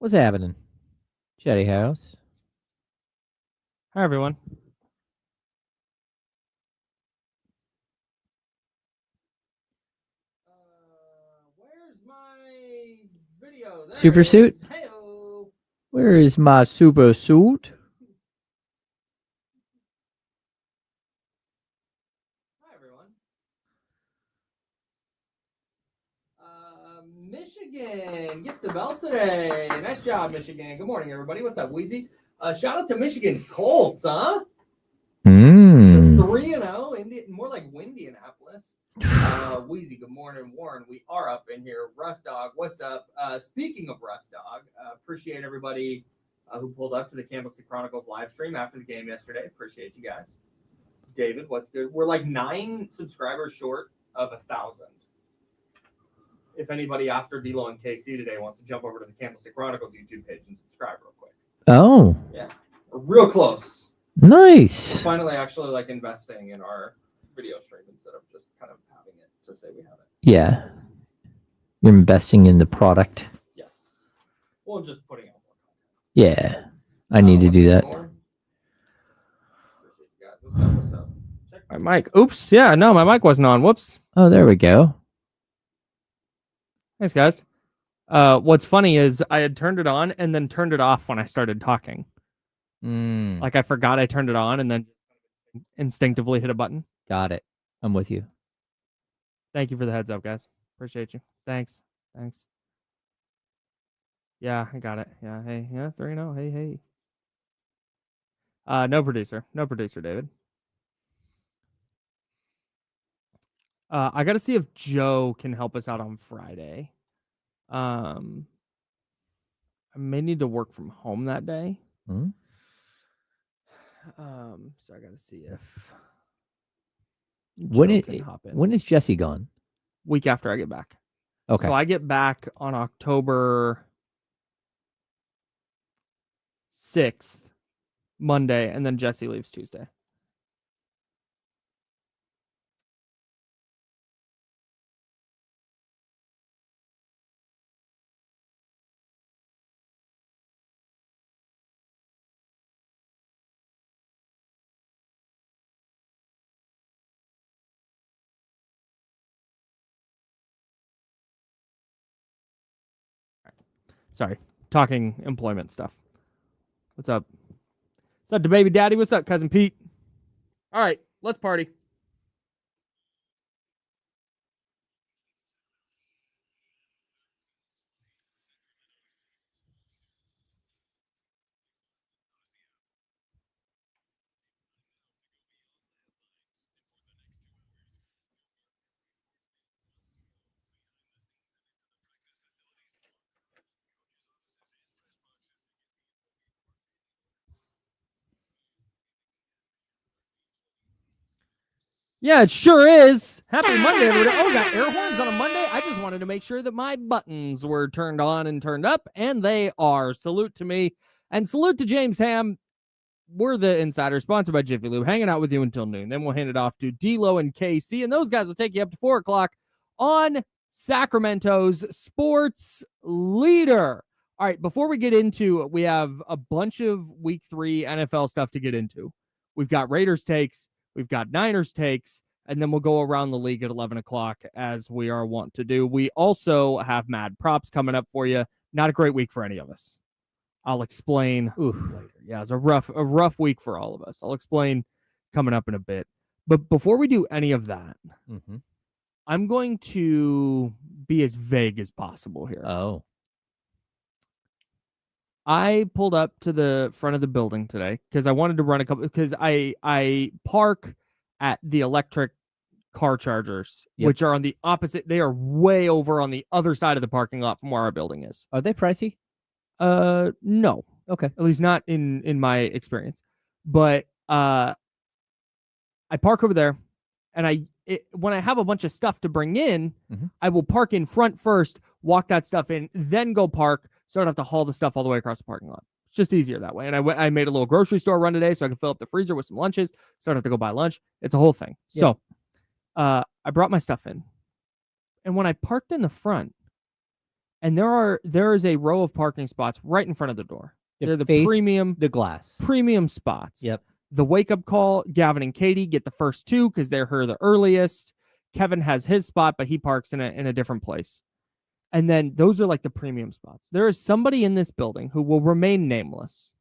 What's happening? Chatty House. Hi, everyone. Where's my video? There Super it suit? is. Hey-o. Where is my super suit? Hi, everyone. Michigan gets the belt today. Nice job, Michigan. Good morning, everybody. What's up, Wheezy? Shout out to Michigan's Colts, huh? Mmm. 3-0, more like Windianapolis. Wheezy, good morning, Warren. We are up in here. Russ Dog, what's up? Speaking of Russ Dog, appreciate everybody who pulled up to the Campbell City Chronicles live stream after the game yesterday. Appreciate you guys. David, what's good? We're like 9 subscribers short of 1,000. If anybody after D-Lo and KC today wants to jump over to the Campbell City Chronicles YouTube page and subscribe real quick. Oh. Yeah, we're real close. Nice. We're finally actually like investing in our video stream instead of just kind of having it to say we have it. Yeah. You're investing in the product. Yes. Well, just putting out more content. Yeah. I need to do that. What's up? Check my mic. Oops. Yeah, no, my mic wasn't on. Whoops. Oh, there we go. Thanks, guys. What's funny is I had turned it on and then turned it off when I started talking. Like I forgot I turned it on and then instinctively hit a button. Got it. I'm with you. Thank you for the heads up, guys. Appreciate you. Thanks. Yeah, I got it. Yeah, hey, yeah, 3-0. Hey. No producer, David. I got to see if Joe can help us out on Friday. I may need to work from home that day. So I got to see if Joe can hop in. When is Jesse gone? Week after I get back. Okay. So I get back on October 6th, Monday, and then Jesse leaves Tuesday. Sorry, talking employment stuff. What's up? What's up to baby daddy? What's up, cousin Pete? All right, let's party. Yeah, it sure is. Happy Monday, everybody. Oh, we got air horns on a Monday. I just wanted to make sure that my buttons were turned on and turned up, and they are. Salute to me, and salute to James Ham. We're the Insider, sponsored by Jiffy Lube, hanging out with you until noon. Then we'll hand it off to D-Lo and KC, and those guys will take you up to 4 o'clock on Sacramento's sports leader. All right, before we get into, we have a bunch of week 3 NFL stuff to get into. We've got Raiders takes, we've got Niners takes, and then we'll go around the league at 11 o'clock as we are wont to do. We also have mad props coming up for you. Not a great week for any of us. I'll explain later. Yeah, it's a rough week for all of us. I'll explain coming up in a bit. But before we do any of that, I'm going to be as vague as possible here. Oh. I pulled up to the front of the building today because I wanted to run a couple, because I park at the electric car chargers, which are on the opposite. They are way over on the other side of the parking lot from where our building is. Are they pricey? No. Okay. At least not in my experience. But I park over there, and when I have a bunch of stuff to bring in, I will park in front first, walk that stuff in, then go park, so I don't have to haul the stuff all the way across the parking lot. It's just easier that way. And I made a little grocery store run today so I can fill up the freezer with some lunches, so I don't have to go buy lunch. It's a whole thing. So I brought my stuff in. And when I parked in the front, And there is a row of parking spots right in front of the door. They're the face premium the glass. premium spots. Yep. The wake up call, Gavin and Katie get the first two because they're the earliest. Kevin has his spot, but he parks in a different place. And then those are like the premium spots. There is somebody in this building who will remain nameless,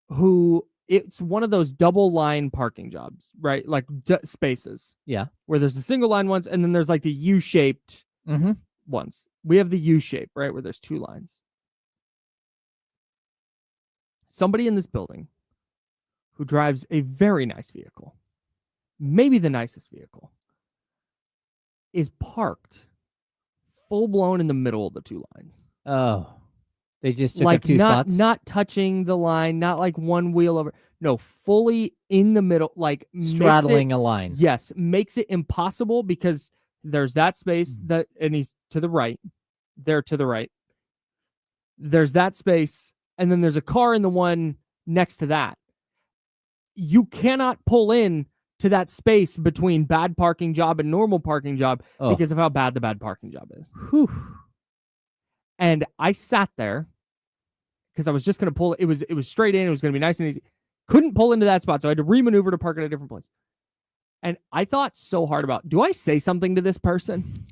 who it's one of those double line parking jobs, right? Like spaces. Yeah. Where there's the single line ones, and then there's like the U-shaped ones. We have the U-shape, right? Where there's two lines. Somebody in this building who drives a very nice vehicle, maybe the nicest vehicle, is parked full blown in the middle of the two lines. Oh, they just took like up two spots? Not touching the line, not like one wheel over. No, fully in the middle, like straddling a line. Yes, makes it impossible because there's that space and he's to the right. They're to the right. There's that space, and then there's a car in the one next to that. You cannot pull in to that space between bad parking job and normal parking job because of how bad the bad parking job is. Whew. And I sat there because I was just going to pull it. It was straight in. It was going to be nice and easy. Couldn't pull into that spot, so I had to remaneuver to park at a different place. And I thought so hard about, do I say something to this person?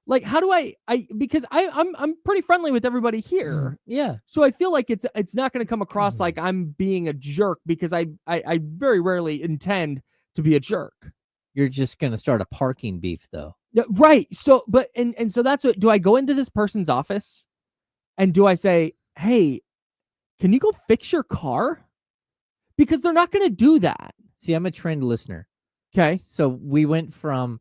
Like, how do I because I'm pretty friendly with everybody here. Yeah. So I feel like it's not going to come across like I'm being a jerk because I very rarely intend to be a jerk. You're just going to start a parking beef though. Yeah, right. So but and so that's what, do I go into this person's office and do I say, "Hey, can you go fix your car?" Because they're not going to do that. See, I'm a trained listener. Okay. So we went from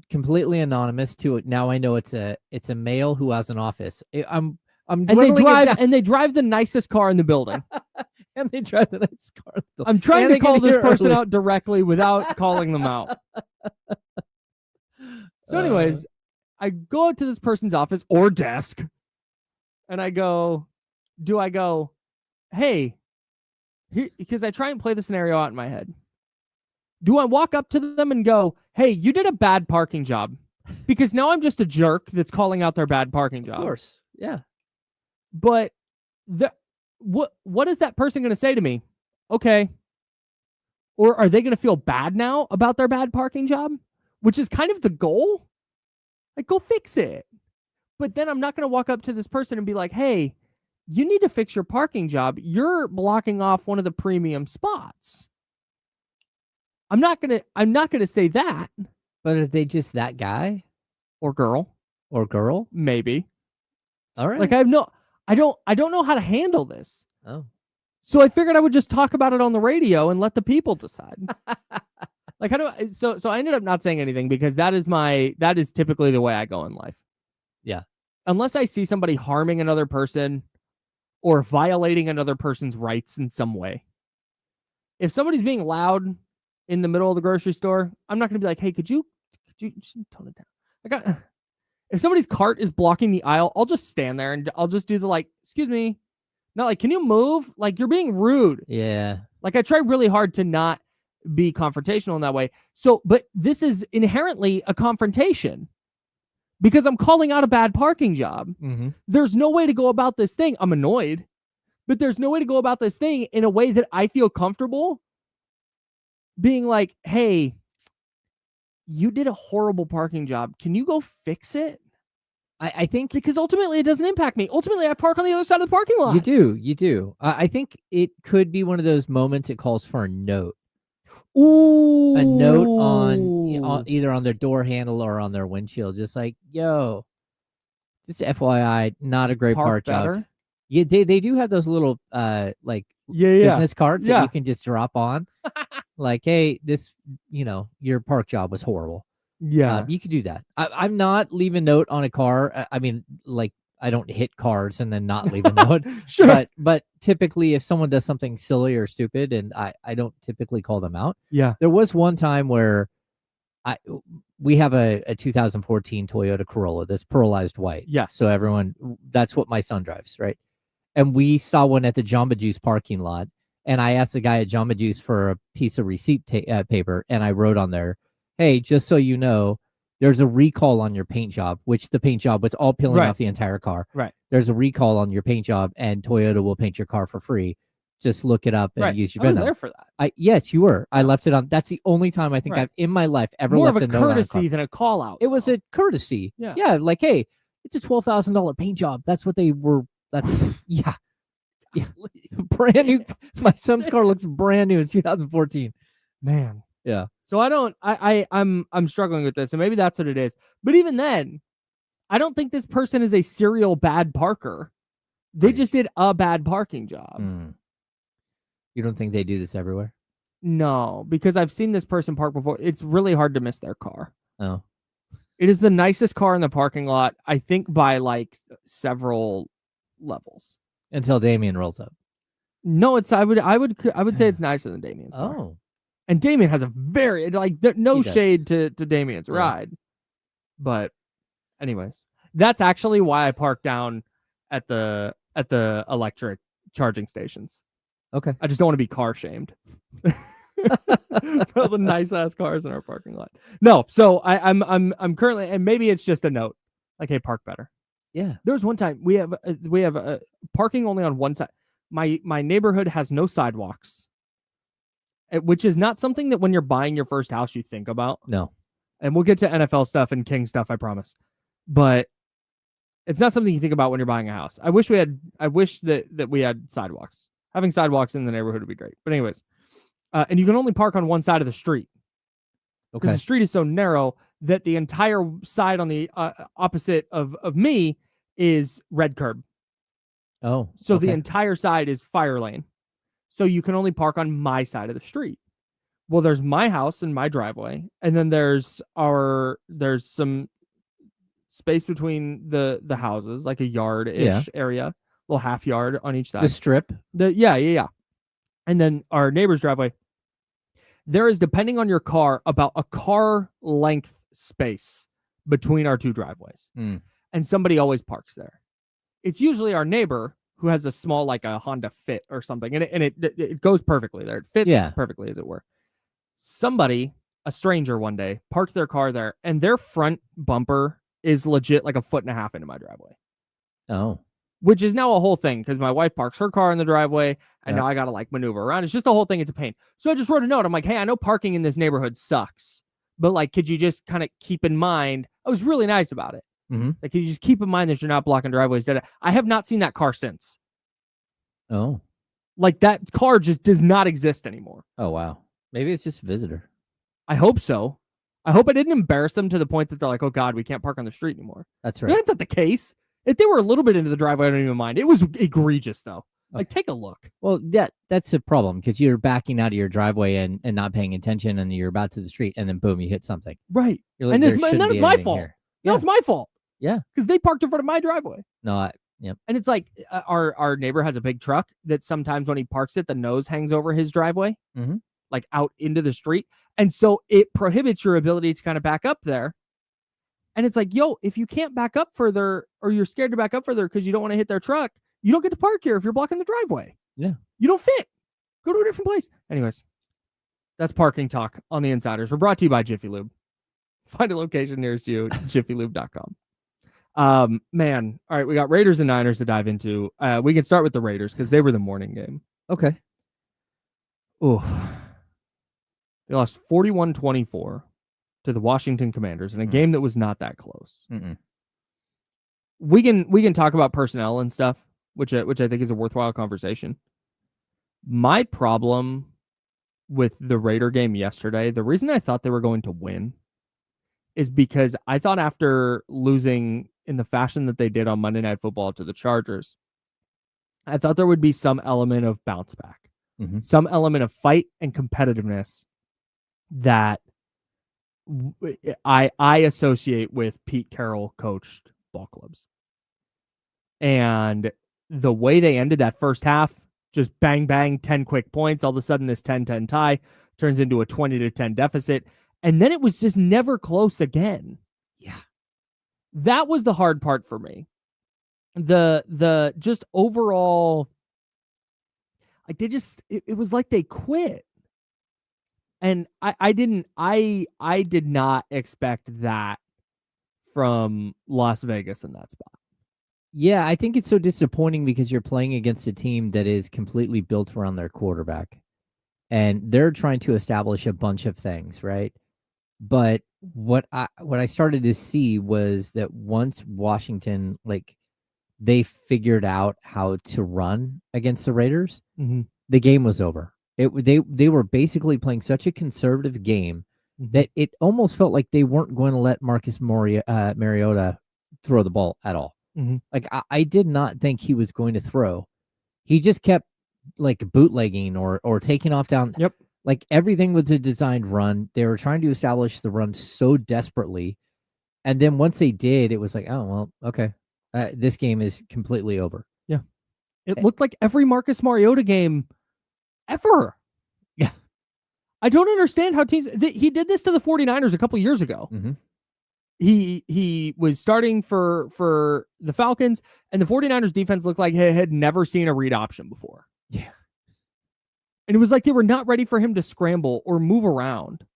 completely anonymous to now I know it's a male who has an office. I'm and they drive the nicest car in the building. And they drive the nice car. I'm trying to call this person out directly without calling them out. So anyways, I go out to this person's office or desk and I go, hey, because I try and play the scenario out in my head. Do I walk up to them and go, hey, you did a bad parking job? Because now I'm just a jerk that's calling out their bad parking job. Of course. Yeah. But what is that person going to say to me? Okay. Or are they going to feel bad now about their bad parking job? Which is kind of the goal. Like, go fix it. But then I'm not going to walk up to this person and be like, hey, you need to fix your parking job. You're blocking off one of the premium spots. I'm not gonna say that. But are they just that guy or girl? Maybe. All right. Like I don't know how to handle this. Oh. So I figured I would just talk about it on the radio and let the people decide. Like so I ended up not saying anything because that is typically the way I go in life. Yeah. Unless I see somebody harming another person or violating another person's rights in some way. If somebody's being loud in the middle of the grocery store, I'm not going to be like, hey, could you tone it down? If somebody's cart is blocking the aisle, I'll just stand there and I'll just do the like, excuse me. Not like, can you move? Like, you're being rude. Yeah. Like, I try really hard to not be confrontational in that way. So, but this is inherently a confrontation because I'm calling out a bad parking job. Mm-hmm. There's no way to go about this thing. I'm annoyed, but there's no way to go about this thing in a way that I feel comfortable being like, hey, you did a horrible parking job. Can you go fix it? I think because ultimately it doesn't impact me. Ultimately, I park on the other side of the parking lot. You do. I think it could be one of those moments it calls for a note. Ooh. A note on either on their door handle or on their windshield. Just like, yo, just FYI, not a great park job. Yeah, they do have those little business cards that you can just drop on. Like, hey, this, your park job was horrible. Yeah. You could do that. I'm not leaving a note on a car. I mean, like, I don't hit cars and then not leave a note. Sure. But typically if someone does something silly or stupid, and I don't typically call them out. Yeah. There was one time where we have a 2014 Toyota Corolla that's pearlized white. Yeah. So that's what my son drives, right? And we saw one at the Jamba Juice parking lot. And I asked the guy at Jamba Juice for a piece of receipt paper. And I wrote on there, hey, just so you know, there's a recall on your paint job, which the paint job was all peeling off the entire car. Right. There's a recall on your paint job, and Toyota will paint your car for free. Just look it up and use your VIN. I was there for that. Yes, you were. Yeah. I left it on. That's the only time I think I've in my life ever left a note on a car. More of a courtesy than a call out. It was a courtesy. Yeah. Like, hey, it's a $12,000 paint job. That's what they were. That's yeah. Brand new. My son's car looks brand new. It's 2014. Man. Yeah. So I'm struggling with this, and maybe that's what it is. But even then, I don't think this person is a serial bad parker. They just did a bad parking job. You don't think they do this everywhere? No, because I've seen this person park before. It's really hard to miss their car. Oh. It is the nicest car in the parking lot, I think, by like several levels. Until Damien rolls up. No, I would say it's nicer than Damien's car. Oh. And Damien has a very no shade to Damien's ride. But anyways, that's actually why I parked down at the electric charging stations. Okay. I just don't want to be car shamed. For all the nice ass cars in our parking lot. No, so I'm currently, and maybe it's just a note, like, hey, park better. Yeah. There was one time we have parking only on one side. My neighborhood has no sidewalks, which is not something that when you're buying your first house you think about. No. And we'll get to NFL stuff and King stuff, I promise. But it's not something you think about when you're buying a house. I wish that we had sidewalks. Having sidewalks in the neighborhood would be great. But anyways, and you can only park on one side of the street. Because the street is so narrow that the entire side on the opposite of me is red curb. Oh. So the entire side is fire lane. So you can only park on my side of the street. Well, there's my house and my driveway, and then there's some space between the houses, like a yard-ish area, little half yard on each side. The strip. Yeah. And then our neighbor's driveway. There is, depending on your car, about a car length space between our two driveways. And somebody always parks there. It's usually our neighbor who has a small, like a Honda Fit or something, and it goes perfectly there. It fits perfectly, as it were. Somebody, a stranger one day, parked their car there, and their front bumper is legit like 1.5 feet into my driveway. Oh. Which is now a whole thing, because my wife parks her car in the driveway, and now I got to maneuver around. It's just a whole thing. It's a pain. So I just wrote a note. I'm like, hey, I know parking in this neighborhood sucks, but could you just kind of keep in mind? I was really nice about it. Could you just keep in mind that you're not blocking driveways? I have not seen that car since. Oh. That car just does not exist anymore. Oh, wow. Maybe it's just a visitor. I hope so. I hope I didn't embarrass them to the point that they're like, oh, God, we can't park on the street anymore. That's right. That's not the case. If they were a little bit into the driveway, I don't even mind. It was egregious, though. Take a look. Well, that's a problem, because you're backing out of your driveway and not paying attention, and you're about to the street, and then boom, you hit something. Right. And that is my fault. No, it's my fault. Yeah. Because they parked in front of my driveway. No, yep. And it's like our neighbor has a big truck that sometimes when he parks it, the nose hangs over his driveway, out into the street. And so it prohibits your ability to kind of back up there. And it's like, yo, if you can't back up further, or you're scared to back up further because you don't want to hit their truck, you don't get to park here if you're blocking the driveway. Yeah. You don't fit. Go to a different place. Anyways, that's parking talk on the Insiders. We're brought to you by Jiffy Lube. Find a location nearest you, jiffylube.com. Man. All right, we got Raiders and Niners to dive into. We can start with the Raiders because they were the morning game. Okay. Ooh. They lost 41-24 to the Washington Commanders in a game that was not that close. We can talk about personnel and stuff, which I think is a worthwhile conversation. My problem with the Raider game yesterday, the reason I thought they were going to win is because I thought after losing in the fashion that they did on Monday Night Football to the Chargers, I thought there would be some element of bounce back, some element of fight and competitiveness that I associate with Pete Carroll coached ball clubs. And the way they ended that first half, just bang, bang, 10 quick points. All of a sudden, this 10-10 tie turns into a 20-10 deficit. And then it was just never close again. Yeah. That was the hard part for me. The just overall, it was like they quit. And I did not expect that from Las Vegas in that spot. Yeah, I think it's so disappointing because you're playing against a team that is completely built around their quarterback. And they're trying to establish a bunch of things, right? But what I started to see was that once Washington, like, they figured out how to run against the Raiders, the game was over. They were basically playing such a conservative game that it almost felt like they weren't going to let Marcus Mariota throw the ball at all. Like, I did not think he was going to throw. He just kept like bootlegging or taking off down. Yep. Like, everything was a designed run. They were trying to establish the run so desperately. And then once they did, it was like, oh, well, okay. This game is completely over. Yeah. It looked like every Marcus Mariota game ever. Yeah. I don't understand how teams... he did this to the 49ers a couple years ago. He was starting for the Falcons, and the 49ers defense looked like it had never seen a read option before. Yeah. And it was like they were not ready for him to scramble or move around.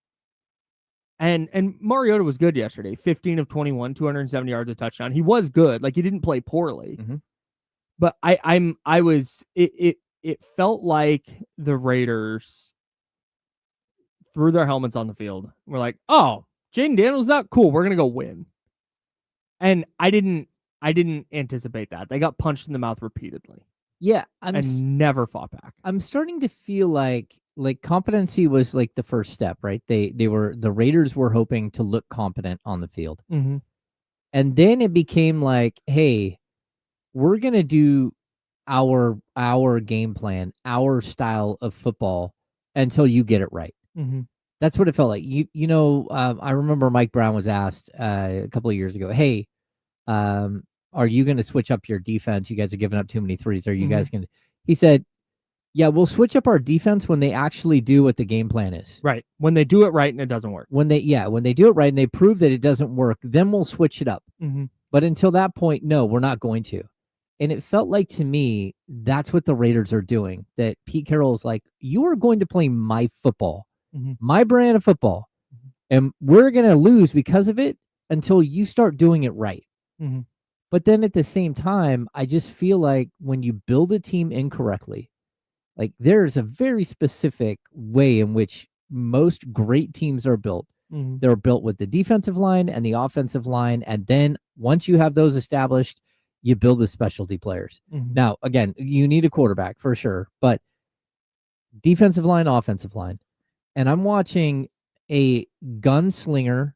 And Mariota was good yesterday. 15 of 21, 270 yards, a touchdown. He was good. Like, he didn't play poorly. But it felt like the Raiders threw their helmets on the field. We're like, oh, Jaden Daniels out? Cool, we're gonna go win. And I didn't anticipate that. They got punched in the mouth repeatedly. Yeah, and never fought back. I'm starting to feel like competency was like the first step, right? The Raiders were hoping to look competent on the field. And then it became like, hey, we're going to do our game plan, our style of football until you get it right. That's what it felt like. I remember Mike Brown was asked a couple of years ago, hey, are you going to switch up your defense? You guys are giving up too many threes. Are you guys going to... He said, yeah, we'll switch up our defense when they actually do what the game plan is. Right. When they do it right and it doesn't work. When they do it right and they prove that it doesn't work, then we'll switch it up. But until that point, no, we're not going to. And it felt like, to me, that's what the Raiders are doing. That Pete Carroll is like, you are going to play my football, my brand of football, and we're going to lose because of it until you start doing it right. But then at the same time, I just feel like when you build a team incorrectly, like, there's a very specific way in which most great teams are built. They're built with the defensive line and the offensive line. And then once you have those established, you build the specialty players. Now, again, you need a quarterback for sure, but defensive line, offensive line. And I'm watching a gunslinger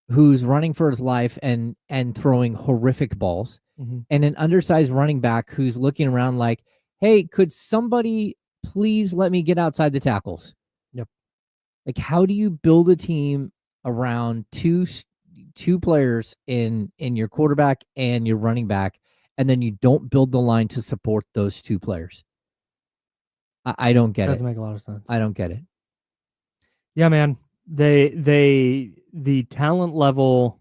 who's running for his life and throwing horrific balls, and an undersized running back who's looking around like, hey, could somebody please let me get outside the tackles? Yep. Like, how do you build a team around two players in your quarterback and your running back, and then you don't build the line to support those two players? I don't get it. Doesn't make a lot of sense. I don't get it. Yeah, man. The talent level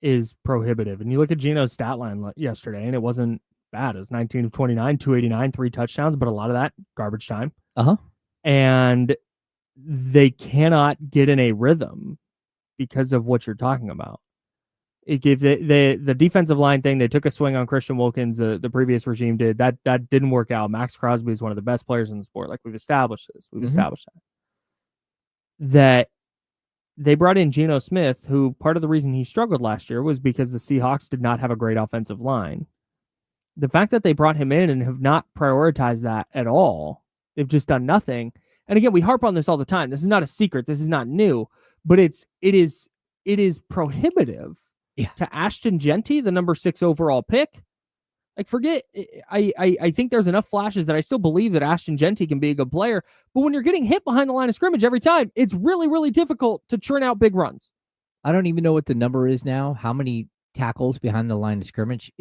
is prohibitive. And you look at Geno's stat line yesterday, and it wasn't bad. It was 19 of 29, 289, 3 touchdowns, but a lot of that garbage time. And they cannot get in a rhythm because of what you're talking about. It gave the defensive line thing. They took a swing on Christian Wilkins. The previous regime did that. That didn't work out. Max Crosby is one of the best players in the sport. Like, we've established this. We've established that they brought in Geno Smith, who part of the reason he struggled last year was because the Seahawks did not have a great offensive line. The fact that they brought him in and have not prioritized that at all, they've just done nothing. And again, we harp on this all the time. This is not a secret. This is not new, but it is prohibitive to Ashton Genty, the number 6 overall pick. Like, forget, I think there's enough flashes that I still believe that Ashton Genty can be a good player. But when you're getting hit behind the line of scrimmage every time, it's really, really difficult to churn out big runs. I don't even know what the number is now. How many tackles behind the line of scrimmage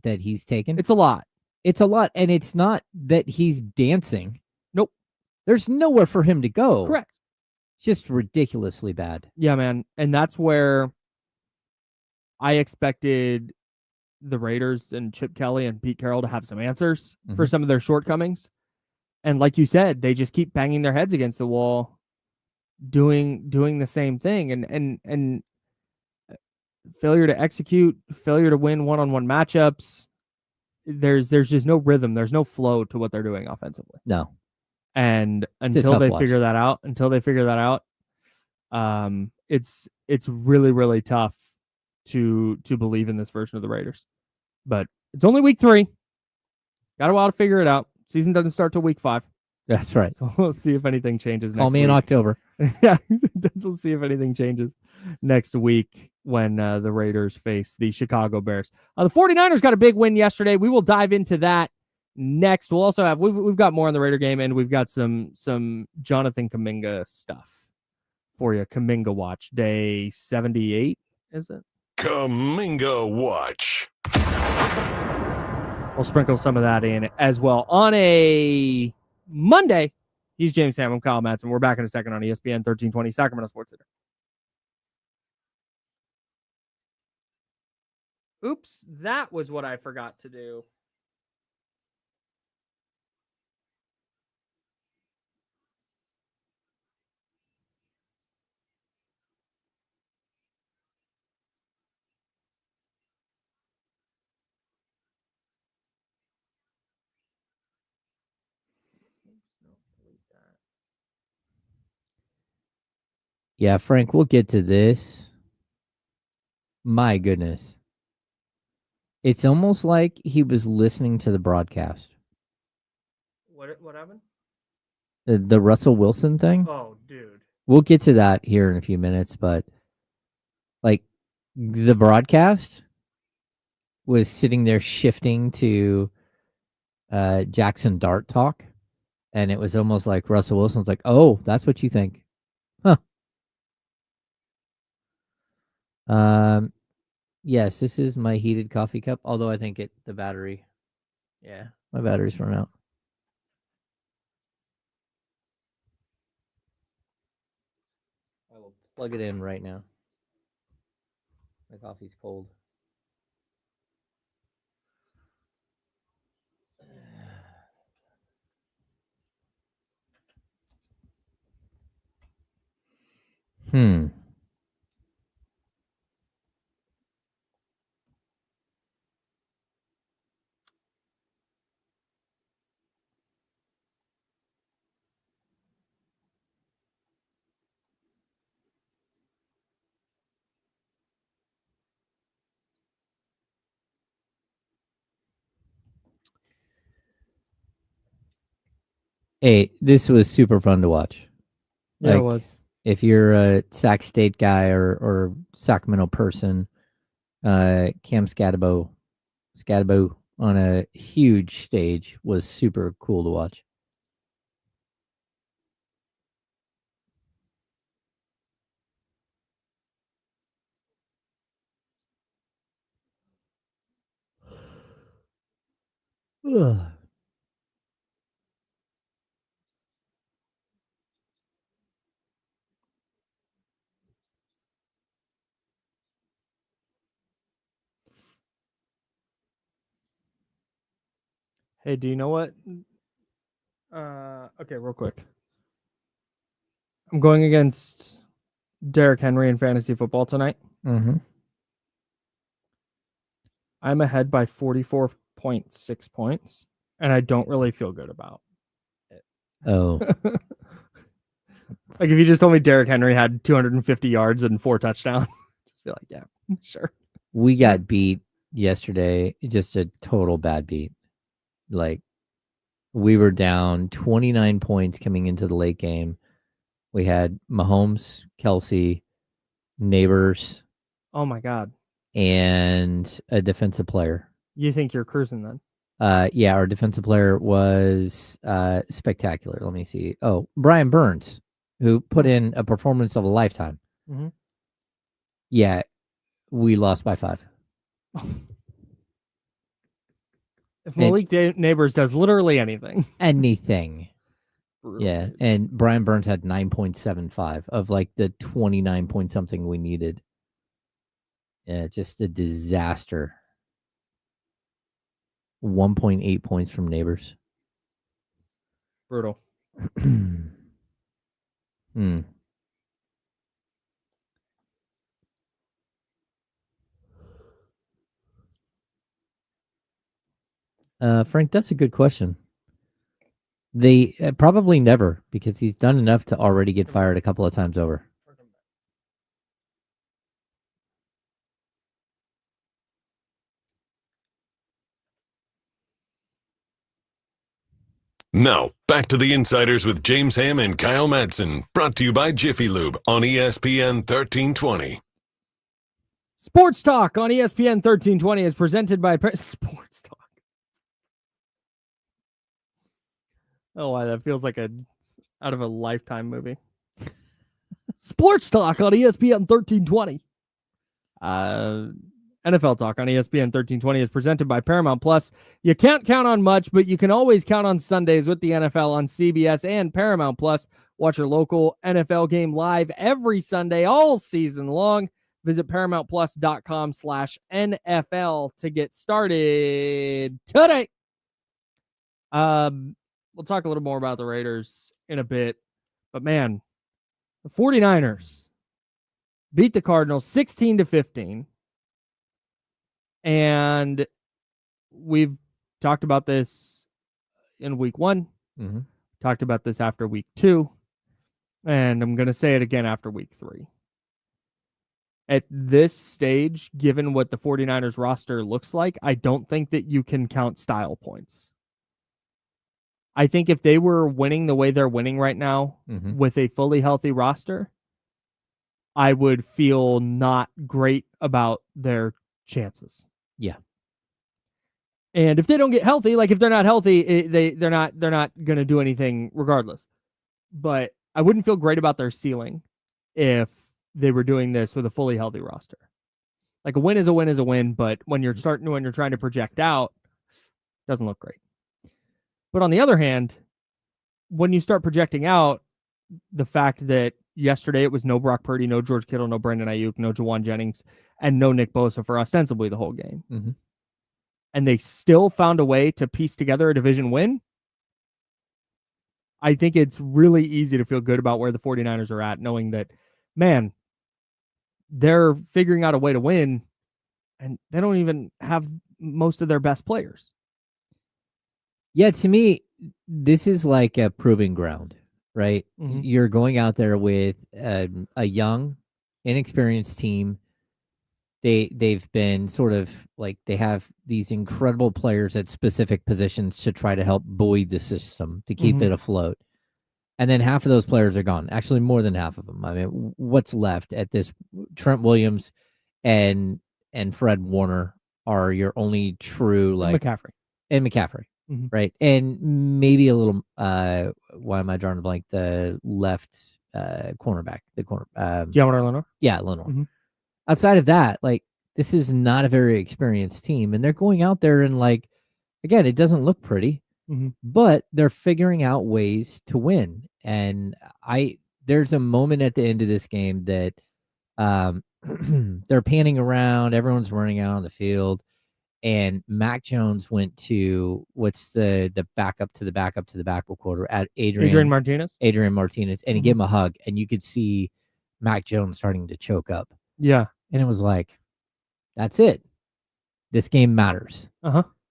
that he's taken? It's a lot. It's a lot. And it's not that he's dancing. Nope. There's nowhere for him to go. Correct. It's just ridiculously bad. Yeah, man. And that's where I expected the Raiders and Chip Kelly and Pete Carroll to have some answers for some of their shortcomings. And like you said, they just keep banging their heads against the wall, doing the same thing. And failure to execute, failure to win one-on-one matchups. There's just no rhythm. There's no flow to what they're doing offensively. No. And until they figure that out, it's really, really tough to believe in this version of the Raiders. But it's only week 3. Got a while to figure it out. Season doesn't start till week 5. That's right. So we'll see if anything changes. Call me next in week. October. Yeah, we'll see if anything changes next week when the Raiders face the Chicago Bears. The 49ers got a big win yesterday. We will dive into that next. We'll also have we've got more on the Raider game, and we've got some Jonathan Kuminga stuff for you. Kuminga Watch Day 78, is it? Kuminga Watch. We'll sprinkle some of that in as well on a Monday. He's James Ham. I'm Kyle Madsen. We're back in a second on ESPN 1320 Sacramento Sports Center. Oops, that was what I forgot to do. Yeah, Frank, we'll get to this. My goodness. It's almost like he was listening to the broadcast. What happened? The Russell Wilson thing? Oh, dude. We'll get to that here in a few minutes, but like the broadcast was sitting there shifting to Jackson Dart talk, and it was almost like Russell Wilson's like, "Oh, that's what you think." Huh. Yes, this is my heated coffee cup, although I think the battery. Yeah, my battery's run out. I will plug it in right now. My coffee's cold. Hey, this was super fun to watch. Yeah, it was. If you're a Sac State guy or Sacramento person, Cam Scatabo on a huge stage was super cool to watch. Ugh. Hey, do you know what? Okay, real quick. I'm going against Derrick Henry in fantasy football tonight. Mm-hmm. I'm ahead by 44.6 points, and I don't really feel good about it. Oh. Like if you just told me Derrick Henry had 250 yards and 4 touchdowns, just feel like, yeah, sure. We got beat yesterday, just a total bad beat. Like we were down 29 points coming into the late game. We had Mahomes, Kelsey, Neighbors. Oh my God. And a defensive player. You think you're cruising then? Yeah, our defensive player was spectacular. Let me see. Oh, Brian Burns, who put in a performance of a lifetime. Mm-hmm. Yeah, we lost by 5. If Malik Neighbors does literally anything. Yeah, and Brian Burns had 9.75 of like the 29 point something we needed. Yeah, just a disaster. 1.8 points from Neighbors. Brutal. Frank, that's a good question. They probably never, because he's done enough to already get fired a couple of times over. Now, back to the Insiders with James Ham and Kyle Madsen, brought to you by Jiffy Lube on ESPN 1320. Sports Talk on ESPN 1320 is presented by Sports Talk. Oh, wow, that feels like out of a Lifetime movie. Sports Talk on ESPN 1320. NFL Talk on ESPN 1320 is presented by Paramount Plus. You can't count on much, but you can always count on Sundays with the NFL on CBS and Paramount Plus. Watch your local NFL game live every Sunday all season long. Visit ParamountPlus.com/NFL to get started today. We'll talk a little more about the Raiders in a bit, but man, the 49ers beat the Cardinals 16-15. And we've talked about this in week 1, talked about this after week 2, and I'm going to say it again after week 3. At this stage, given what the 49ers roster looks like, I don't think that you can count style points. I think if they were winning the way they're winning right now with a fully healthy roster, I would feel not great about their chances. Yeah. And if they don't get healthy, like if they're not healthy, they're not going to do anything regardless. But I wouldn't feel great about their ceiling if they were doing this with a fully healthy roster. Like a win is a win is a win, but when you're trying to project out, it doesn't look great. But on the other hand, when you start projecting out, the fact that yesterday it was no Brock Purdy, no George Kittle, no Brandon Ayuk, no Jawan Jennings, and no Nick Bosa for ostensibly the whole game. And they still found a way to piece together a division win. I think it's really easy to feel good about where the 49ers are at, knowing that, man, they're figuring out a way to win, and they don't even have most of their best players. Yeah, to me, this is like a proving ground, right? You're going out there with a young, inexperienced team. They've been sort of like, they have these incredible players at specific positions to try to help buoy the system to keep it afloat. And then half of those players are gone. Actually, more than half of them. I mean, what's left at this? Trent Williams and Fred Warner are your only true, like, McCaffrey. Right. And maybe a little, why am I drawing a blank? The left cornerback, Gianmarco Lenore? Yeah, Lenore. Outside of that, like, this is not a very experienced team. And they're going out there and, like, again, it doesn't look pretty, but they're figuring out ways to win. And there's a moment at the end of this game that they're panning around, everyone's running out on the field. And Mac Jones went to what's the backup to the backup quarter at Adrian Martinez, and he gave him a hug, and you could see Mac Jones starting to choke up. Yeah, and it was like, that's it. This game matters.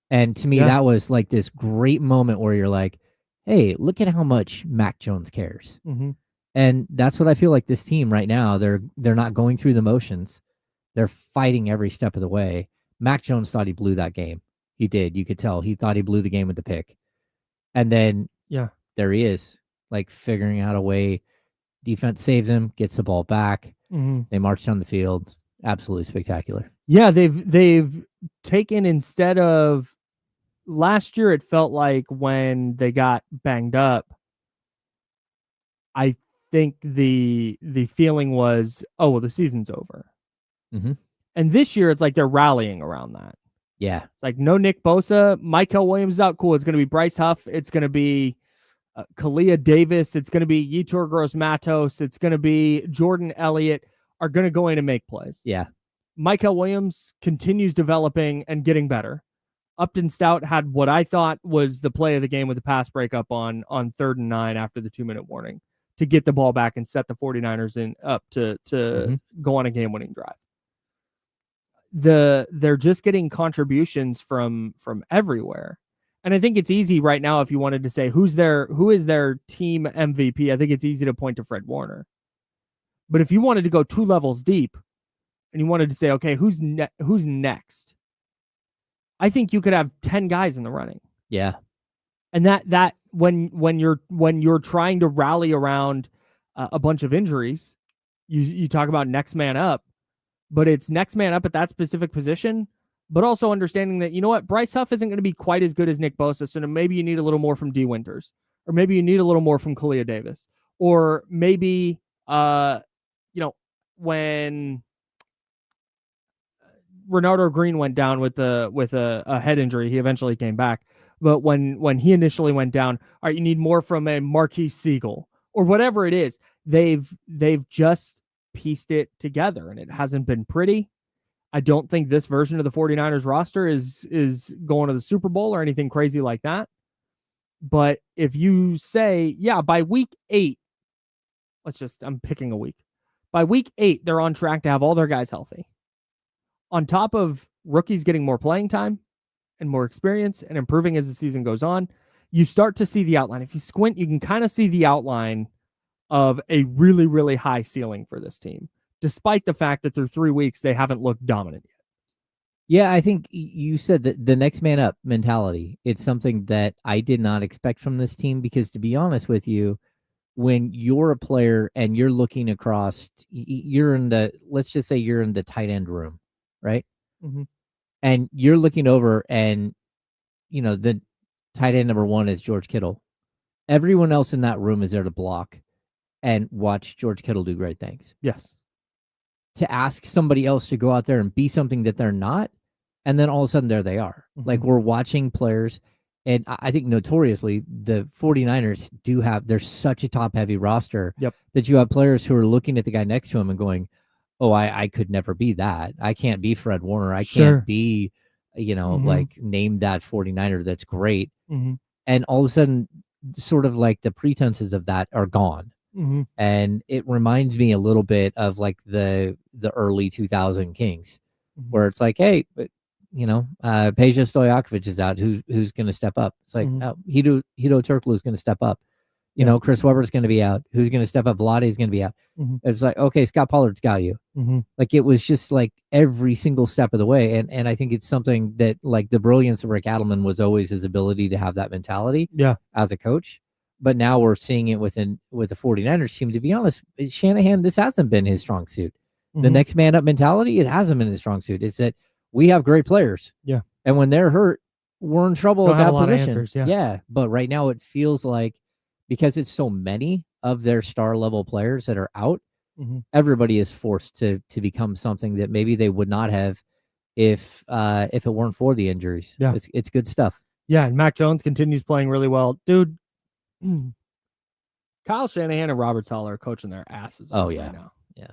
And to me, that was like this great moment where you're like, hey, look at how much Mac Jones cares. And that's what I feel like this team right now. They're not going through the motions. They're fighting every step of the way. Mac Jones thought he blew that game. He did. You could tell. He thought he blew the game with the pick. And then, there he is, like, figuring out a way. Defense saves him, gets the ball back. They march down the field. Absolutely spectacular. Yeah, they've taken, instead of last year, it felt like when they got banged up, I think the feeling was, oh, well, the season's over. And this year, it's like they're rallying around that. Yeah. It's like, no Nick Bosa. Michael Williams is out. Cool. It's going to be Bryce Huff. It's going to be Kalia Davis. It's going to be Yetur Gross-Matos. It's going to be Jordan Elliott are going to go in and make plays. Yeah. Michael Williams continues developing and getting better. Upton Stout had what I thought was the play of the game with the pass breakup on 3rd and 9 after the 2-minute warning to get the ball back and set the 49ers up to go on a game-winning drive. They're just getting contributions from everywhere. And I think it's easy right now if you wanted to say who is their team MVP. I think it's easy to point to Fred Warner. But if you wanted to go 2 levels deep and you wanted to say, okay, who's next? I think you could have 10 guys in the running. Yeah. And that when you're trying to rally around a bunch of injuries, you talk about next man up, but it's next man up at that specific position, but also understanding that, you know what, Bryce Huff isn't going to be quite as good as Nick Bosa, so maybe you need a little more from D. Winters, or maybe you need a little more from Kalia Davis, or maybe when Renardo Green went down with a head injury, he eventually came back. But when he initially went down, all right, you need more from a Marquise Siegel or whatever it is. They've just pieced it together, and it hasn't been pretty. I don't think this version of the 49ers roster is going to the Super Bowl or anything crazy like that. But if you say, yeah, by week 8, I'm picking a week. By week 8, they're on track to have all their guys healthy. On top of rookies getting more playing time and more experience and improving as the season goes on, you start to see the outline. If you squint, you can kind of see the outline of a really, really high ceiling for this team, despite the fact that through 3 weeks, they haven't looked dominant yet. Yeah, I think you said that the next man up mentality, it's something that I did not expect from this team, because to be honest with you, when you're a player and you're looking across, let's just say you're in the tight end room, right? Mm-hmm. And you're looking over and, the tight end number 1 is George Kittle. Everyone else in that room is there to block and watch George Kittle do great things. Yes. To ask somebody else to go out there and be something that they're not, and then all of a sudden there they are. Mm-hmm. Like, we're watching players, and I think notoriously the 49ers they're such a top-heavy roster that you have players who are looking at the guy next to him and going, oh, I could never be that. I can't be Fred Warner. I can't be, like, name that 49er that's great. Mm-hmm. And all of a sudden, sort of like the pretenses of that are gone. Mm-hmm. And it reminds me a little bit of like the early 2000 Kings, where it's like, hey, Peja Stojakovic is out. Who's going to step up? It's like, Hideo Turkoglu is going to step up. Chris Webber's going to be out. Who's going to step up? Vlade is going to be out. Mm-hmm. It's like, okay, Scott Pollard's got you. Mm-hmm. Like, it was just like every single step of the way. And I think it's something that, like, the brilliance of Rick Adelman was always his ability to have that mentality as a coach. But now we're seeing it with the 49ers team. To be honest, Shanahan, this hasn't been his strong suit. The next man up mentality, it hasn't been his strong suit. It's that we have great players. Yeah. And when they're hurt, we're in trouble at that position. Answers, yeah. But right now it feels like, because it's so many of their star level players that are out, everybody is forced to become something that maybe they would not have if it weren't for the injuries. Yeah. It's good stuff. Yeah. And Mac Jones continues playing really well. Dude, Kyle Shanahan and Robert Saleh are coaching their asses off right now. Yeah.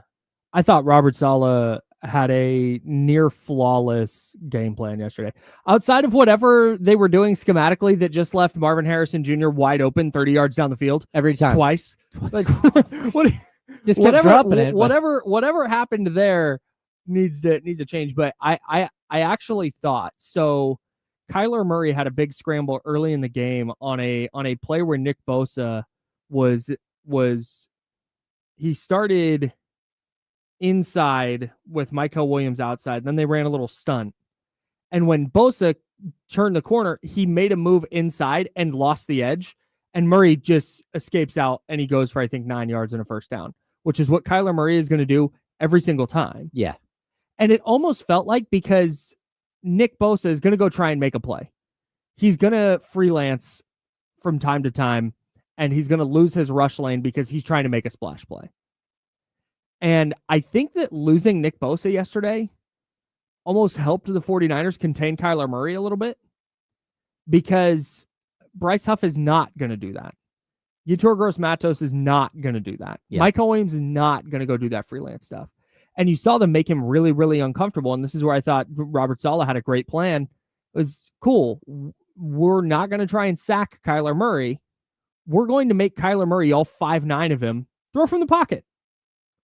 I thought Robert Saleh had a near flawless game plan yesterday. Outside of whatever they were doing schematically that just left Marvin Harrison Jr. wide open 30 yards down the field every time. Twice. Like, just kept dropping it. Whatever happened there needs to change. But I actually thought so. Kyler Murray had a big scramble early in the game on a play where Nick Bosa he started inside with Michael Williams outside. Then they ran a little stunt. And when Bosa turned the corner, he made a move inside and lost the edge. And Murray just escapes out and he goes for, I think, 9 yards and a first down, which is what Kyler Murray is going to do every single time. Yeah. And it almost felt like, because Nick Bosa is going to go try and make a play. He's going to freelance from time to time, and he's going to lose his rush lane because he's trying to make a splash play. And I think that losing Nick Bosa yesterday almost helped the 49ers contain Kyler Murray a little bit, because Bryce Huff is not going to do that. Yetur Gross-Matos is not going to do that. Yeah. Michael Williams is not going to go do that freelance stuff. And you saw them make him really, really uncomfortable. And this is where I thought Robert Saleh had a great plan. It was cool. We're not going to try and sack Kyler Murray. We're going to make Kyler Murray, all 5'9" of him, throw from the pocket.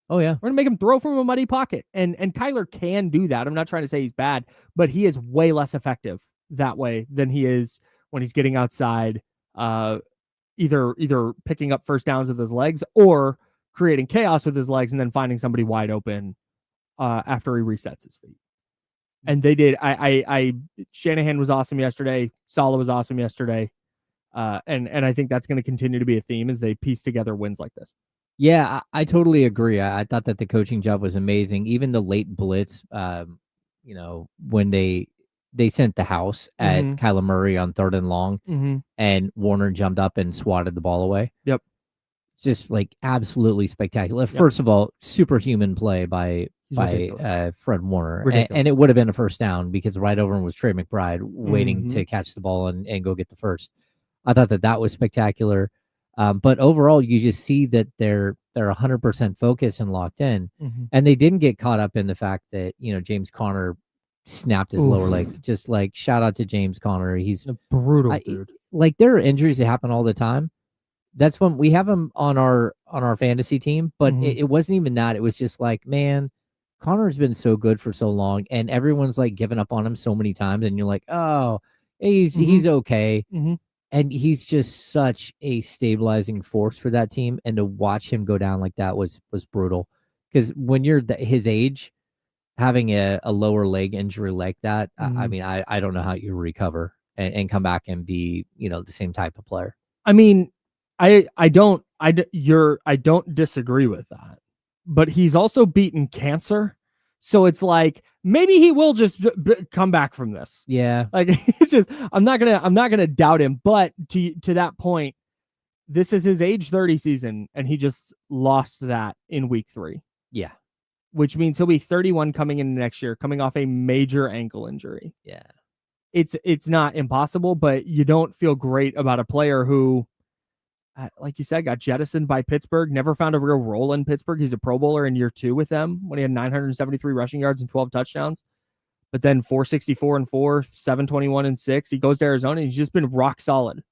Oh, yeah. We're going to make him throw from a muddy pocket. And Kyler can do that. I'm not trying to say he's bad, but he is way less effective that way than he is when he's getting outside, either picking up first downs with his legs or creating chaos with his legs and then finding somebody wide open after he resets his feet. And they did. Shanahan was awesome yesterday. Saleh was awesome yesterday. And I think that's going to continue to be a theme as they piece together wins like this. Yeah, I totally agree. I thought that the coaching job was amazing. Even the late blitz, when they sent the house at Kyler Murray on 3rd and long, and Warner jumped up and swatted the ball away. Yep. Just like absolutely spectacular. Yep. First of all, superhuman play by Fred Warner. And it would have been a first down because right over him was Trey McBride waiting to catch the ball and go get the first. I thought that was spectacular. But overall, you just see that they're 100% focused and locked in. And they didn't get caught up in the fact that, James Conner snapped his lower leg. Just like shout out to James Conner. He's a brutal dude. Like there are injuries that happen all the time. That's when we have him on our fantasy team, but it wasn't even that. It was just like, man, Connor's been so good for so long, and everyone's like given up on him so many times, and you're like, oh, he's okay. And he's just such a stabilizing force for that team. And to watch him go down like that was brutal. Because when you're his age, having a lower leg injury like that, I mean, I don't know how you recover and come back and be, the same type of player. I mean, I don't disagree with that, but he's also beaten cancer. So it's like, maybe he will just come back from this. Yeah. Like it's just, I'm not going to doubt him, but to that point, this is his age 30 season and he just lost that in week 3. Yeah. Which means he'll be 31 coming in next year, coming off a major ankle injury. Yeah. It's not impossible, but you don't feel great about a player who, like you said, got jettisoned by Pittsburgh, never found a real role in Pittsburgh. He's a Pro Bowler in year 2 with them when he had 973 rushing yards and 12 touchdowns. But then 464-4, 721-6. He goes to Arizona and he's just been rock solid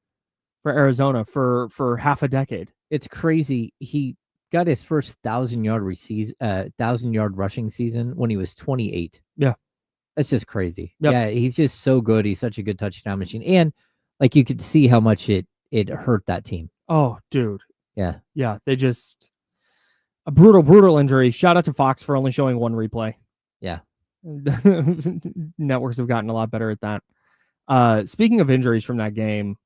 for Arizona for half a decade. It's crazy. He got his first 1,000-yard rushing season when he was 28. Yeah. That's just crazy. Yep. Yeah, he's just so good. He's such a good touchdown machine. And like you could see how much it hurt that team. Oh, dude. Yeah. Yeah. They just a brutal injury. Shout out to Fox for only showing one replay. Yeah. Networks have gotten a lot better at that. Speaking of injuries from that game,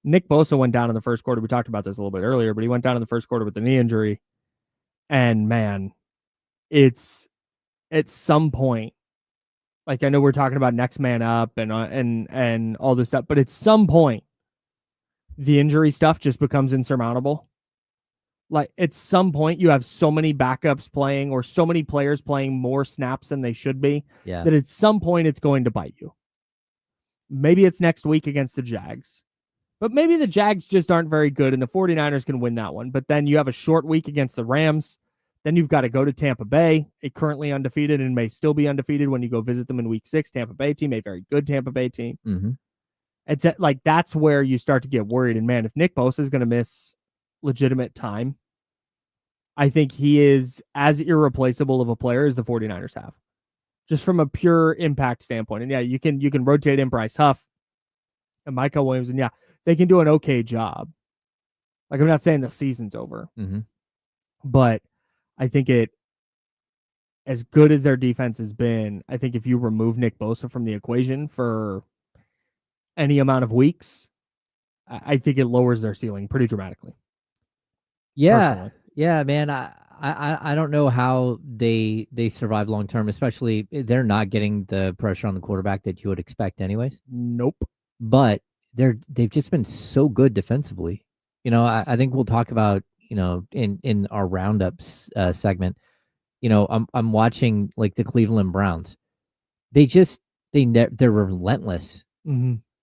Nick Bosa went down in the first quarter. We talked about this a little bit earlier, but he went down in the first quarter with a knee injury. And man, it's at some point, like I know we're talking about next man up and all this stuff, but at some point, the injury stuff just becomes insurmountable. Like at some point you have so many backups playing or so many players playing more snaps than they should be that at some point it's going to bite you. Maybe it's next week against the Jags, but maybe the Jags just aren't very good and the 49ers can win that one. But then you have a short week against the Rams. Then you've got to go to Tampa Bay, a currently undefeated and may still be undefeated when you go visit them in week 6. Tampa Bay team, a very good Tampa Bay team. It's like that's where you start to get worried. And man, if Nick Bosa is going to miss legitimate time, I think he is as irreplaceable of a player as the 49ers have, just from a pure impact standpoint. And yeah, you can rotate in Bryce Huff and Michael Williams, and yeah, they can do an okay job. Like I'm not saying the season's over, but I think as good as their defense has been, I think if you remove Nick Bosa from the equation for any amount of weeks, I think it lowers their ceiling pretty dramatically. Yeah. Personally. Yeah, man. I don't know how they survive long term, especially they're not getting the pressure on the quarterback that you would expect anyways. Nope. But they've just been so good defensively. I think we'll talk about, in our roundups segment, I'm watching like the Cleveland Browns. They're relentless.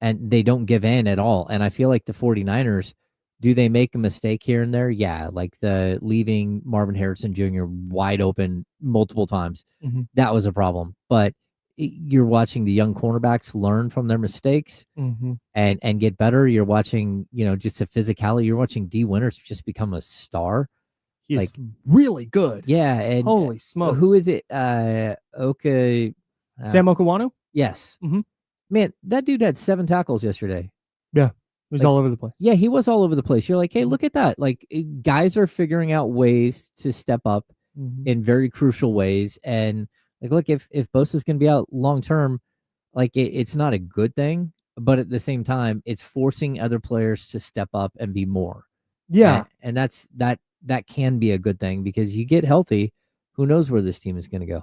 And they don't give in at all. And I feel like the 49ers, do they make a mistake here and there? Yeah, like the leaving Marvin Harrison Jr. wide open multiple times. That was a problem. But you're watching the young cornerbacks learn from their mistakes and get better. You're watching, just the physicality. You're watching D. Winters just become a star. He's like really good. Yeah. And holy smokes. Who is it? Sam Okawanu? Yes. Man, that dude had 7 tackles yesterday. Yeah. He was all over the place. Yeah, he was all over the place. You're like, hey, look at that. Like, guys are figuring out ways to step up in very crucial ways. And like, look, if Bosa's going to be out long term, like it's not a good thing, but at the same time, it's forcing other players to step up and be more. Yeah, and that can be a good thing because you get healthy. Who knows where this team is going to go?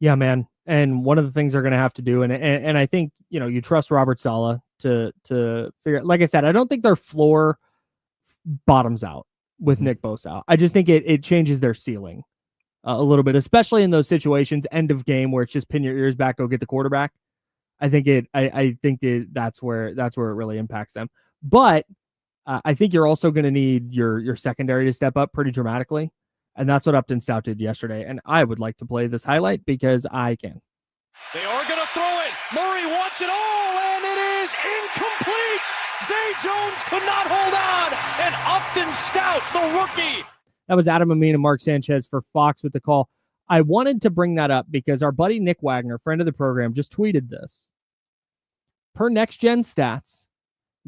Yeah, man. And one of the things they're going to have to do, and I think, you trust Robert Saleh to figure. Like I said, I don't think their floor bottoms out with Nick Bosa. I just think it changes their ceiling a little bit, especially in those situations, end of game, where it's just pin your ears back, go get the quarterback. I think that's where it really impacts them. But I think you're also going to need your secondary to step up pretty dramatically. And that's what Upton Stout did yesterday. And I would like to play this highlight because I can. They are going to throw it. Murray wants it all, and it is incomplete. Zay Jones could not hold on. And Upton Stout, the rookie. That was Adam Amin and Mark Sanchez for Fox with the call. I wanted to bring that up because our buddy Nick Wagner, friend of the program, just tweeted this. Per Next Gen Stats,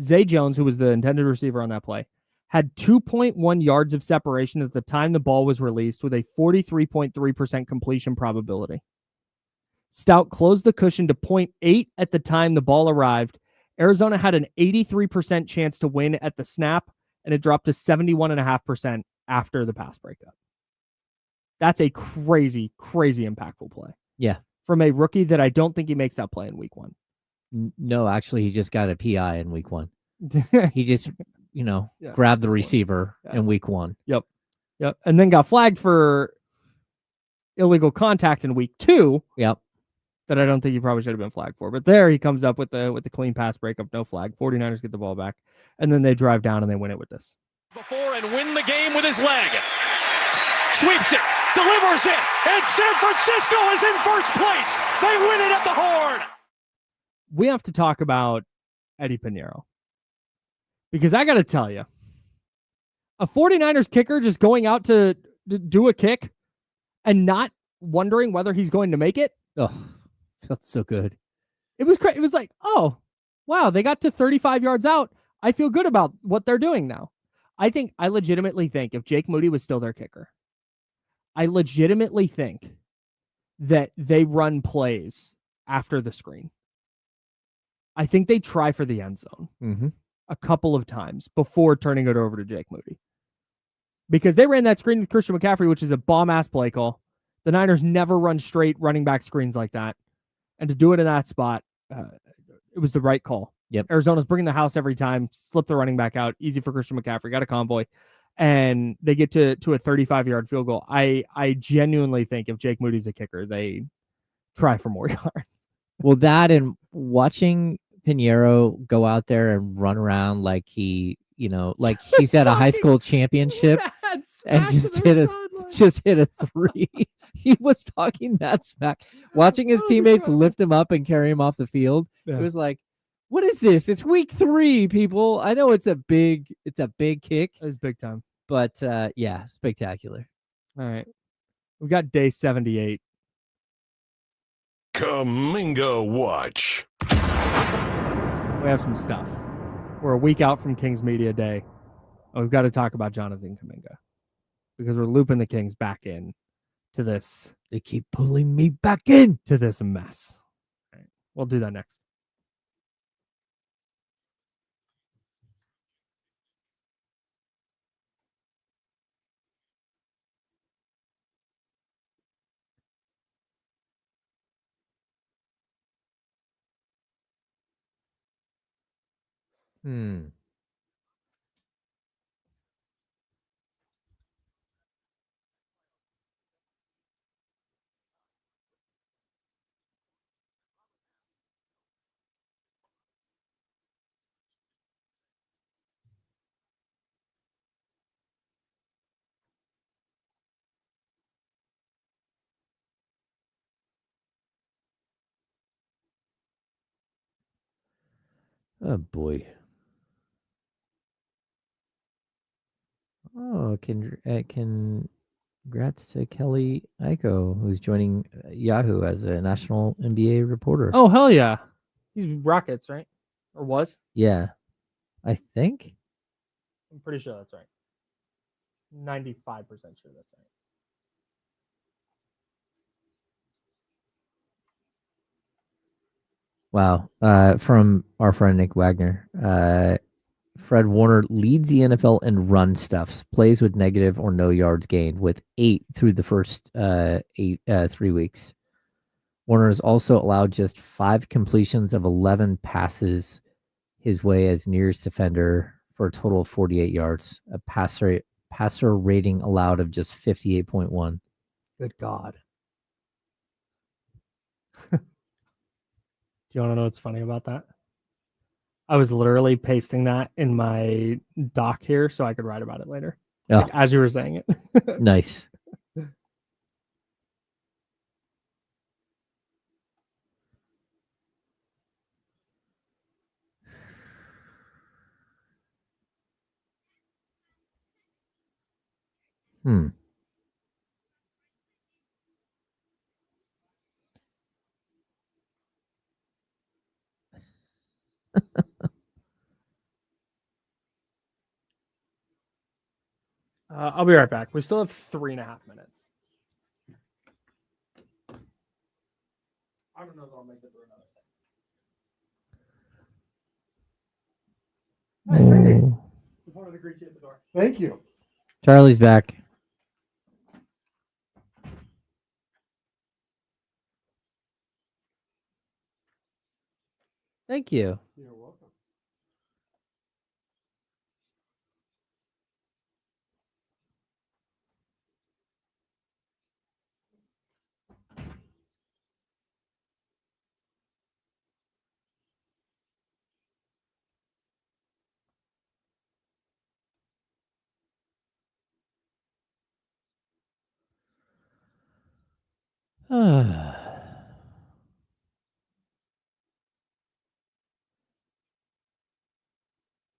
Zay Jones, who was the intended receiver on that play, had 2.1 yards of separation at the time the ball was released with a 43.3% completion probability. Stout closed the cushion to 0.8 at the time the ball arrived. Arizona had an 83% chance to win at the snap, and it dropped to 71.5% after the pass breakup. That's a crazy, crazy impactful play. Yeah. From a rookie that I don't think he makes that play in week one. No, actually, he just got a PI in week one. He just... grabbed the receiver in week one. Yep. And then got flagged for illegal contact in week two. Yep. That I don't think he probably should have been flagged for. But there he comes up with the clean pass breakup, no flag. 49ers get the ball back. And then they drive down and they win it with this. Before and win the game with his leg. Sweeps it. Delivers it. And San Francisco is in first place. They win it at the Horn. We have to talk about Eddie Pinheiro. Because I got to tell you, a 49ers kicker just going out to do a kick and not wondering whether he's going to make it. Oh, felt so good. It was It was like, oh, wow, they got to 35 yards out. I feel good about what they're doing now. I legitimately think if Jake Moody was still their kicker, I legitimately think that they run plays after the screen. I think they try for the end zone. A couple of times before turning it over to Jake Moody. Because they ran that screen with Christian McCaffrey, which is a bomb-ass play call. The Niners never run straight running back screens like that. And to do it in that spot, it was the right call. Yep. Arizona's bringing the house every time, slip the running back out, easy for Christian McCaffrey, got a convoy, and they get to a 35-yard field goal. I genuinely think if Jake Moody's a kicker, they try for more yards. Well, that and watching Pinheiro go out there and run around like he, like he's at a high school championship and just hit a three. He was talking that smack. Watching his teammates lift him up and carry him off the field. Yeah. It was like, what is this? It's week 3, people. I know it's a big kick. It's big time. But yeah, spectacular. All right. We've got day 78. Kuminga Watch. We have some stuff. We're a week out from Kings Media Day. We've got to talk about Jonathan Kuminga because we're looping the Kings back in to this. They keep pulling me back in to this mess. All right. We'll do that next. Oh boy. Oh, congrats to Kelly Aiko, who's joining Yahoo as a national NBA reporter. Oh, hell yeah. He's Rockets, right? Or was? Yeah. I think. I'm pretty sure that's right. 95% sure that's right. Wow. From our friend Nick Wagner. Fred Warner leads the NFL in run stuffs, plays with negative or no yards gained, with 8 through the first 3 weeks. Warner has also allowed just 5 completions of 11 passes his way as nearest defender for a total of 48 yards, a passer rating allowed of just 58.1. Good God. Do you want to know what's funny about that? I was literally pasting that in my doc here so I could write about it later. Oh, Like, as you were saying it. nice. I'll be right back. We still have 3.5 minutes. I don't know if I'll make it through another second. Nice, Randy. Just wanted to greet you at the door. Thank you. Charlie's back. Thank you. You're welcome.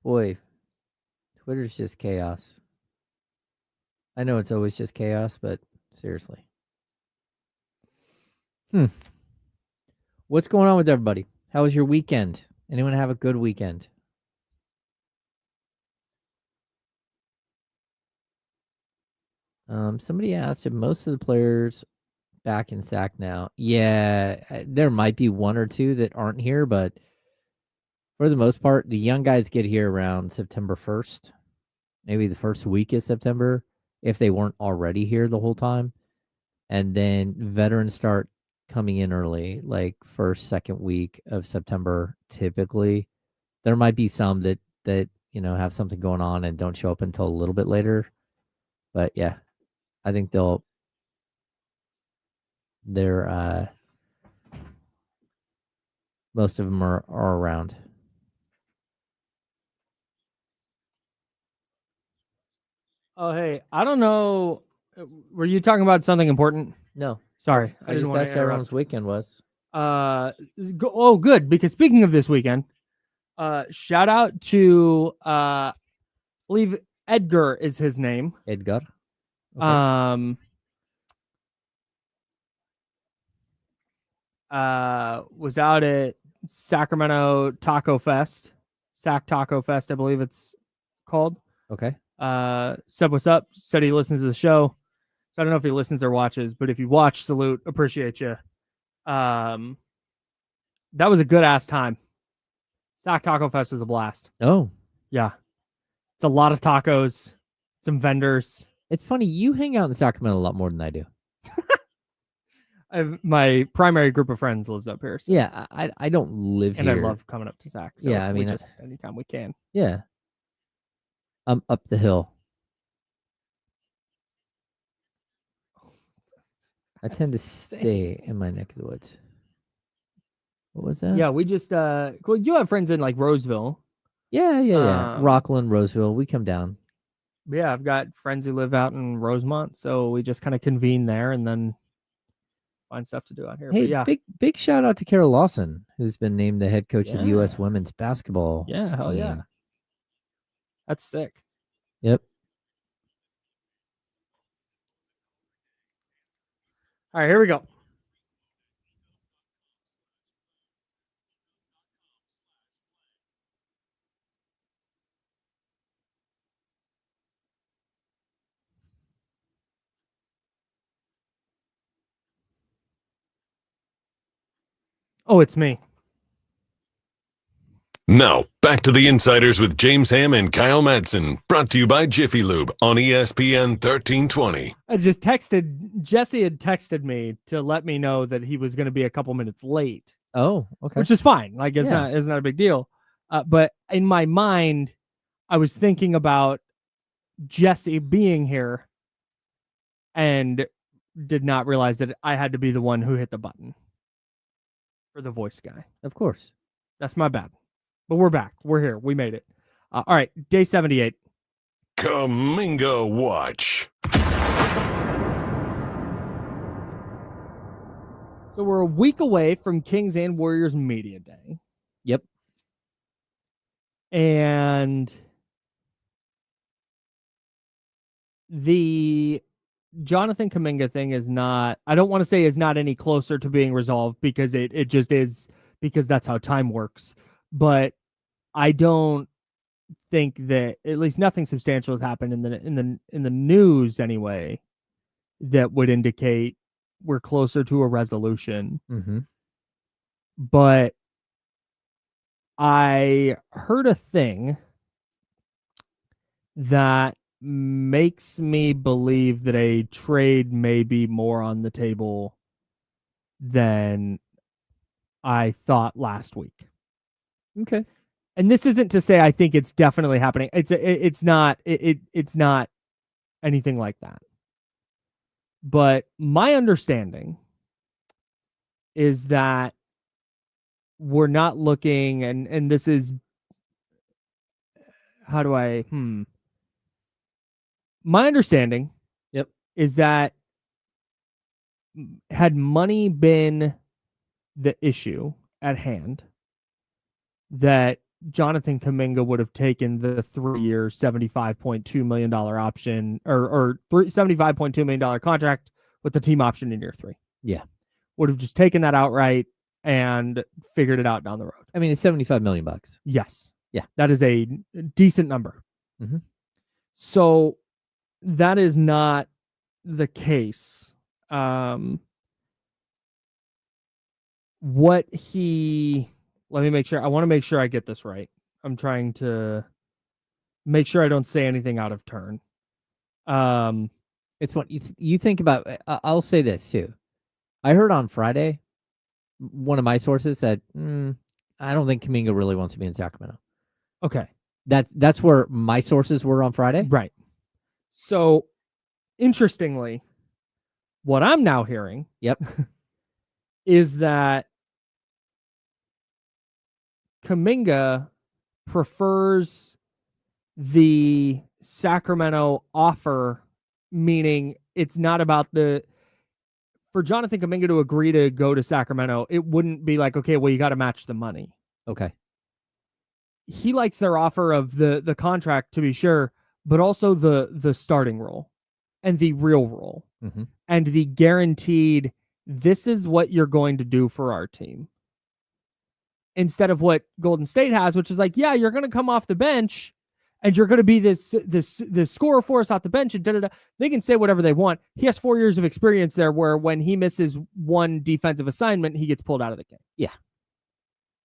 Boy, Twitter's just chaos. I know it's always just chaos, but seriously. What's going on with everybody? How was your weekend? Anyone have a good weekend? Somebody asked if most of the players back in Sac now. Yeah, there might be one or two that aren't here, but for the most part, the young guys get here around September 1st, maybe the first week of September, if they weren't already here the whole time. And then veterans start coming in early, like first, second week of September, typically. There might be some that have something going on and don't show up until a little bit later. But yeah, I think they're most of them are around. Oh, hey, I don't know. Were you talking about something important? No, Sorry. I just asked how everyone's weekend was. Good. Because speaking of this weekend, shout out to I believe Edgar is his name. Edgar. Okay. Was out at Sacramento Taco Fest, Sac Taco Fest, I believe it's called. Okay. Said what's up. Said he listens to the show. So I don't know if he listens or watches, but if you watch, salute, appreciate you. That was a good ass time. Sac Taco Fest was a blast. Oh, yeah. It's a lot of tacos, some vendors. It's funny, you hang out in Sacramento a lot more than I do. My primary group of friends lives up here. So. Yeah, I don't live and here. I love coming up to Sac. So yeah, I mean, just anytime we can. Yeah. I'm up the hill. I tend to stay in my neck of the woods. What was that? Yeah, we just well, you have friends in like Roseville. Yeah. Rockland, Roseville. We come down. Yeah, I've got friends who live out in Rosemont, so we just kind of convene there and then find stuff to do out here. Hey, but yeah. big shout out to Carol Lawson, who's been named the head coach of the U.S. women's basketball. Yeah, hell team. yeah. That's sick. Yep. All right, here we go. Oh, it's me. Now, back to the Insiders with James Ham and Kyle Madsen, brought to you by Jiffy Lube on ESPN 1320. I just Jesse had texted me to let me know that he was going to be a couple minutes late. Oh, okay. Which is fine. Like, it's not a big deal. But in my mind, I was thinking about Jesse being here and did not realize that I had to be the one who hit the button for the voice guy. Of course. That's my bad. But we're back. We're here. We made it. All right. Day 78. Kuminga Watch. So we're a week away from Kings and Warriors Media Day. Yep. And the Jonathan Kuminga thing is not, I don't want to say is not any closer to being resolved, because it just is, because that's how time works. But I don't think that, at least nothing substantial has happened in the news anyway that would indicate we're closer to a resolution. Mm-hmm. But I heard a thing that makes me believe that a trade may be more on the table than I thought last week. Okay. And this isn't to say I think it's definitely happening. It's not anything like that. But my understanding is that we're not looking, and this is, how do I, my understanding is that had money been the issue at hand, that Jonathan Kuminga would have taken the 3-year $75.2 million option or $75.2 million contract with the team option in year 3. Yeah. Would have just taken that outright and figured it out down the road. I mean, it's $75 million. Yes. Yeah. That is a decent number. Mm-hmm. So that is not the case. Let me make sure. I want to make sure I get this right. I'm trying to make sure I don't say anything out of turn. It's what you think about. I'll say this too. I heard on Friday, one of my sources said, I don't think Kuminga really wants to be in Sacramento. Okay. That's where my sources were on Friday. Right. So, interestingly, what I'm now hearing is that Kuminga prefers the Sacramento offer, meaning it's not about for Jonathan Kuminga to agree to go to Sacramento, it wouldn't be like, okay, well, you got to match the money. Okay. He likes their offer of the contract, to be sure, but also the starting role and the real role and the guaranteed, this is what you're going to do for our team. Instead of what Golden State has, which is like, yeah, you're going to come off the bench and you're going to be this scorer for us off the bench, and da-da-da. They can say whatever they want. He has 4 years of experience there, where when he misses one defensive assignment, he gets pulled out of the game. Yeah.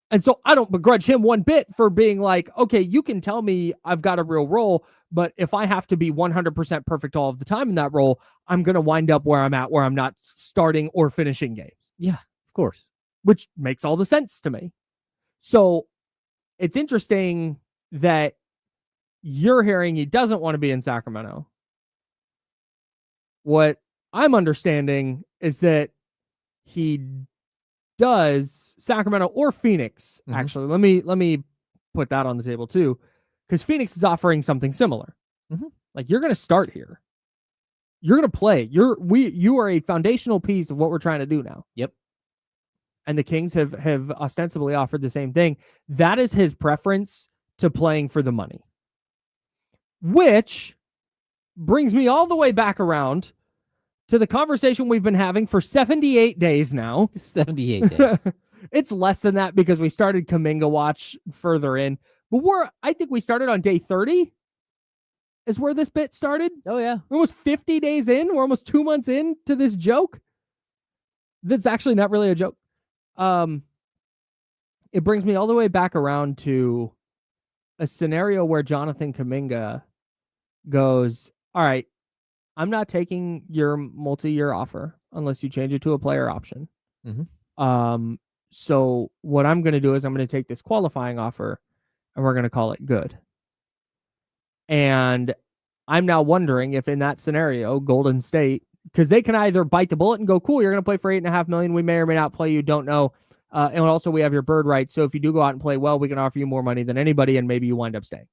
And so I don't begrudge him one bit for being like, okay, you can tell me I've got a real role, but if I have to be 100% perfect all of the time in that role, I'm going to wind up where I'm at, where I'm not starting or finishing games. Yeah, of course. Which makes all the sense to me. So it's interesting that you're hearing he doesn't want to be in Sacramento. What I'm understanding is that he does, Sacramento or Phoenix, actually. Let me put that on the table too, because Phoenix is offering something similar. Like, you're going to start here. You're going to play. You are a foundational piece of what we're trying to do now. Yep. And the Kings have ostensibly offered the same thing. That is his preference to playing for the money. Which brings me all the way back around to the conversation we've been having for 78 days now. 78 days. It's less than that because we started Kuminga Watch further in. But I think we started on day 30 is where this bit started. Oh, yeah. We're almost 50 days in. We're almost 2 months into this joke. That's actually not really a joke. it brings me all the way back around to a scenario where Jonathan Kuminga goes, all right, I'm not taking your multi-year offer unless you change it to a player option. So what I'm going to do is I'm going to take this qualifying offer and we're going to call it good. And I'm now wondering if in that scenario, Golden State, because they can either bite the bullet and go, cool, you're going to play for $8.5 million. We may or may not play you. Don't know. And also we have your bird right. So if you do go out and play well, we can offer you more money than anybody and maybe you wind up staying.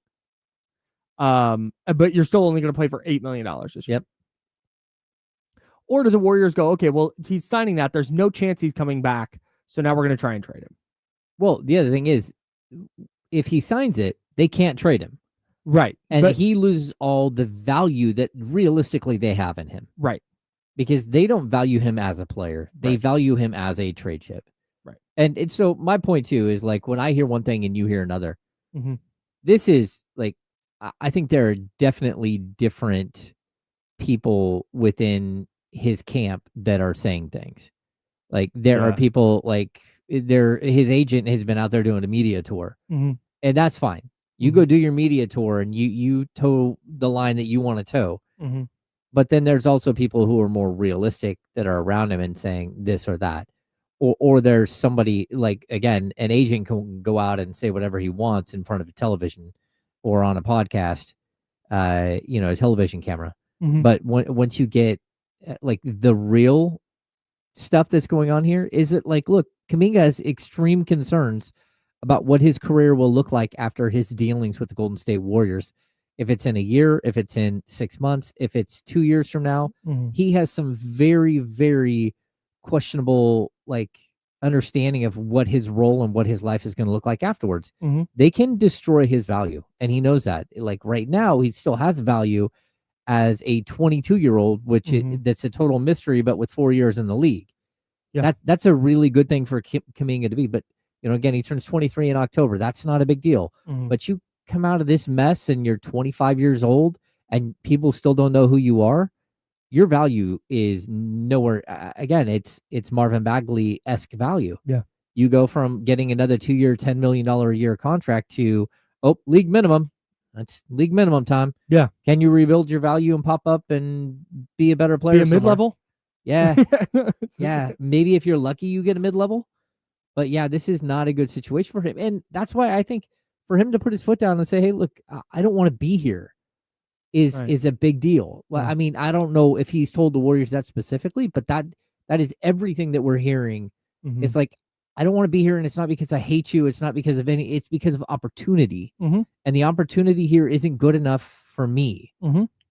But you're still only going to play for $8 million this year. Yep. Or do the Warriors go, okay, well, he's signing that. There's no chance he's coming back. So now we're going to try and trade him. Well, the other thing is, if he signs it, they can't trade him. Right. And he loses all the value that realistically they have in him. Right. Because they don't value him as a player. They value him as a trade chip. Right. And so my point too is like when I hear one thing and you hear another, this is like, I think there are definitely different people within his camp that are saying things. Like there are people like his agent has been out there doing a media tour and that's fine. You go do your media tour and you toe the line that you want to toe. But then there's also people who are more realistic that are around him and saying this or that. Or there's somebody like, again, an agent can go out and say whatever he wants in front of a television or on a podcast, a television camera. But once you get like the real stuff that's going on here, is it like, look, Kuminga has extreme concerns about what his career will look like after his dealings with the Golden State Warriors. If it's in a year, if it's in 6 months, if it's 2 years from now, he has some very, very questionable like understanding of what his role and what his life is going to look like afterwards. They can destroy his value. And he knows that. Like right now, he still has value as a 22-year-old, which that's a total mystery, but with 4 years in the league. Yeah. That's a really good thing for Kuminga to be. But, again, he turns 23 in October. That's not a big deal. But you come out of this mess and you're 25 years old and people still don't know who you are. Your value is nowhere. Again, it's Marvin Bagley-esque value. Yeah. You go from getting another 2-year, $10 million a year contract to, league minimum. That's league minimum time. Yeah. Can you rebuild your value and pop up and be a better player? Be a mid-level? Yeah. Yeah. Maybe if you're lucky, you get a mid-level. But yeah, this is not a good situation for him. And that's why I think for him to put his foot down and say, hey, look, I don't want to be here is a big deal. Well, I mean, I don't know if he's told the Warriors that specifically, but that is everything that we're hearing. It's like, I don't want to be here, and it's not because I hate you. It's not because of it's because of opportunity. And the opportunity here isn't good enough for me.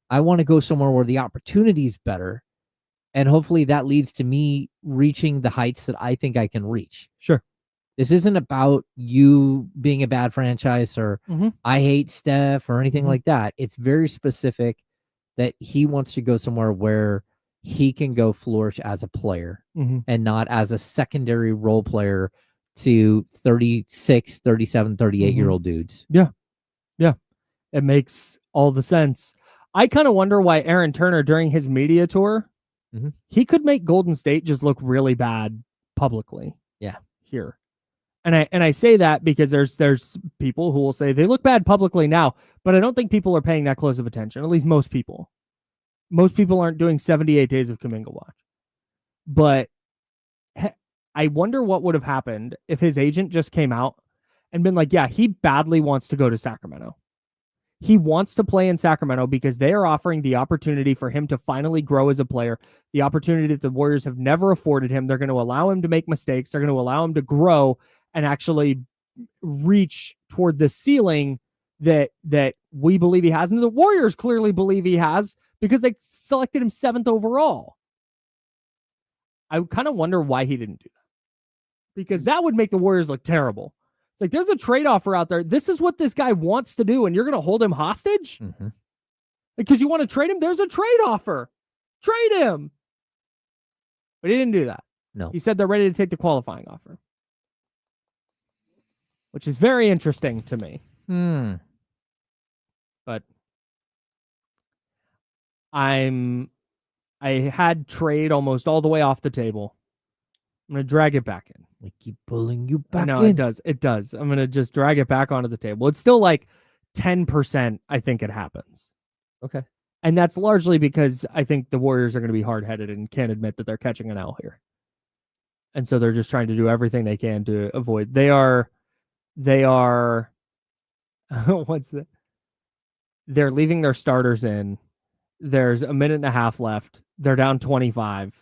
I want to go somewhere where the opportunity is better. And hopefully that leads to me reaching the heights that I think I can reach. Sure. This isn't about you being a bad franchise or I hate Steph or anything like that. It's very specific that he wants to go somewhere where he can go flourish as a player and not as a secondary role player to 36, 37, 38-year-old dudes. Yeah. Yeah. It makes all the sense. I kind of wonder why Aaron Turner during his media tour, he could make Golden State just look really bad publicly. Yeah. Here. And I say that because there's people who will say they look bad publicly now, but I don't think people are paying that close of attention. At least most people. Most people aren't doing 78 days of Kuminga watch. But I wonder what would have happened if his agent just came out and been like, yeah, he badly wants to go to Sacramento. He wants to play in Sacramento because they are offering the opportunity for him to finally grow as a player, the opportunity that the Warriors have never afforded him. They're going to allow him to make mistakes. They're going to allow him to grow and actually reach toward the ceiling that we believe he has. And the Warriors clearly believe he has because they selected him 7th overall. I kind of wonder why he didn't do that. Because that would make the Warriors look terrible. It's like, there's a trade offer out there. This is what this guy wants to do, and you're going to hold him hostage? Because you want to trade him? There's a trade offer. Trade him. But he didn't do that. No. He said they're ready to take the qualifying offer. Which is very interesting to me. But I had trade almost all the way off the table. I'm going to drag it back in. We keep pulling you back No, in. it does. It does. I'm going to just drag it back onto the table. It's still like 10%, I think it happens. Okay. And that's largely because I think the Warriors are going to be hard-headed and can't admit that they're catching an L here. And so they're just trying to do everything they can to avoid. They are what's that? They're leaving their starters in. There's a minute and a half left. They're down 25.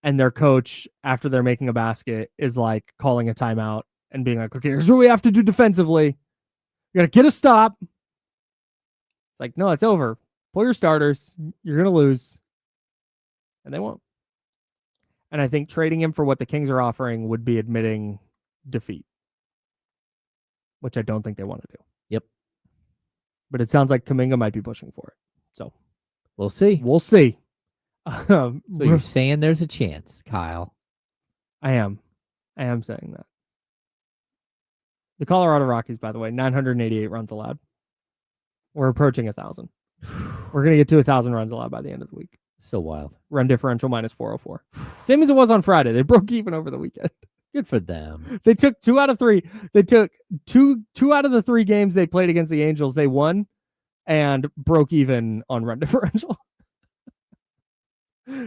And their coach, after they're making a basket, is like calling a timeout and being like, okay, here's what we have to do defensively. You got to get a stop. It's like, no, it's over. Pull your starters. You're going to lose. And they won't. And I think trading him for what the Kings are offering would be admitting defeat, which I don't think they want to do. Yep. But it sounds like Kuminga might be pushing for it. So we'll see. We'll see. So you're saying there's a chance, Kyle? I am saying that. The Colorado Rockies, by the way, 988 runs allowed. We're approaching 1,000. We're going to get to 1,000 runs allowed by the end of the week. So wild. Run differential minus 404. Same as it was on Friday. They broke even over the weekend. Good for them. They took 2 out of 3. They took two out of the 3 games they played against the Angels. They won and broke even on run differential.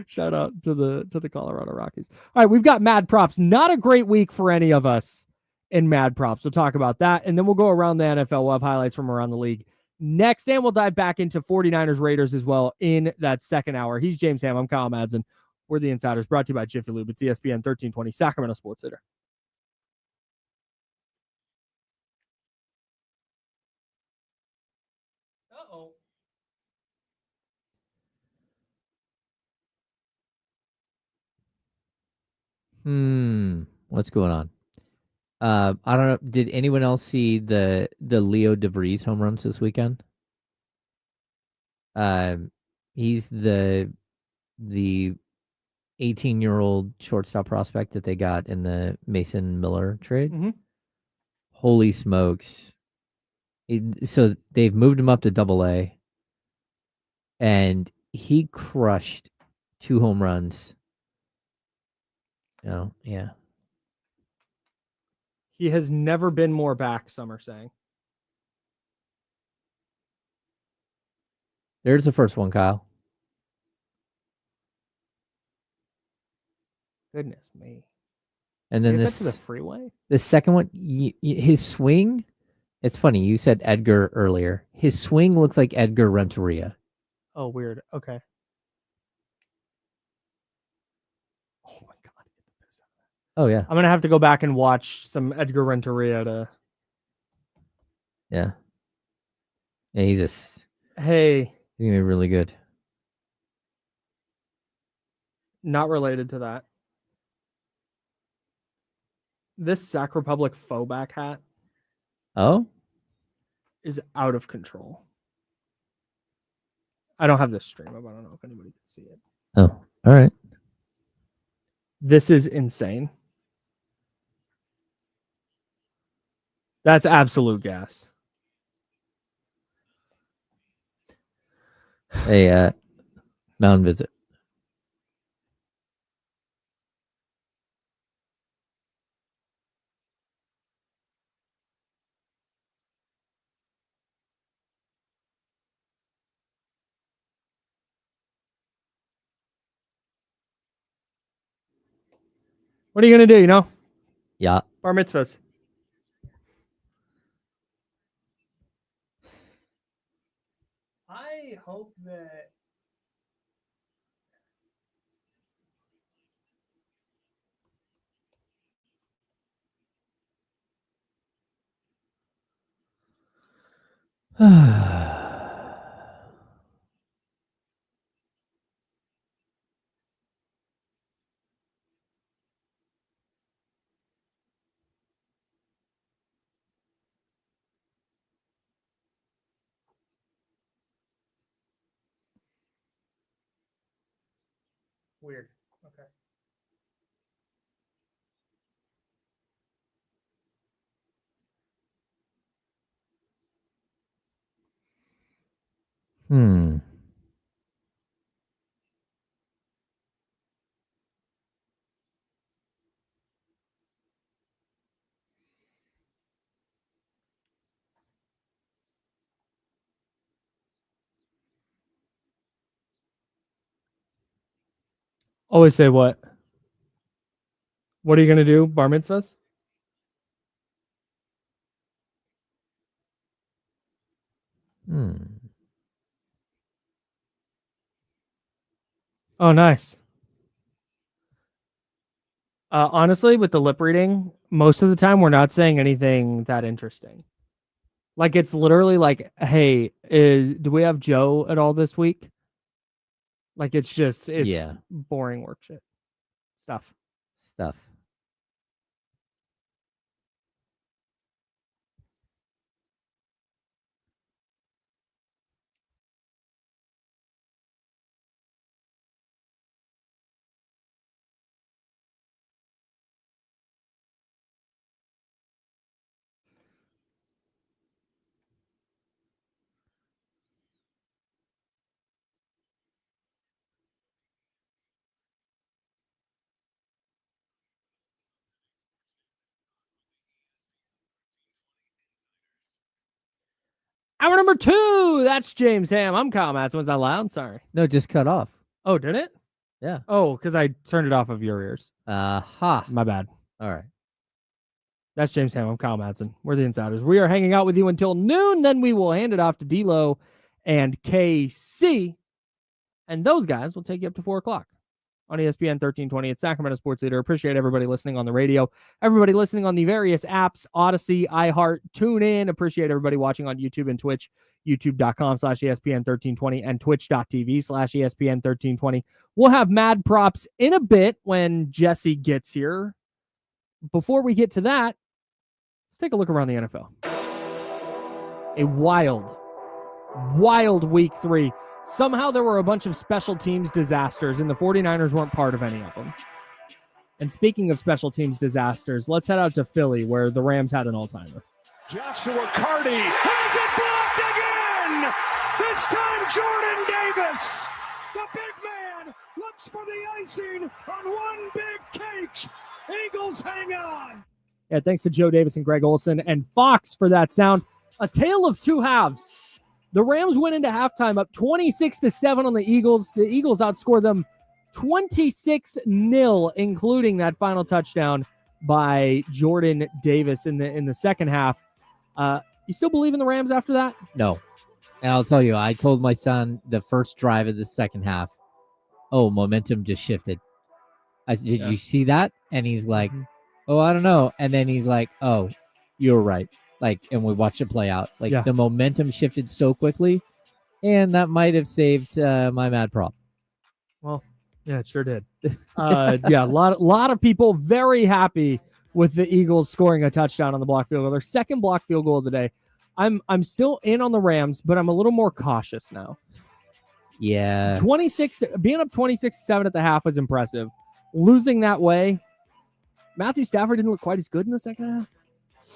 Shout out to the Colorado Rockies. All right, we've got Mad Props. Not a great week for any of us in Mad Props. We'll talk about that, and then we'll go around the NFL. We'll have highlights from around the league next, and we'll dive back into 49ers Raiders as well in that second hour. He's James Ham. I'm Kyle Madsen. We're the Insiders, brought to you by Jiffy Lube. It's ESPN 1320, Sacramento Sports Center. Uh-oh. What's going on? I don't know. Did anyone else see the Leo DeVries home runs this weekend? He's the 18-year-old shortstop prospect that they got in the Mason Miller trade. Mm-hmm. Holy smokes. So they've moved him up to AA, and he crushed 2 home runs. Oh, yeah. He has never been more back, some are saying. There's the first one, Kyle. Goodness me. And then this to the freeway. The second one, his swing. It's funny. You said Edgar earlier. His swing looks like Edgar Renteria. Oh, weird. Okay. Oh my God. Oh yeah. I'm gonna have to go back and watch some Edgar Renteria to. Yeah. Yeah, he's just. Hey. He's gonna be really good. Not related to that. This Sac Republic faux back hat. Oh. Is out of control. I don't have this stream up. I don't know if anybody can see it. Oh, all right. This is insane. That's absolute gas. Hey, mountain visit. What are you going to do, you know? Yeah. Bar mitzvahs. I hope that weird. Okay. Hmm. Always say what? What are you going to do? Bar mitzvahs? Oh, nice. Honestly, with the lip reading, most of the time we're not saying anything that interesting. Like, it's literally like, hey, do we have Joe at all this week? Like, it's boring work shit. Stuff. Hour number 2. That's James Ham. I'm Kyle Matson. Was that loud? Sorry. No, just cut off. Oh, did it? Yeah. Oh, because I turned it off of your ears. My bad. All right. That's James Ham. I'm Kyle Matson. We're the Insiders. We are hanging out with you until noon. Then we will hand it off to D-Lo and KC. And those guys will take you up to 4 o'clock on ESPN 1320 at Sacramento Sports Leader. Appreciate everybody listening on the radio. Everybody listening on the various apps, Odyssey, iHeart, TuneIn. Appreciate everybody watching on YouTube and Twitch, youtube.com/ESPN 1320 and twitch.tv/ESPN 1320. We'll have mad props in a bit when Jesse gets here. Before we get to that, let's take a look around the NFL. A wild week 3. Somehow there were a bunch of special teams disasters, and the 49ers weren't part of any of them. And speaking of special teams disasters, let's head out to Philly, where the Rams had an all-timer. Joshua Carty has it blocked again! This time Jordan Davis! The big man looks for the icing on one big cake! Eagles hang on! Yeah, thanks to Joe Davis and Greg Olson and Fox for that sound. A tale of two halves. The Rams went into halftime up 26-7 on the Eagles. The Eagles outscored them 26-0, including that final touchdown by Jordan Davis in the second half. You still believe in the Rams after that? No. And I'll tell you, I told my son the first drive of the second half, momentum just shifted. I said, did you see that? And he's like, I don't know. And then he's like, you're right. And we watched it play out. The momentum shifted so quickly, and that might have saved my mad prop. Well, yeah, it sure did. A lot of people very happy with the Eagles scoring a touchdown on the block field goal. Their second block field goal of the day. I'm still in on the Rams, but I'm a little more cautious now. Yeah. Being up 26-7 at the half was impressive. Losing that way, Matthew Stafford didn't look quite as good in the second half.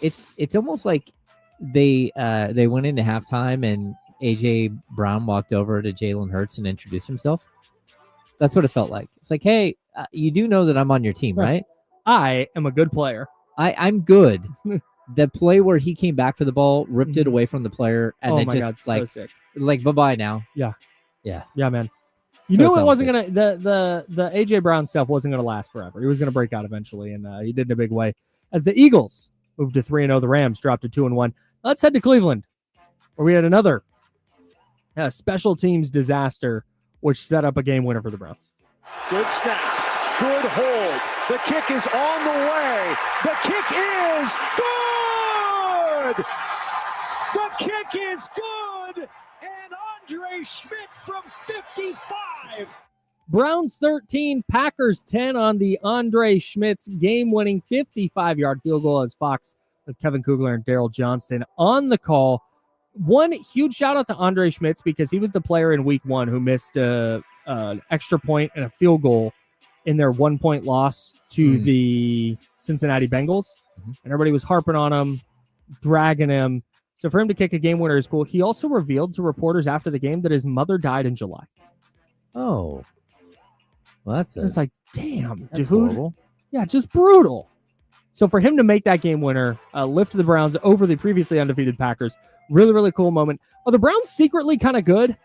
It's almost like they went into halftime and AJ Brown walked over to Jalen Hurts and introduced himself. That's what it felt like. It's like, hey, you do know that I'm on your team, right? I am a good player. I'm good. The play where he came back for the ball, ripped it away from the player, and then just so sick. Bye-bye now. Yeah, man. You knew it wasn't gonna the AJ Brown stuff wasn't gonna last forever. He was gonna break out eventually, and he did in a big way. As the Eagles moved to 3-0, the Rams dropped to 2-1. Let's head to Cleveland, where we had another special teams disaster, which set up a game winner for the Browns. Good snap. Good hold. The kick is on the way. The kick is good! The kick is good! And Andre Schmidt from 55. Browns 13, Packers 10 on the Andre Schmidt's game-winning 55-yard field goal as Fox with Kevin Kugler and Daryl Johnston on the call. One huge shout-out to Andre Schmidt because he was the player in Week 1 who missed an extra point and a field goal in their 1-point loss to the Cincinnati Bengals. And everybody was harping on him, dragging him. So for him to kick a game winner is cool. He also revealed to reporters after the game that his mother died in July. Oh. Well, it's like, damn, dude. Horrible. Yeah, just brutal. So for him to make that game winner, lift the Browns over the previously undefeated Packers, really, really cool moment. Are the Browns secretly kind of good?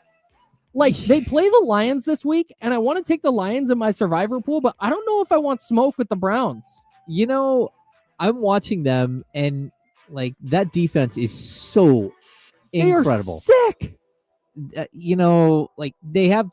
Like, they play the Lions this week, and I want to take the Lions in my survivor pool, but I don't know if I want smoke with the Browns. You know, I'm watching them, and like that defense is so incredible. They are sick. You know, like they have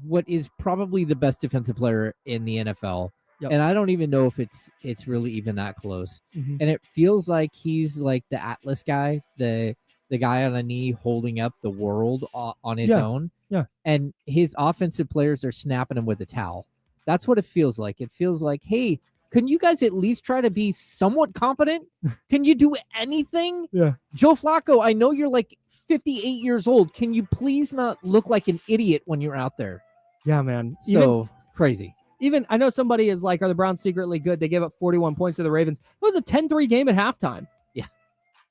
what is probably the best defensive player in the NFL. Yep. And I don't even know if it's really even that close. Mm-hmm. And it feels like he's like the Atlas guy, the guy on a knee holding up the world on his own. Yeah. And his offensive players are snapping him with a towel. That's what it feels like. It feels like, hey, can you guys at least try to be somewhat competent? Can you do anything? Yeah. Joe Flacco, I know you're like 58 years old. Can you please not look like an idiot when you're out there? Yeah, man. So crazy. Even I know somebody is like, are the Browns secretly good? They gave up 41 points to the Ravens. It was a 10-3 game at halftime. Yeah.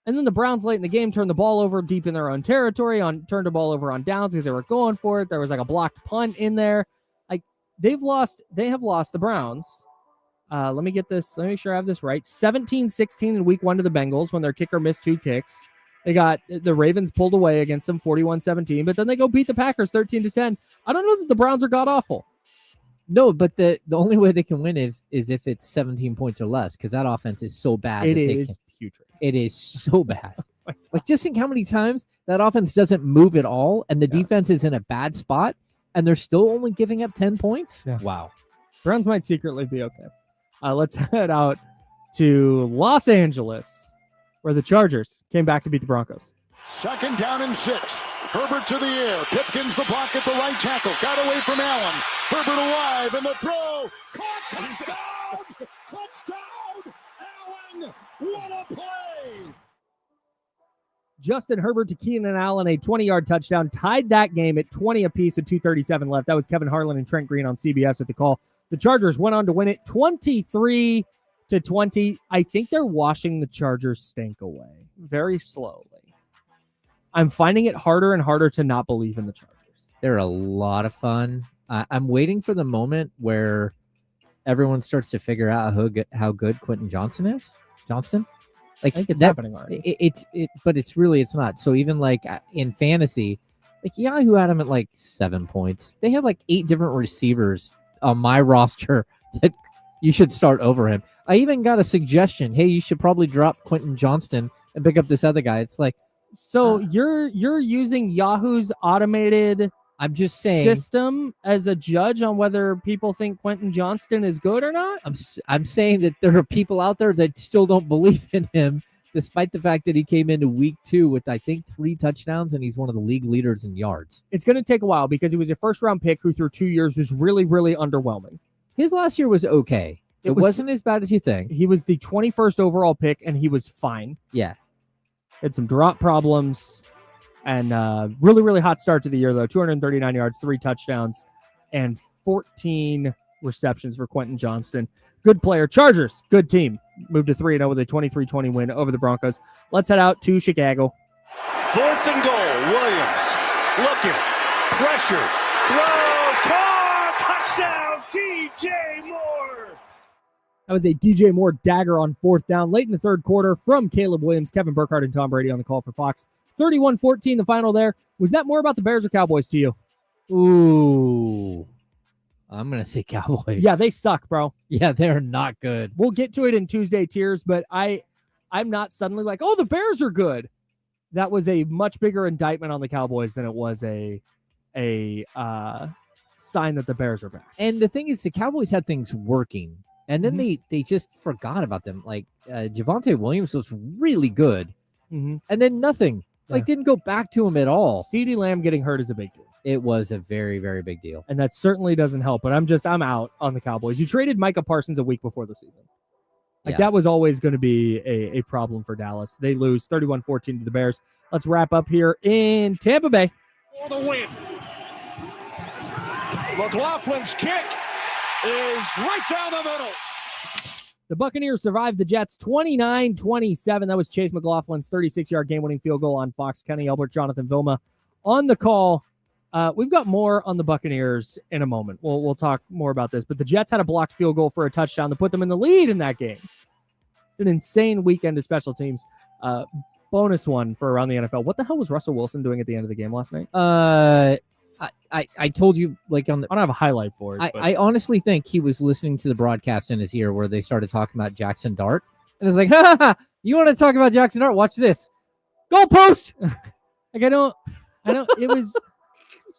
And then the Browns late in the game turned the ball over deep in their own territory, turned the ball over on downs because they were going for it. There was like a blocked punt in there. Like they have lost the Browns. Let me get this. Let me make sure I have this right. 17-16 in week 1 to the Bengals when their kicker missed 2 kicks. They got the Ravens pulled away against them 41-17, but then they go beat the Packers 13-10. I don't know that the Browns are god awful. No, but the only way they can win is if it's 17 points or less, because that offense is so bad. It is putrid. It is so bad. Like, just think how many times that offense doesn't move at all, and the defense is in a bad spot, and they're still only giving up 10 points? Yeah. Wow. Browns might secretly be okay. Let's head out to Los Angeles, where the Chargers came back to beat the Broncos. 2nd down and 6. Herbert to the air. Pipkins the block at the right tackle. Got away from Allen. Herbert alive, and the throw. Caught. Touchdown! Touchdown! Allen! What a play! Justin Herbert to Keenan Allen, a 20-yard touchdown, tied that game at 20 apiece with 2:37 left. That was Kevin Harlan and Trent Green on CBS with the call. The Chargers went on to win it 23-20. I think they're washing the Chargers stink away very slowly. I'm finding it harder and harder to not believe in the Chargers. They're a lot of fun. I'm waiting for the moment where everyone starts to figure out how good Quentin Johnston is. Like, I think it's happening already. But it's not. So even like in fantasy, like Yahoo had him at like 7 points. They had like 8 different receivers on my roster that you should start over him. I even got a suggestion. Hey, you should probably drop Quentin Johnston and pick up this other guy. It's like, so you're using Yahoo's automated I'm just saying system as a judge on whether people think Quentin Johnston is good or not? I'm saying that there are people out there that still don't believe in him, despite the fact that he came into week 2 with, I think, 3 touchdowns, and he's one of the league leaders in yards. It's going to take a while because he was a first-round pick who through 2 years was really, really underwhelming. His last year was okay. It wasn't as bad as you think. He was the 21st overall pick, and he was fine. Yeah. Had some drop problems, and really, really hot start to the year, though. 239 yards, 3 touchdowns, and 14 receptions for Quentin Johnston. Good player. Chargers, good team. Moved to 3-0 with a 23-20 win over the Broncos. Let's head out to Chicago. 4th and goal. Williams looking. Pressure. Throws. Caught. Touchdown. DJ Moore. That was a DJ Moore dagger on 4th down late in the 3rd quarter from Caleb Williams, Kevin Burkhardt, and Tom Brady on the call for Fox. 31-14, the final there. Was that more about the Bears or Cowboys to you? Ooh. I'm going to say Cowboys. Yeah, they suck, bro. Yeah, they're not good. We'll get to it in Tuesday tiers, but I'm not suddenly like, oh, the Bears are good. That was a much bigger indictment on the Cowboys than it was a sign that the Bears are back. And the thing is, the Cowboys had things working. And then they just forgot about them. Like, Javonte Williams was really good. Mm-hmm. And then nothing. Like, didn't go back to him at all. CeeDee Lamb getting hurt is a big deal. It was a very, very big deal. And that certainly doesn't help. But I'm out on the Cowboys. You traded Micah Parsons a week before the season. That was always going to be a problem for Dallas. They lose 31-14 to the Bears. Let's wrap up here in Tampa Bay. For the win. McLaughlin's kick is right down the middle. The Buccaneers survived the Jets 29-27. That was Chase McLaughlin's 36-yard game-winning field goal on Fox. Kenny Albert, Jonathan Vilma on the call. We've got more on the Buccaneers in a moment. We'll talk more about this. But the Jets had a blocked field goal for a touchdown to put them in the lead in that game. It's an insane weekend of special teams. Bonus one for around the NFL. What the hell was Russell Wilson doing at the end of the game last night? I told you, like, on the I don't have a highlight for it. I honestly think he was listening to the broadcast in his ear where they started talking about Jackson Dart, and it's like, ha, you want to talk about Jackson Dart? Watch this, goalpost. Like I don't. It was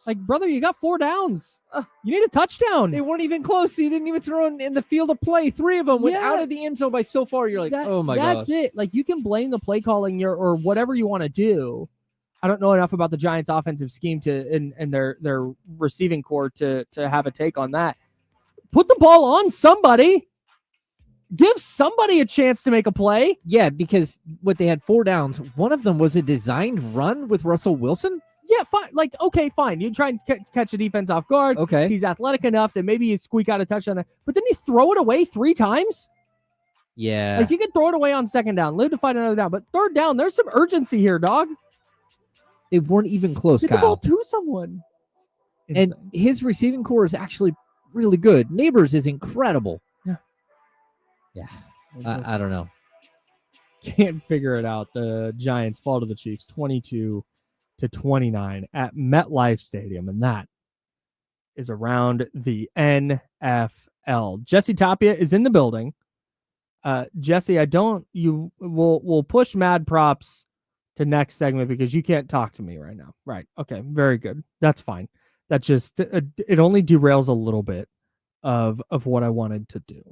like, brother, you got 4 downs. You need a touchdown. They weren't even close. He didn't even throw in the field of play. 3 of them went out of the end zone by so far. You're like, oh my god. That's it. Like, you can blame the play calling or whatever you want to do. I don't know enough about the Giants' offensive scheme and their receiving core to have a take on that. Put the ball on somebody. Give somebody a chance to make a play. Yeah, because they had 4 downs. One of them was a designed run with Russell Wilson. Yeah, fine. Like, okay, fine. You try and catch the defense off guard. Okay. He's athletic enough that maybe you squeak out a touchdown there. But then you throw it away 3 times? Yeah. Like, you can throw it away on 2nd down, live to fight another down. But 3rd down, there's some urgency here, dog. They weren't even close, Get Kyle. the ball to someone. And his receiving core is actually really good. Neighbors is incredible. Yeah. I don't know. Can't figure it out. The Giants fall to the Chiefs 22-29 at MetLife Stadium, and that is around the NFL. Jesse Tapia is in the building. Jesse, we'll push mad props to next segment because you can't talk to me right now. Right. Okay. Very good. That's fine. That just, it only derails a little bit of what I wanted to do.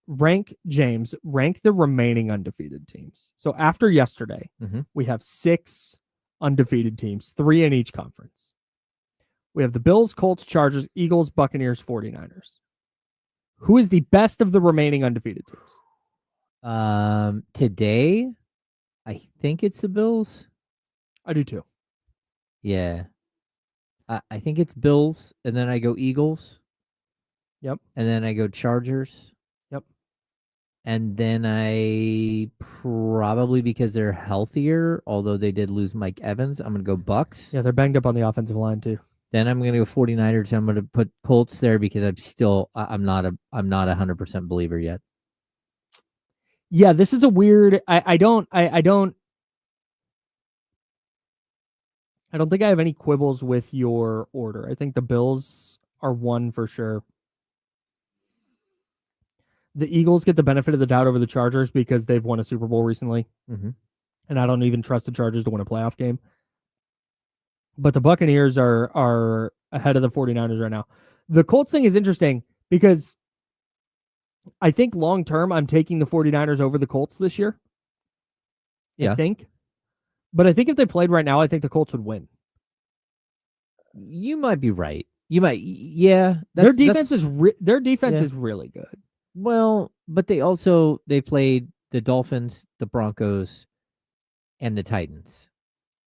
Rank the remaining undefeated teams. So after yesterday, we have 6 undefeated teams, 3 in each conference. We have the Bills, Colts, Chargers, Eagles, Buccaneers, 49ers. Who is the best of the remaining undefeated teams? Today, I think it's the Bills. I do too. Yeah. I think it's Bills, and then I go Eagles. Yep. And then I go Chargers. Yep. And then I probably, because they're healthier, although they did lose Mike Evans, I'm going to go Bucks. Yeah, they're banged up on the offensive line too. Then I'm going to go 49ers. I'm going to put Colts there because I'm not a 100% believer yet. Yeah, this is a weird. I don't think I have any quibbles with your order. I think the Bills are 1 for sure. The Eagles get the benefit of the doubt over the Chargers because they've won a Super Bowl recently. And I don't even trust the Chargers to win a playoff game. But the Buccaneers are ahead of the 49ers right now. The Colts thing is interesting because I think long term I'm taking the 49ers over the Colts this year. Yeah. I think. But I think if they played right now, I think the Colts would win. You might be right. You might, yeah. Their defense is really good. Well, but they played the Dolphins, the Broncos, and the Titans.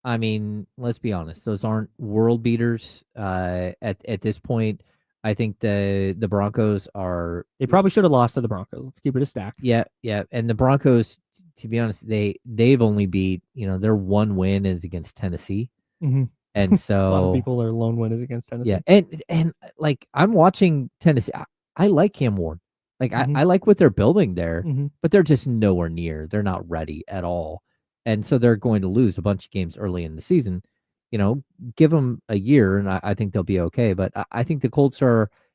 I mean, let's be honest; those aren't world beaters. At this point, I think the Broncos are. They probably should have lost to the Broncos. Let's keep it a stack. Yeah, and the Broncos, to be honest, they've only beat, their 1 win is against Tennessee, and so a lot of people, their lone win is against Tennessee. Yeah, and like I'm watching Tennessee. I like Cam Ward. Like I like what they're building there, but they're just nowhere near. They're not ready at all. And so they're going to lose a bunch of games early in the season. Give them a year, and I think they'll be okay. But I think the Colts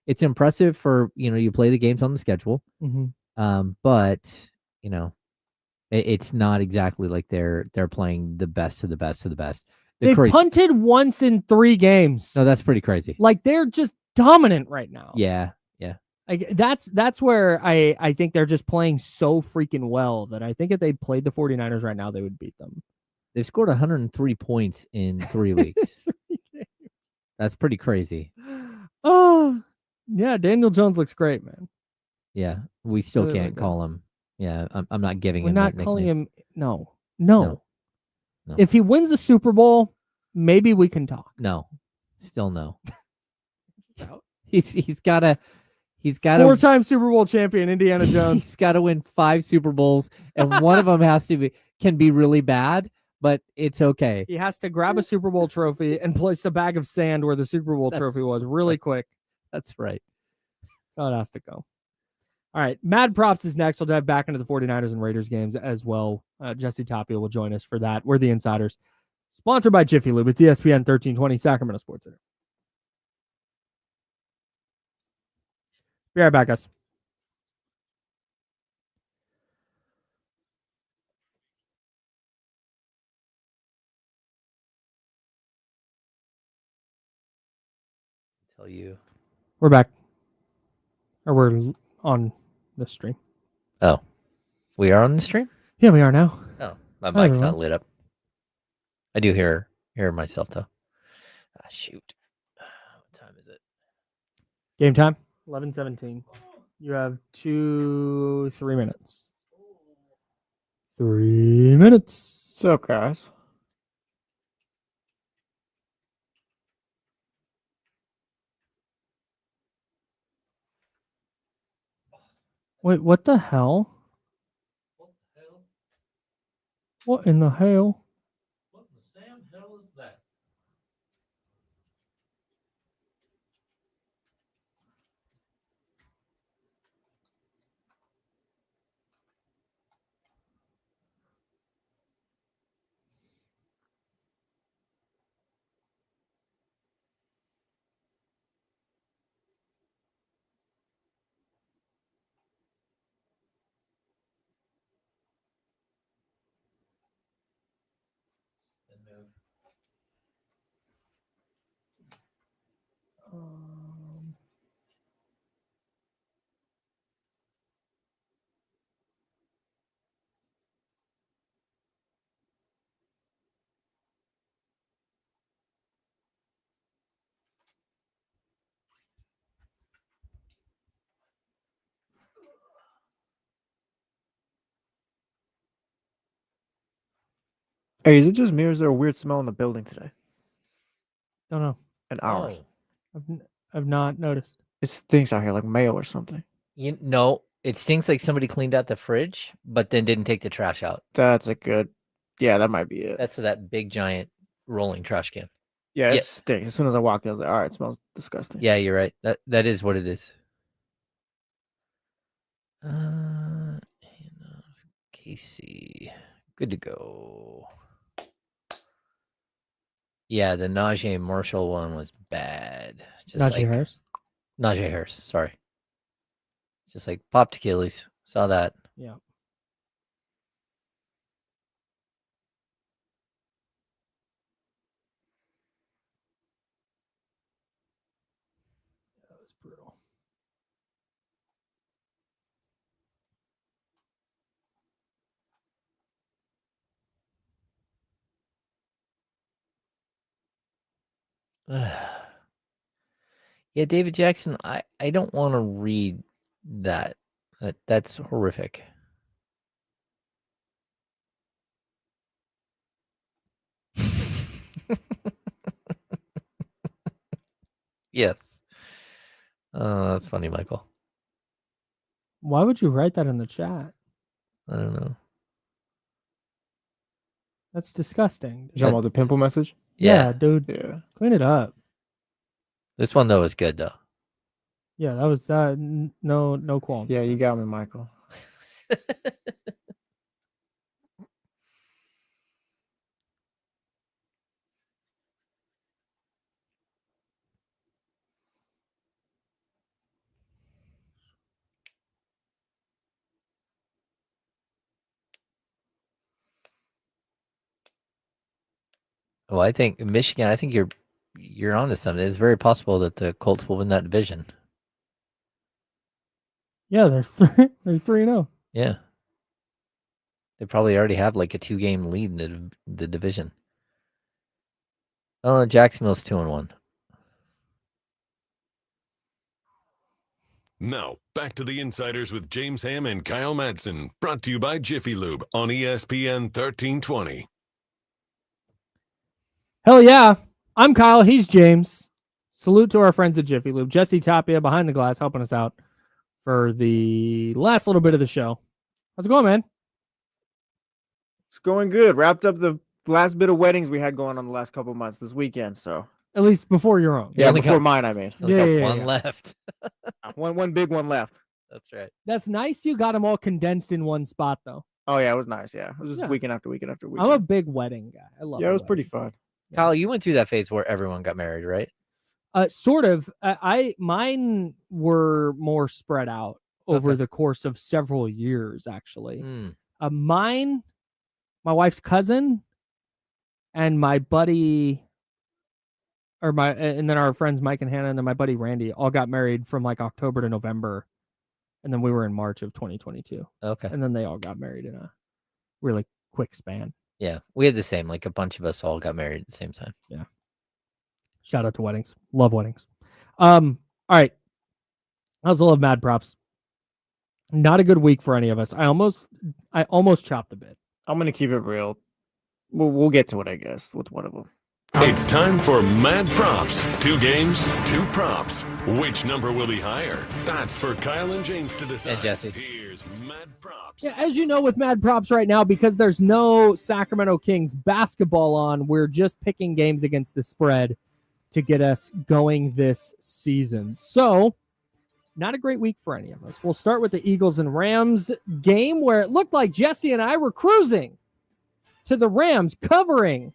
it's impressive for, you play the games on the schedule. But, it's not exactly like they're playing the best of the best of the best. They punted once in 3 games. No, that's pretty crazy. Like, they're just dominant right now. Yeah. Like that's where I think they're just playing so freaking well that I think if they played the 49ers right now, they would beat them. They've scored 103 points in 3 weeks. That's pretty crazy. Oh, yeah. Daniel Jones looks great, man. Yeah. We still can't call him. Yeah. I'm not giving We're him not that calling nickname. him. No. If he wins the Super Bowl, maybe we can talk. No. Still no. He's got to 4-time Super Bowl champion, Indiana Jones. He's got to win 5 Super Bowls, and one of them can be really bad, but it's okay. He has to grab a Super Bowl trophy and place a bag of sand where the Super Bowl trophy was really quick. That's right. That's how it has to go. All right. Mad Props is next. We'll dive back into the 49ers and Raiders games as well. Jesse Tapia will join us for that. We're the Insiders. Sponsored by Jiffy Lube. It's ESPN 1320 Sacramento Sports Center. Be right back, guys. Tell you. We're back. Or we're on the stream. Oh, we are on the stream? Yeah, we are now. Oh, my Hi, mic's everyone. not lit up. I do hear myself, though. Ah, shoot. What time is it? Game time, 11:17. You have 3 minutes. 3 minutes. What's up, guys? Wait, what the hell? What in the hell? What in the Sam hell is that? Hey, is it just me or is there a weird smell in the building today? Don't know. And ours. I've not noticed. It stinks out here like mayo or something. No, it stinks like somebody cleaned out the fridge, but then didn't take the trash out. That's a good. Yeah, that might be it. That's that big, giant rolling trash can. Yeah, yeah. it stinks. As soon as I walked in, I was like, all right, it smells disgusting. Yeah, you're right. That is what it is. Casey, good to go. Yeah, the Najee Marshall one was bad. Just Najee Harris? Najee Harris, sorry. Just like popped Achilles. Saw that. Yeah. That was brutal. Yeah, David Jackson, I don't want to read that. That's horrific. Yes. Oh, that's funny, Michael. Why would you write that in the chat? I don't know. That's disgusting. You talking about the pimple message? Yeah, dude. Yeah. Clean it up. This one though is good though. Yeah, that was that. No qualm. Yeah, you got me, Michael. Well, I think Michigan. I think you're onto something. It's very possible that the Colts will win that division. Yeah, they're 3-0. Yeah, they probably already have like a 2-game lead in the division. Oh, Jacksonville's 2-1. Now, back to the Insiders with James Ham and Kyle Madsen, brought to you by Jiffy Lube on ESPN 1320. Hell yeah. I'm Kyle. He's James. Salute to our friends at Jiffy Lube. Jesse Tapia behind the glass helping us out for the last little bit of the show. How's it going, man? It's going good. Wrapped up the last bit of weddings we had going on the last couple of months this weekend. So At least before your own. yeah, only before got- mine, I mean. Only Yeah, got yeah, one yeah. left. One big one left. That's right. That's nice. You got them all condensed in one spot, though. Oh yeah, it was nice. Yeah, it was just weekend after weekend after weekend. I'm a big wedding guy. I love. Yeah, it was pretty fun. Kyle, you went through that phase where everyone got married, right? Sort of. Mine were more spread out over the course of several years, actually. Mine, my wife's cousin, and my buddy, and then our friends Mike and Hannah, and then my buddy Randy all got married from like October to November, and then we were in March of 2022. Okay. And then they all got married in a really quick span. Yeah, we had the same. Like a bunch of us all got married at the same time. Yeah. Shout out to weddings. Love weddings. All right. I also love Mad Props. Not a good week for any of us. I almost chopped the bit. I'm gonna keep it real. We'll get to it, I guess, with one of them. It's time for Mad Props. 2 games, 2 props. Which number will be higher? That's for Kyle and James to decide. And Jesse. Here's Mad Props. Yeah, as you know, with Mad Props right now, because there's no Sacramento Kings basketball on, we're just picking games against the spread to get us going this season. So, not a great week for any of us. We'll start with the Eagles and Rams game where it looked like Jesse and I were cruising to the Rams covering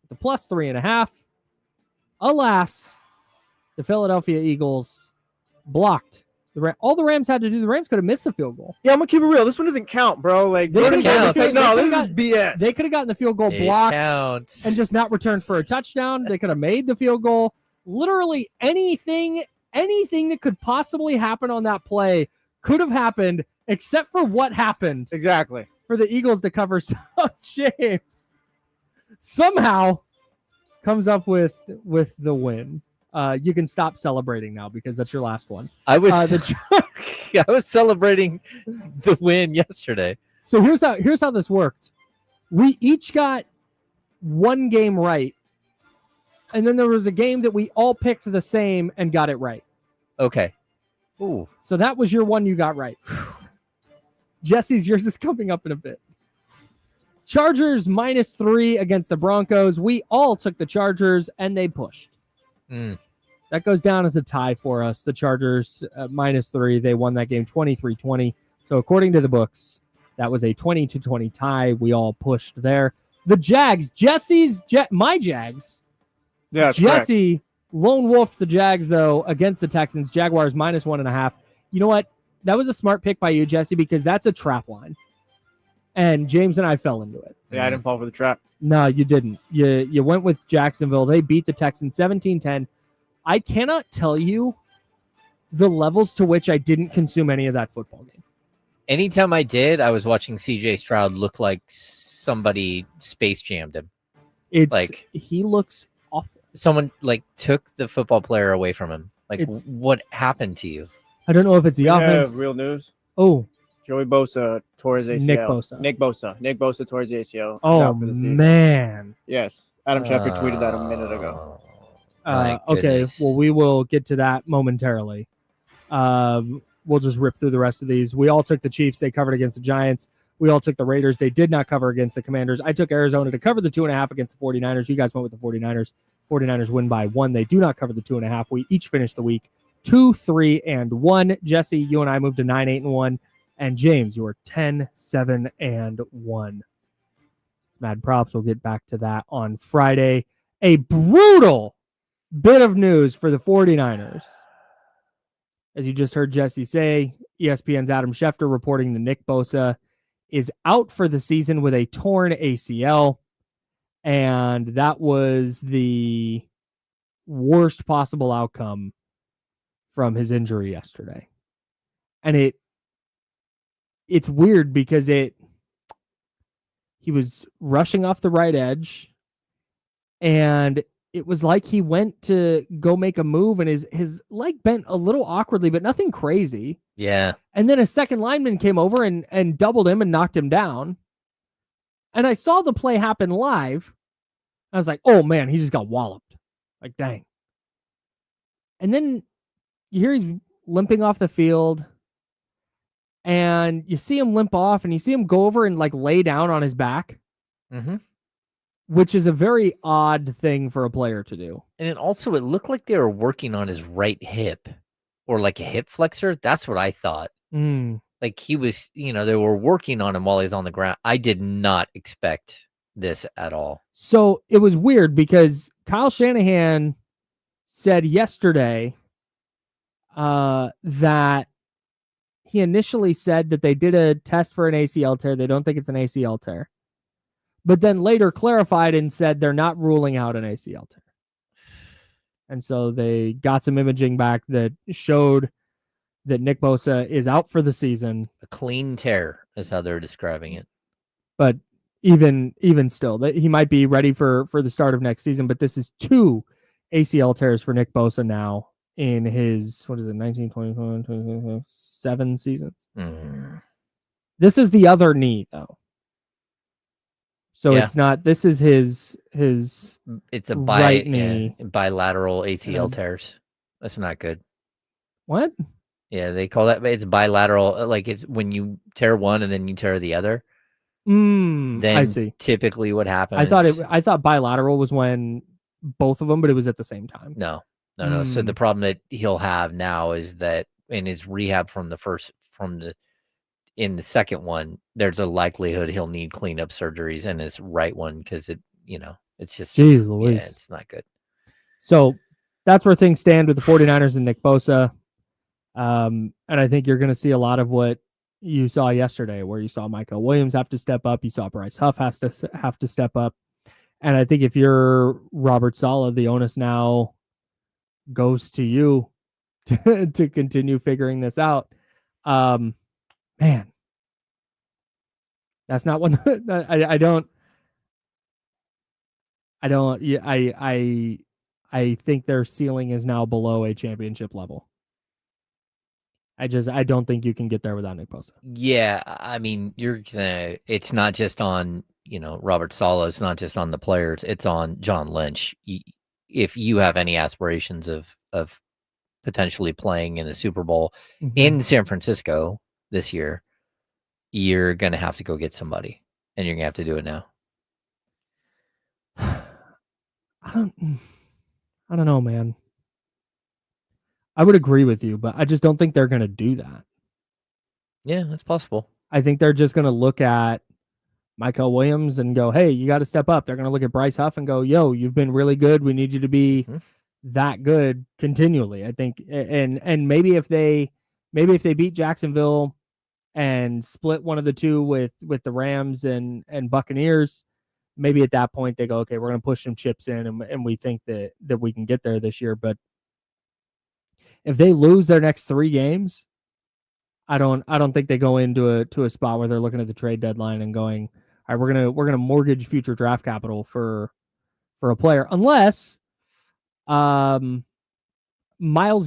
the plus 3.5. Alas, the Philadelphia Eagles blocked. All the Rams had to do, the Rams could have missed the field goal. Yeah, I'm gonna keep it real. This one doesn't count, bro. Like, This is BS. They could have gotten the field goal blocked counts. and just not returned for a touchdown. They could have made the field goal. Literally anything that could possibly happen on that play could have happened, except for what happened Exactly. for the Eagles to cover. So James somehow comes up with the win. You can stop celebrating now because that's your last one. I was I was celebrating the win yesterday. So here's how this worked. We each got one game right, and then there was a game that we all picked the same and got it right. Okay. Ooh. So that was your one you got right. Jesse's, yours is coming up in a bit. Chargers -3 against the Broncos. We all took the Chargers, and they pushed. That goes down as a tie for us. The Chargers -3. They won that game 23-20. So according to the books, that was a 20-20 tie. We all pushed there. The Jags, my Jags. Yeah, that's Jesse lone wolfed the Jags though against the Texans. Jaguars -1.5. You know what? That was a smart pick by you, Jesse, because that's a trap line. And James and I fell into it. Yeah, I didn't fall for the trap. No, you didn't. You went with Jacksonville. They beat the Texans 17-10. I cannot tell you the levels to which I didn't consume any of that football game. Anytime I did, I was watching CJ Stroud look like somebody space jammed him. It's like he looks awful. Someone like took the football player away from him. Like what happened to you? I don't know if it's the offense. Real news. Oh, Joey Bosa tore his ACL. Nick Bosa. Nick Bosa tore his ACL. Oh, for the season. Man. Yes. Adam Schefter tweeted that a minute ago. Okay, well, we will get to that momentarily. We'll just rip through the rest of these. We all took the Chiefs. They covered against the Giants. We all took the Raiders. They did not cover against the Commanders. I took Arizona to cover the 2.5 against the 49ers. You guys went with the 49ers. 49ers win by 1. They do not cover the 2.5. We each finished the week 2-3-1. Jesse, you and I moved to 9-8-1. And James, you are 10-7-1. It's Mad Props. We'll get back to that on Friday. A brutal bit of news for the 49ers. As you just heard Jesse say, ESPN's Adam Schefter reporting that Nick Bosa is out for the season with a torn ACL. And that was the worst possible outcome from his injury yesterday. And it's weird because he was rushing off the right edge, and it was like he went to go make a move and his leg bent a little awkwardly, but nothing crazy. Yeah. And then a second lineman came over and doubled him and knocked him down. And I saw the play happen live. I was like, oh man, he just got walloped. Like, dang. And then you hear he's limping off the field. And you see him limp off, and you see him go over and like lay down on his back, which is a very odd thing for a player to do. And it looked like they were working on his right hip or like a hip flexor. That's what I thought. Like Like he was, they were working on him while he was on the ground. I did not expect this at all. So it was weird because Kyle Shanahan said yesterday that he initially said that they did a test for an ACL tear. They don't think it's an ACL tear. But then later clarified and said they're not ruling out an ACL tear. And so they got some imaging back that showed that Nick Bosa is out for the season. A clean tear is how they're describing it. But even still, he might be ready for the start of next season. But this is 2 ACL tears for Nick Bosa now in his, 19, 20, 20, 7 seasons. This is the other knee, though. So it's not, this is his it's a right knee. Bilateral ACL tears. That's not good. What? Yeah, they call that, it's bilateral. Like it's when you tear one and then you tear the other. Then I see. Typically what happens. I thought bilateral was when both of them, but it was at the same time. No. So the problem that he'll have now is that in his rehab in the second one, there's a likelihood he'll need cleanup surgeries in his right one because it's just, Jeez Louise. Yeah, it's not good. So that's where things stand with the 49ers and Nick Bosa. And I think you're going to see a lot of what you saw yesterday, where you saw Michael Williams have to step up. You saw Bryce Huff have to step up. And I think if you're Robert Saleh, the onus now goes to you to continue figuring this out. Man, that's not one. I think their ceiling is now below a championship level. I don't think you can get there without Nick Bosa. Yeah, I mean, it's not just on, Robert Saleh, it's not just on the players, it's on John Lynch. If you have any aspirations of potentially playing in the Super Bowl in San Francisco this year, you're going to have to go get somebody, and you're going to have to do it now. I don't know, man. I would agree with you, but I just don't think they're going to do that. Yeah, that's possible. I think they're just going to look at Michael Williams and go, hey, you got to step up. They're going to look at Bryce Huff and go, yo, you've been really good. We need you to be that good continually. I think, and maybe if they beat Jacksonville and split one of the two with the Rams and Buccaneers, maybe at that point they go, okay, we're going to push some chips in and we think that we can get there this year. But if they lose their next 3 games, I don't think they go into a spot where they're looking at the trade deadline and going, all right, we're gonna mortgage future draft capital for a player unless Myles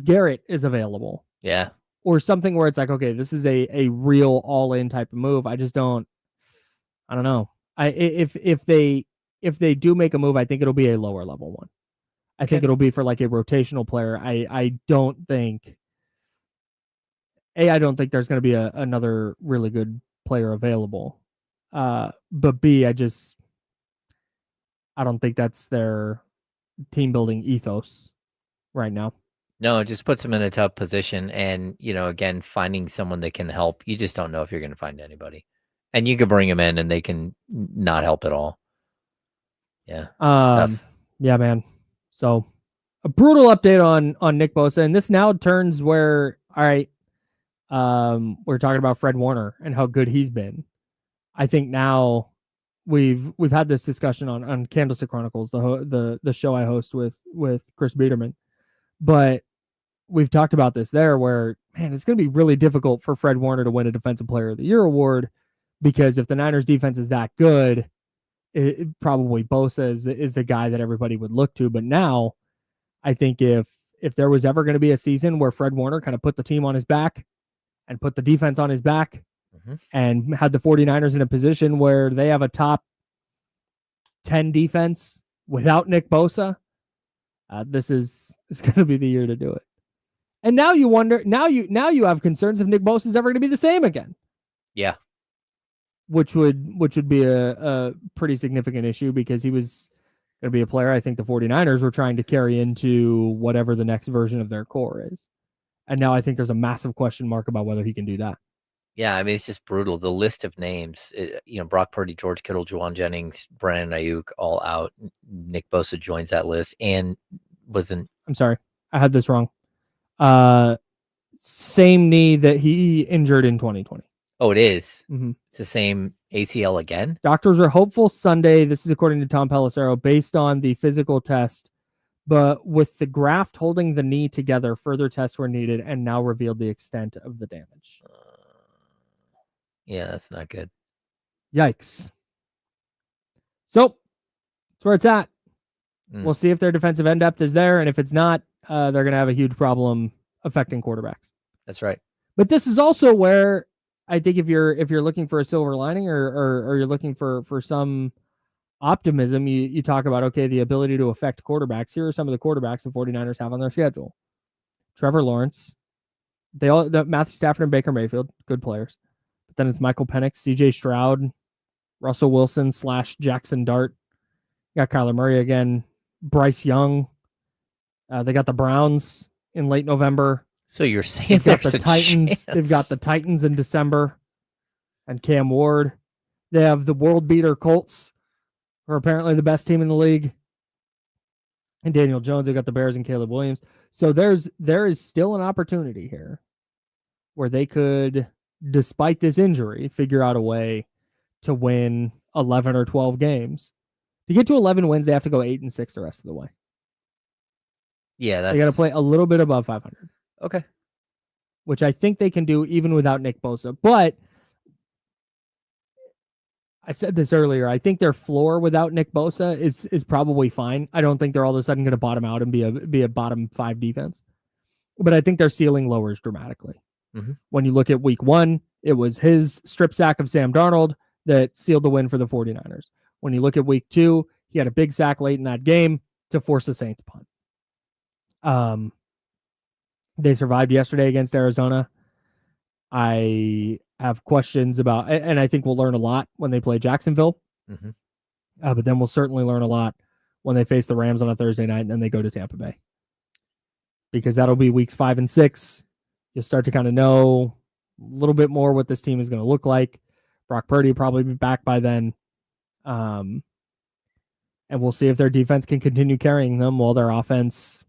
Garrett is available. Yeah. Or something where it's like, okay, this is a real all-in type of move. I don't know. If they do make a move, I think it'll be a lower level one. I think it'll be for like a rotational player. I don't think there's going to be another really good player available. But B, I don't think that's their team building ethos right now. No, it just puts them in a tough position. And, again, finding someone that can help, you just don't know if you're going to find anybody. And you could bring them in and they can not help at all. Yeah. Yeah, man. So a brutal update on Nick Bosa. And this now turns where, all right, we're talking about Fred Warner and how good he's been. I think now we've had this discussion on Candlestick Chronicles, the show I host with Chris Biederman. But we've talked about this there where, man, it's going to be really difficult for Fred Warner to win a Defensive Player of the Year award, because if the Niners defense is that good, probably Bosa is the guy that everybody would look to. But now I think if there was ever going to be a season where Fred Warner kind of put the team on his back and put the defense on his back and had the 49ers in a position where they have a top 10 defense without Nick Bosa, this is going to be the year to do it. And now you wonder, now you have concerns if Nick Bosa is ever going to be the same again. Yeah. Which would be a pretty significant issue, because he was going to be a player I think the 49ers were trying to carry into whatever the next version of their core is. And now I think there's a massive question mark about whether he can do that. Yeah, I mean, it's just brutal. The list of names, Brock Purdy, George Kittle, Juwan Jennings, Brandon Ayuk, all out. Nick Bosa joins that list and wasn't. I'm sorry, I had this wrong. Same knee that he injured in 2020. Oh, it is. Mm-hmm. It's the same ACL again? Doctors are hopeful Sunday, this is according to Tom Pelissero, based on the physical test, but with the graft holding the knee together, further tests were needed and now revealed the extent of the damage. Yeah, that's not good. Yikes. So, that's where it's at. We'll see if their defensive end depth is there, and if it's not, they're going to have a huge problem affecting quarterbacks. That's right. But this is also where I think if you're looking for a silver lining or you're looking for some optimism, you talk about, okay, the ability to affect quarterbacks. Here are some of the quarterbacks the 49ers have on their schedule. Trevor Lawrence, Matthew Stafford and Baker Mayfield, good players. But then it's Michael Penix, CJ Stroud, Russell Wilson / Jackson Dart. You got Kyler Murray again, Bryce Young. They got the Browns in late November. So you're saying they've got there's the a Titans. chance. They've got the Titans in December, and Cam Ward. They have the world beater Colts, who are apparently the best team in the league, and Daniel Jones. They've got the Bears and Caleb Williams. So there is still an opportunity here where they could, despite this injury, figure out a way to win 11 or 12 games. To get to 11 wins, they have to go 8-6 the rest of the way. Yeah, they got to play a little bit above 500. Okay. Which I think they can do even without Nick Bosa. But I said this earlier. I think their floor without Nick Bosa is probably fine. I don't think they're all of a sudden going to bottom out and be a bottom 5 defense. But I think their ceiling lowers dramatically. Mm-hmm. When you look at week 1, it was his strip sack of Sam Darnold that sealed the win for the 49ers. When you look at week 2, he had a big sack late in that game to force the Saints punt. They survived yesterday against Arizona. I have questions about, and I think we'll learn a lot when they play Jacksonville. Mm-hmm. But then we'll certainly learn a lot when they face the Rams on a Thursday night and then they go to Tampa Bay. Because that'll be weeks 5 and 6. You'll start to kind of know a little bit more what this team is going to look like. Brock Purdy will probably be back by then. And we'll see if their defense can continue carrying them while their offense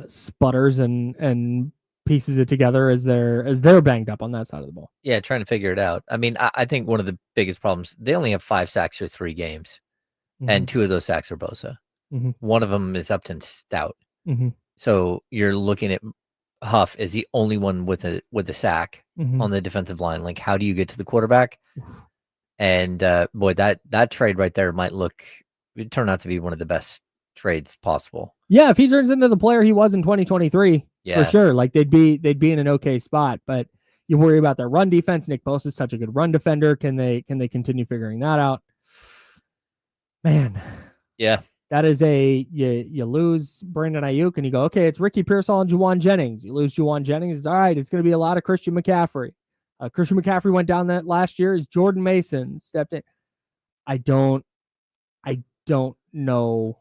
sputters and pieces it together as they're banged up on that side of the ball. Yeah, trying to figure it out. I mean, I think one of the biggest problems, they only have 5 sacks through 3 games, and 2 of those sacks are Bosa. Mm-hmm. One of them is Upton Stout. Mm-hmm. So you're looking at Huff is the only one with a sack on the defensive line. Like, how do you get to the quarterback? And boy, that trade right there might turn out to be one of the best trades possible. Yeah, if he turns into the player he was in 2023, for sure. Like they'd be in an okay spot, but you worry about their run defense. Nick Bosa is such a good run defender. Can they continue figuring that out? Man. Yeah. That is you lose Brandon Ayuk and you go, okay, it's Ricky Pearsall and Juwan Jennings. You lose Juwan Jennings, all right, it's going to be a lot of Christian McCaffrey. Christian McCaffrey went down that last year. As Jordan Mason stepped in. I don't know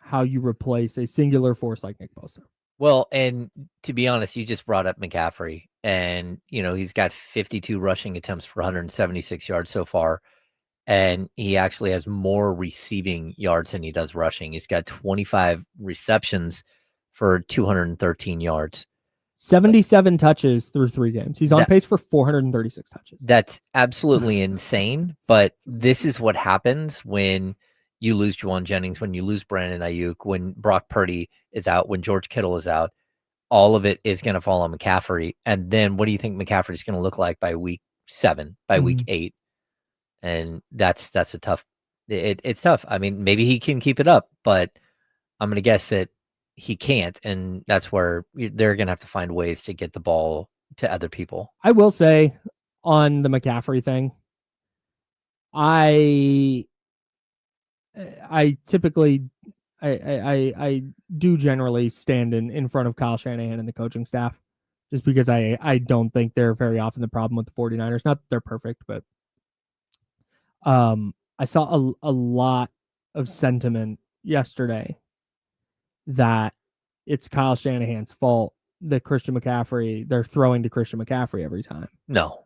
how you replace a singular force like Nick Bosa. Well, and to be honest, you just brought up McCaffrey, and he's got 52 rushing attempts for 176 yards so far, and he actually has more receiving yards than he does rushing. He's got 25 receptions for 213 yards. 77 touches through 3 games. He's on pace for 436 touches. That's absolutely insane, but this is what happens when you lose Juwan Jennings, when you lose Brandon Ayuk, when Brock Purdy is out, when George Kittle is out. All of it is going to fall on McCaffrey. And then what do you think McCaffrey is going to look like by week 7, by week 8? And that's a tough. It's tough. I mean, maybe he can keep it up, but I'm going to guess that he can't, and that's where they're going to have to find ways to get the ball to other people. I will say on the McCaffrey thing, I typically I do generally stand in front of Kyle Shanahan and the coaching staff just because I don't think they're very often the problem with the 49ers. Not that they're perfect, but I saw a lot of sentiment yesterday that it's Kyle Shanahan's fault that they're throwing to Christian McCaffrey every time. No.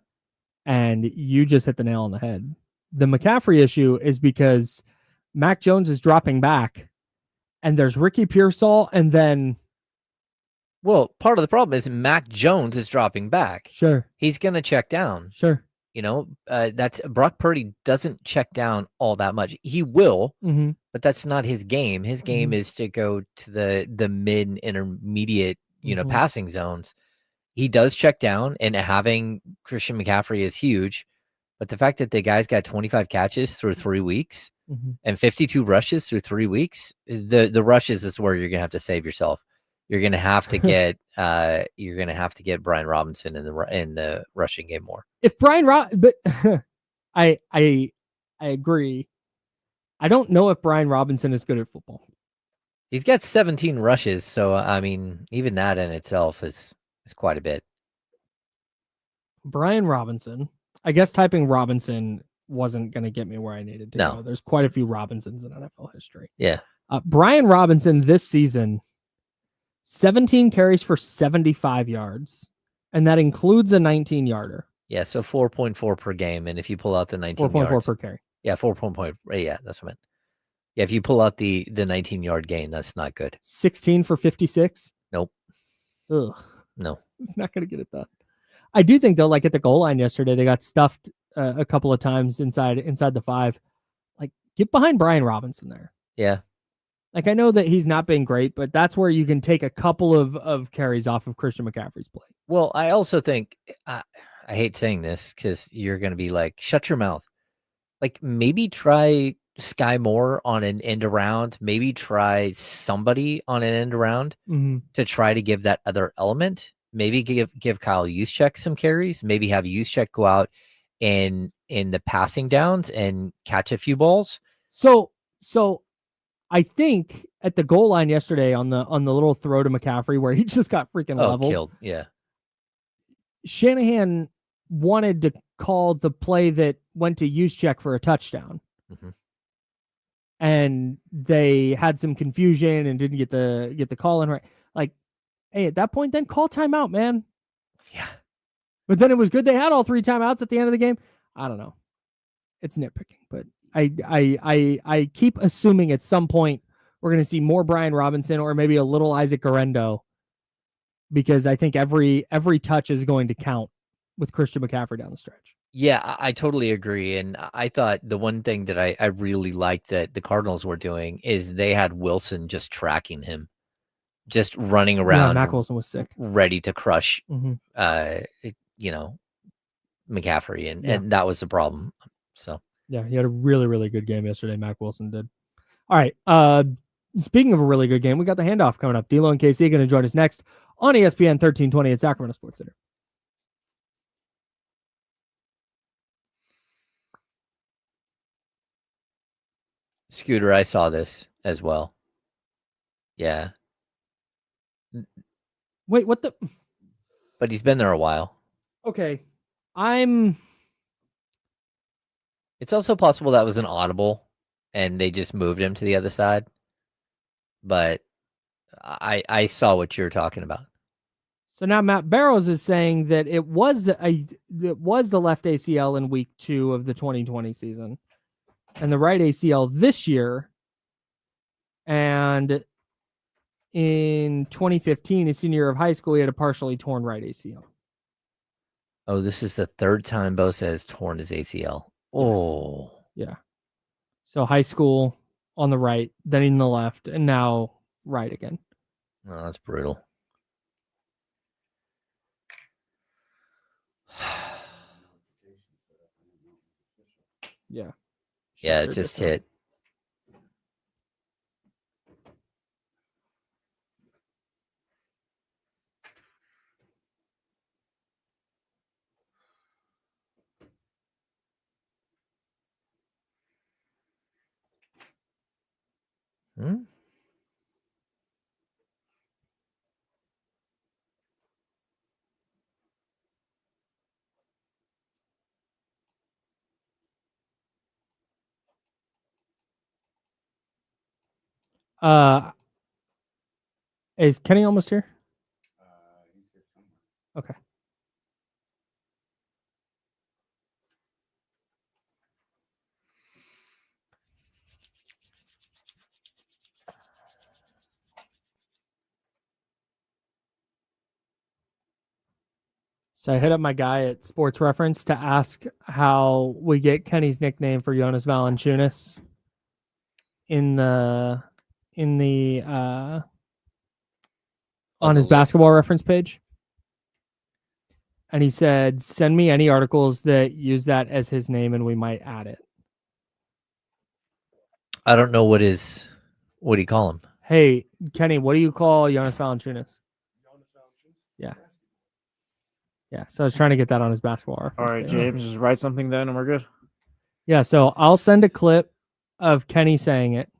And you just hit the nail on the head. The McCaffrey issue is because Mac Jones is dropping back, and there's Ricky Pearsall, and then... Well, part of the problem is Mac Jones is dropping back. Sure. He's going to check down. Sure. You know, that's Brock Purdy doesn't check down all that much. He will, but that's not his game. His game is to go to the mid and intermediate, passing zones. He does check down, and having Christian McCaffrey is huge. But the fact that the guy's got 25 catches through 3 weeks and 52 rushes through 3 weeks, the rushes is where you're gonna have to save yourself. You're gonna have to get Brian Robinson in the rushing game more. If Brian but I agree. I don't know if Brian Robinson is good at football. He's got 17 rushes, so I mean, even that in itself is quite a bit. Brian Robinson. I guess typing Robinson wasn't going to get me where I needed to go. There's quite a few Robinsons in NFL history. Yeah. Brian Robinson this season, 17 carries for 75 yards, and that includes a 19-yarder. Yeah, so 4.4 per game, and if you pull out the 19 4.4 yards, per carry. Yeah, 4.4. Yeah, that's what I meant. Yeah, if you pull out the 19-yard gain, that's not good. 16 for 56? Nope. Ugh. No. It's not going to get it done. I do think, though, like at the goal line yesterday, they got stuffed a couple of times inside the 5. Like, get behind Brian Robinson there. Yeah. Like, I know that he's not been great, but that's where you can take a couple of carries off of Christian McCaffrey's play. Well, I also think, I hate saying this because you're going to be like, shut your mouth. Like, maybe try Sky Moore on an end around. Maybe try somebody on an end around to try to give that other element. Maybe give Kyle Juszczyk some carries. Maybe have Juszczyk go out in the passing downs and catch a few balls. So I think at the goal line yesterday on the little throw to McCaffrey where he just got freaking leveled. Killed. Yeah. Shanahan wanted to call the play that went to Juszczyk for a touchdown. And they had some confusion and didn't get the call in right. Like, hey, at that point, then call timeout, man. Yeah. But then it was good they had all 3 timeouts at the end of the game. I don't know. It's nitpicking, but I keep assuming at some point we're going to see more Brian Robinson or maybe a little Isaac Guerrero, because I think every touch is going to count with Christian McCaffrey down the stretch. Yeah, I totally agree. And I thought the one thing that I really liked that the Cardinals were doing is they had Wilson just tracking him, just running around. Yeah, Mac Wilson was sick, ready to crush, McCaffrey, and that was the problem. So yeah, he had a really, really good game yesterday. Mac Wilson did. All right. Speaking of a really good game, we got the handoff coming up. D'Lo and KC going to join us next on ESPN 1320 at Sacramento Sports Center. Scooter, I saw this as well. Yeah. Wait, what the? But he's been there a while. Okay. It's also possible that was an audible and they just moved him to the other side. But I saw what you were talking about. So now Matt Barrows is saying that it was the left ACL in week 2 of the 2020 season and the right ACL this year. And in 2015, his senior year of high school, he had a partially torn right ACL. Oh, this is the 3rd time Bosa has torn his ACL. Oh. Yeah. So high school on the right, then in the left, and now right again. Oh, that's brutal. Yeah. Yeah, it just hit. Hmm? Is Kenny almost here? Okay. So I hit up my guy at Sports Reference to ask how we get Kenny's nickname for Jonas Valanciunas on his basketball reference page. And he said, send me any articles that use that as his name and we might add it. I don't know what do you call him? Hey, Kenny, what do you call Jonas Valanciunas? Yeah. Yeah, so I was trying to get that on his basketball reference. All right, James, just write something then and we're good. Yeah, so I'll send a clip of Kenny saying it,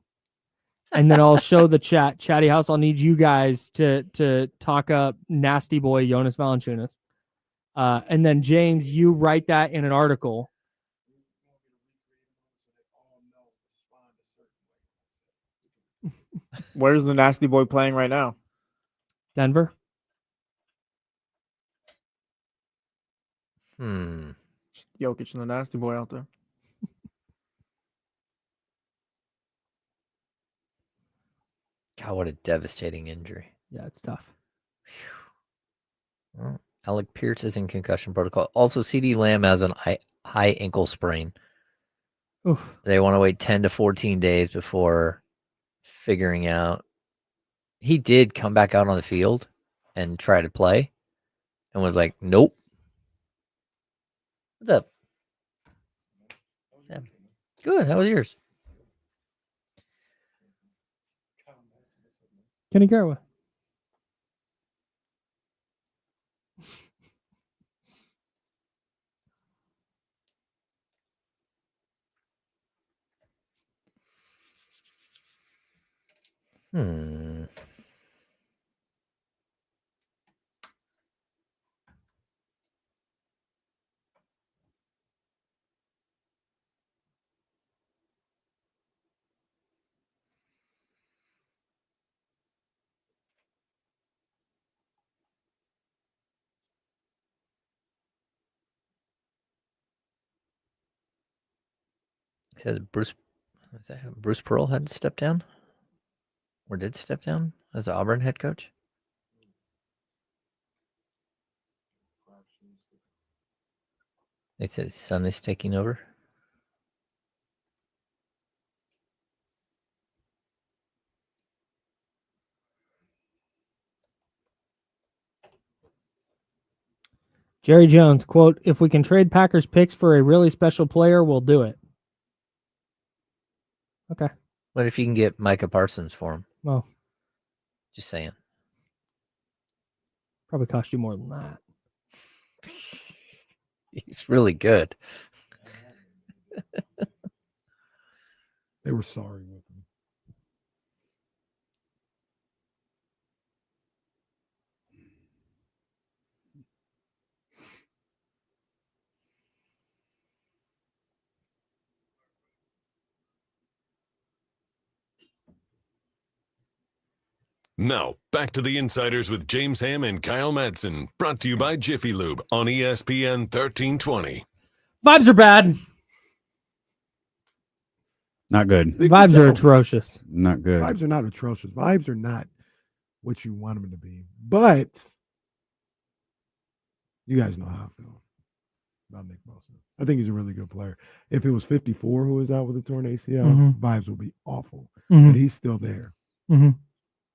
and then I'll show the Chatty House. I'll need you guys to talk up nasty boy Jonas Valanciunas. And then, James, you write that in an article. Where's the nasty boy playing right now? Denver. Jokic and the nasty boy out there. God, what a devastating injury. Yeah, it's tough. Well, Alec Pierce is in concussion protocol. Also, CD Lamb has an high ankle sprain. Oof. They want to wait 10 to 14 days before figuring out. He did come back out on the field and try to play and was like, nope. What's up? Yeah. Good. How was yours? Kenny Garwa. He says Bruce Pearl had to step down? Or did step down as the Auburn head coach? They said his son is taking over. Jerry Jones, quote, if we can trade Packers picks for a really special player, we'll do it. Okay. What if you can get Micah Parsons for him? Well, just saying. Probably cost you more than that. He's really good. They were sorry with him. Now, back to the Insiders with James Ham and Kyle Madsen, brought to you by Jiffy Lube on ESPN 1320. Vibes are bad. Not good. Vibes are atrocious. Not good. Vibes are not atrocious. Vibes are not what you want them to be. But you guys know how I feel about Nick Bosa. I think he's a really good player. If it was 54 who was out with a torn ACL, vibes would be awful. But he's still there.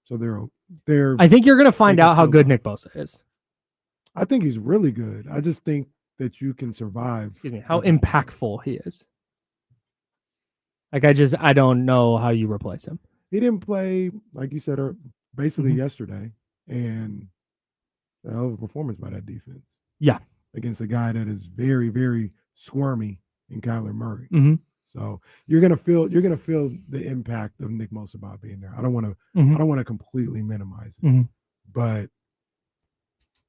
So they're. I think you're going to find out how good Nick Bosa is. I think he's really good. I just think that you can survive. Excuse me, how impactful he is. Like, I don't know how you replace him. He didn't play, like you said, basically yesterday, and a hell of a performance by that defense. Yeah. Against a guy that is very, very squirmy in Kyler Murray. So you're gonna feel the impact of Nick Bosa being there. I don't want to completely minimize it, but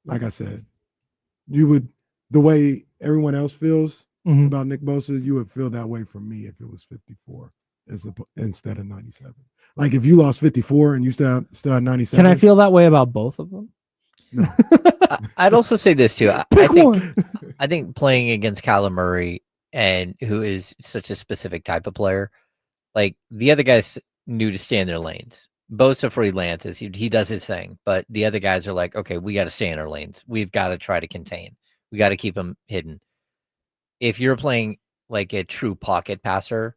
like I said, you would, the way everyone else feels about Nick Bosa, you would feel that way from me if it was 54 instead of 97. Like if you lost 54 and you still had 97. Can I feel that way about both of them? No. I'd also say this too. I think playing against Kyler Murray, and who is such a specific type of player, like the other guys knew to stay in their lanes. Bosa freelances, he does his thing, but the other guys are like, okay, we got to stay in our lanes. We've got to try to contain. We got to keep them hidden. If you're playing like a true pocket passer,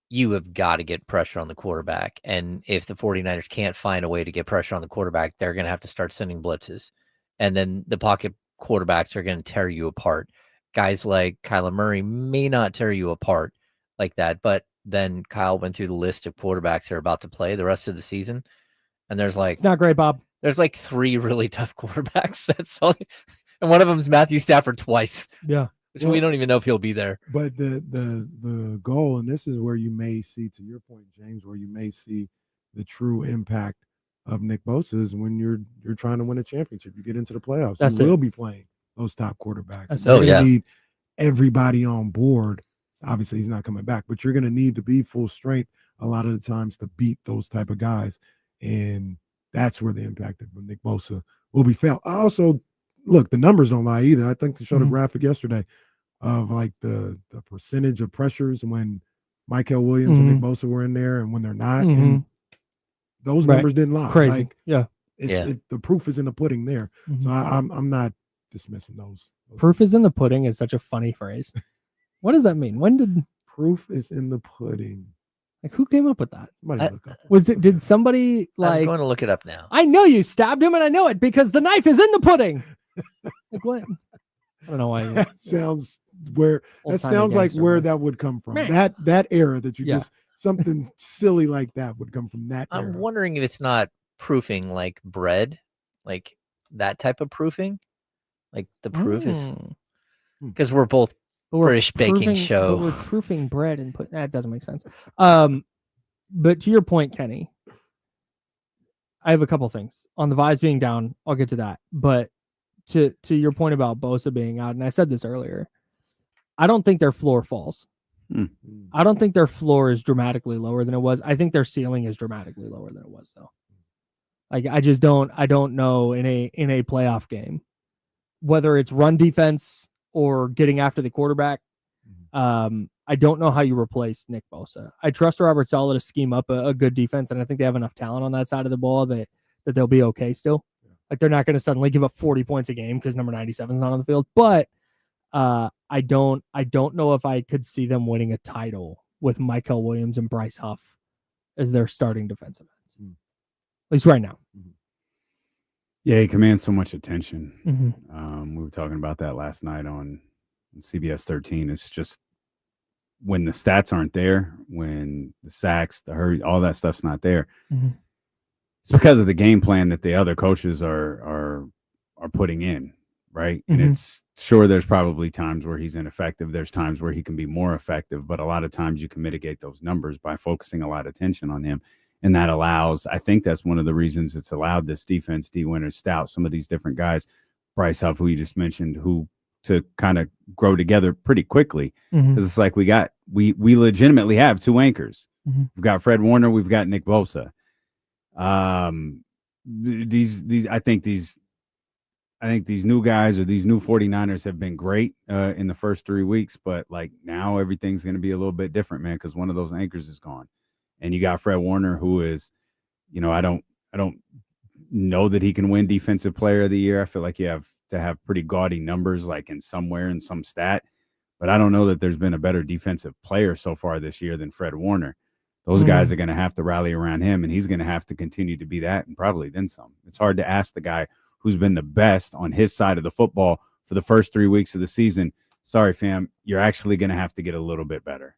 you have got to get pressure on the quarterback. And if the 49ers can't find a way to get pressure on the quarterback, they're going to have to start sending blitzes. And then the pocket quarterbacks are going to tear you apart. Guys like Kyler Murray may not tear you apart like that, but then Kyle went through the list of quarterbacks that are about to play the rest of the season. And there's like, it's not great, Bob. There's like 3 really tough quarterbacks. That's all. And one of them is Matthew Stafford twice. Yeah. Which we don't even know if he'll be there. But the goal, and this is where you may see, to your point, James, where you may see the true impact of Nick Bosa is when you're trying to win a championship. You get into the playoffs. You will be playing those top quarterbacks. Oh, yeah. Need everybody on board. Obviously, he's not coming back, but you're going to need to be full strength a lot of the times to beat those type of guys. And that's where the impact of Nick Bosa will be felt. I also, look, the numbers don't lie either. I think they showed a graphic yesterday of like the percentage of pressures when Michael Williams and Nick Bosa were in there and when they're not. And those numbers didn't lie. Crazy. Like, the proof is in the pudding there. So I'm not dismissing those. Proof is in the pudding is such a funny phrase. What does that mean? When did proof is in the pudding? Like, who came up with that? Somebody look up. Did somebody like? I'm going to look it up now. I know you stabbed him, and I know it because the knife is in the pudding. Like what? I don't know why. That sounds like where that would come from. That era that you just something silly like that would come from that era. I'm wondering if it's not proofing like bread, like that type of proofing. Like the proof is because we're both British baking show. We're proofing bread and that doesn't make sense. But to your point, Kenny, I have a couple things on the vibes being down. I'll get to that, but to your point about Bosa being out, and I said this earlier, I don't think their floor falls. I don't think their floor is dramatically lower than it was. I think their ceiling is dramatically lower than it was, though. Like I don't know in a playoff game, whether it's run defense or getting after the quarterback. I don't know how you replace Nick Bosa. I trust Robert Saleh to scheme up a good defense, and I think they have enough talent on that side of the ball that they'll be okay still. Like they're not going to suddenly give up 40 points a game because number 97 is not on the field. But I don't know if I could see them winning a title with Michael Williams and Bryce Huff as their starting defensive ends, at least right now. Yeah, he commands so much attention. We were talking about that last night on CBS 13. It's just when the stats aren't there, when the sacks, the hurry, all that stuff's not there. It's because of the game plan that the other coaches are putting in, right? And it's sure there's probably times where he's ineffective. There's times where he can be more effective, but a lot of times you can mitigate those numbers by focusing a lot of attention on him. And that allows, I think that's one of the reasons it's allowed this defense, D. Winters, Stout, some of these different guys, Bryce Huff, who you just mentioned, who to kind of grow together pretty quickly. Because it's like we legitimately have 2 anchors. We've got Fred Warner, we've got Nick Bosa. I think these new guys or these new 49ers have been great in the first 3 weeks, but like now everything's going to be a little bit different, man, because one of those anchors is gone. And you got Fred Warner, who is, I don't know that he can win Defensive Player of the Year. I feel like you have to have pretty gaudy numbers, like in some stat. But I don't know that there's been a better defensive player so far this year than Fred Warner. Those guys are going to have to rally around him, and he's going to have to continue to be that and probably then some. It's hard to ask the guy who's been the best on his side of the football for the first 3 weeks of the season, sorry, fam, you're actually going to have to get a little bit better.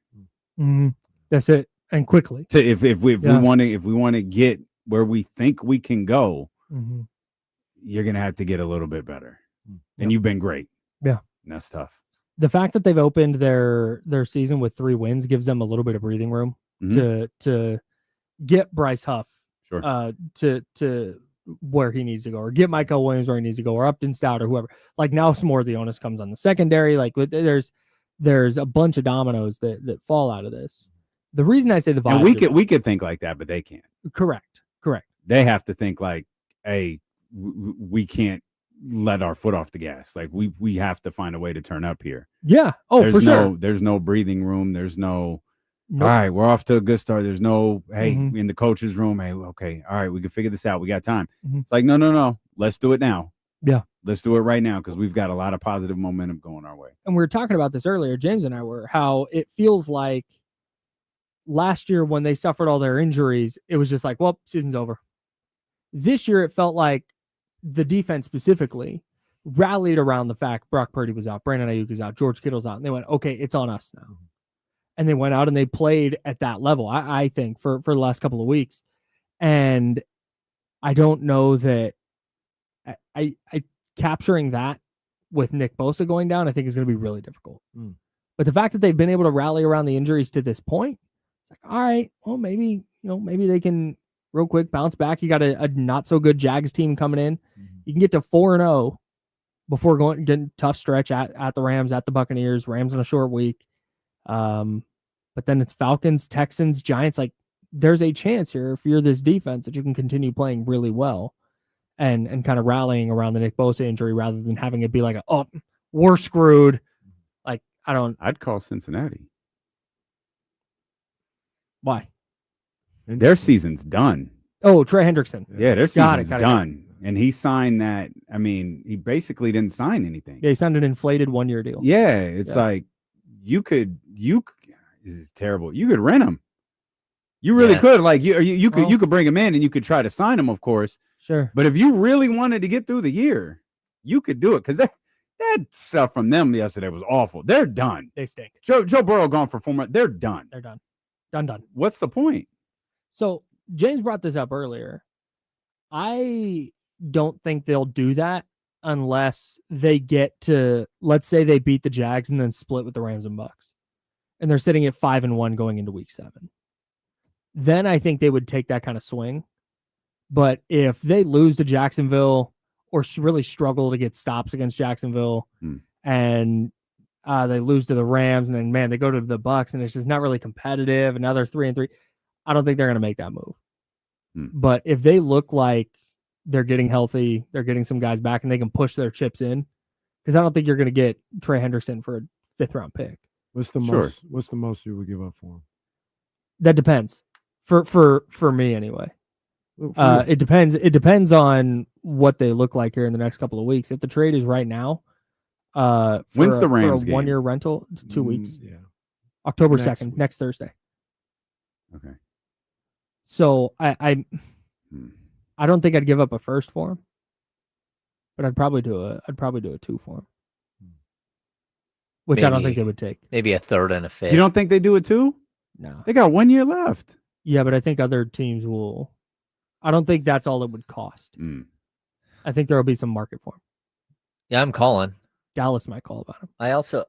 That's it. And quickly. If we want to get where we think we can go, you're going to have to get a little bit better. And you've been great. Yeah. And that's tough. The fact that they've opened their season with 3 wins gives them a little bit of breathing room to get Bryce Huff to where he needs to go, or get Michael Williams where he needs to go, or Upton Stout or whoever. Like now some more of the onus comes on the secondary. Like there's a bunch of dominoes that fall out of this. The reason I say the vibe, and we could think like that, but they can't. Correct. They have to think like, hey, we can't let our foot off the gas. Like we have to find a way to turn up here. Yeah. Oh, for sure. There's no breathing room. There's no. All right, we're off to a good start. There's no, hey, in the coach's room. Hey, okay, all right, we can figure this out. We got time. It's like, no. Let's do it now. Yeah. Let's do it right now because we've got a lot of positive momentum going our way. And we were talking about this earlier, James and I were, how it feels like last year when they suffered all their injuries, it was just like, well, season's over. This year, it felt like the defense specifically rallied around the fact Brock Purdy was out, Brandon Ayuk is out, George Kittle's out, and they went, okay, it's on us now. And they went out and they played at that level, I think, for the last couple of weeks. And I don't know that I capturing that with Nick Bosa going down, I think is going to be really difficult. But the fact that they've been able to rally around the injuries to this point, it's like, all right, well, maybe they can real quick bounce back. You got a not so good Jags team coming in. You can get to 4-0 before getting tough stretch at the Rams, at the Buccaneers, Rams on a short week. But then it's Falcons, Texans, Giants. Like, there's a chance here if you're this defense that you can continue playing really well and kind of rallying around the Nick Bosa injury rather than having it be like, oh, we're screwed. Like, I'd call Cincinnati. Why? Their season's done. Oh, Trey Hendrickson. Yeah, their season's got it. done. And he signed that. I mean, he basically didn't sign anything. Yeah, he signed an inflated 1-year deal. Yeah, it's like you could this is terrible. You could rent him. You really could. Like you could bring him in and you could try to sign him, of course. Sure. But if you really wanted to get through the year, you could do it because that stuff from them yesterday was awful. They're done. They stink. Joe Burrow gone for 4 months. They're done. They're done. Done. What's the point? So James brought this up earlier. I don't think they'll do that unless they get to, let's say they beat the Jags and then split with the Rams and Bucks. And they're sitting at 5-1 going into week 7. Then I think they would take that kind of swing. But if they lose to Jacksonville or really struggle to get stops against Jacksonville and they lose to the Rams and then, man, they go to the Bucks and it's just not really competitive and now they're 3-3, I don't think they're going to make that move. But if they look like they're getting healthy, they're getting some guys back and they can push their chips in, because I don't think you're going to get Trey Hendrickson for a 5th-round pick. What's the most you would give up for him? That depends. For me anyway. It depends on what they look like here in the next couple of weeks. If the trade is right now, when's the Rams game? 1-year rental? It's 2 weeks. Yeah. October 2nd, next Thursday. Okay. So I don't think I'd give up a first for him, but I'd probably do a 2 for him. Which I don't think they would take. Maybe a 3rd and a 5th. You don't think they do it too? No. They got 1 year left. Yeah, but I think other teams will. I don't think that's all it would cost. I think there will be some market for him. Yeah, I'm calling. Dallas might call about him. I also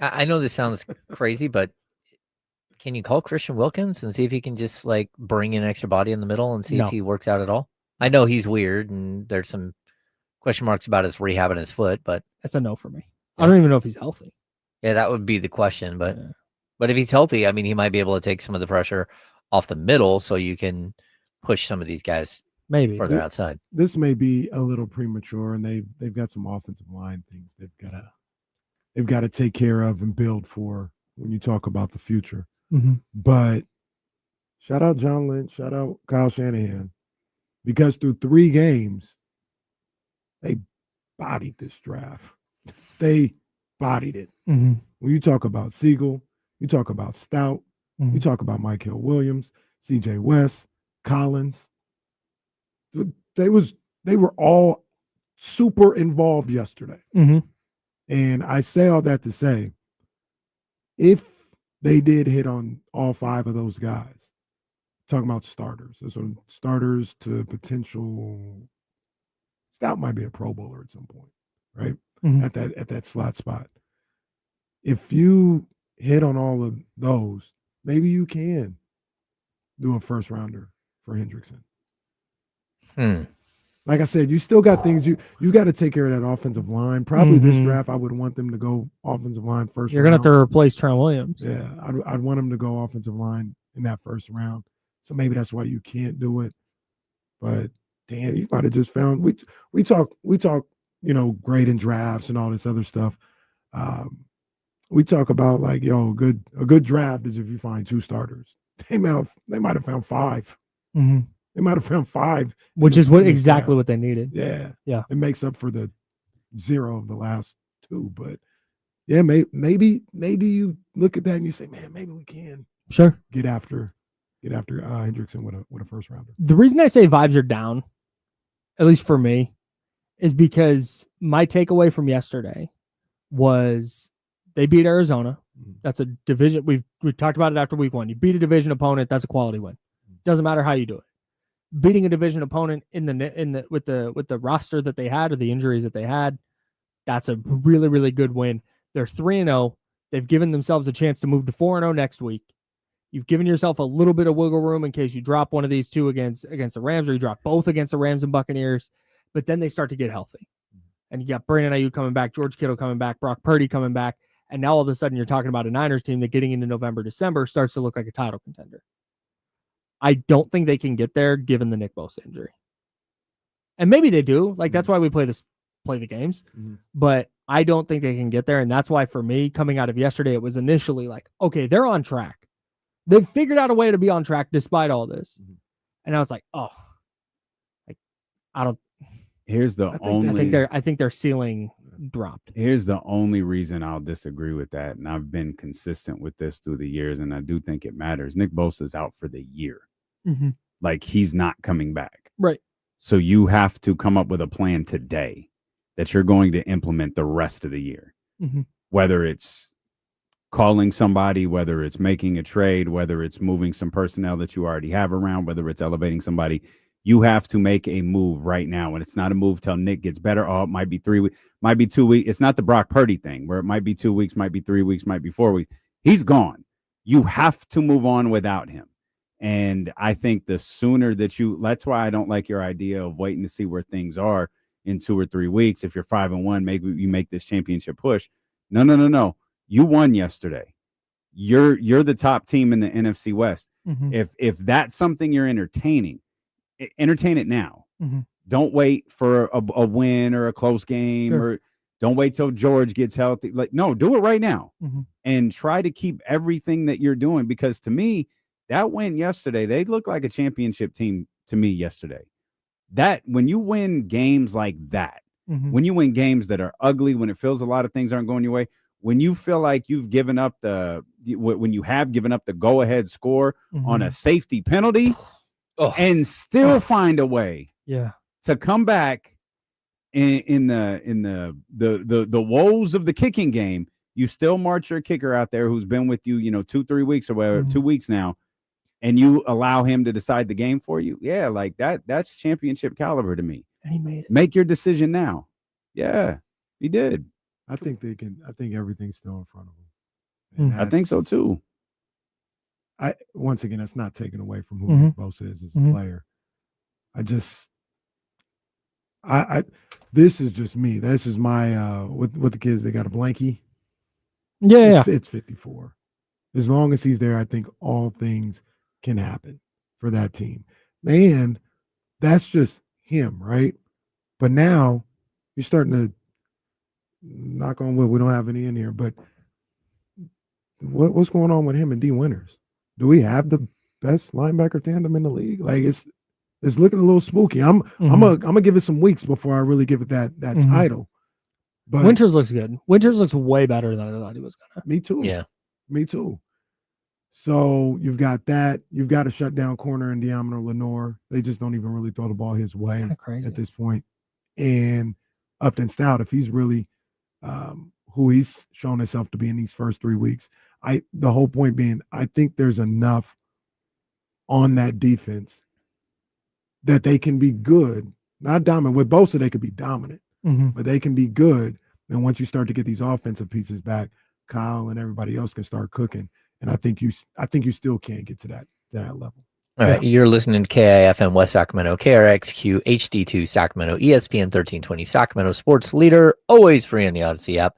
I know this sounds crazy, but can you call Christian Wilkins and see if he can just bring in an extra body in the middle and see if he works out at all? I know he's weird and there's some question marks about his rehab and his foot, but that's a no for me. Yeah. I don't even know if he's healthy. Yeah, that would be the question, but if he's healthy, I mean, he might be able to take some of the pressure off the middle so you can push some of these guys maybe further outside. This may be a little premature, and they've got some offensive line things they've got to take care of and build for when you talk about the future. But shout out John Lynch, shout out Kyle Shanahan, because through 3 games, they bodied this draft. They bodied it. When you talk about Siegel, you talk about Stout, you talk about Michael Williams, CJ West, Collins. They were all super involved yesterday. And I say all that to say, if they did hit on all 5 of those guys, talking about starters, so starters to potential, Stout might be a Pro Bowler at some point, right? At that slot spot. If you hit on all of those, maybe you can do a 1st rounder for Hendrickson. Like I said, you still got things you got to take care of that offensive line. Probably this draft, I would want them to go offensive line first. You're gonna have to replace Trent Williams. Yeah, I'd want them to go offensive line in that 1st round. So maybe that's why you can't do it. But damn, you might have just found we talk, grading drafts and all this other stuff. We talk about a good draft is if you find 2 starters. They might have found 5. They might have found 5, which is exactly what they needed. Yeah, yeah. It makes up for the 0 of the last 2, but yeah, maybe you look at that and you say, man, maybe we can get after Hendrickson with a first rounder. The reason I say vibes are down, at least for me, is because my takeaway from yesterday was they beat Arizona. That's a division. We've talked about it after week 1. You beat a division opponent, that's a quality win. Doesn't matter how you do it. Beating a division opponent with the roster that they had or the injuries that they had, that's a really, really good win. They're 3-0. They've given themselves a chance to move to 4-0 next week. You've given yourself a little bit of wiggle room in case you drop one of these 2 against the Rams, or you drop both against the Rams and Buccaneers. But then they start to get healthy. And you got Brandon Ayuk coming back, George Kittle coming back, Brock Purdy coming back. And now all of a sudden you're talking about a Niners team that getting into November, December starts to look like a title contender. I don't think they can get there given the Nick Bosa injury. And maybe they do. Like, that's why we play the games. But I don't think they can get there. And that's why, for me, coming out of yesterday, it was initially like, okay, they're on track. They've figured out a way to be on track despite all this. And I was like, oh, like, I don't. I think their ceiling dropped. Here's the only reason I'll disagree with that. And I've been consistent with this through the years, and I do think it matters. Nick Bosa's out for the year. Like, he's not coming back. Right. So you have to come up with a plan today that you're going to implement the rest of the year. Whether it's calling somebody, whether it's making a trade, whether it's moving some personnel that you already have around, whether it's elevating somebody, you have to make a move right now. And it's not a move till Nick gets better. Oh, it might be 3 weeks, might be 2 weeks. It's not the Brock Purdy thing where it might be 2 weeks, might be 3 weeks, might be 4 weeks. He's gone. You have to move on without him. And I think the sooner that that's why I don't like your idea of waiting to see where things are in 2 or 3 weeks. If you're 5-1, maybe you make this championship push. No. You won yesterday. You're the top team in the NFC West. If that's something you're entertaining, entertain it now. Don't wait for a win or a close game, or don't wait till George gets healthy. Like, no, do it right now and try to keep everything that you're doing, because to me, that win yesterday, they looked like a championship team to me yesterday. That when you win games like that, when you win games that are ugly, when it feels a lot of things aren't going your way, when you feel like you've given up when you have given up the go-ahead score on a safety penalty and still find a way to come back in the woes of the kicking game, you still march your kicker out there who's been with you, 2-3 weeks or whatever, 2 weeks now, and you allow him to decide the game for you. Yeah, like that's championship caliber to me. And he made it. Make your decision now. Yeah, he did. I think everything's still in front of them. I think so too. Once again, that's not taken away from who Nick Bosa is as a player. This is just me. This is my with the kids. They got a blankie. Yeah, it's 54. As long as he's there, I think all things can happen for that team. And that's just him, right? But now you're starting to knock on wood. We don't have any in here, but what's going on with him and D Winters? Do we have the best linebacker tandem in the league? Like, it's looking a little spooky. I'm gonna give it some weeks before I really give it that title. But Winters looks good. Winters looks way better than I thought he was gonna. Me too. Yeah. Me too. So you've got that. You've got a shutdown corner in De'Amon Lenore. They just don't even really throw the ball his way at this point. And Upton Stout, if he's really who he's shown himself to be in these first 3 weeks, the whole point being, I think there's enough on that defense that they can be good, not dominant. With Bosa, they could be dominant, but they can be good. And once you start to get these offensive pieces back, Kyle and everybody else can start cooking. And I think you still can't get to that level. All right, you're listening to KIFM West Sacramento, KRXQ HD2 Sacramento, ESPN 1320 Sacramento Sports Leader, always free on the Odyssey app.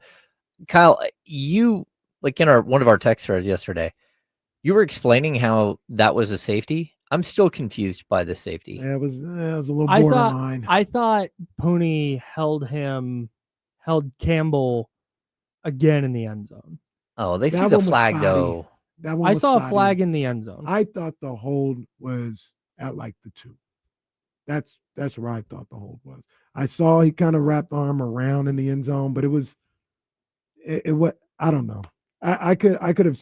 Kyle, you, like in one of our text threads yesterday, you were explaining how that was a safety. I'm still confused by the safety. Yeah, it was a little borderline. I thought Pooney held Campbell again in the end zone. Oh, they threw the flag though. That one I was saw spotty. a flag in the end zone. I thought the hold was at like the 2. That's where I thought the hold was. I saw he kind of wrapped the arm around in the end zone, but it was I don't know. I could have.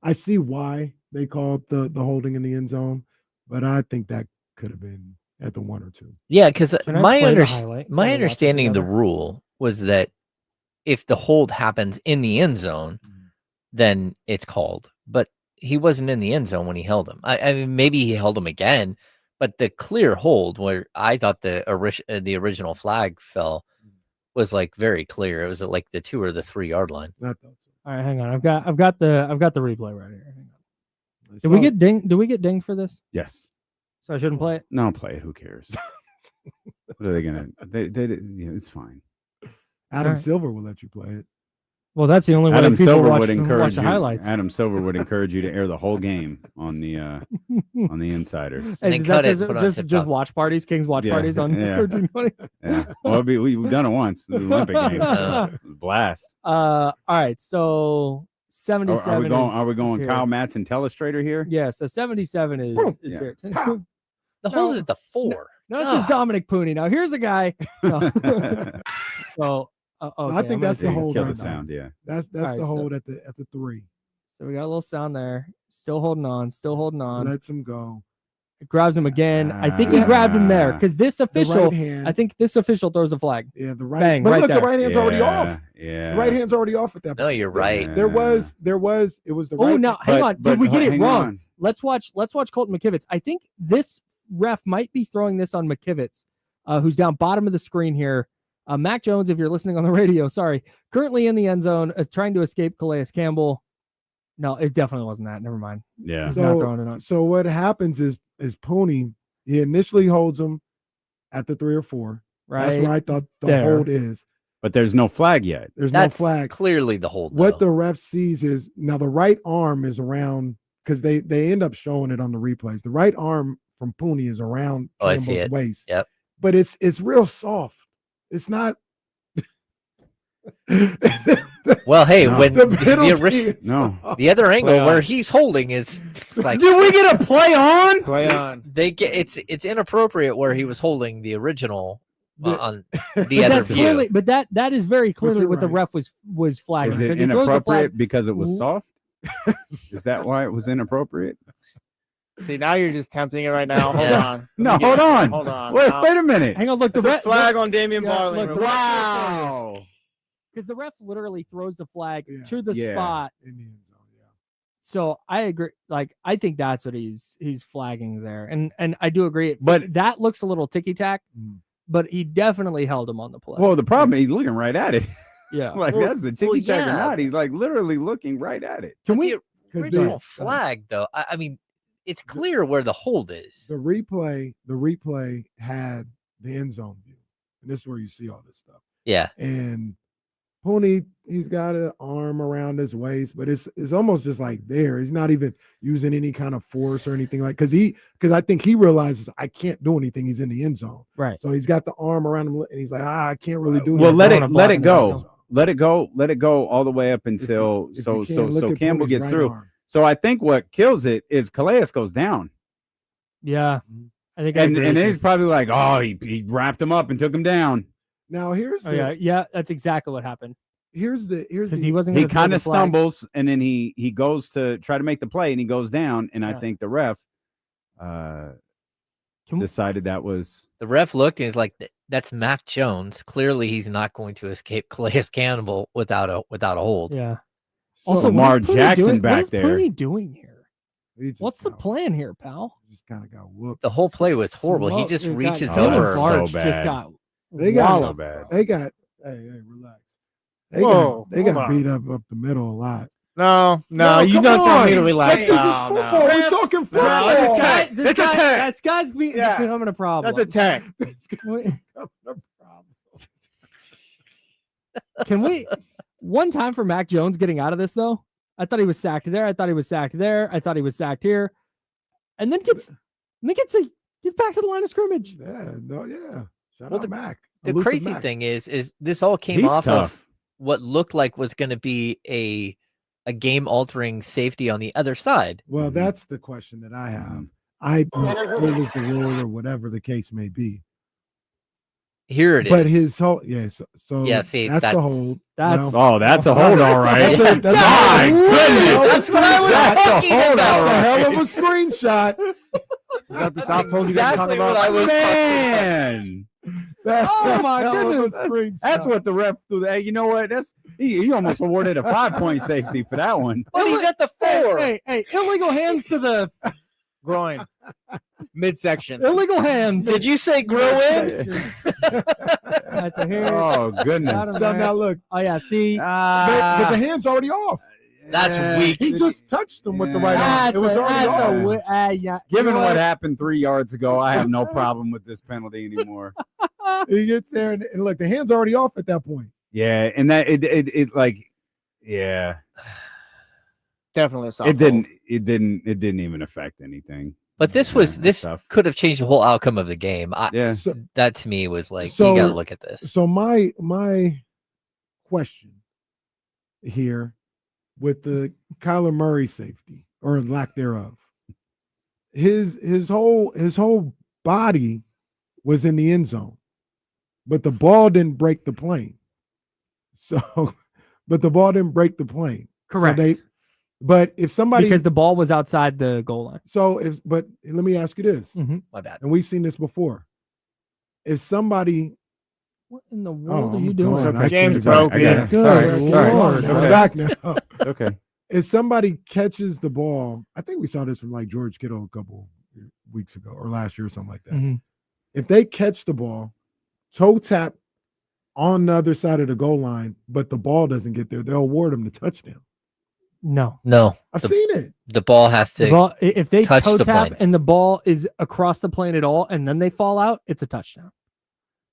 I see why they called the holding in the end zone, but I think that could have been at the 1 or 2. Yeah, because my my understanding of the rule was that if the hold happens in the end zone, then it's called. But he wasn't in the end zone when he held him. I mean, maybe he held him again, but the clear hold where I thought the original flag fell was like very clear. It was at like the 2 or the 3 yard line. I thought so. All right, hang on. I've got the replay right here. Hang on. Did we get dinged? Did we get dinged for this? Yes. So I shouldn't play it? No, play it. Who cares? What are they gonna? They yeah, it's fine. Adam Right. Silver will let you play it. Well, that's the only way Adam people Silver watch would encourage the you. highlights. Adam Silver would encourage you to air the whole game on the Insiders. And then Is cut that it and put it on just TikTok. watch parties, Kings watch Yeah, parties on yeah. 1320? Yeah. Well, we've done it once. The Olympic game. Blast. All right, so 77. Are we going? is- Are we is going? here. Kyle Matson, telestrator here. Yeah, so 77 is Yeah. here. The hole's at the 4. No, this is Dominic Pooney. Now here's a guy. No. So, So okay, I think that's the Yeah, hold kill right the now. sound. Yeah. That's All right, the so- hold at the 3. So we got a little sound there. Still holding on. Lets him go. It grabs him again. I think he grabbed him there because this The official. right hand. I think this official throws a flag. Yeah, the right. Bang, but right look, there. the right hand's already off. Yeah. The right hand's already off at that No, point. you're right. It was the Oh, right. now hang on. Did we get it hang wrong? on. Let's watch Colton McKivitz. I think this ref might be throwing this on McKivitz, who's down bottom of the screen here. Mac Jones, if you're listening on the radio, sorry, currently in the end zone, is trying to escape Calais Campbell. No, it definitely wasn't that. Never mind. Yeah. He's not throwing it on. So what happens is Pooney, he initially holds him at the 3 or 4. Right. That's where I thought the there. hold is. But there's no flag yet. There's That's no flag. clearly the hold. What though. the ref sees is now the right arm is around because they end up showing it on the replays. The right arm from Pooney is around Oh, I see Campbell's it. waist. Yep. But it's real soft. It's not. Well, hey, No. when The the, penalty is No. soft. the other angle Play where on. he's holding is like Did we get a play on? Play on. they get it's inappropriate where he was holding the original on the But other that's view. clearly, but that is very clearly you're what the right. ref was flagging. Is it because he throws the flag. inappropriate because it was soft? Is that why it was inappropriate? See, now you're just tempting it right now. Hold Yeah. on. No, Let me hold get- on. Hold on. Wait, Now, wait a minute. Hang on, look, the it's a ref flag on Damian Yeah, Barling. look, real quick. Wow. because the ref literally throws the flag Yeah. to the Yeah. spot. In the end zone, yeah. So I agree. Like I think that's what he's flagging there, and I do agree. But- that looks a little ticky tack. Mm. But he definitely held him on the play. Well, the problem is he's looking right at it. yeah. Like Well- that's the ticky tack or yeah. not. He's like literally looking right at it. Can But we? the 'Cause original flag though? I mean, it's clear where the hold is. the replay had the end zone view, and this is where you see all this stuff. Yeah. And Pooney, he's got an arm around his waist, but it's almost just like there. He's not even using any kind of force or anything like because I think he realizes I can't do anything. He's in the end zone, Right. so he's got the arm around him, and he's like, I can't really do. Well, anything. let it block in the go. end zone. Let it go all the way up until If you so can, look at Campbell Pooney's gets right through. arm. So I think what kills it is Calais goes down. Yeah. I think. I And agree and with then you. he's probably like, oh, he wrapped him up and took him down. Now here's Oh, the yeah. That's exactly what happened. here's the Because he wasn't. He gonna throw kind the of flag. stumbles and then he goes to try to make the play and he goes down. And I Yeah. think the ref Can we- decided that was The ref looked and he's like, "That's Mac Jones. Clearly, he's not going to escape Calais Campbell without a hold." Yeah. so Also, Lamar what is Pooney Jackson doing? back what is there. Pooney doing here? he just What's the got- plan here, pal? Just kind of got whooped. The whole play was horrible. He Smoke- just it got- reaches Oh, Jalen that's over. so Barge just bad. got. They got- so walloped, bad. bro. They got hey, relax. They Whoa, got hold on. beat up the middle a lot. No, you come don't tell me to on. relax. This is No, football. no. We're talking football. it's a tech. This It's a guy- tech. That's guy's Yeah. becoming a problem. That's a tech. It's We- becoming a problem. Can we one time for Mac Jones getting out of this though? I thought he was sacked there. I thought he was sacked there. I thought he was sacked here, and then gets back to the line of scrimmage. Yeah, no, yeah. Shout Well, out Mac. The Elusive crazy Mac. thing is this all came He's off tough. of what looked like was going to be a game altering safety on the other side. Well, that's the question that I have. I think it was the rule or whatever the case may be. Here it is. But his whole so Yeah, see, that's the that's- hold. That's That's a hold, all right. That's My goodness. That's what I was talking about. That's a hell of a screenshot. Is that the soft hold you guys talk Exactly about? what I was Man. That's Oh, a my hell of a goodness. screenshot. That's what the ref do. Hey, you know what? He almost awarded a 5-point safety for that one. But he's at the 4. Hey, illegal hands to the Groin. Midsection. illegal hands. Did you say grow in? Right, so here, Oh goodness. Got him So there. now look, Oh yeah, see, but the hand's already off. That's weak. He just touched him with the right arm. It was already off. yeah. Given You know what happened 3 yards ago, I have no problem with this penalty anymore. He gets there and look, the hand's already off at that point. Yeah, and that it like, yeah, Definitely a soft it didn't even affect anything. But this Yeah, that's this tough. could have changed the whole outcome of the game. Yeah. So, That to me was like, So- you got to look at this. so my question here with the Kyler Murray safety or lack thereof, his whole body was in the end zone, but the ball didn't break the plane. So, but the ball didn't break the plane. Correct. So but if somebody, because the ball was outside the goal line. but let me ask you this, My bad. and we've seen this before. If somebody, What in the world are I'm you doing? going. Okay. James I got broke it. I got it. it. Good Sorry. Lord, It's I'm okay. back now. It's okay. If somebody catches the ball, I think we saw this from like George Kittle a couple weeks ago or last year or something like that. Mhm. If they catch the ball, toe tap on the other side of the goal line, but the ball doesn't get there, they'll award them the touchdown. No. No, I've The- seen it. the ball has The to. ball, if they touch toe the tap plane. and the ball is across the plane at all, and then they fall out, it's a touchdown.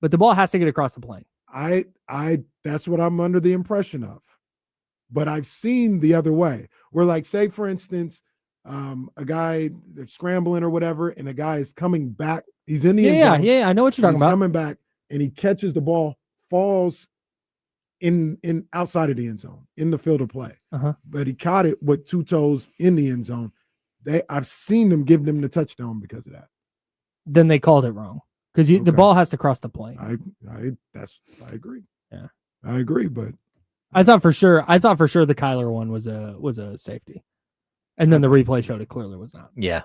But the ball has to get across the plane. I that's what I'm under the impression of. But I've seen the other way where, like, say for instance, a guy that's scrambling or whatever, and a guy is coming back. He's in the end zone. Yeah. I know what you're talking He's about. coming back and he catches the ball, falls in outside of the end zone in the field of play. Uh-huh. But he caught it with two toes in the end zone. I've seen them give them the touchdown because of that. Then they called it wrong because the Okay. ball has to cross the plane. I agree. Yeah. I agree, but I thought for sure the Kyler one was a safety, and then the replay showed it clearly was not. Yeah.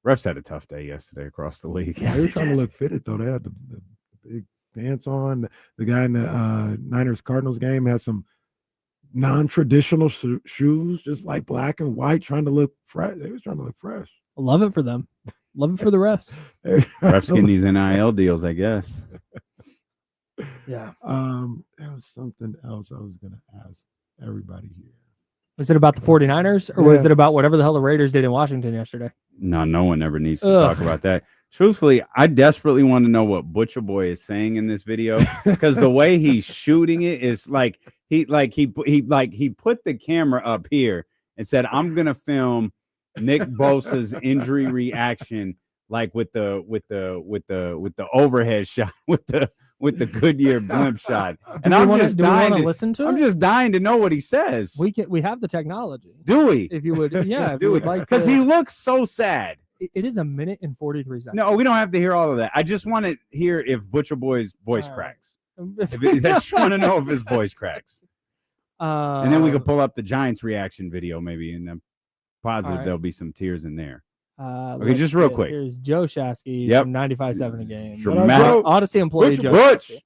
Refs had a tough day yesterday across the league. they were trying to look fitted though. They had the big pants on. The guy in the Niners Cardinals game has some non-traditional shoes, just like black and white, trying to look fresh. They was trying to look fresh. Love it for them. Love it for the refs. Refs getting these NIL deals, I guess. Yeah. There was something else I was gonna ask everybody here. Was it about the 49ers or was Yeah. it about whatever the hell the Raiders did in Washington yesterday? No one ever needs to Ugh. talk about that. Truthfully, I desperately want to know what Butcher Boy is saying in this video because the way he's shooting it is like he put the camera up here and said, "I'm gonna film Nick Bosa's injury reaction, like with the overhead shot with the Goodyear blimp shot." And Do we I'm wanna- just do we dying wanna to listen to I'm it? just dying to know what he says. We have the technology. Do we? If you would, yeah, if Do you we? would like Because to. he looks so sad. It is 1 minute and 43 seconds. No, we don't have to hear all of that. I just want to hear if Butcher Boy's voice All right. cracks. I just want to know if his voice cracks. And then we could pull up the Giants reaction video maybe, and I'm positive All right. there'll be some tears in there. Okay, Okay, just real quick. Here's Joe Shasky Yep. from 95.7 The Game. Dramatic. Odyssey employee Butch- Joe Butch. Shasky.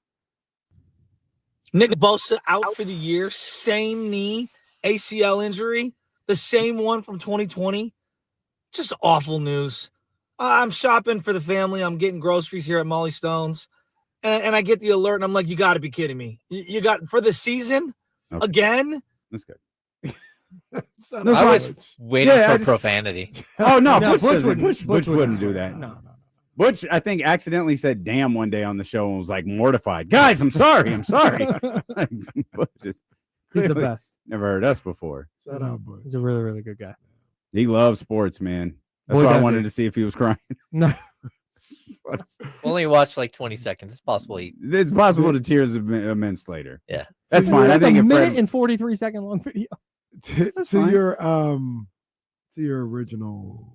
Nick Bosa out for the year, same knee, ACL injury, the same one from 2020. Just awful news. I'm shopping for the family. I'm getting groceries here at Molly Stone's, and I get the alert, and I'm like, you got to be kidding me. You got for the season Okay. again? That's good. I was waiting Yeah, I for just- profanity. Oh no, No, Butch, Butch wouldn't- Butch Butch wouldn't do swear. that. No. Butch, I think, accidentally said "damn" one day on the show and was like mortified. Guys, I'm sorry. I'm sorry. Butch just He's the clearly best. never heard us before. Shut up, boy. He's a really, really good guy. He loves sports, man. That's Boy, why I does wanted he. to see if he was crying. No. Only watched like 20 seconds. It's possible he. It's possible the tears have been immense later. Yeah. That's fine. I It's think a if minute Fred, and 43 second long video. To fine. your original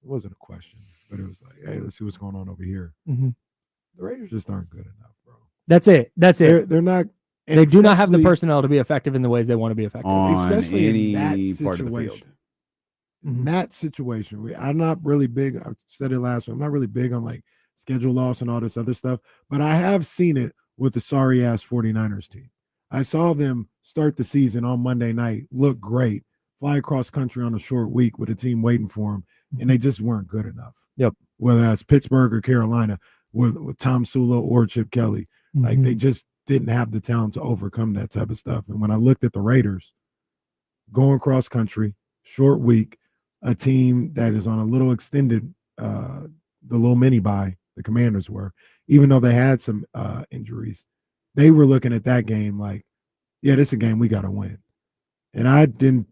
It wasn't a question, but it was like, hey, let's see what's going on over here. Mm-hmm. The Raiders just aren't good enough, bro. That's it. They're not. They do not have the personnel to be effective in the ways they want to be effective. Especially in that part of the field. situation. In that situation, I'm not really big. I said it last week. I'm not really big on like schedule loss and all this other stuff, but I have seen it with the sorry ass 49ers team. I saw them start the season on Monday night, look great, fly across country on a short week with a team waiting for them, and they just weren't good enough. Yep. Whether that's Pittsburgh or Carolina with Tom Sula or Chip Kelly, like they just didn't have the talent to overcome that type of stuff. And when I looked at the Raiders going cross country, short week, a team that is on a little extended, the little mini bye, the Commanders were, even though they had some injuries, they were looking at that game like, yeah, this is a game we got to win. And I didn't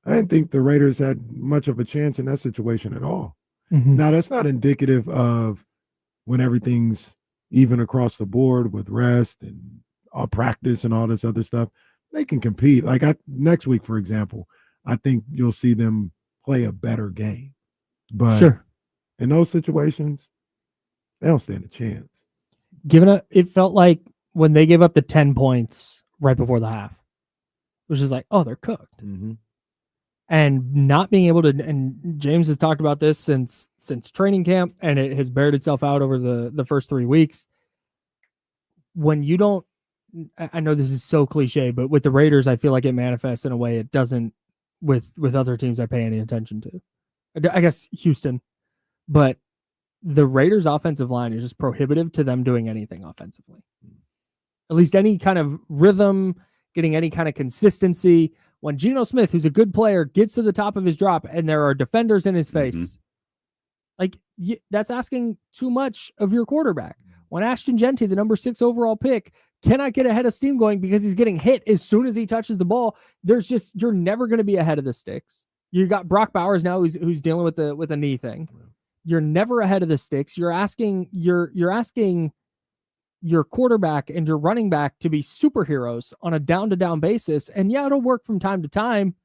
think the Raiders had much of a chance in that situation at all. Now, that's not indicative of when everything's even across the board with rest and practice and all this other stuff. They can compete. Like next week, for example, I think you'll see them play a better game. But in those situations, they don't stand a chance. It felt like when they gave up the 10 points right before the half, it was just like, oh, they're cooked. And not being able to, and James has talked about this since training camp, and it has bared itself out over the first 3 weeks. When you don't, I know this is so cliche, but with the Raiders, I feel like it manifests in a way it doesn't with other teams I pay any attention to. I guess Houston, but the Raiders' offensive line is just prohibitive to them doing anything offensively. At least any kind of rhythm, getting any kind of consistency. When Geno Smith, who's a good player, gets to the top of his drop and there are defenders in his face, like that's asking too much of your quarterback. When Ashton Genty, the number 6 overall pick, cannot get ahead of steam going because he's getting hit as soon as he touches the ball, you're never going to be ahead of the sticks. You got Brock Bowers now who's dealing with a knee thing. You're never ahead of the sticks. You're asking your quarterback and your running back to be superheroes on a down-to-down basis. And yeah, it'll work from time to time,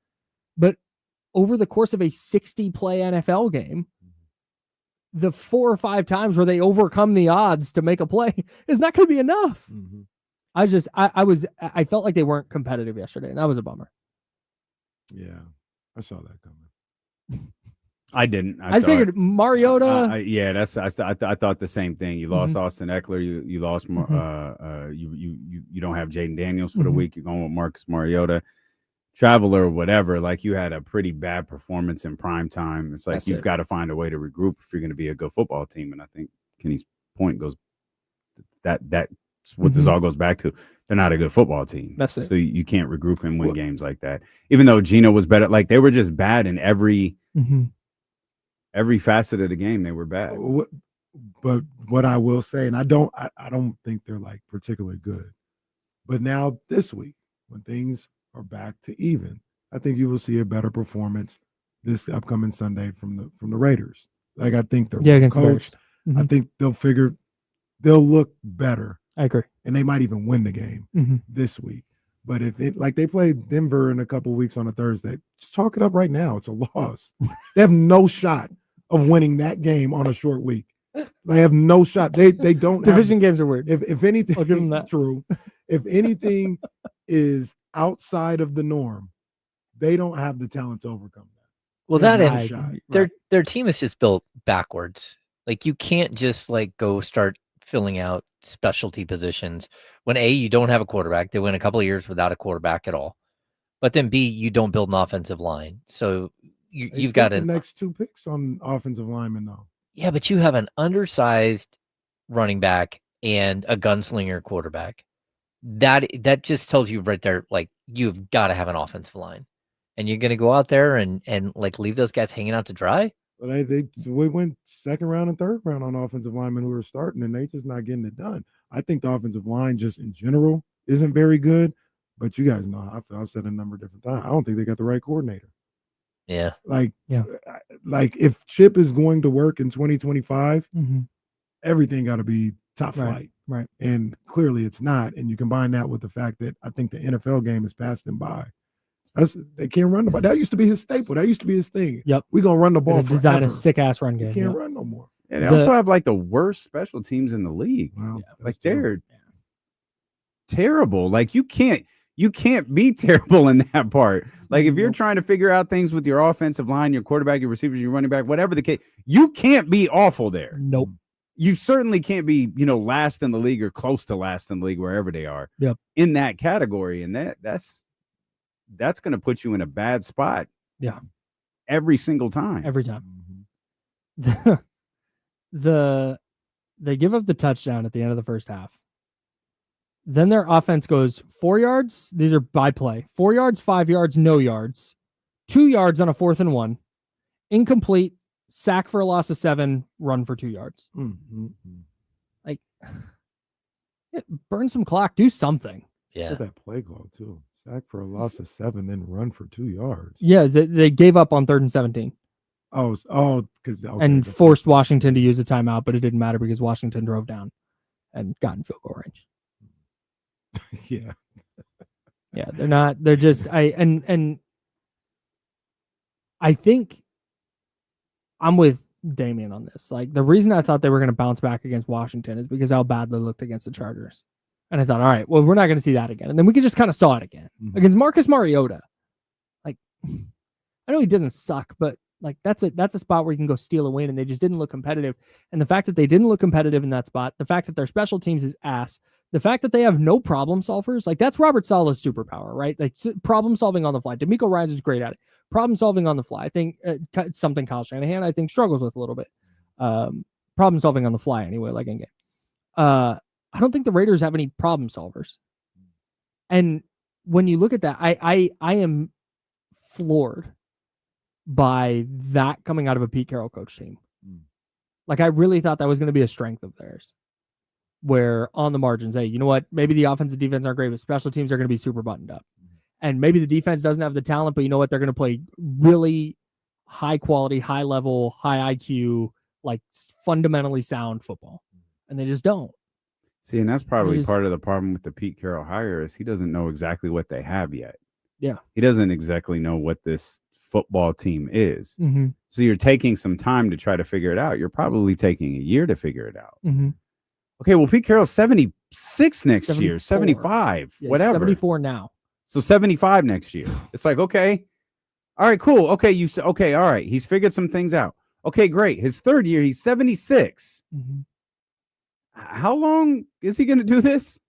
but over the course of a 60-play NFL game, the 4 or 5 times where they overcome the odds to make a play is not going to be enough. I felt like they weren't competitive yesterday, and that was a bummer. Yeah, I saw that coming. I didn't. I figured Mariota. I thought the same thing. You lost Austin Eckler. You lost. You don't have Jaden Daniels for the week. You're going with Marcus Mariota, Traveler, or whatever. Like, you had a pretty bad performance in prime time. It's like you've got to find a way to regroup if you're going to be a good football team. And I think Kenny's point goes that's what this all goes back to. They're not a good football team. That's it. So you can't regroup and win games like that. Even though Geno was better, like they were just bad in every facet of the game. They were bad. But what I will say, and I don't think they're like particularly good. But now this week, when things are back to even, I think you will see a better performance this upcoming Sunday from the Raiders. Like, I think they're coached. I think they'll look better. I agree. And they might even win the game this week. But if it, like, they played Denver in a couple of weeks on a Thursday, just chalk it up right now. It's a loss. They have no shot of winning that game on a short week. They have no shot. They don't. Division games are weird. If anything, I'll give them that. True. If anything is outside of the norm, they don't have the talent to overcome that. Well, that and their team is just built backwards. Like, you can't just like go start filling out specialty positions when A, you don't have a quarterback. They went a couple of years without a quarterback at all. But then B, you don't build an offensive line. So you've got the next 2 picks on offensive linemen though. Yeah, but you have an undersized running back and a gunslinger quarterback. That just tells you right there, like, you've got to have an offensive line. And you're going to go out there and like leave those guys hanging out to dry? But we went second round and third round on offensive linemen who were starting, and they just not getting it done. I think the offensive line just in general isn't very good. But you guys know, I've said a number of different times, I don't think they got the right coordinator. Yeah. Like if Chip is going to work in 2025, everything got to be top flight. Right. And clearly it's not. And you combine that with the fact that I think the NFL game has passed them by. They can't run the ball. That used to be his staple. That used to be his thing. Yep. We're gonna run the ball. Design forever. a sick ass run They game. can't Yep. run no more. Yeah, they also have like the worst special teams in the league. Wow, like they're terrible. Like you can't be terrible in that part. Like if you're trying to figure out things with your offensive line, your quarterback, your receivers, your running back, whatever the case, you can't be awful there. Nope. You certainly can't be, last in the league or close to last in the league, wherever they are. Yep. In that category, and that's going to put you in a bad spot. Yeah. Every single time. Every time. They give up the touchdown at the end of the first half. Then their offense goes 4 yards. These are by play. 4 yards, 5 yards, no yards. 2 yards on a 4th and 1. Incomplete. Sack for a loss of 7. Run for 2 yards. Like, burn some clock. Do something. Yeah. That play call too. Sack for a loss of 7, then run for 2 yards. Yeah, they gave up on 3rd and 17. Because and forced Washington to use a timeout, but it didn't matter because Washington drove down and got in field goal range. Yeah. Yeah, they're not. They're just and I think I'm with Damien on this. Like the reason I thought they were going to bounce back against Washington is because how bad they looked against the Chargers. And I thought, all right, well, we're not going to see that again. And then we just kind of saw it again against Marcus Mariota. Like, I know he doesn't suck, but like that's a spot where you can go steal a win, and they just didn't look competitive. And the fact that they didn't look competitive in that spot, the fact that their special teams is ass, the fact that they have no problem solvers, like that's Robert Saleh's superpower, right? Like problem solving on the fly. DeMeco Ryans is great at it. Problem solving on the fly. I think it's something Kyle Shanahan I think struggles with a little bit. Problem solving on the fly anyway, like in game. I don't think the Raiders have any problem solvers. And when you look at that, I am floored by that coming out of a Pete Carroll coach team. Like I really thought that was going to be a strength of theirs. Where on the margins, hey, you know what? Maybe the offense and defense aren't great, but special teams are going to be super buttoned up. And maybe the defense doesn't have the talent, but you know what? They're going to play really high quality, high level, high IQ, like fundamentally sound football. And they just don't. See, and that's probably part of the problem with the Pete Carroll hire is he doesn't know exactly what they have yet. Yeah. He doesn't exactly know what this football team is. Mm-hmm. So you're taking some time to try to figure it out. You're probably taking a year to figure it out. Mm-hmm. Okay, well, Pete Carroll's 76 next year, 75, whatever. 74 now. So 75 next year. It's like, okay, all right, cool. Okay, all right. He's figured some things out. Okay, great. His third year, he's 76. Mm-hmm. How long is he going to do this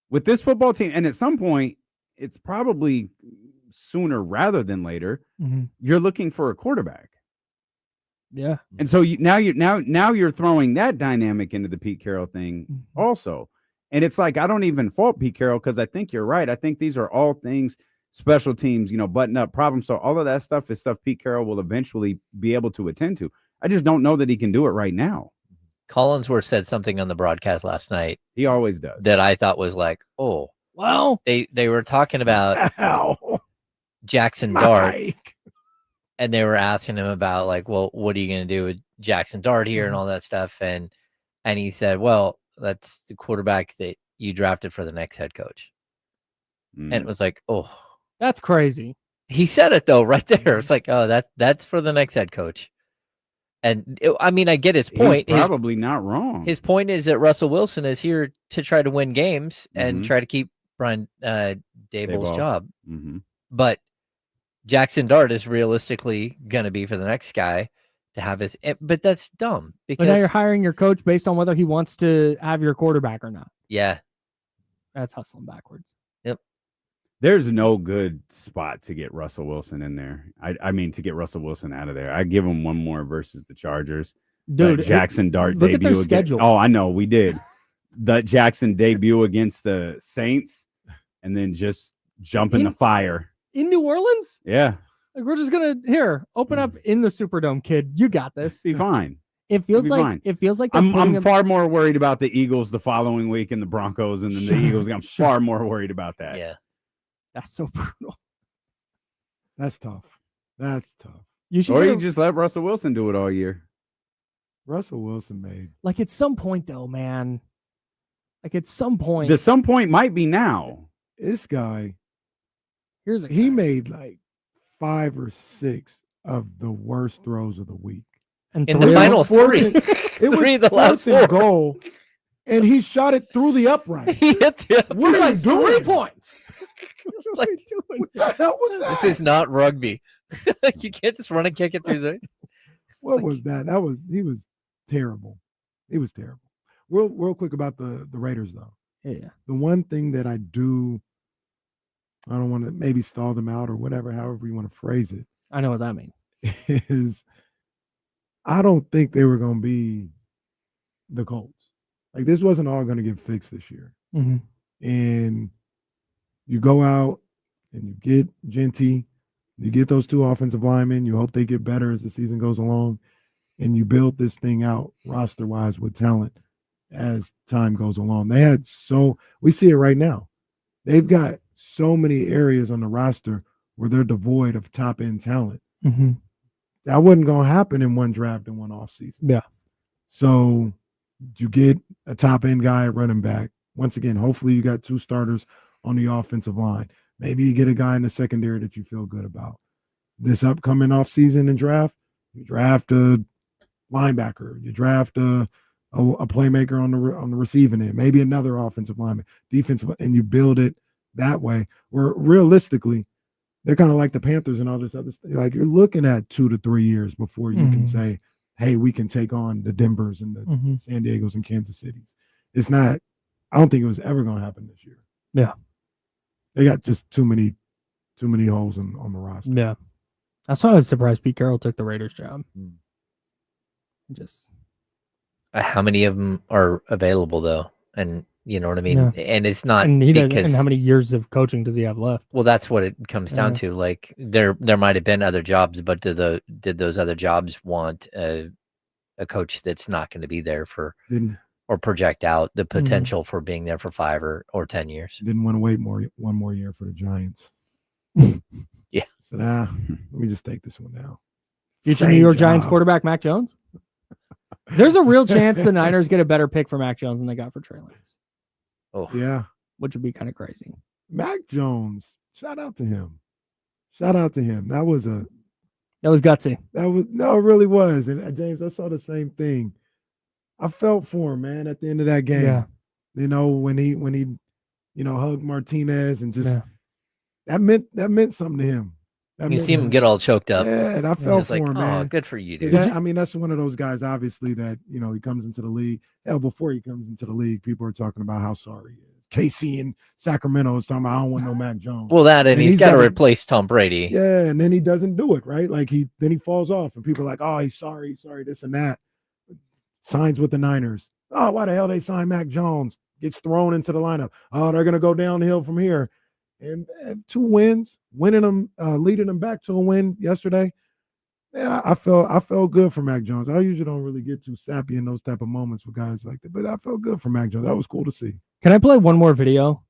with this football team? And at some point, it's probably sooner rather than later. Mm-hmm. You're looking for a quarterback. Yeah. And so now you're throwing that dynamic into the Pete Carroll thing also. And it's like, I don't even fault Pete Carroll because I think you're right. I think these are all things, special teams, button up problems. So all of that stuff is stuff Pete Carroll will eventually be able to attend to. I just don't know that he can do it right now. Collinsworth said something on the broadcast last night. He always does. That I thought was like, oh, well, they were talking about Jackson Dart. And they were asking him about like, well, what are you going to do with Jackson Dart here and all that stuff? And he said, well, that's the quarterback that you drafted for the next head coach. And it was like, oh, that's crazy. He said it though, right there. It's like, oh, that's for the next head coach. And I mean, I get his point. He's probably not wrong. His point is that Russell Wilson is here to try to win games and try to keep Brian Daboll's job. Mm-hmm. But Jackson Dart is realistically going to be for the next guy to have his, but that's dumb because but now you're hiring your coach based on whether he wants to have your quarterback or not. Yeah. That's hustling backwards. Yep. There's no good spot to get Russell Wilson in there. I mean, to get Russell Wilson out of there. I give him one more versus the Chargers. Dude, Jackson Dart look debut at their schedule. Oh, I know we did. The Jackson debut against the Saints and then just jump in the fire. In New Orleans? Yeah. Like we're just gonna open up in the Superdome, kid. You got this. Be fine. It feels like fine. it feels like I'm far more worried about the Eagles the following week and the Broncos and then the Eagles. I'm far more worried about that. Yeah. That's so brutal. That's tough. That's tough. You just let Russell Wilson do it all year. Russell Wilson made like at some point though, man. Like at some point. The some point might be now. This guy He made like 5 or 6 of the worst throws of the week. And in the final 3. It was 3 of the last 4. Goal, and he shot it through the upright. He hit the upright. What are you doing? 3 points. What the hell was that? This is not rugby. You can't just run and kick it through the. What was that? He was terrible. He was terrible. Real quick about the Raiders though. Yeah. The one thing that I don't want to maybe stall them out or whatever, however you want to phrase it. I know what that means. Is I don't think they were going to be the Colts. Like this wasn't all going to get fixed this year. Mm-hmm. And you go out and you get Genty, you get those 2 offensive linemen. You hope they get better as the season goes along, and you build this thing out roster-wise with talent as time goes along. We see it right now. They've got so many areas on the roster where they're devoid of top-end talent. Mm-hmm. That wasn't going to happen in one draft and one offseason. Yeah. So you get a top-end guy at running back. Once again, hopefully you got 2 starters on the offensive line. Maybe you get a guy in the secondary that you feel good about. This upcoming offseason and draft, you draft a linebacker. You draft a playmaker on the receiving end. Maybe another offensive lineman, defensive, and you build it that way. Where realistically, they're kind of like the Panthers and all this other stuff. Like you're looking at 2 to 3 years before you can say, hey, we can take on the Denvers and the San Diegos and Kansas Cities. It's not, I don't think it was ever going to happen this year. Yeah. They got just too many holes on the roster. Yeah. That's why I was surprised Pete Carroll took the Raiders job. Just how many of them are available though? And you know what I mean? Yeah. And it's not and because and how many years of coaching does he have left? Well, that's what it comes down to. Like there might have been other jobs, but did those other jobs want a coach that's not going to be there for or project out the potential for being there for 5 or 10 years? Didn't want to wait one more year for the Giants. Yeah. So let me just take this one now. Future New York Giants quarterback Mac Jones. There's a real chance the Niners get a better pick for Mac Jones than they got for Trey Lance. Oh yeah, which would be kind of crazy. Mac Jones, shout out to him. That was gutsy. It really was. And James, I saw the same thing. I felt for him, man, at the end of that game. Yeah. You know, when he hugged Martinez and just that meant something to him. You see him get all choked up. Yeah, and I felt for him, man. Oh, good for you, dude. That's one of those guys, obviously, that, he comes into the league. Hell, before he comes into the league, people are talking about how sorry he is. Casey in Sacramento is talking about, I don't want no Mac Jones. Well, and he's got to replace Tom Brady. Yeah, and then he doesn't do it, right? Like then he falls off, and people are like, oh, he's sorry, this and that. Signs with the Niners. Oh, why the hell they sign Mac Jones? Gets thrown into the lineup. Oh, they're going to go downhill from here. And 2 wins, leading them back to a win yesterday. Man, I felt good for Mac Jones. I usually don't really get too sappy in those type of moments with guys like that, but I felt good for Mac Jones. That was cool to see. Can I play one more video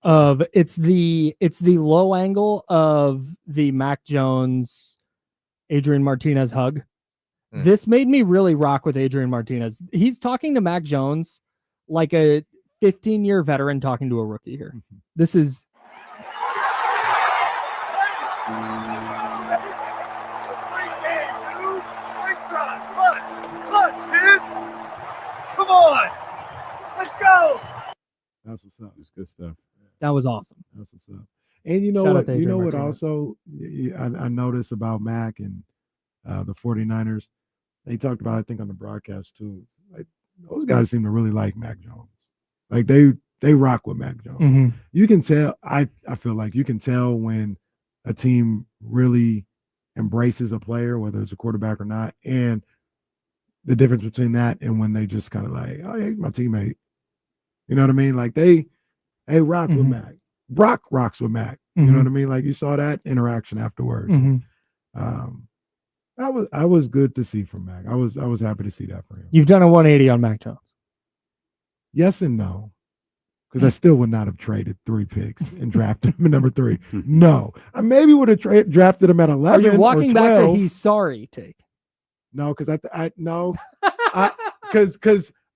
of it's the low angle of the Mac Jones Adrian Martinez hug? This made me really rock with Adrian Martinez. He's talking to Mac Jones like a 15-year veteran talking to a rookie here. This is Come on, let's go. That's what's up. It's good stuff. That was awesome. That's what's up. And you know Shout what? out to Adrian Martinez. Also I noticed about Mac and the 49ers. They talked about, I think, on the broadcast too. Like those guys seem to really like Mac Jones. Like they rock with Mac Jones. Mm-hmm. You can tell. I feel like you can tell when a team really embraces a player, whether it's a quarterback or not, and the difference between that and when they just kind of like, oh, yeah, he's my teammate. You know what I mean? Like they rock with Mac. Brock rocks with Mac. You know what I mean? Like you saw that interaction afterwards. I was good to see from Mac. I was happy to see that for him. You've done a 180 on Mac Jones. Yes and no. Because I still would not have traded 3 picks and drafted him at number 3. No. I maybe would have drafted him at 11 Are you walking or 12. back the he's sorry take? No, because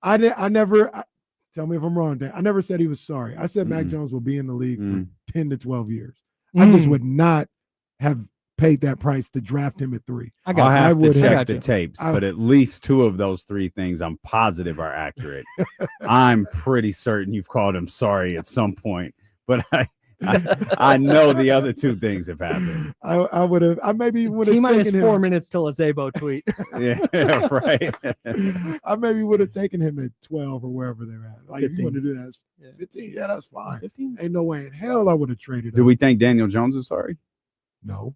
I never tell me if I'm wrong, Dan. I never said he was sorry. I said Mac Jones will be in the league for 10 to 12 years. I just would not have paid that price to draft him at 3. I'll have to check the you. tapes, but at least 2 of those 3 things I'm positive are accurate. I'm pretty certain you've called him sorry at some point, but I know the other 2 things have happened. I would have. I maybe would have T-minus taken 4 him. minutes till a Zabo tweet. Yeah, right. I maybe would have taken him at 12 or wherever they're at. Like 15. if you want to do that, 15. Yeah, that's fine. 15. Ain't no way in hell I would have traded. Do we think Daniel Jones is sorry? No.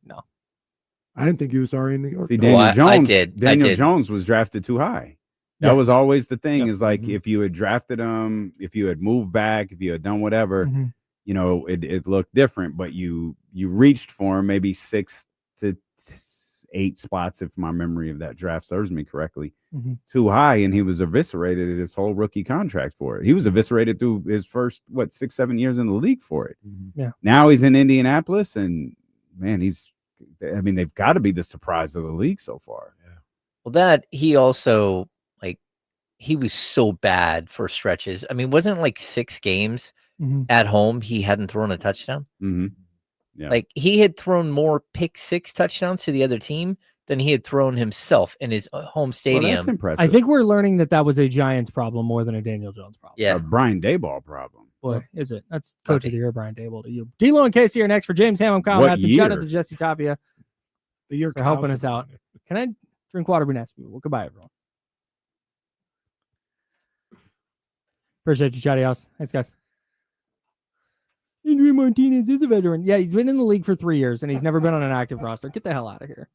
I I didn't think he was sorry in New York. See, Daniel Jones. I did. Daniel Jones was drafted too high. That was always the thing. Yep. Is like if you had drafted him, if you had moved back, if you had done whatever, you know, it looked different. But you reached for him maybe 6 to 8 spots, if my memory of that draft serves me correctly, too high, and he was eviscerated at his whole rookie contract for it. He was eviscerated through his first 6-7 years in the league for it. Yeah. Now he's in Indianapolis, and man, they've got to be the surprise of the league so far. Yeah. Well, that he also he was so bad for stretches. I mean, wasn't it like 6 games at home he hadn't thrown a touchdown? Yeah. Like he had thrown more pick 6 touchdowns to the other team than he had thrown himself in his home stadium. Well, that's impressive. I think we're learning that was a Giants problem more than a Daniel Jones problem. Yeah. A Brian Daboll problem. Boy, is it? That's coach of the year, Brian Dable to you. D-Lo and Casey are next for James Ham. I'm Kyle Madsen. Shout out to Jesse Tapia for helping us out. Can I drink water? Be nice to you. Well, goodbye, everyone. Appreciate you, Chatty House. Thanks, guys. Adrian Martinez is a veteran. Yeah, he's been in the league for 3 years, and he's never been on an active roster. Get the hell out of here.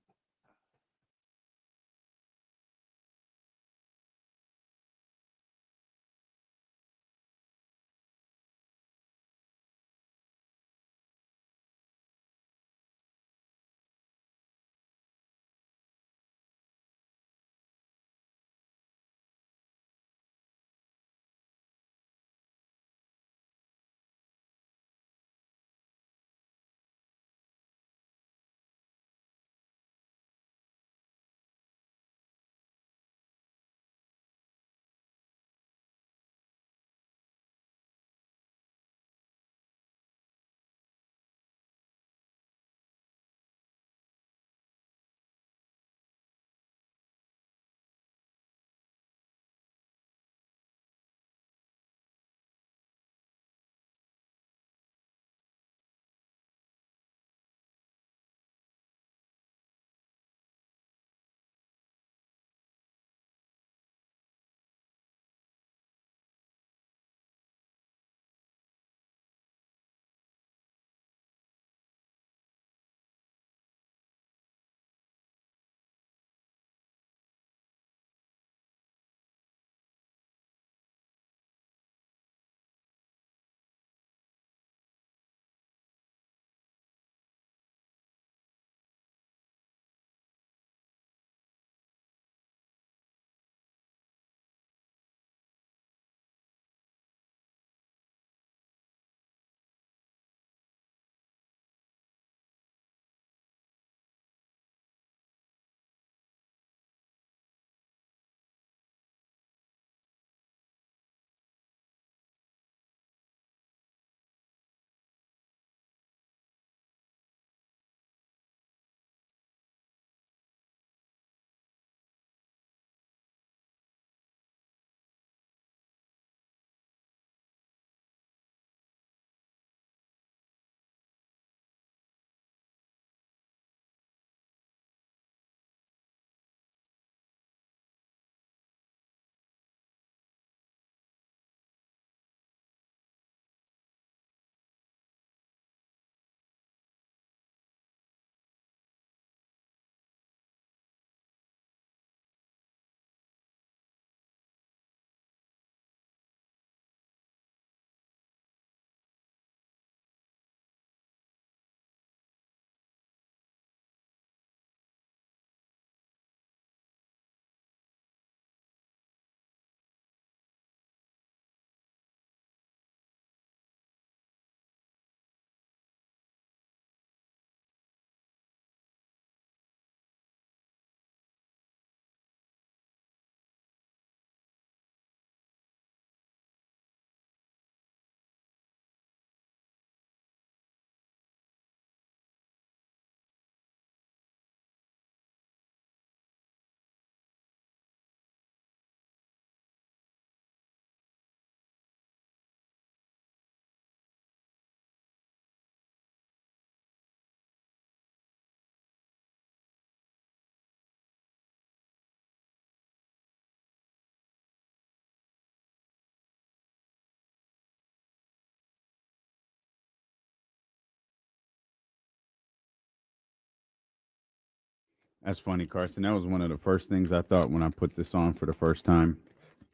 That's funny, Carson. That was one of the first things I thought when I put this on for the first time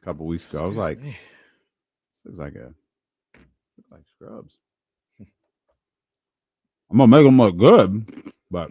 a couple weeks ago. I was like, this looks like Scrubs. I'm gonna make them look good, but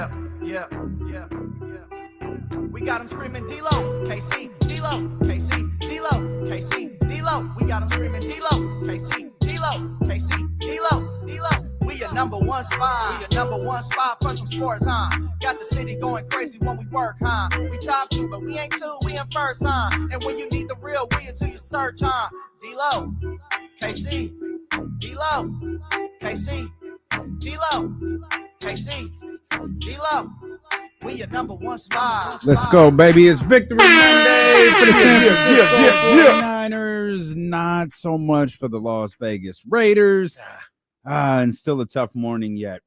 Yeah. We got them screaming D-Lo, KC, D-Lo, KC, D-Lo, KC, D-Lo. We got them screaming D-Lo, KC, D-Lo, KC, D-Lo, D-Lo. We your number one spot. We your number one spot for some sports, huh? Got the city going crazy when we work, huh? We top two, but we ain't two, we in first, huh? And when you need the real, we is who you search, huh? D-Lo, KC, D-Lo, KC, D-Lo, KC, D-Lo. We your number one spot. Let's go, baby. It's Victory Monday for the San Francisco 49ers. Not so much for the Las Vegas Raiders. And still a tough morning yet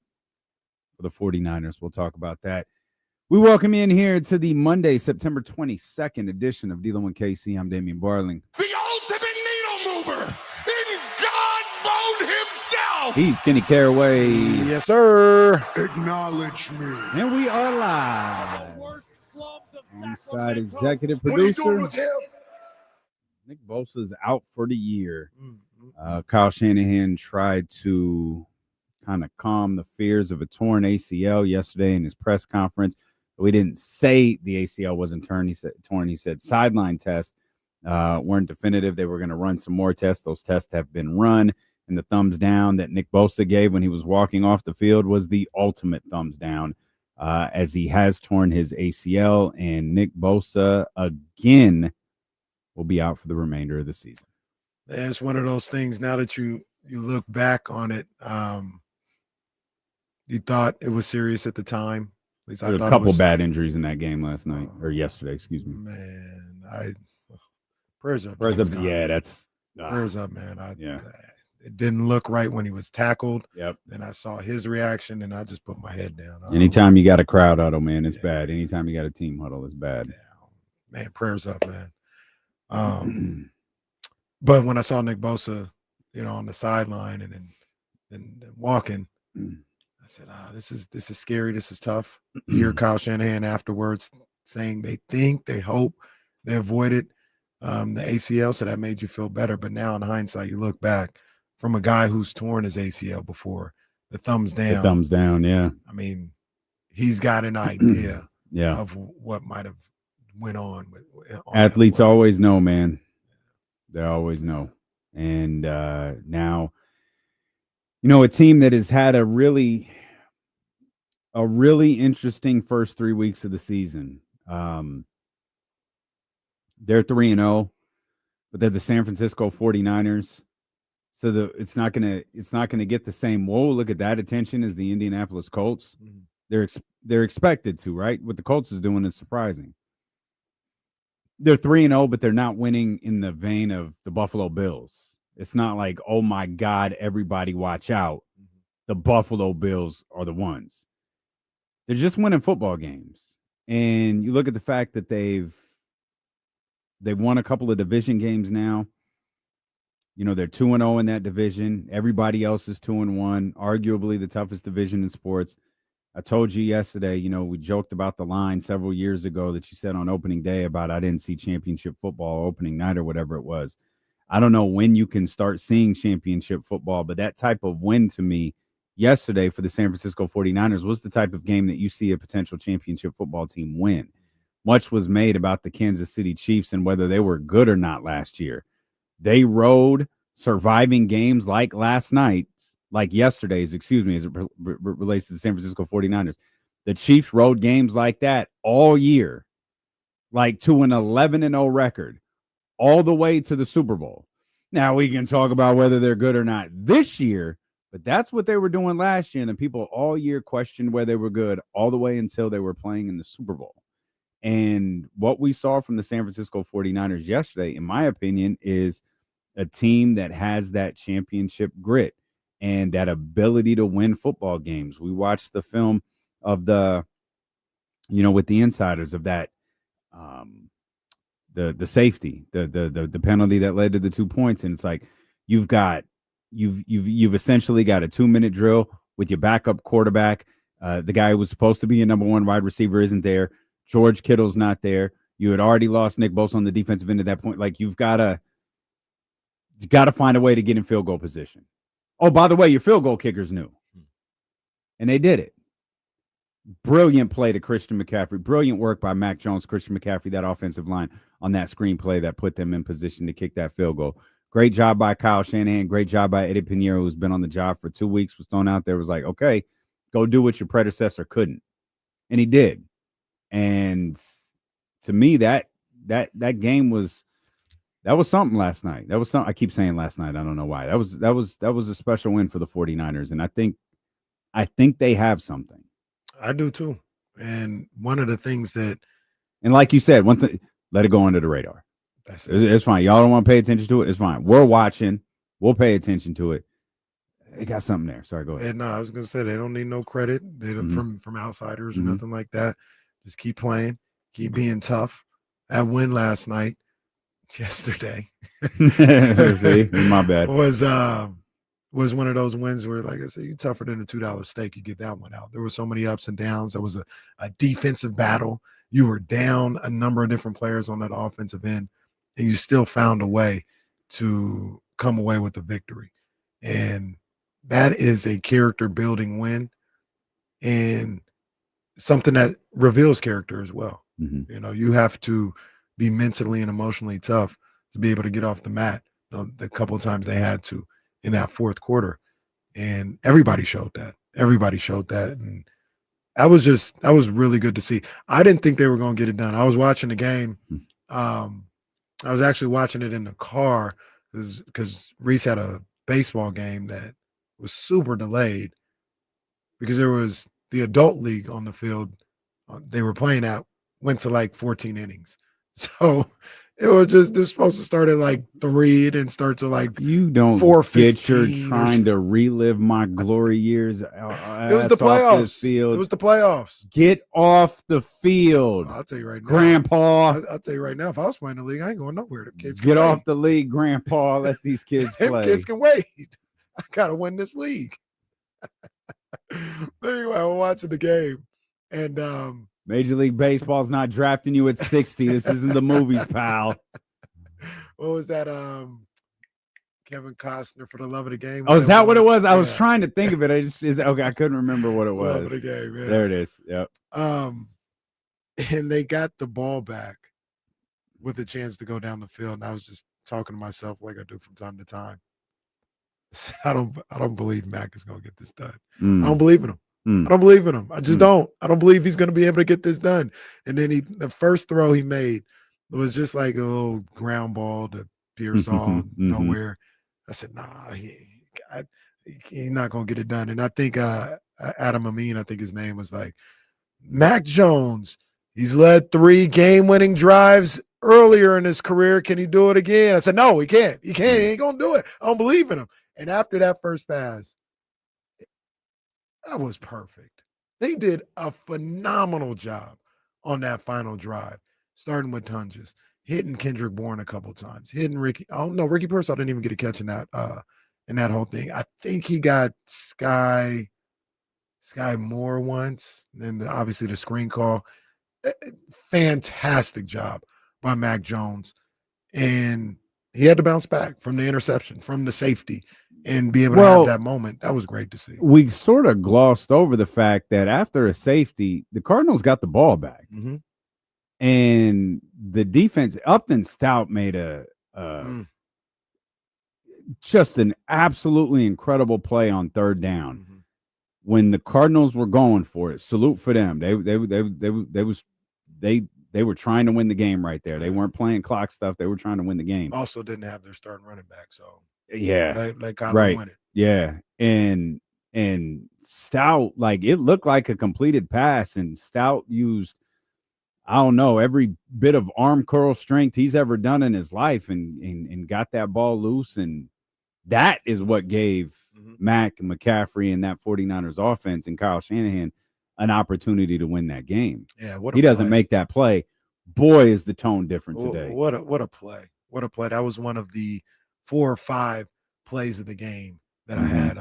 for the 49ers. We'll talk about that. We welcome you in here to the Monday, September 22nd edition of D-Lo and KC. I'm Damian Barling. The ultimate needle mover in God mode himself. He's Kenny Caraway. Yes, sir. Acknowledge me. And we are live. Inside executive producer. Nick Bosa is out for the year. Kyle Shanahan tried to kind of calm the fears of a torn ACL yesterday in his press conference. We didn't say the ACL wasn't torn. He said sideline tests weren't definitive. They were going to run some more tests. Those tests have been run. And the thumbs down that Nick Bosa gave when he was walking off the field was the ultimate thumbs down, as he has torn his ACL. And Nick Bosa, again, will be out for the remainder of the season. It's one of those things now that you look back on it. You thought it was serious at the time. At least I thought a couple bad injuries in that game last night, or yesterday, excuse me. Man, prayers up. Prayers up. Yeah, that's prayers up, man. It didn't look right when he was tackled. Yep. Then I saw his reaction, and I just put my head down. Anytime you got a crowd huddle, man, it's bad. Anytime you got a team huddle, it's bad. Yeah. Man, prayers up, man. But when I saw Nick Bosa, on the sideline and then walking, I said, this is scary. This is tough. You hear Kyle Shanahan afterwards saying they think, they hope, they avoided the ACL, so that made you feel better. But now in hindsight, you look back from a guy who's torn his ACL before, the thumbs down. The thumbs down, yeah. I mean, he's got an idea of what might have went on. Athletes always know, man. They always know. And now, a team that has had a really interesting first 3 weeks of the season. They're 3-0, but they're the San Francisco 49ers. So it's not gonna get the same look at that attention as the Indianapolis Colts. They're expected to, right? What the Colts is doing is surprising. They're 3-0, but they're not winning in the vein of the Buffalo Bills. It's not like, oh my God, everybody watch out. The Buffalo Bills are the ones. They're just winning football games. And you look at the fact that they've won a couple of division games now. They're 2-0 in that division. Everybody else is 2-1, arguably the toughest division in sports. I told you yesterday, we joked about the line several years ago that you said on opening day about I didn't see championship football opening night or whatever it was. I don't know when you can start seeing championship football, but that type of win to me yesterday for the San Francisco 49ers was the type of game that you see a potential championship football team win. Much was made about the Kansas City Chiefs and whether they were good or not last year. They rode surviving games like last night, like yesterday's, as it relates to the San Francisco 49ers. The Chiefs rode games like that all year, like to an 11-0 record, all the way to the Super Bowl. Now we can talk about whether they're good or not this year, But that's what they were doing last year, and then people all year questioned where they were good all the way until they were playing in the Super Bowl. And what we saw from the San Francisco 49ers yesterday, in my opinion, is a team that has that championship grit and that ability to win football games. We watched the film of the, with the insiders of that, the safety, the penalty that led to the 2 points. And it's like, you've essentially got a 2-minute drill with your backup quarterback. The guy who was supposed to be your number one wide receiver isn't there. George Kittle's not there. You had already lost Nick Bosa on the defensive end at that point. Like, you got to find a way to get in field goal position. Oh, by the way, your field goal kicker's new. And they did it. Brilliant play to Christian McCaffrey. Brilliant work by Mac Jones, Christian McCaffrey, that offensive line on that screenplay that put them in position to kick that field goal. Great job by Kyle Shanahan. Great job by Eddie Pinheiro, who's been on the job for 2 weeks, was thrown out there, was like, okay, go do what your predecessor couldn't. And he did. And to me, that game was something last night. That was something. I keep saying last night. I don't know why. That was a special win for the 49ers. And I think they have something. I do too. And one of the things that, and like you said, one thing, let it go under the radar. That's it. It's fine. Y'all don't want to pay attention to it. It's fine. We're watching. We'll pay attention to it. They got something there. Sorry, go ahead. And no, I was gonna say they don't need no credit. They don't, from outsiders or nothing like that. Just keep playing, keep being tough. That win last night, yesterday. See, my bad. Was one of those wins where, like I said, you're tougher than a $2 steak. You get that one out. There were so many ups and downs. There was a defensive battle. You were down a number of different players on that offensive end, and you still found a way to come away with the victory. And that is a character-building win and something that reveals character as well. You have to be mentally and emotionally tough to be able to get off the mat the couple of times they had to in that fourth quarter. And everybody showed that. And that was really good to see. I didn't think they were going to get it done. I was watching the game. I was actually watching it in the car because Reese had a baseball game that was super delayed because there was the adult league on the field they were playing at went to like 14 innings. So it was supposed to start at like 3 and then start to like you don't 4:15. You're trying to relive my glory years. It was the playoffs. Field. It was the playoffs. Get off the field. I'll tell you right now, Grandpa. I'll tell you right now, if I was playing the league, I ain't going nowhere. The kids get off the league, Grandpa. Let these kids play. Them kids can wait. I gotta win this league. But anyway, I'm watching the game, and Major League Baseball's not drafting you at 60. This isn't the movies, pal. What was that? Kevin Costner, For the Love of the Game. Oh, is that what it was? I was trying to think of it. I couldn't remember what it was. Love of the Game. Yeah. There it is. Yep. And they got the ball back with a chance to go down the field, and I was just talking to myself like I do from time to time. I don't believe Mac is going to get this done. I don't believe in him. I don't believe in him. I just don't. I don't believe he's going to be able to get this done. And then the first throw he made was just like a little ground ball to Pearsall nowhere. I said, nah, he's not going to get it done. And I think Adam Amin, I think his name was like, Mac Jones, he's led 3 game-winning drives earlier in his career. Can he do it again? I said, no, he can't. He ain't going to do it. I don't believe in him. And after that first pass, that was perfect. They did a phenomenal job on that final drive, starting with Tunges, hitting Kendrick Bourne a couple times, hitting Ricky. Oh no, Ricky Pearsall didn't even get a catch in that whole thing. I think he got Sky Moore once. Then obviously the screen call. Fantastic job by Mac Jones, and he had to bounce back from the interception, from the safety, and be able to have that moment. That was great to see. We sort of glossed over the fact that after a safety, the Cardinals got the ball back. And the defense, Upton Stout made just an absolutely incredible play on third down. When the Cardinals were going for it, salute for them. They were trying to win the game right there. They weren't playing clock stuff. They were trying to win the game. Also didn't have their starting running back, so yeah, let Kyler win it. Yeah. And Stout, like, it looked like a completed pass, and Stout used, I don't know, every bit of arm curl strength he's ever done in his life and got that ball loose. And that is what gave Mac and McCaffrey and that 49ers offense and Kyle Shanahan an opportunity to win that game. Yeah, he doesn't make that play. Boy, is the tone different today. What a play. What a play. That was one of the 4 or 5 plays of the game that I had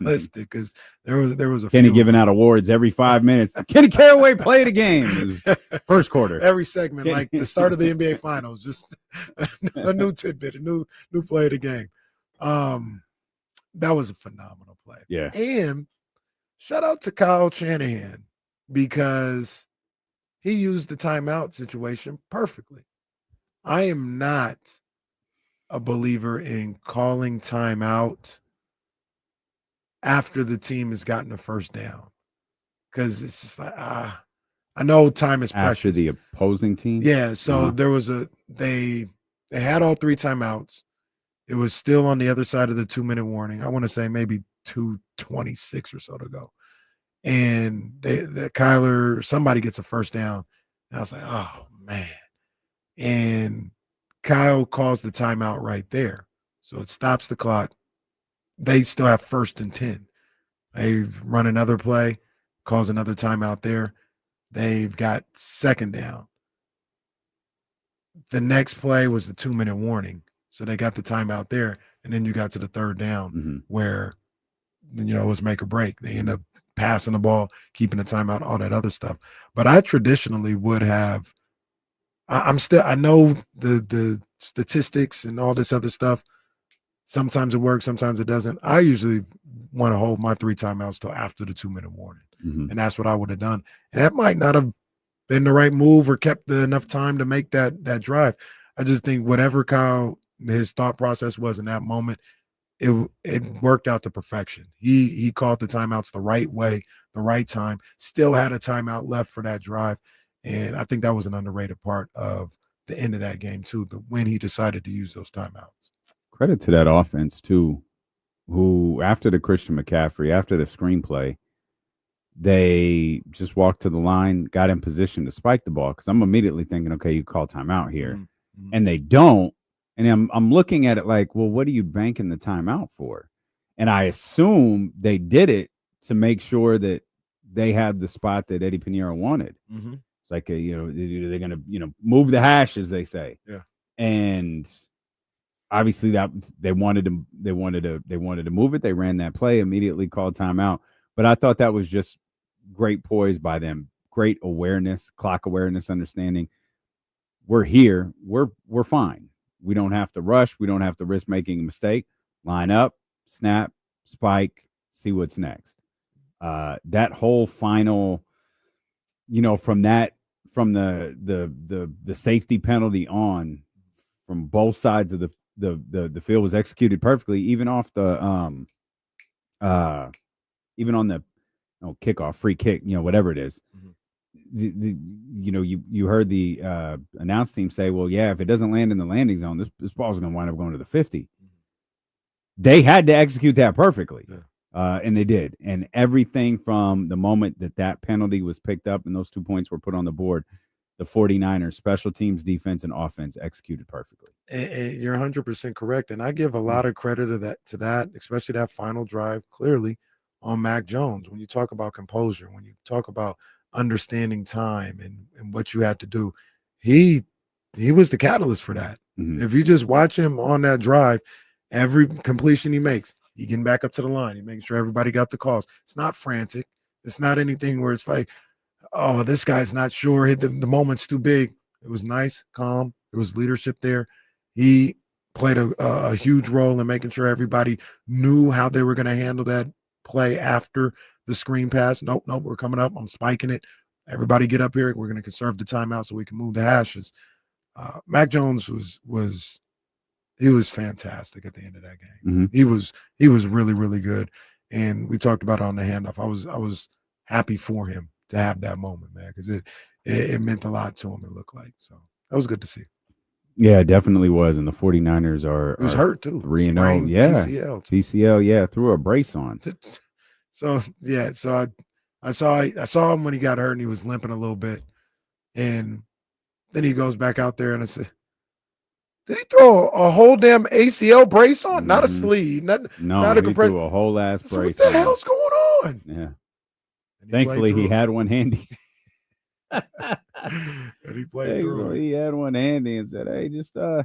listed, because there was a Kenny few giving out awards every 5 minutes. Kenny Caraway play of the game. It was first quarter. Every segment, like the start of the NBA Finals, just a new tidbit, a new play of the game. That was a phenomenal play. Yeah. And shout out to Kyle Shanahan, because he used the timeout situation perfectly. I am not a believer in calling timeout after the team has gotten a first down, because it's just like, I know time is precious. After the opposing team? Yeah, so there was they had all 3 timeouts. It was still on the other side of the 2-minute warning. I want to say maybe 2:26 or so to go. And Kyler, somebody gets a first down. And I was like, oh, man. And Kyle calls the timeout right there. So it stops the clock. They still have 1st and 10. They run another play, calls another timeout there. They've got 2nd down. The next play was the 2-minute warning. So they got the timeout there. And then you got to the 3rd down where, it was make or break. They end up passing the ball, keeping the timeout, all that other stuff. But I traditionally would have, I know the statistics and all this other stuff. Sometimes it works, sometimes it doesn't. I usually want to hold my 3 timeouts till after the 2-minute warning. And that's what I would have done. And that might not have been the right move or kept enough time to make that drive. I just think whatever his thought process was in that moment, it worked out to perfection. He called the timeouts the right way, the right time, still had a timeout left for that drive. And I think that was an underrated part of the end of that game too, when he decided to use those timeouts. Credit to that offense too, who after the Christian McCaffrey, after the screenplay, they just walked to the line, got in position to spike the ball. Because I'm immediately thinking, okay, you call timeout here. And they don't. And I'm looking at it like, well, what are you banking the timeout for? And I assume they did it to make sure that they had the spot that Eddie Pinheiro wanted. It's like, they're going to, move the hash, as they say. Yeah. And obviously that they wanted to move it. They ran that play, immediately called timeout. But I thought that was just great poise by them. Great awareness, clock awareness, understanding. We're here. We're fine. We don't have to rush. We don't have to risk making a mistake. Line up, snap, spike, see what's next. That whole final, from the safety penalty on, from both sides of the field was executed perfectly, even off the even on the kickoff, free kick, whatever it is. You heard the announce team say, well, yeah, if it doesn't land in the landing zone, this ball is going to wind up going to the 50. They had to execute that perfectly. And they did. And everything from the moment that penalty was picked up and those 2 points were put on the board, the 49ers special teams, defense, and offense executed perfectly. And you're 100% correct. And I give a lot of credit to that, especially that final drive, clearly on Mac Jones. When you talk about composure, when you talk about understanding time and what you had to do, he was the catalyst for that. If you just watch him on that drive, every completion he makes, he getting back up to the line, he making sure everybody got the calls. It's not frantic. It's not anything where it's like, oh, this guy's not sure, the moment's too big. It was nice, calm. There was leadership there. He played a huge role in making sure everybody knew how they were going to handle that play after the screen pass. Nope, we're coming up. I'm spiking it. Everybody get up here. We're going to conserve the timeout so we can move the hashes. Mac Jones was fantastic at the end of that game. He was really, really good. And we talked about it on the handoff. I was happy for him to have that moment, man, because it meant a lot to him, it looked like. So that was good to see. Yeah, it definitely was. And the 49ers are He was hurt too. 3-0. Yeah. PCL, yeah, threw a brace on. So yeah, so I saw him when he got hurt and he was limping a little bit. And then he goes back out there and I said, did he throw a whole damn ACL brace on? Not a sleeve, not a compressor. Threw a whole ass brace. What the hell's going on? Yeah. Thankfully, he had one handy. And he played through. He had one handy and said, "Hey, just go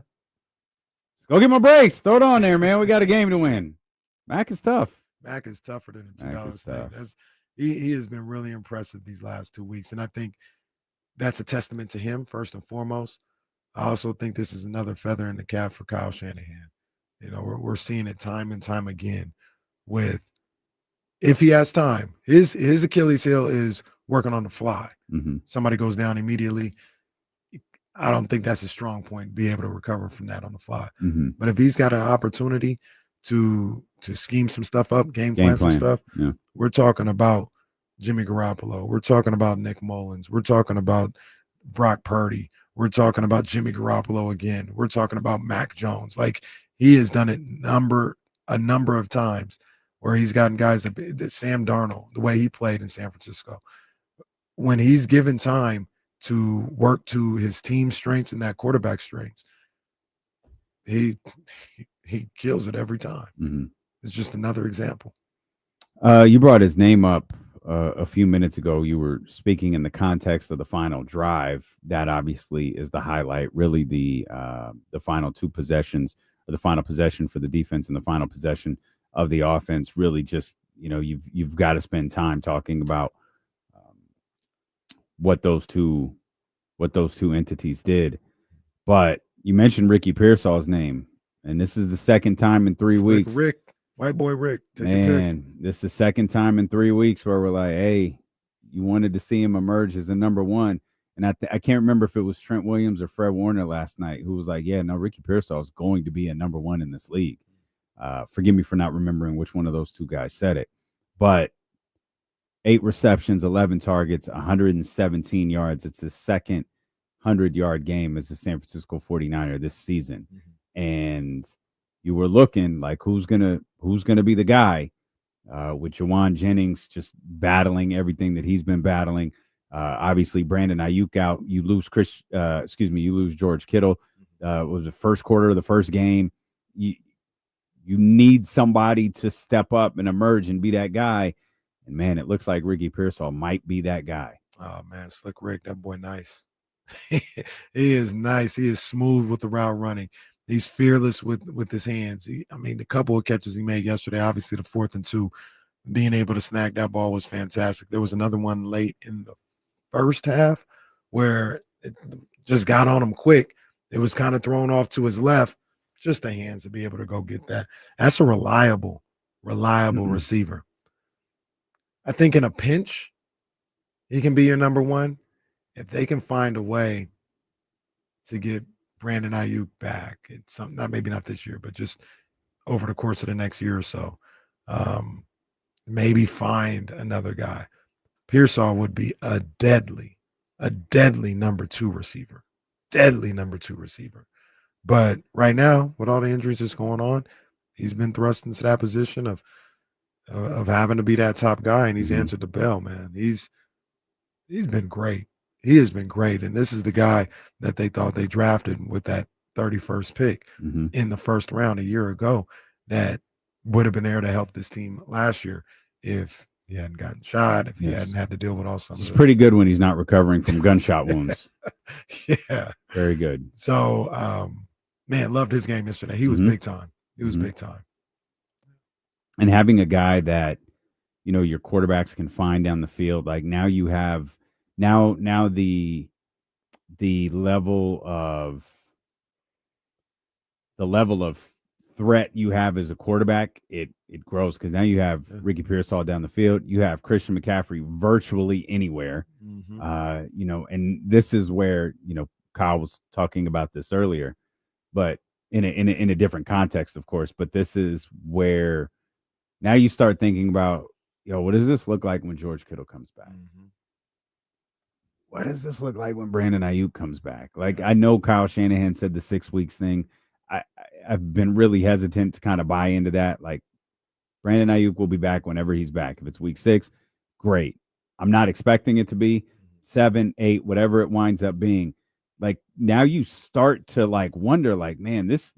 get my brace. Throw it on there, man. We got a game to win." Mac is tough. Mac is tougher than a $2 thing. He has been really impressive these last 2 weeks, and I think that's a testament to him first and foremost. I also think this is another feather in the cap for Kyle Shanahan. You know, we're seeing it time and time again with if he has time. His Achilles heel is working on the fly. Mm-hmm. Somebody goes down immediately. I don't think that's a strong point, be able to recover from that on the fly. Mm-hmm. But if he's got an opportunity to scheme some stuff up, game plan some stuff, we're talking about Jimmy Garoppolo. We're talking about Nick Mullins. We're talking about Brock Purdy. We're talking about Jimmy Garoppolo again. We're talking about Mac Jones. Like, he has done it a number of times where he's gotten guys that Sam Darnold, the way he played in San Francisco. When he's given time to work to his team strengths and that quarterback strengths, he kills it every time. Mm-hmm. It's just another example. You brought his name up a few minutes ago. You were speaking in the context of the final drive. That obviously is the highlight. Really, the final two possessions, or the final possession for the defense and the final possession of the offense. Really, just you've got to spend time talking about what those two entities did. But you mentioned Ricky Pearsall's name, and this is the second time in 3 weeks. Rick. White boy Rick. Man, this is the second time in 3 weeks where we're like, hey, you wanted to see him emerge as a number one. And I can't remember if it was Trent Williams or Fred Warner last night who was like, yeah, no, Ricky Pearsall is going to be a number one in this league. Forgive me for not remembering which one of those two guys said it. But 8 receptions, 11 targets, 117 yards. It's his second 100-yard game as a San Francisco 49er this season. Mm-hmm. And you were looking like who's gonna be the guy with Jawan Jennings just battling everything that he's been battling. Obviously, Brandon Ayuk out. You lose George Kittle. It was the first quarter of the first game. You need somebody to step up and emerge and be that guy. And man, it looks like Ricky Pearsall might be that guy. Oh man, Slick Rick, that boy nice. He is nice. He is smooth with the route running. He's fearless with his hands. The couple of catches he made yesterday, obviously the 4th and 2, being able to snag that ball was fantastic. There was another one late in the first half where it just got on him quick. It was kind of thrown off to his left, just the hands to be able to go get that. That's a reliable receiver. I think in a pinch, he can be your number one. If they can find a way to get Brandon Ayuk back, it's something, maybe not this year, but just over the course of the next year or so, maybe find another guy. Pearsall would be a deadly number 2 receiver. But right now, with all the injuries that's going on, he's been thrust into that position of having to be that top guy, and he's answered the bell, man. He's been great. He has been great, and this is the guy that they thought they drafted with that 31st pick in the first round a year ago that would have been there to help this team last year if he hadn't gotten shot, if he hadn't had to deal with all some. It's pretty good when he's not recovering from gunshot wounds. Yeah. Very good. So, man, loved his game yesterday. He was big time. He was big time. And having a guy that, your quarterbacks can find down the field, like now you have now the level of threat you have as a quarterback, it grows because now you have Ricky Pearsall down the field. You have Christian McCaffrey virtually anywhere. And this is where, Kyle was talking about this earlier, but in a different context, of course. But this is where now you start thinking about, what does this look like when George Kittle comes back? what does this look like when Brandon Ayuk comes back? Like, I know Kyle Shanahan said the 6 weeks thing. I've been really hesitant to kind of buy into that. Like, Brandon Ayuk will be back whenever he's back. If it's week 6, great. I'm not expecting it to be 7, 8, whatever it winds up being. Like, now you start to like wonder, like, man, this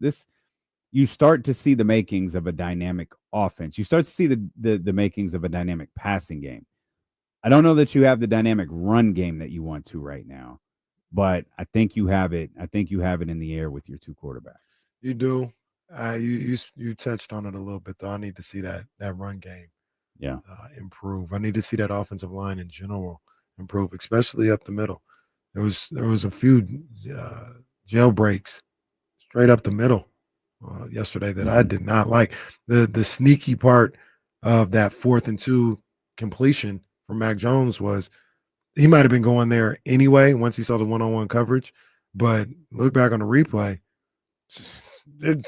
you start to see the makings of a dynamic offense. You start to see the makings of a dynamic passing game. I don't know that you have the dynamic run game that you want to right now, but I think you have it. I think you have it in the air with your 2 quarterbacks. You do. You touched on it a little bit, though. I need to see that run game improve. I need to see that offensive line in general improve, especially up the middle. There was a few jailbreaks straight up the middle yesterday that I did not like. The sneaky part of that 4th and 2 completion for Mac Jones was he might have been going there anyway once he saw the one-on-one coverage, but look back on the replay,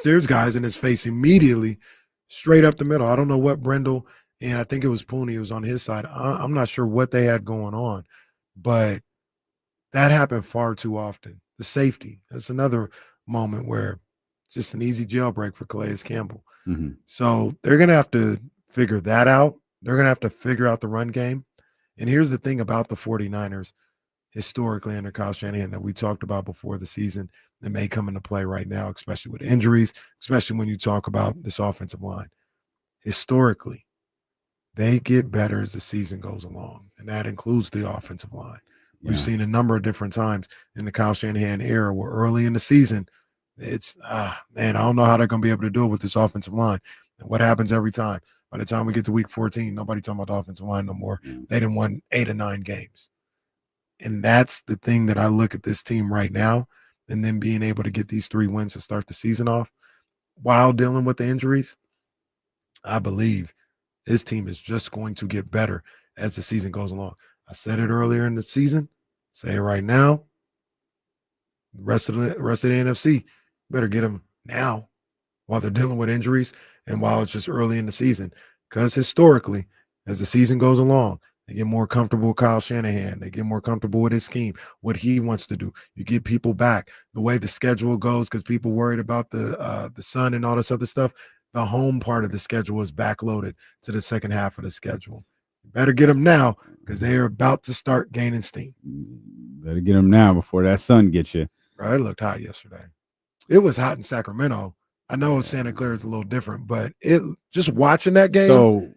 there's guys in his face immediately straight up the middle. I don't know what Brendel and I think it was Pooney was on his side. I'm not sure what they had going on, but that happened far too often. The safety, that's another moment where just an easy jailbreak for Calais Campbell. Mm-hmm. So they're going to have to figure that out. They're going to have to figure out the run game. And here's the thing about the 49ers historically under Kyle Shanahan that we talked about before the season that may come into play right now, especially with injuries, especially when you talk about this offensive line. Historically, they get better as the season goes along, and that includes the offensive line. Yeah. We've seen a number of different times in the Kyle Shanahan era where early in the season, it's, man, I don't know how they're going to be able to do it with this offensive line. And what happens every time? By the time we get to week 14, nobody talking about the offensive line no more. They done won 8 or 9 games. And that's the thing that I look at this team right now, and then being able to get these 3 wins to start the season off while dealing with the injuries. I believe this team is just going to get better as the season goes along. I said it earlier in the season, say it right now. The rest of the NFC better get them now while they're dealing with injuries and while it's just early in the season. Because historically, as the season goes along, they get more comfortable with Kyle Shanahan. They get more comfortable with his scheme, what he wants to do. You get people back. The way the schedule goes, because people worried about the sun and all this other stuff, the home part of the schedule is backloaded to the second half of the schedule. You better get them now because they are about to start gaining steam. Better get them now before that sun gets you. Right, it looked hot yesterday. It was hot in Sacramento. I know Santa Clara is a little different, but it just watching that game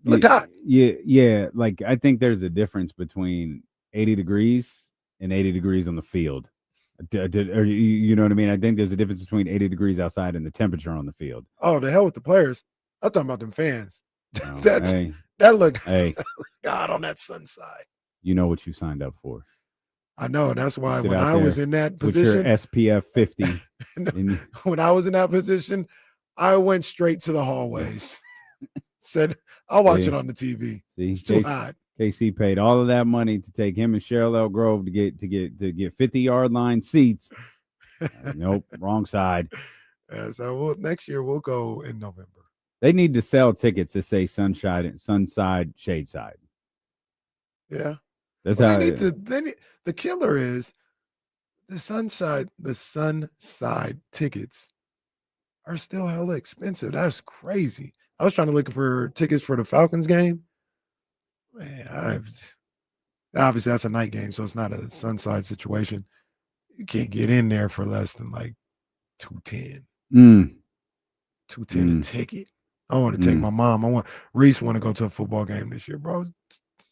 looked hot. Yeah. Like, I think there's a difference between 80 degrees and 80 degrees on the field. You know what I mean? I think there's a difference between 80 degrees outside and the temperature on the field. Oh, the hell with the players. I'm talking about them fans. No, that looked God on that sun side. You know what you signed up for. I know. That's why when I was in that position, with your SPF 50, when I was in that position, I went straight to the hallways. Said, I'll watch it on the TV. See, it's too hot. KC paid all of that money to take him and Cheryl L. Grove to get 50-yard line seats. Nope, wrong side. So next year we'll go in November. They need to sell tickets that say Sunside, Shade Side. Yeah. That's well, how the killer is the Sunside tickets are still hella expensive. That's crazy. I was trying to look for tickets for the Falcons game. Man, obviously that's a night game, so it's not a Sunside situation. You can't get in there for less than like $210. $210 a ticket. I want to take my mom. Reese want to go to a football game this year, bro.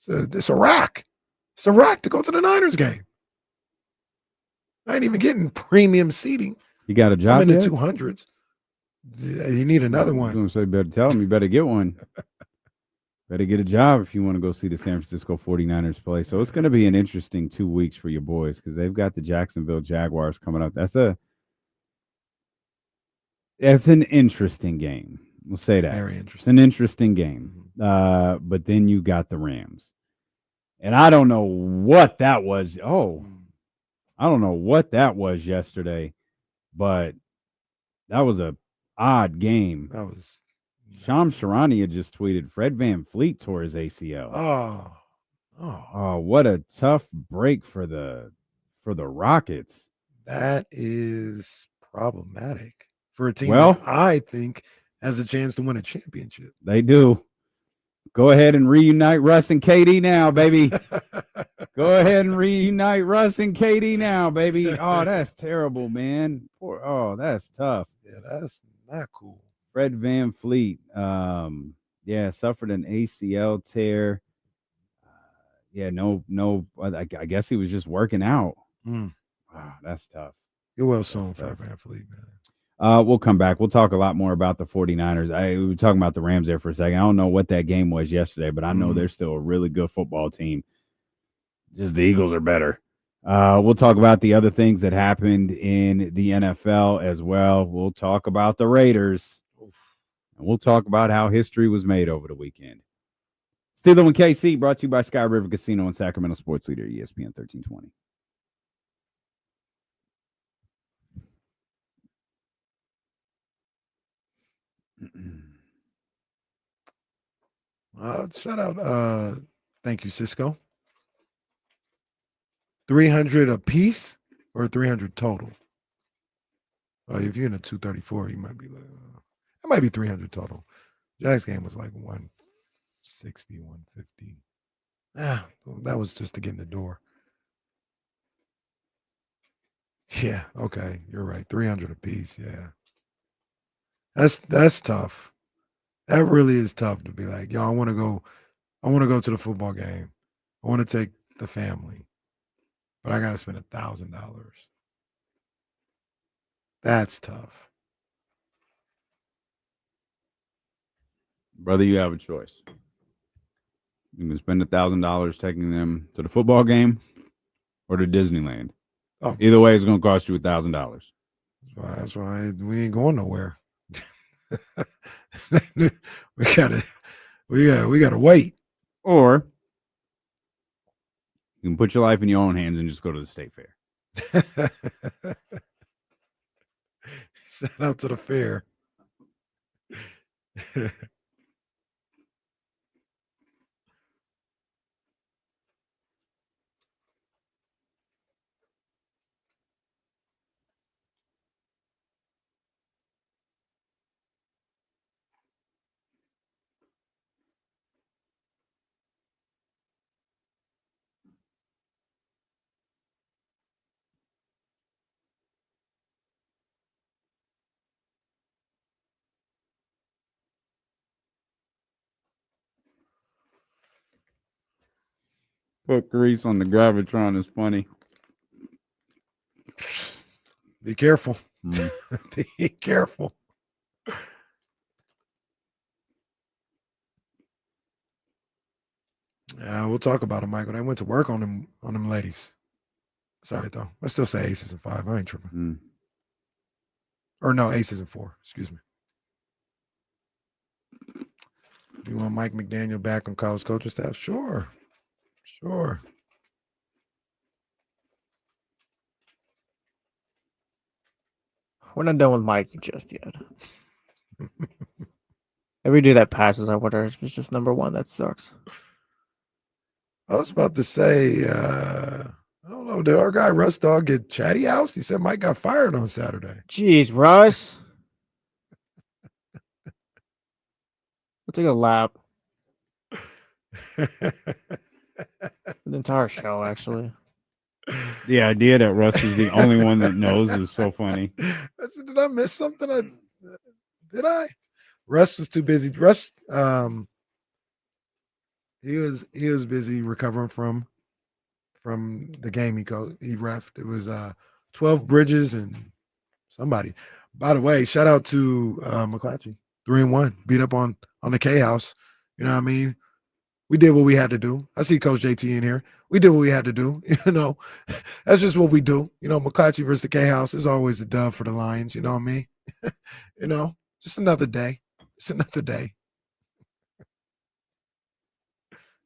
It's a rack. It's a rack to go to the Niners game. I ain't even getting premium seating. You got a job I'm in yet? the 200s. You need another one. I was going to say, better tell him you better get one. Better get a job if you want to go see the San Francisco 49ers play. So it's going to be an interesting 2 weeks for your boys because they've got the Jacksonville Jaguars coming up. That's an interesting game. We'll say that. Very interesting. It's an interesting game. But then you got the Rams. And I don't know what that was. I don't know what that was yesterday, but that was a odd game. That was Shams Charania just tweeted Fred VanVleet tore his ACL. Oh Oh, what a tough break for the Rockets. That is problematic for a team Well, that I think has a chance to win a championship. They do. Go ahead and reunite Russ and KD now, baby. Go ahead and reunite Russ and KD now, baby. Oh, that's terrible, man. That's tough. Yeah, that's not cool. Fred VanVleet, suffered an ACL tear. I guess he was just working out. Wow, that's tough. You're well soon, Fred VanVleet, man. We'll come back. We'll talk a lot more about the 49ers. We were talking about the Rams there for a second. I don't know what that game was yesterday, but I know they're still a really good football team. Just the Eagles are better. We'll talk about the other things that happened in the NFL as well. We'll talk about the Raiders. And we'll talk about how history was made over the weekend. Steeler and KC, brought to you by Sky River Casino and Sacramento Sports Leader, ESPN 1320. Shout out. Thank you, Cisco. 300 a piece or 300 total? If you're in a 234, you might be like, it might be 300 total. Jack's game was like 160, 150. That was just to get in the door. Yeah, okay, you're right. 300 a piece. Yeah, that's tough. That really is tough to be like, yo, I want to go to the football game. I want to take the family, but I got to spend $1,000. That's tough. Brother, you have a choice. You can spend $1,000 taking them to the football game or to Disneyland. Oh. Either way, it's going to cost you $1,000. That's why we ain't going nowhere. we gotta wait. Or you can put your life in your own hands and just go to the state fair. Shout out to the fair. Put grease on the Gravitron is funny. Be careful. Be careful. We'll talk about it, Michael. They went to work on them ladies. Sorry, though. I still say aces and 5. I ain't tripping. Or no, aces and 4. Excuse me. Do you want Mike McDaniel back on college coaching staff? Sure. We're not done with Mike just yet. Every day that passes, I wonder if it's just number one. That sucks. I was about to say, I don't know, did our guy Russ Dog get chatty housed? He said Mike got fired on Saturday. Jeez, Russ. We'll take a lap. The entire show, actually. The idea that Russ is the only one that knows is so funny. I said, did I miss something? Did I? Russ was too busy. Russ, he was busy recovering from the game he reffed. It was 12 Bridges and somebody. By the way, shout out to McClatchy. 3-1, beat up on the K House. You know what I mean? We did what we had to do. I see Coach JT in here. We did what we had to do. You know, that's just what we do. You know, McClatchy versus the K House is always a dub for the Lions. You know what I mean? You know, just another day. It's another day.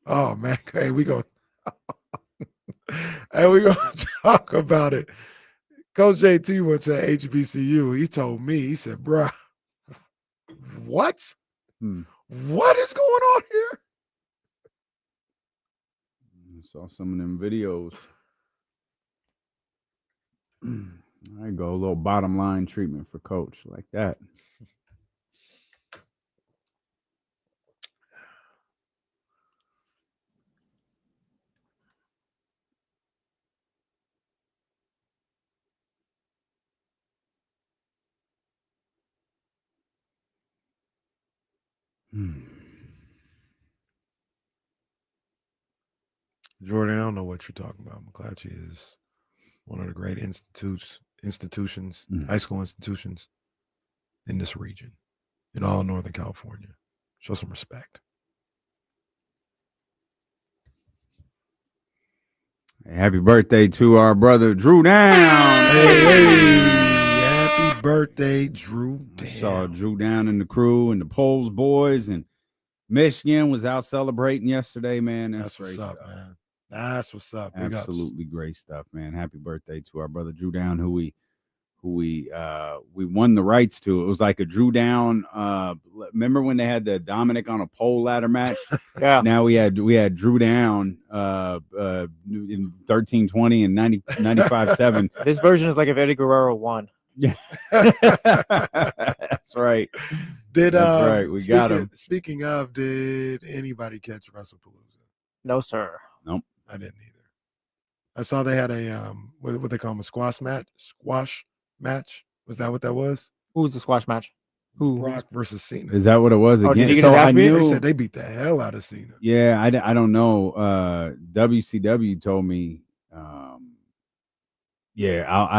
Oh man, hey, we go. Hey, we gonna talk about it. Coach JT went to HBCU. He told me, he said, "Bruh, what? What is going on here?" Saw some of them videos. I go a little bottom line treatment for Coach like that. Jordan, I don't know what you're talking about. McClatchy is one of the great institutions, high school institutions in this region, in all Northern California. Show some respect. Hey, happy birthday to our brother Drew Down. Hey, happy birthday, Drew Down. I saw Drew Down and the crew and the Poles boys, and Michigan was out celebrating yesterday, man. That's what's great up, stuff. man. That's what's up. Big Absolutely great stuff, man. Happy birthday to our brother Drew Down, who we won the rights to. It was like a Drew Down. Remember when they had the Dominic on a pole ladder match? Yeah. Now we had Drew Down in 1320 and 95-7. This version is like if Eddie Guerrero won. Yeah. That's right. That's right. We got him. Speaking of, did anybody catch WrestlePalooza? No, sir. Nope. I didn't either. I saw they had a what they call them, a squash match. Was that what that was? Who was the squash match? Who? Brock versus Cena. Is that what it was again? Did he get his ass beat? They said they beat the hell out of Cena. Yeah, I don't know. WCW told me. I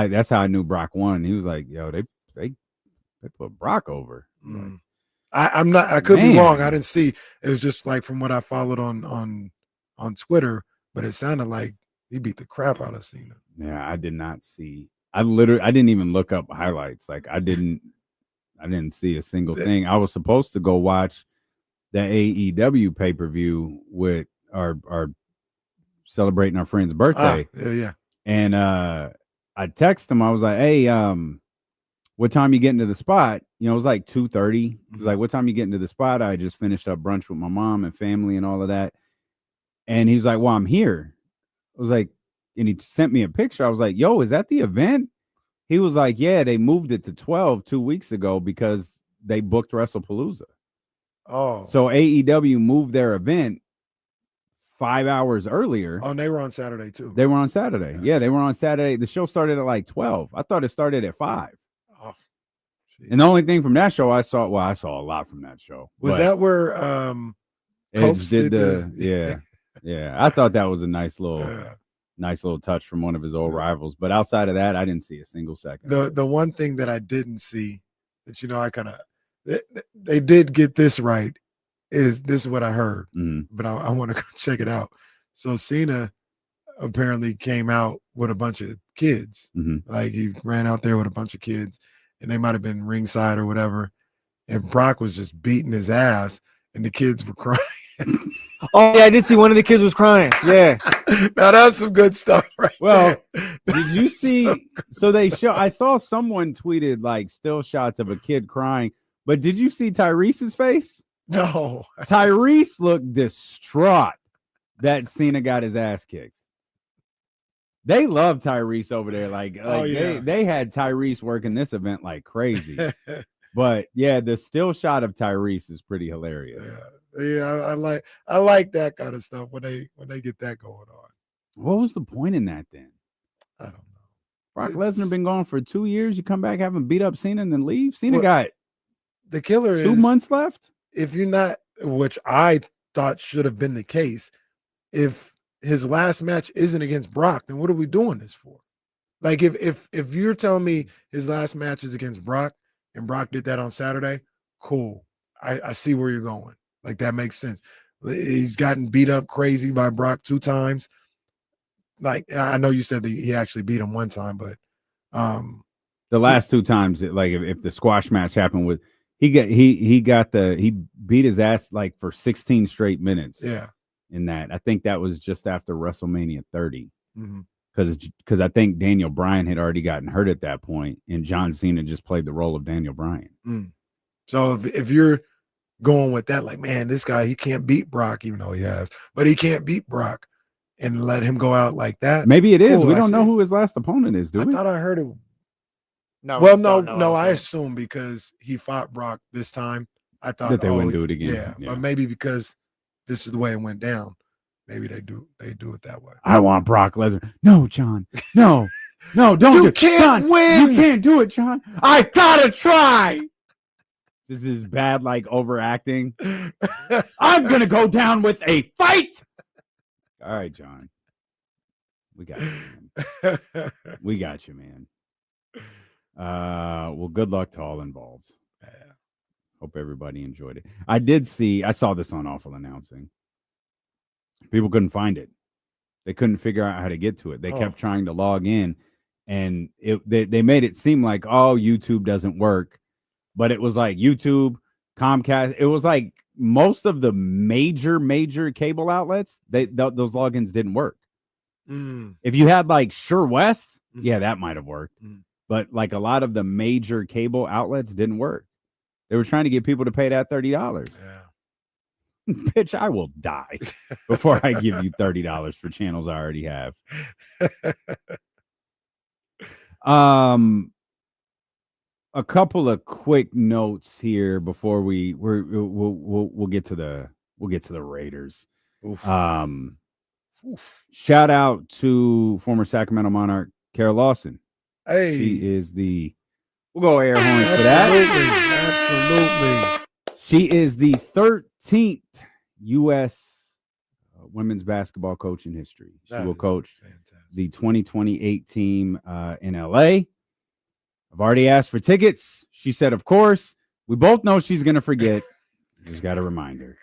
that's how I knew Brock won. He was like, "Yo, they put Brock over." Mm. I could be wrong. I didn't see. It was just like from what I followed on Twitter, but it sounded like he beat the crap out of Cena. Yeah, I did not see. I didn't even look up highlights. Like I didn't see a single thing. I was supposed to go watch the AEW pay-per-view with our celebrating our friend's birthday. Yeah. And I texted him. I was like, "Hey, what time you getting to the spot?" You know, it was like 2:30. It was like, "What time you getting to the spot?" I just finished up brunch with my mom and family and all of that. And he was like, "Well, I'm here." I was like, and he sent me a picture. I was like, "Yo, is that the event?" He was like, "Yeah, they moved it to 12 2 weeks ago because they booked WrestlePalooza." Oh. So AEW moved their event 5 hours earlier. Oh, and they were on Saturday too. They were on Saturday. Yeah, they were on Saturday. The show started at like 12. I thought it started at 5. Oh, and the only thing from that show I saw a lot from that show. Was that where Edge did the yeah. I thought that was a nice little touch from one of his old rivals. But outside of that, I didn't see a single second. The one thing that I didn't see that I kind of they did get this right is what I heard, but I want to check it out. So Cena apparently came out with a bunch of kids, like he ran out there with a bunch of kids, and they might have been ringside or whatever. And Brock was just beating his ass, and the kids were crying. Oh yeah, I did see one of the kids was crying. Yeah, now that's some good stuff, right? Well, did you see? So they show. I saw someone tweeted like still shots of a kid crying, but did you see Tyrese's face? No, Tyrese looked distraught that Cena got his ass kicked. They love Tyrese over there. They had Tyrese working this event like crazy. But yeah, the still shot of Tyrese is pretty hilarious. Yeah, I like that kind of stuff when they get that going on. What was the point in that then? I don't know. Brock Lesnar been gone for 2 years. You come back, have him beat up Cena, and then leave. Cena got the killer 2 months left. If you're not, which I thought should have been the case, if his last match isn't against Brock, then what are we doing this for? Like if you're telling me his last match is against Brock and Brock did that on Saturday, cool. I see where you're going. Like that makes sense. He's gotten beat up crazy by Brock 2 times. Like I know you said that he actually beat him 1 time, but the last 2 times, if the squash match happened with he beat his ass like for 16 straight minutes. Yeah. In that, I think that was just after WrestleMania 30, because I think Daniel Bryan had already gotten hurt at that point, and John Cena just played the role of Daniel Bryan. So if you're going with that, like, man, this guy, he can't beat Brock, even though he has, but he can't beat Brock, and let him go out like that. Maybe it is. Cool, We I don't know see. who his last opponent is, do I we? thought I heard it. No, Well, don't no, know I anything. assume because he fought Brock this time. I thought That they wouldn't do it again. Yeah, Yeah. but maybe because this is the way it went down, maybe they do it that way. I want Brock Lesnar. No, John. No, don't You do it. can't John, win. You can't do it, John. I've got to try. This is bad, like overacting. I'm going to go down with a fight. All right, John. We got you, man. We got you, man. Well, good luck to all involved. Hope everybody enjoyed it. I saw this on Awful Announcing. People couldn't find it. They couldn't figure out how to get to it. They kept trying to log in, and they made it seem like, oh, YouTube doesn't work. But it was like YouTube, Comcast. It was like most of the major cable outlets, those logins didn't work. If you had like Sure West, yeah, that might have worked. But like a lot of the major cable outlets didn't work. They were trying to get people to pay that $30. Yeah. Bitch, I will die before I give you $30 for channels I already have. A couple of quick notes here before we'll get to the Raiders. Shout out to former Sacramento Monarch Kara Lawson. Hey, she is we'll go air horns for that. Absolutely. She is the 13th U.S. women's basketball coach in history. She will coach the 2028 team in L.A. I've already asked for tickets. She said, of course. We both know she's going to forget. Just got to remind her.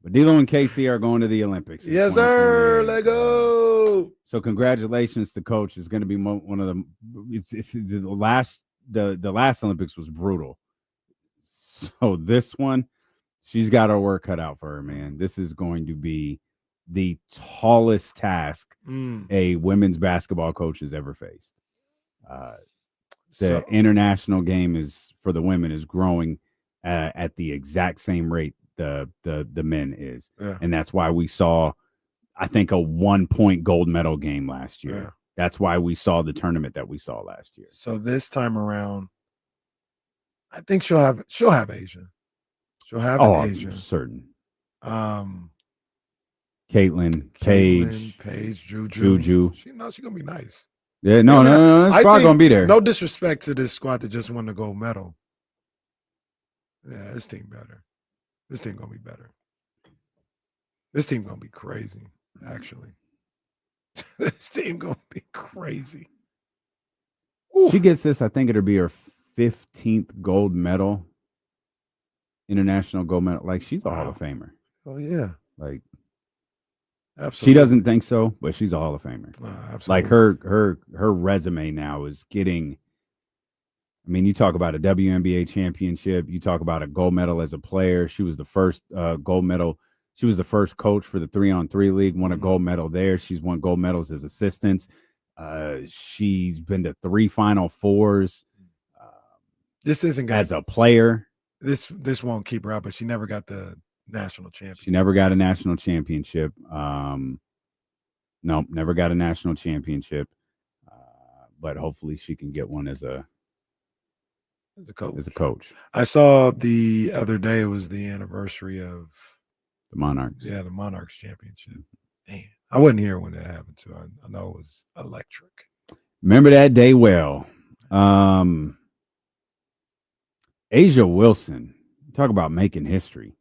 But D'Lo and Casey are going to the Olympics. Yes, sir. Let go. So congratulations to Coach. It's going to be one of the. It's the last Olympics was brutal. So this one, she's got her work cut out for her, man. This is going to be the tallest task a women's basketball coach has ever faced. The international game is for the women is growing at the exact same rate the men is, and that's why we saw, I think, a 1-point gold medal game last year. Yeah. That's why we saw the tournament that we saw last year. So this time around, I think she'll have Asia. She'll have an Asia. I'm certain. Caitlin, Paige, Juju. She's gonna be nice. Yeah, no. This squad gonna be there. No disrespect to this squad that just won the gold medal. Yeah, this team better. This team gonna be better. This team gonna be crazy. Actually, this team gonna be crazy. She gets this. I think it'll be her 15th gold medal, international gold medal. Like, she's a Hall of Famer. Oh yeah. Like, absolutely. She doesn't think so, but she's a Hall of Famer. Absolutely. Like her resume now is getting. I mean, you talk about a WNBA championship. You talk about a gold medal as a player. She was the first gold medal. She was the first coach for the 3-on-3 league. Won a gold medal there. She's won gold medals as assistants. She's been to 3 Final Fours. This isn't as a player. This won't keep her out, but she never got the national championship. She never got a national championship. No, never got a national championship. But hopefully she can get one as a coach. I saw the other day, it was the anniversary of the Monarchs. Yeah, the Monarchs championship. Man, I wasn't here when that happened, so I know it was electric. Remember that day well. Asia Wilson, talk about making history.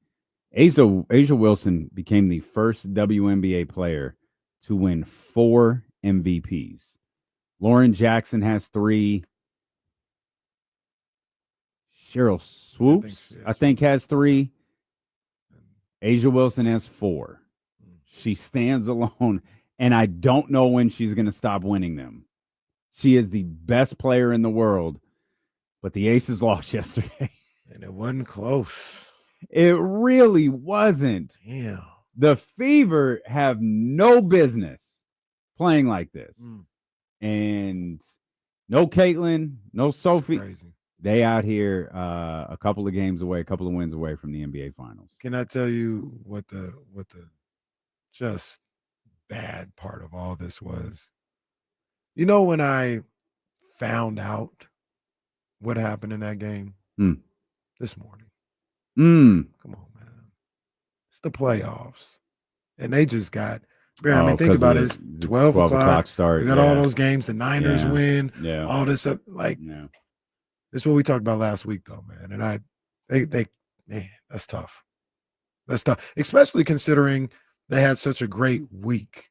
Asia Wilson became the first WNBA player to win 4 MVPs. Lauren Jackson has 3. Cheryl Swoops, I think has 3. Asia Wilson has 4. She stands alone, and I don't know when she's going to stop winning them. She is the best player in the world, but the Aces lost yesterday. And it wasn't close. It really wasn't. Yeah. The Fever have no business playing like this. And no Caitlin, no Sophie. They out here a couple of games away, a couple of wins away from the NBA Finals. Can I tell you what the just bad part of all this was, when I found out what happened in that game this morning. Come on, man. It's the playoffs. And they just got, think about it. It's 12 o'clock start. We got all those games. The Niners win. Yeah. All this stuff. This is what we talked about last week, though, man. And man, that's tough. That's tough, especially considering they had such a great week,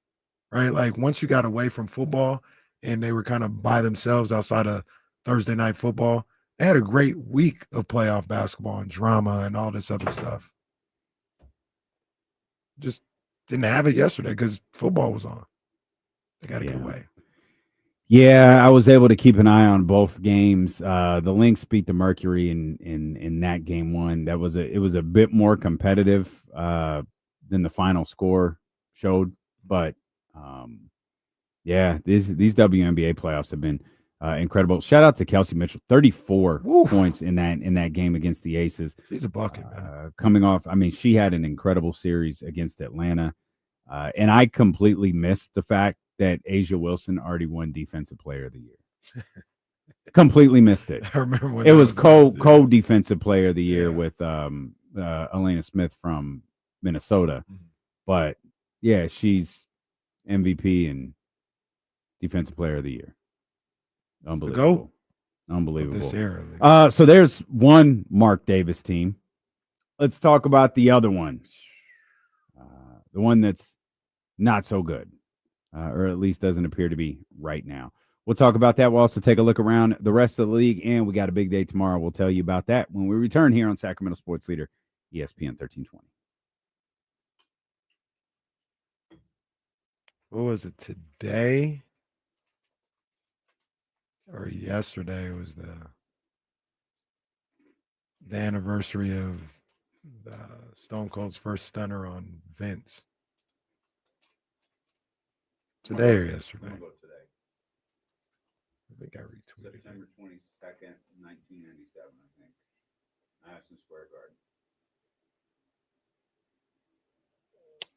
right? Like once you got away from football and they were kind of by themselves outside of Thursday night football, they had a great week of playoff basketball and drama and all this other stuff. Just didn't have it yesterday because football was on. They got to get away. Yeah, I was able to keep an eye on both games. The Lynx beat the Mercury in that game one. It was a bit more competitive than the final score showed, but these WNBA playoffs have been incredible. Shout out to Kelsey Mitchell, 34 points in that game against the Aces. She's a bucket, man. Coming off, she had an incredible series against Atlanta, and I completely missed the fact that Asia Wilson already won Defensive Player of the Year. Completely missed it. I remember when it was co-Defensive Player of the Year with Elena Smith from Minnesota. But yeah, she's MVP and Defensive Player of the Year. Unbelievable. Unbelievable. This era, so there's one Mark Davis team. Let's talk about the other one. The one that's not so good. Or at least doesn't appear to be right now. We'll talk about that. We'll also take a look around the rest of the league, and we got a big day tomorrow. We'll tell you about that when we return here on Sacramento Sports Leader, ESPN 1320. What was it, today or yesterday? It was the anniversary of Stone Cold's first stunner on Vince. Today or yesterday? I think I retweeted. September 22nd, 1997, I think. Madison Square Garden.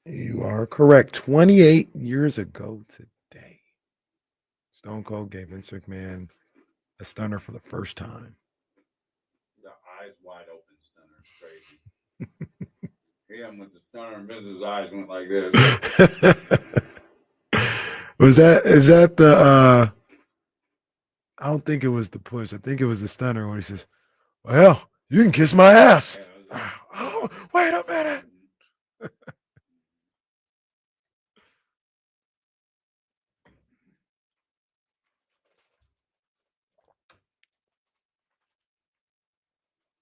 You are correct. 28 years ago today, Stone Cold gave Vince McMahon a stunner for the first time. The eyes wide open stunner. It's crazy. He hit him with the stunner, and Vince's eyes went like this. Is that the I don't think it was the push. I think it was the stunner when he says, "Well, you can kiss my ass." Oh, wait a minute.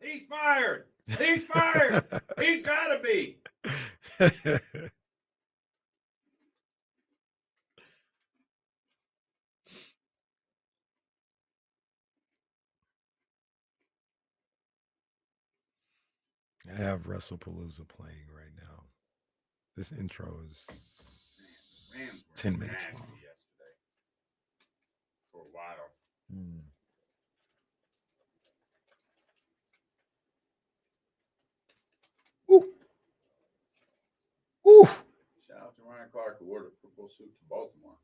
He's fired. He's fired. He's got to be. I have WrestlePalooza playing right now. This intro is 10 minutes long. Yesterday for a while. Ooh. Ooh. Shout out to Ryan Clark, who wore the purple suit to Baltimore.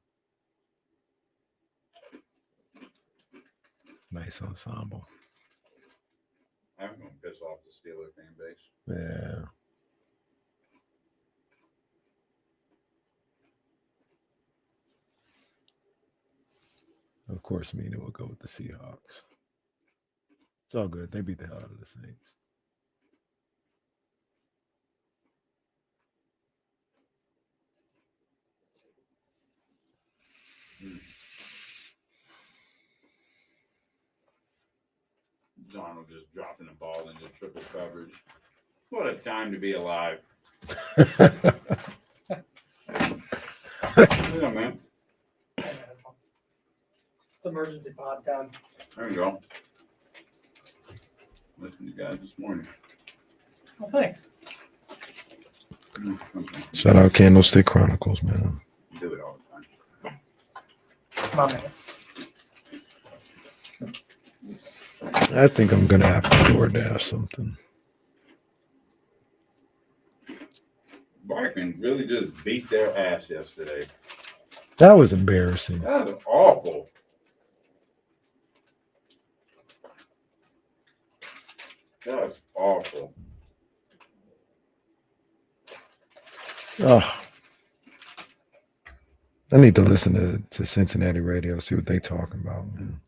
Nice ensemble. I'm going to piss off the Steeler fan base. Yeah. Of course, Mina will go with the Seahawks. It's all good. They beat the hell out of the Saints. Donald just dropping the ball into triple coverage. What a time to be alive. Yeah, man. It's emergency pod time. There you go. Listened to you guys this morning. Well, thanks. Okay. Shout out Candlestick Chronicles, man. You do it all the time. My man. I think I'm going to have to DoorDash something. Vikings really just beat their ass yesterday. That was embarrassing. That was awful. That was awful. Oh. I need to listen to Cincinnati radio, see what they talking about, man.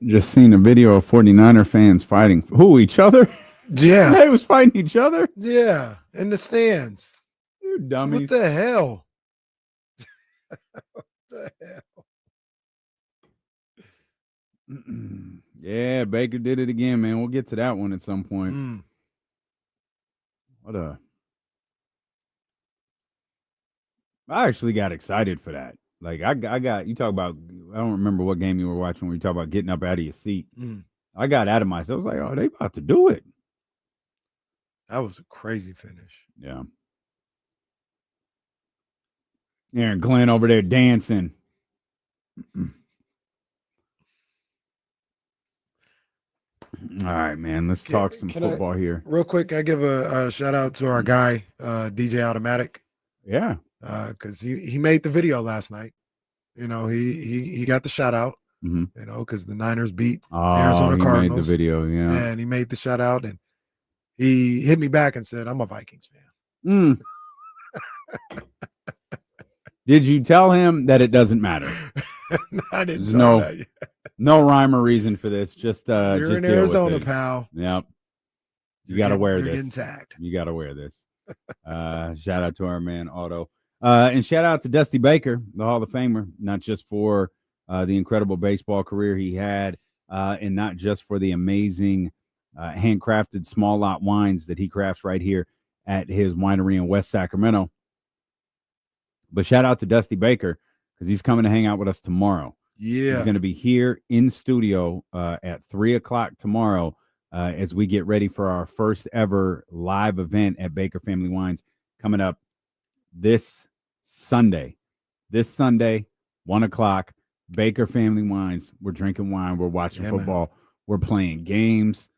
Just seen a video of 49er fans fighting. Who, each other? Yeah. They was fighting each other? Yeah, in the stands. You dummies. What the hell? What the hell? Yeah, Baker did it again, man. We'll get to that one at some point. I actually got excited for that. Like, I got, you talk about, I don't remember what game you were watching when you talk about getting up out of your seat. I got out of myself. I was like, oh, they about to do it. That was a crazy finish. Yeah. Aaron Glenn over there dancing. All right, man. Let's talk some football here. Real quick, I give a shout out to our guy, DJ Automatic. Yeah. Because he made the video last night. You know, he got the shout out. You know, because the Niners beat Arizona Cardinals. He made the video, yeah. And he made the shout out, and he hit me back and said, "I'm a Vikings fan." Did you tell him that it doesn't matter? I didn't. There's no rhyme or reason for this. Just you're just in deal Arizona, with it. pal. Yep. You got to wear you're this. Getting tagged. You got to wear this. Shout out to our man Otto. And shout out to Dusty Baker, the Hall of Famer, not just for the incredible baseball career he had, and not just for the amazing handcrafted small lot wines that he crafts right here at his winery in West Sacramento. But shout out to Dusty Baker because he's coming to hang out with us tomorrow. Yeah. He's going to be here in studio at 3:00 tomorrow as we get ready for our first ever live event at Baker Family Wines coming up this Sunday. 1:00, Baker Family Wines. We're drinking wine. We're watching football. Man. We're playing games.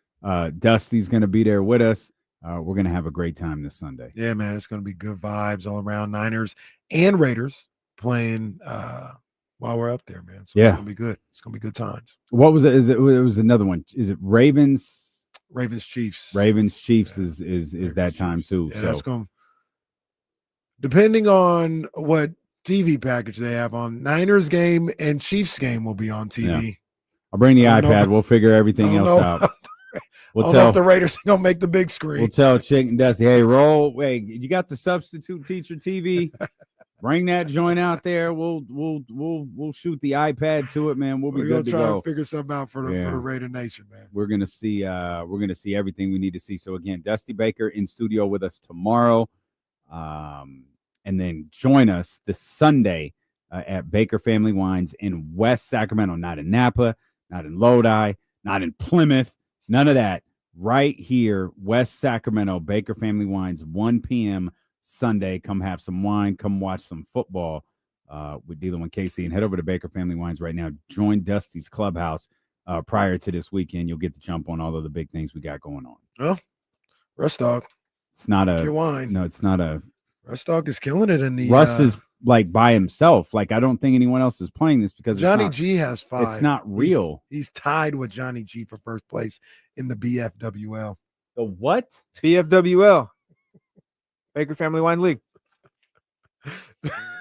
Dusty's going to be there with us. We're going to have a great time this Sunday. Yeah, man. It's going to be good vibes all around. Niners and Raiders playing while we're up there, man. So it's going to be good. It's going to be good times. What was it? It was another one. Is it Ravens? Ravens Chiefs. Ravens Chiefs is Ravens that time Chiefs. Too. Yeah, so that's going. Depending on what TV package they have on, Niners game and Chiefs game will be on TV. Yeah. I'll bring the iPad. We'll figure everything else out. We'll tell if the Raiders are gonna make the big screen. We'll tell Chick and Dusty, hey, roll. Wait, you got the substitute teacher TV? Bring that joint out there. We'll shoot the iPad to it, man. We'll be good to go. We're gonna try to figure something out for the Raider Nation, man. We're gonna see everything we need to see. So again, Dusty Baker in studio with us tomorrow, and then join us this Sunday at Baker Family Wines in West Sacramento, not in Napa, not in Lodi, not in Plymouth. None of that. Right here, West Sacramento, Baker Family Wines, 1 p.m. Sunday. Come have some wine. Come watch some football with D'Lo and Casey. And head over to Baker Family Wines right now. Join Dusty's Clubhouse prior to this weekend. You'll get the jump on all of the big things we got going on. Well, Russ Dog. It's not a your wine. No, it's not a. Russ Dog is killing it in the. Russ is like by himself. Like I don't think anyone else is playing this because Johnny G has 5. It's not real. He's tied with Johnny G for first place in the BFWL. The what? BFWL. Baker Family Wine League.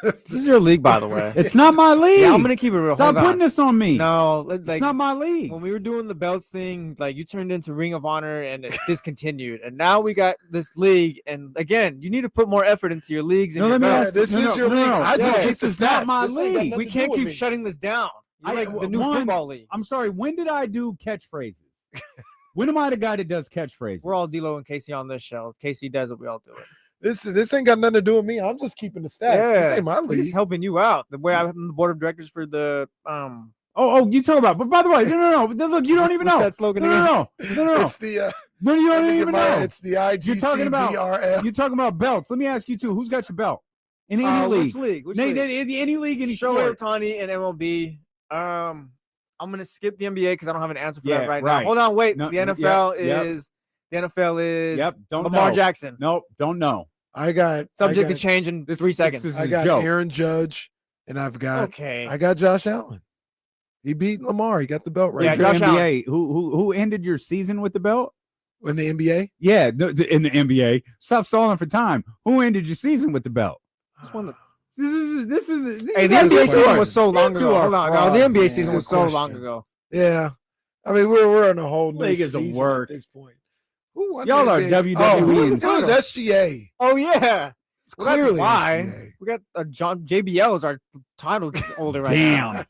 This is your league, by the way. It's not my league. Yeah, I'm gonna keep it real. Stop putting this on me. No, it's not my league. When we were doing the belts thing, like you turned into Ring of Honor and it discontinued, and now we got this league. And again, you need to put more effort into your leagues. And your belts. This is your league. I just keep this. Not my league. We can't keep shutting this down. You're like the new football league. I'm sorry. When did I do catchphrases? When am I the guy that does catchphrases? We're all D'Lo and Casey on this show. Casey does it. We all do it. This ain't got nothing to do with me. I'm just keeping the stats. This ain't my league. He's helping you out. The way I'm the board of directors for the Oh, you talk about. But by the way, no. Look, you don't even know. That slogan No. It's the No, you don't even know. It's the IGTBRF. You're talking about belts. Let me ask you too. Who's got your belt in any league? Which league? Any league in Shohei sport? Ohtani and MLB. I'm gonna skip the NBA because I don't have an answer for that right right. now. Hold on, wait. No, the NFL yep. is the NFL is Don't Lamar know. Jackson. Nope, don't know. I got Subject to change in 3 seconds. This is I a got joke. Aaron Judge, and I've got Okay. I got Josh Allen. He beat Lamar. He got the belt right. Yeah, Your Josh NBA. Who ended your season with the belt? In the NBA. Yeah, in the NBA. Stop stalling for time. Who ended your season with the belt? This one. This is. Hey, the NBA season was so long ago. Hold on, no, the NBA season was so long ago. Yeah, I mean we're in a whole new League is a season work. at this point. Who won? Y'all the are NBA? WWE It was SGA. Oh yeah. It's Well, that's clearly why SGA. we got JBL is our title holder right now.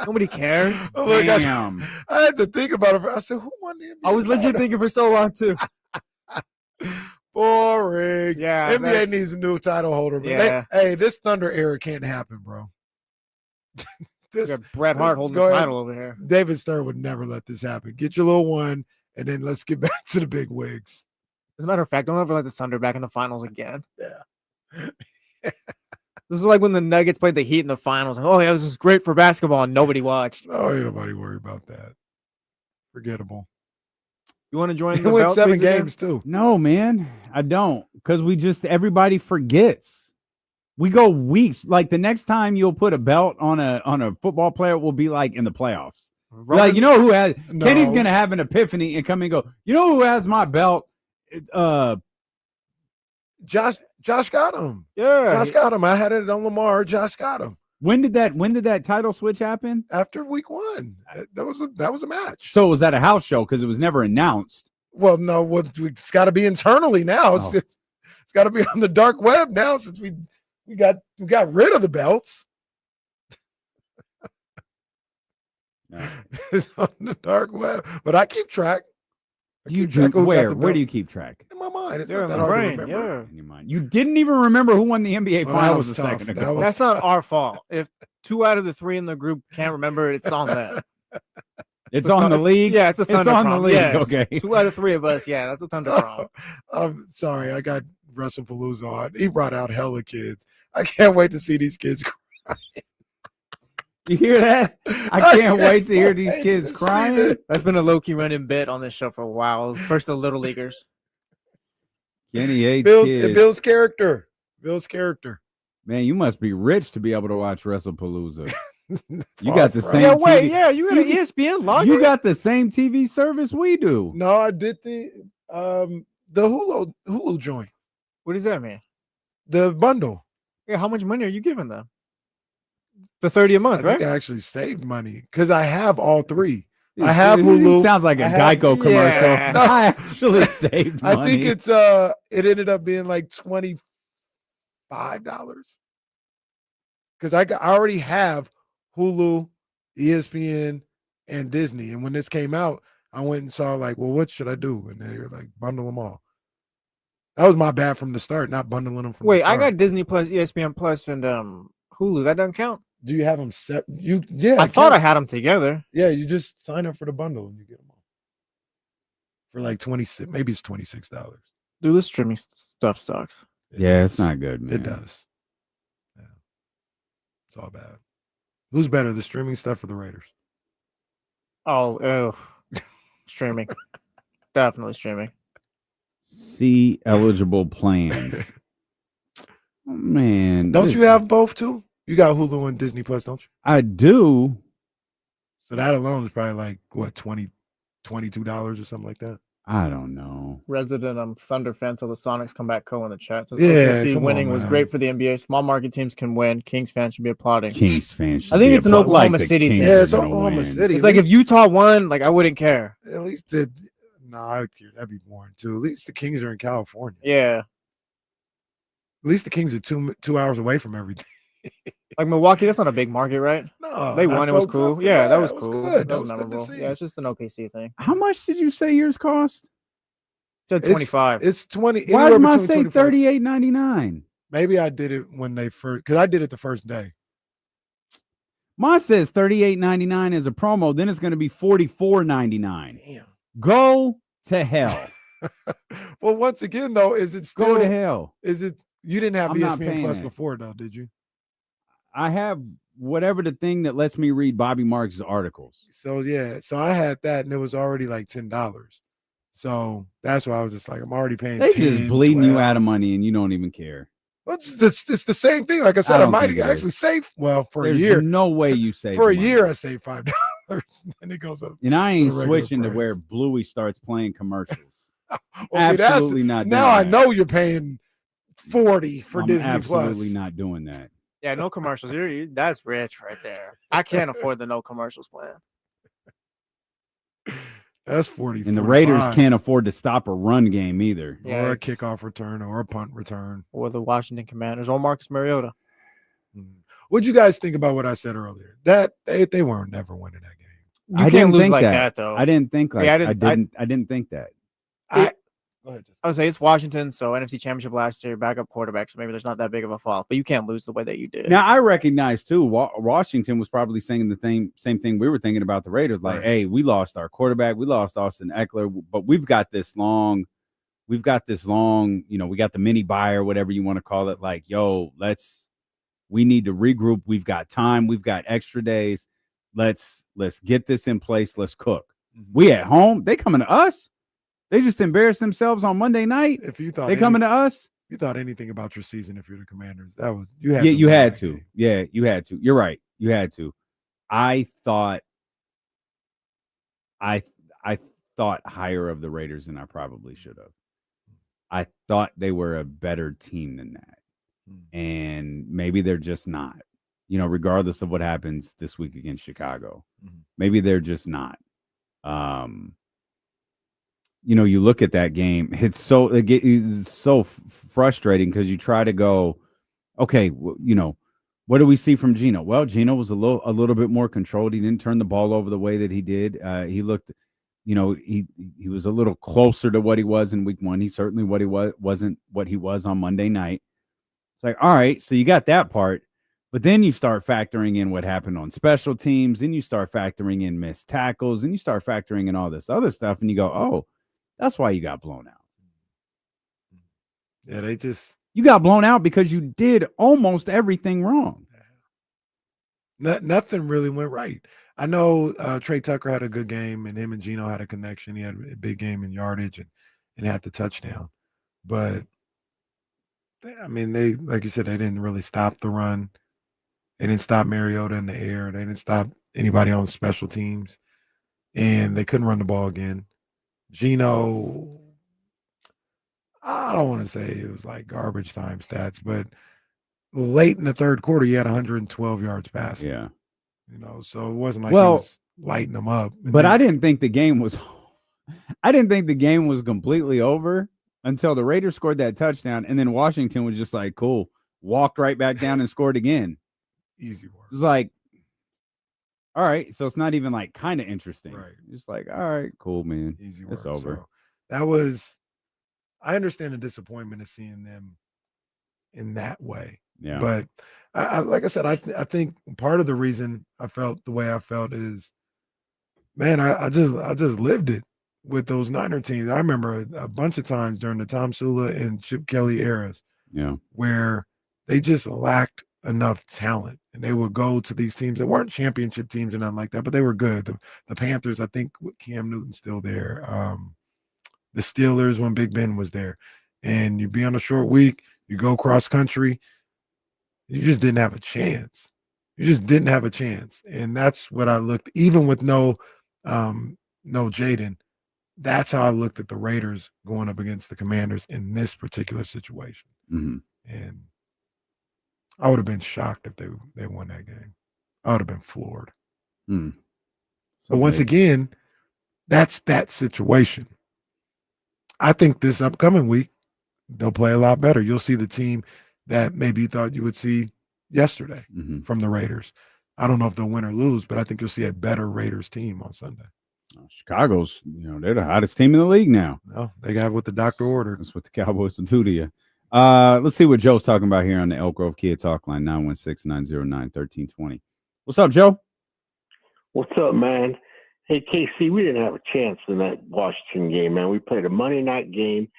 Nobody cares. Oh, look, Damn. I had to think about it. I said, who won the NBA? I was legit thinking for so long too. Boring. Yeah, NBA needs a new title holder. Man. Yeah. Hey, this Thunder era can't happen, bro. We got Bret Hart holding Go the ahead. title over here. David Stern would never let this happen. Get your little one, and then let's get back to the big wigs. As a matter of fact, don't ever let the Thunder back in the finals again. Yeah. This is like when the Nuggets played the Heat in the finals. Oh yeah, this is great for basketball, and nobody watched. Oh, ain't nobody worry about that. Forgettable. You want to join He the went belt 7 leagues again? games too. No, man, I don't. Because everybody forgets. We go weeks. Like the next time you'll put a belt on a football player will be like in the playoffs. Like, you know who has No. Kenny's gonna have an epiphany and come and go, you know who has my belt? Josh got him. Yeah. Josh got him. I had it on Lamar. Josh got him When did that title switch happen? after week 1. That was a match. So was that a house show? Because it was never announced. Well, no, it's got to be internally now. Oh. It's got to be on the dark web now since we got rid of the belts. No. It's on the dark web, but I keep track. You keep track of who got where the where belt. do you keep track? In my mind, it's Yeah, not that in my hard brain, to remember. yeah. In your mind. You didn't even remember who won the NBA Well, that finals was a tough. second That ago. was- That's not our fault. If 2 out of the 3 in the group can't remember, it's on them. It's on the league. Yeah, it's a It's Thunder on the problem. league. Yes. Okay. 2 out of 3 of us. Yeah, that's a Thunder problem. I'm sorry, I got WrestlePalooza on. He brought out hella kids. I can't wait to see these kids. You hear that? I can't wait to hear these Hate kids to see crying. this. That's been a low-key running bit on this show for a while. First the Little Leaguers. Kenny hates Bill's, kids. Bill's character. Bill's character. Man, you must be rich to be able to watch WrestlePalooza. You Far got the from same. it. Yeah, wait, TV. yeah, you got an ESPN login? You got the same TV service we do. No, I did the Hulu joint, What does that mean? the bundle. Yeah, how much money are you giving them? The 30 a I month, think right? I actually saved money because I have all 3. I It- have it Hulu. Sounds like a I have- Geico commercial. Yeah. I actually saved money. I think it's it ended up being like $25 because I already have Hulu, ESPN, and Disney. And when this came out, I went and saw like, well, what should I do? And they were like, bundle them all. That was my bad from the start, not bundling them from. Wait, the I start. got Disney Plus, ESPN Plus, and Hulu. That doesn't count? Do you have them set? Yeah. I it thought I counts. had them together. Yeah, you just sign up for the bundle and you get them all for like 26. Maybe it's $26. Dude, this streaming stuff sucks. Yeah, it's not good, man. It does. Yeah, it's all bad. Who's better, the streaming stuff or the Raiders? Oh, streaming. Definitely streaming. See eligible plans. Oh, man, Don't you have both too? You got Hulu and Disney Plus, don't you? I do. So that alone is probably like what, $22 or something like that. I don't know. Resident Thunder fan till the Sonics come back in the chat. Says, Yeah, OKC come winning on, was man. great for the NBA. Small market teams can win. Kings fans should be applauding. Kings fans. I think it's an Oklahoma City thing. Yeah, it's Oklahoma City. It's like if Utah won, like I wouldn't care. At least I would care. That'd be boring too. At least the Kings are in California. Yeah. At least the Kings are 2 hours away from everything. Like Milwaukee, that's not a big market, right? No, they I won. It was felt cool. good. Yeah, that Yeah, was it was cool. good. That was That was good to memorable. see. Yeah, it's just an OKC thing. How much did you say yours cost? It's 25. It's 20. Why does mine between say 25. $38.99? Maybe I did it when they first, because I did it the first day. Mine says $38.99 as a promo. Then it's going to be $44.99. Damn. Go to hell. Well, once again, though, is it still Go to hell? Is it you didn't have I'm not ESPN paying Plus that. before, though, did you? I have whatever the thing that lets me read Bobby Marks' articles. So yeah, so I had that, and it was already like $10. So that's why I was just like, I'm already paying. They 10, just bleeding 12. you out of money, and you don't even care. Well, it's the same thing. Like I said, I don't might think it actually is. save. Well, for There's a year, no way you save for a money. year, I save $5, and it goes up. And I ain't to the regular switching to price. where Bluey starts playing commercials. Well, see, Absolutely not. Now doing I that. know you're paying $40 for I'm Disney absolutely Plus. not doing that. Yeah, no commercials. That's rich right there. I can't afford the no commercials plan. That's 40. And the Raiders 45. can't afford to stop a run game either. or a Yes. kickoff return, or a punt return. Or the Washington Commanders or Marcus Mariota. What'd you guys think about what I said earlier? That they weren't never winning that game. You I can't didn't lose think like that. that, though. I didn't think like Yeah, I didn't think that. Go ahead. I would say it's Washington, so NFC Championship last year, backup quarterback, so maybe there's not that big of a fall, but you can't lose the way that you did. Now I recognize too. Washington was probably saying the same thing we were thinking about the Raiders. Like, Right. hey, we lost our quarterback, we lost Austin Eckler, but we've got this long. You know, we got the mini bye or whatever you want to call it. Like, yo, we need to regroup. We've got time. We've got extra days. Let's get this in place. Let's cook. We at home. They coming to us. They just embarrassed themselves on Monday night. If you thought They coming to us. you thought anything about your season, if you're the Commanders, that was you had. Yeah, to you win had that to. game. Yeah, you had to. You're right. You had to. I thought higher of the Raiders than I probably should have. I thought they were a better team than that. And maybe they're just not. You know, regardless of what happens this week against Chicago. Maybe they're just not. You know, you look at that game, it's so frustrating because you try to go, okay, you know, what do we see from Geno? Well, Geno was a little bit more controlled. He didn't turn the ball over the way that he did. He looked, you know, he was a little closer to what he was in week one. He certainly wasn't what he was on Monday night. It's like, all right, so you got that part, but then you start factoring in what happened on special teams, and you start factoring in missed tackles, and you start factoring in all this other stuff, and you go, oh, that's why you got blown out. Yeah, you got blown out because you did almost everything wrong. Nothing really went right. I know Trey Tucker had a good game, and him and Geno had a connection. He had a big game in yardage and had the touchdown. But I mean, they, like you said, they didn't really stop the run. They didn't stop Mariota in the air. They didn't stop anybody on special teams, and they couldn't run the ball again. Geno, I don't want to say it was like garbage time stats, but late in the third quarter, he had 112 yards passing. Yeah. You know, so it wasn't like he was lighting them up. But I didn't think the game was completely over until the Raiders scored that touchdown, and then Washington was just like, cool, walked right back down and scored again. Easy work. It's like, all right, so it's not even like kind of interesting. Right. Just like, all right, cool, man. Easy work. It's over. So that was, I understand the disappointment of seeing them in that way. Yeah. But I like I said, I think part of the reason I felt the way I felt is, man, I just lived it with those Niner teams. I remember a bunch of times during the Tom Sula and Chip Kelly eras, where they just lacked enough talent, and they would go to these teams that weren't championship teams or nothing like that, but they were good. The Panthers, I think, with Cam Newton still there. The Steelers when Big Ben was there, and you'd be on a short week, you go cross country, you just didn't have a chance. You just didn't have a chance, and that's what I looked. Even with no Jaden, that's how I looked at the Raiders going up against the Commanders in this particular situation. And I would have been shocked if they won that game. I would have been floored. But once again, that's that situation. I think this upcoming week, they'll play a lot better. You'll see the team that maybe you thought you would see yesterday from the Raiders. I don't know if they'll win or lose, but I think you'll see a better Raiders team on Sunday. Chicago's, they're the hottest team in the league now. No, they got what the doctor ordered. That's what the Cowboys will do to you. Let's see what Joe's talking about here on the Elk Grove Kia Talk line, 916-909-1320. What's up, Joe? What's up, man? Hey, KC, we didn't have a chance in that Washington game, man. We played a Monday night game,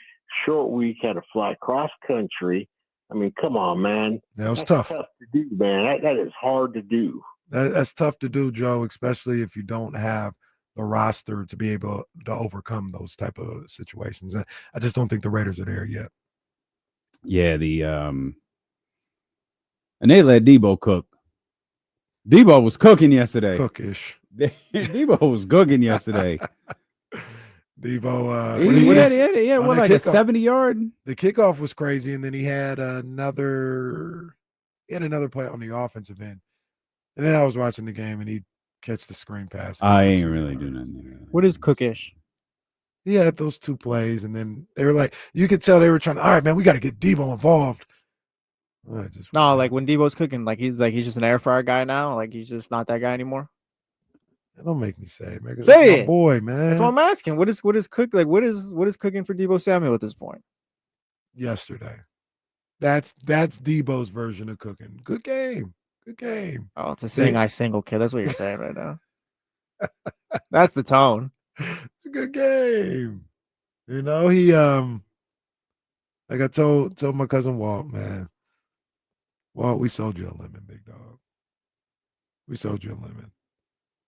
short week, had to fly cross country. I mean, come on, man. That was That's tough to do, man. That is hard to do. That's tough to do, Joe, especially if you don't have the roster to be able to overcome those type of situations. I just don't think the Raiders are there yet. Yeah, and they let Debo cook. Debo was cooking yesterday. Cookish. Debo was cooking yesterday. Debo, he had like a 70-yard. The kickoff was crazy, and then he had another play on the offensive end. And then I was watching the game, and he catch the screen pass. I ain't really doing nothing. What is cookish? He had those 2 plays, and then they were like, you could tell they were trying. All right, man, we got to get Debo involved. No, like when Debo's cooking, he's just an air fryer guy now. Like he's just not that guy anymore. Don't make me say it, man. Say it, boy, man. That's what I'm asking. What is cook like? What is cooking for Debo Samuel at this point? Yesterday, that's Debo's version of cooking. Good game. Oh, it's a I single kid. That's what you're saying right now. That's the tone. It's a good game. He like I told my cousin Walt, man. Walt, we sold you a lemon, big dog. We sold you a lemon.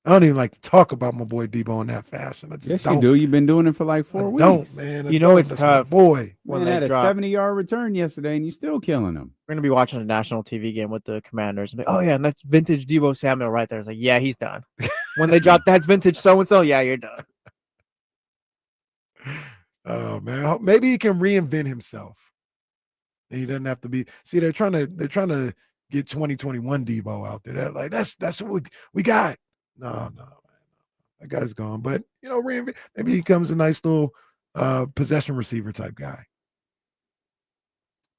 I don't even like to talk about my boy Debo in that fashion. I just yes, don't. You do. You've been doing it for like 4 weeks. Don't, man. It's tough. Boy, when they had a 70-yard return yesterday, and you still killing them. We're gonna be watching a national TV game with the Commanders. And oh yeah, and that's vintage Debo Samuel right there. It's like, yeah, he's done. When they drop that's vintage so and so, yeah, you're done. Oh man, maybe he can reinvent himself. And he doesn't have to be. See, they're trying to get 2021 Debo out there. They're like, that's what we got. No, that guy's gone. But reinvent. Maybe he becomes a nice little possession receiver type guy.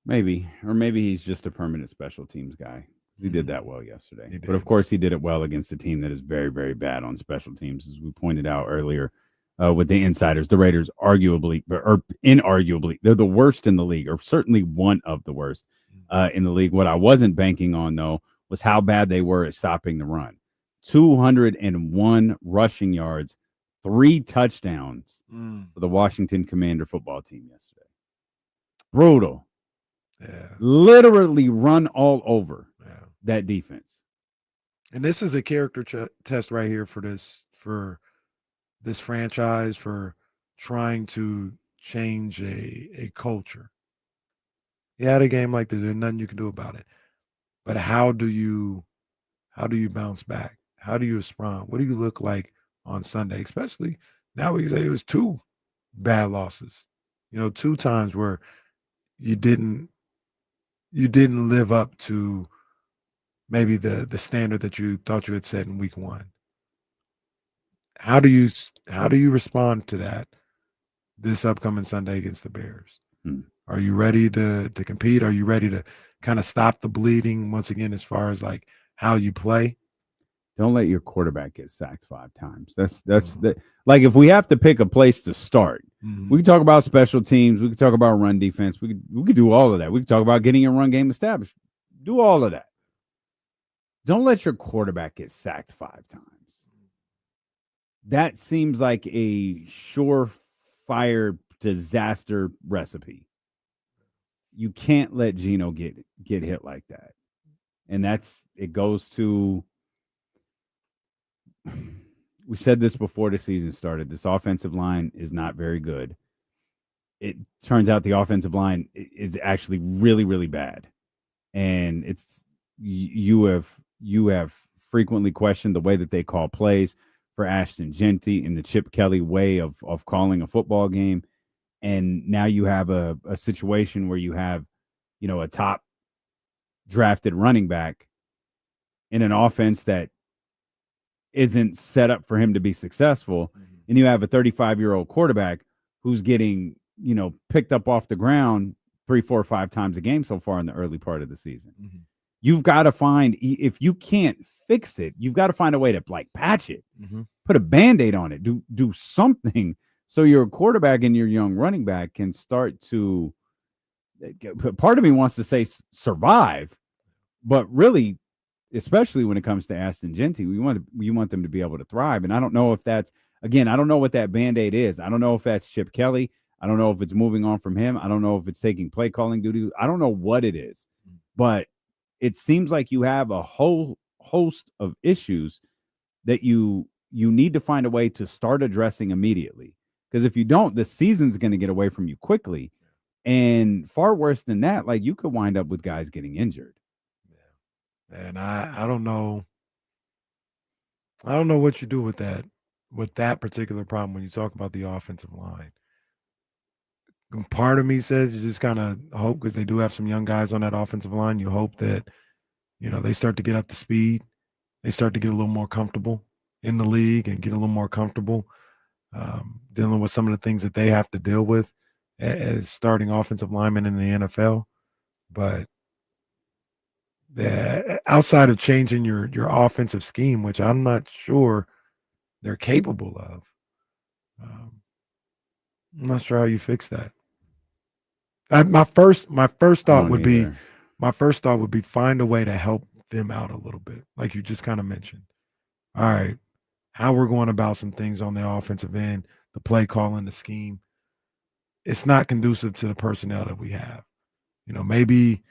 Maybe, or maybe he's just a permanent special teams guy. He did that well yesterday. But of course, he did it well against a team that is very, very bad on special teams, as we pointed out earlier. With the insiders, the Raiders inarguably, they're the worst in the league, or certainly one of the worst in the league. What I wasn't banking on, though, was how bad they were at stopping the run. 201 rushing yards, 3 touchdowns for the Washington Commander football team yesterday. Brutal. Yeah. Literally run all over that defense. And this is a character test right here for this franchise, for trying to change a culture. You had a game like this, there's nothing you can do about it. But how do you bounce back? How do you respond? What do you look like on Sunday? Especially now we can say it was 2 bad losses. 2 times where you didn't live up to maybe the standard that you thought you had set in week 1. How do you respond to that this upcoming Sunday against the Bears? Are you ready to compete? Are you ready to kind of stop the bleeding once again as far as like how you play? Don't let your quarterback get sacked 5 times. That's like if we have to pick a place to start, we can talk about special teams. We can talk about run defense. We could do all of that. We can talk about getting a run game established. Do all of that. Don't let your quarterback get sacked 5 times. That seems like a surefire disaster recipe. You can't let Geno get hit like that. And it goes to, we said this before the season started, this offensive line is not very good. It turns out the offensive line is actually really, really bad. And you have frequently questioned the way that they call plays for Ashton Genty and the Chip Kelly way of calling a football game. And now you have a situation where you have, a top drafted running back in an offense that isn't set up for him to be successful. And you have a 35-year-old quarterback who's getting, picked up off the ground 3, 4, 5 times a game so far in the early part of the season. You've got to find, if you can't fix it, you've got to find a way to like patch it, put a Band-Aid on it, do something so your quarterback and your young running back can start to, part of me wants to say survive, but really, especially when it comes to Aston Genty, you want them to be able to thrive. And I don't know if that's, again, I don't know what that Band-Aid is. I don't know if that's Chip Kelly. I don't know if it's moving on from him. I don't know if it's taking play calling duty. I don't know what it is, but it seems like you have a whole host of issues that you need to find a way to start addressing immediately. Because if you don't, the season's going to get away from you quickly. And far worse than that, like you could wind up with guys getting injured. Yeah. And I don't know. I don't know what you do with that particular problem when you talk about the offensive line. And part of me says you just kind of hope, because they do have some young guys on that offensive line. You hope that, they start to get up to speed. They start to get a little more comfortable in the league and get a little more comfortable dealing with some of the things that they have to deal with as starting offensive linemen in the NFL. But outside of changing your offensive scheme, which I'm not sure they're capable of, I'm not sure how you fix that. My first thought would be find a way to help them out a little bit, like you just kind of mentioned. All right, how we're going about some things on the offensive end, the play calling, the scheme. It's not conducive to the personnel that we have. Maybe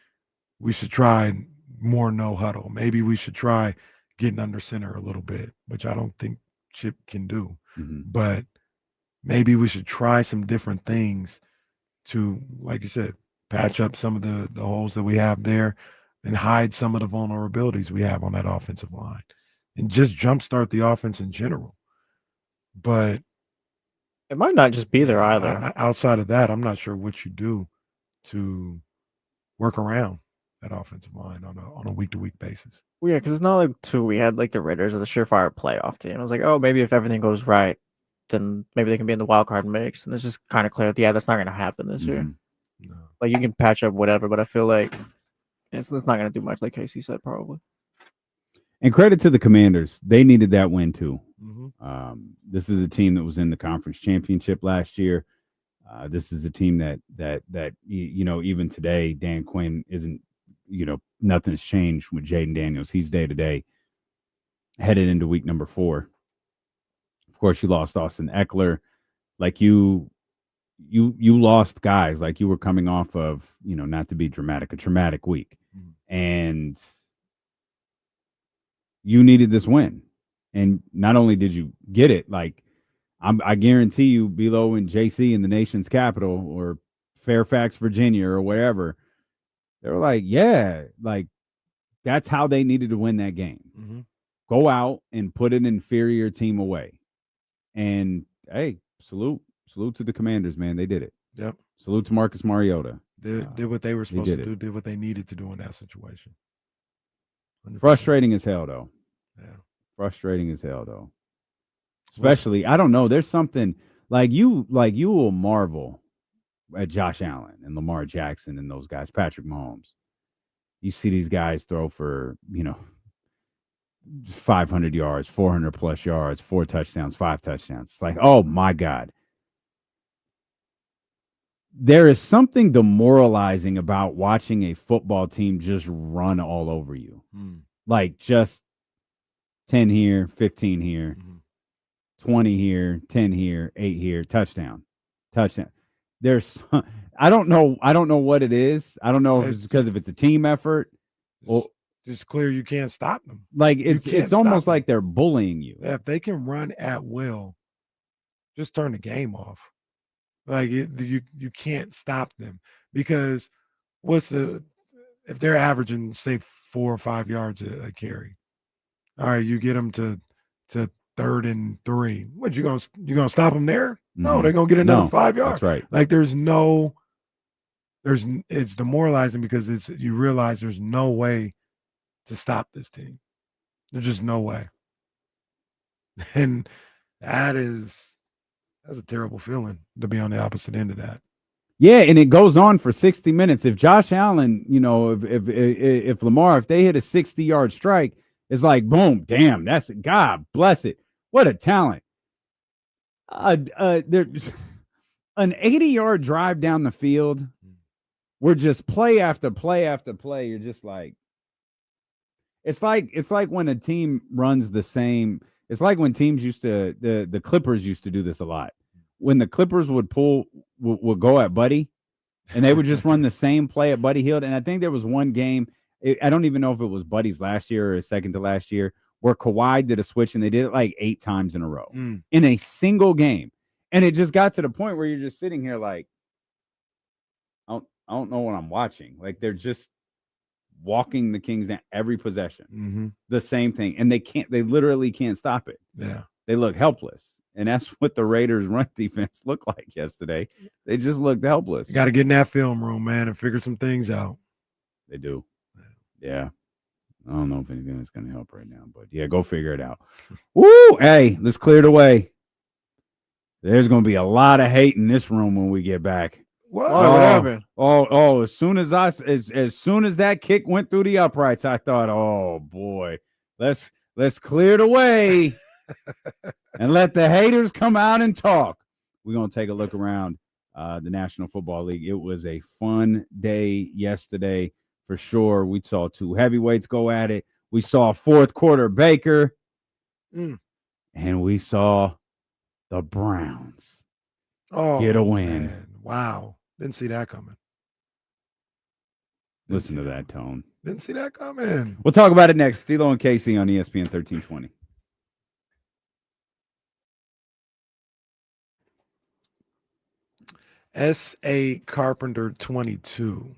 we should try more no huddle. Maybe we should try getting under center a little bit, which I don't think Chip can do. But maybe we should try some different things to, like you said, patch up some of the holes that we have there and hide some of the vulnerabilities we have on that offensive line and just jumpstart the offense in general. But it might not just be there either. Outside of that, I'm not sure what you do to work around that offensive line on a week-to-week basis. Well, yeah, because it's not like we had like the Raiders as a surefire playoff team. I was like, oh, maybe if everything goes right, then maybe they can be in the wild card mix. And it's just kind of clear that, that's not going to happen this year. No. Like you can patch up whatever, but I feel like it's not going to do much, like Casey said, probably. And credit to the Commanders. They needed that win too. This is a team that was in the conference championship last year. This is a team that even today, Dan Quinn isn't, nothing's changed with Jaden Daniels. He's day to day, headed into week number 4. Of course, you lost Austin Eckler. Like you lost guys. Like you were coming off of, not to be dramatic, a traumatic week, and you needed this win. And not only did you get it, like I guarantee you, Bilo and JC in the nation's capital or Fairfax, Virginia, or wherever, they were like, yeah, like that's how they needed to win that game. Go out and put an inferior team away. And hey, salute to the Commanders, man. They did it. Yep. Salute to Marcus Mariota. Did what they were supposed to do, did what they needed to do in that situation. 100%. Frustrating as hell, though. Yeah. Frustrating as hell, though. Especially, I don't know. There's something like you will marvel at Josh Allen and Lamar Jackson and those guys, Patrick Mahomes. You see these guys throw for, 500 yards, 400 plus yards, 4 touchdowns, 5 touchdowns. It's like, oh my God. There is something demoralizing about watching a football team just run all over you. Like just 10 here, 15 here, 20 here, 10 here, 8 here, touchdown. There's, I don't know what it is. I don't know if it's because if it's a team effort. Well, it's clear you can't stop them. Like it's almost like they're bullying you. If they can run at will, just turn the game off. Like you can't stop them, because if they're averaging say 4 or 5 yards a carry, all right, you get them to 3rd and 3. What you gonna stop them there? No, they're gonna get another 5 yards. That's right. Like it's demoralizing because you realize there's no way to stop this team. There's just no way. And that's a terrible feeling to be on the opposite end of that. Yeah, and it goes on for 60 minutes. If Josh Allen, if Lamar, if they hit a 60-yard strike, it's like, boom, damn, that's God bless it. What a talent. There's an 80-yard drive down the field. We're just play after play after play. You're just like, it's like when a team runs the same. It's like when teams the Clippers used to do this a lot. When the Clippers would would go at Buddy, and they would just run the same play at Buddy Hield. And I think there was one game, I don't even know if it was Buddy's last year or his second to last year, where Kawhi did a switch, and they did it like 8 times in a row in a single game. And it just got to the point where you're just sitting here like, I don't know what I'm watching. Like, they're just walking the Kings down every possession. The same thing. And they literally can't stop it. Yeah. They look helpless. And that's what the Raiders' run defense looked like yesterday. They just looked helpless. You got to get in that film room, man, and figure some things out. They do. Yeah. I don't know if anything is going to help right now, but yeah, go figure it out. Woo! Hey, let's clear the way. There's going to be a lot of hate in this room when we get back. What happened? As soon as that kick went through the uprights, I thought, oh boy, let's clear the way and let the haters come out and talk. We're gonna take a look around the National Football League. It was a fun day yesterday for sure. We saw 2 heavyweights go at it. We saw fourth quarter Baker, and we saw the Browns get a win. Man. Wow. Didn't see that coming. Listen to that tone. Didn't see that coming. We'll talk about it next. Stilo and Casey on ESPN 1320. S.A. Carpenter, 22.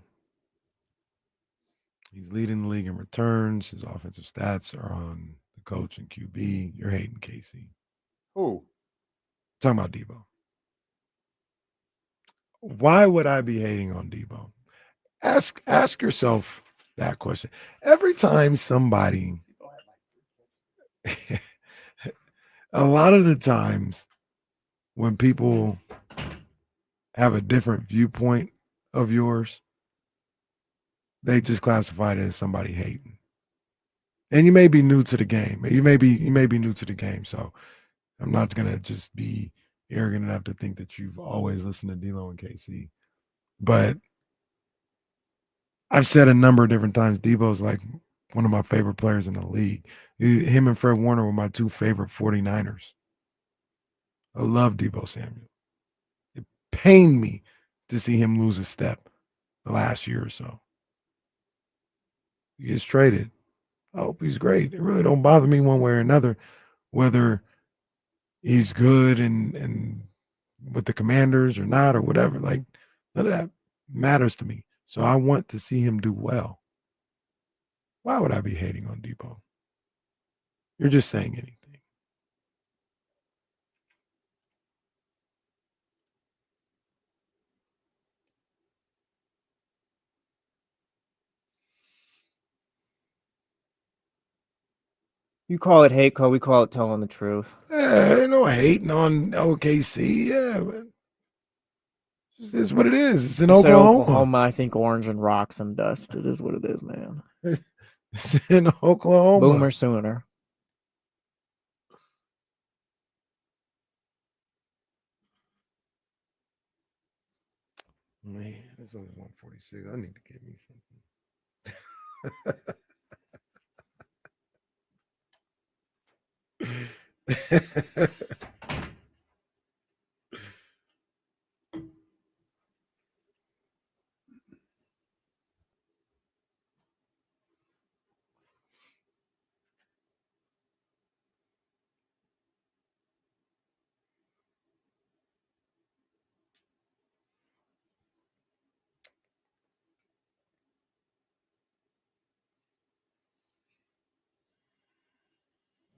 He's leading the league in returns. His offensive stats are on the coach and QB. You're hating Casey. Who? Talking about Debo. Why would I be hating on Debo? Ask yourself that question. Every time somebody, a lot of the times when people have a different viewpoint of yours, they just classify it as somebody hating. And you may be new to the game. You may be new to the game. So I'm not gonna just be arrogant enough to think that you've always listened to D-Lo and KC. But I've said a number of different times, Debo's like one of my favorite players in the league. Him and Fred Warner were my 2 favorite 49ers. I love Debo Samuel. It pained me to see him lose a step the last year or so. He gets traded. I hope he's great. It really don't bother me one way or another, whether he's good and with the Commanders or not or whatever. Like, none of that matters to me. So I want to see him do well. Why would I be hating on Debo? You're just saying anything. You call it hate, Cole. We call it telling the truth. Yeah, ain't no hating on OKC. Yeah, but this is what it is. It's in Oklahoma. Oklahoma, I think orange and rocks and dust. It is what it is, man. It's in Oklahoma. Boomer sooner. Man, it's only 146. I need to get me something.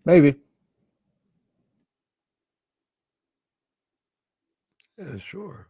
Maybe. Yeah, sure.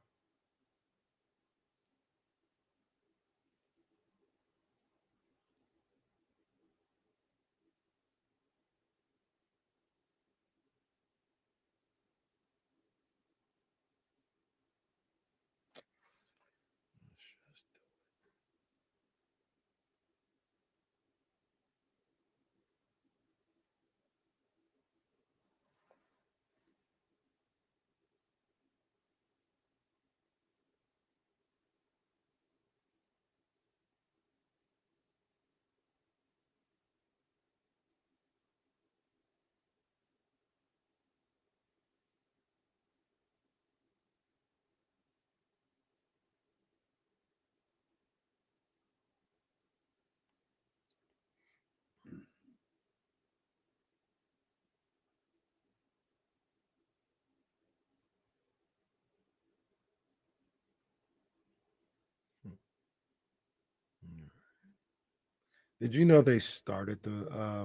Did you know they started the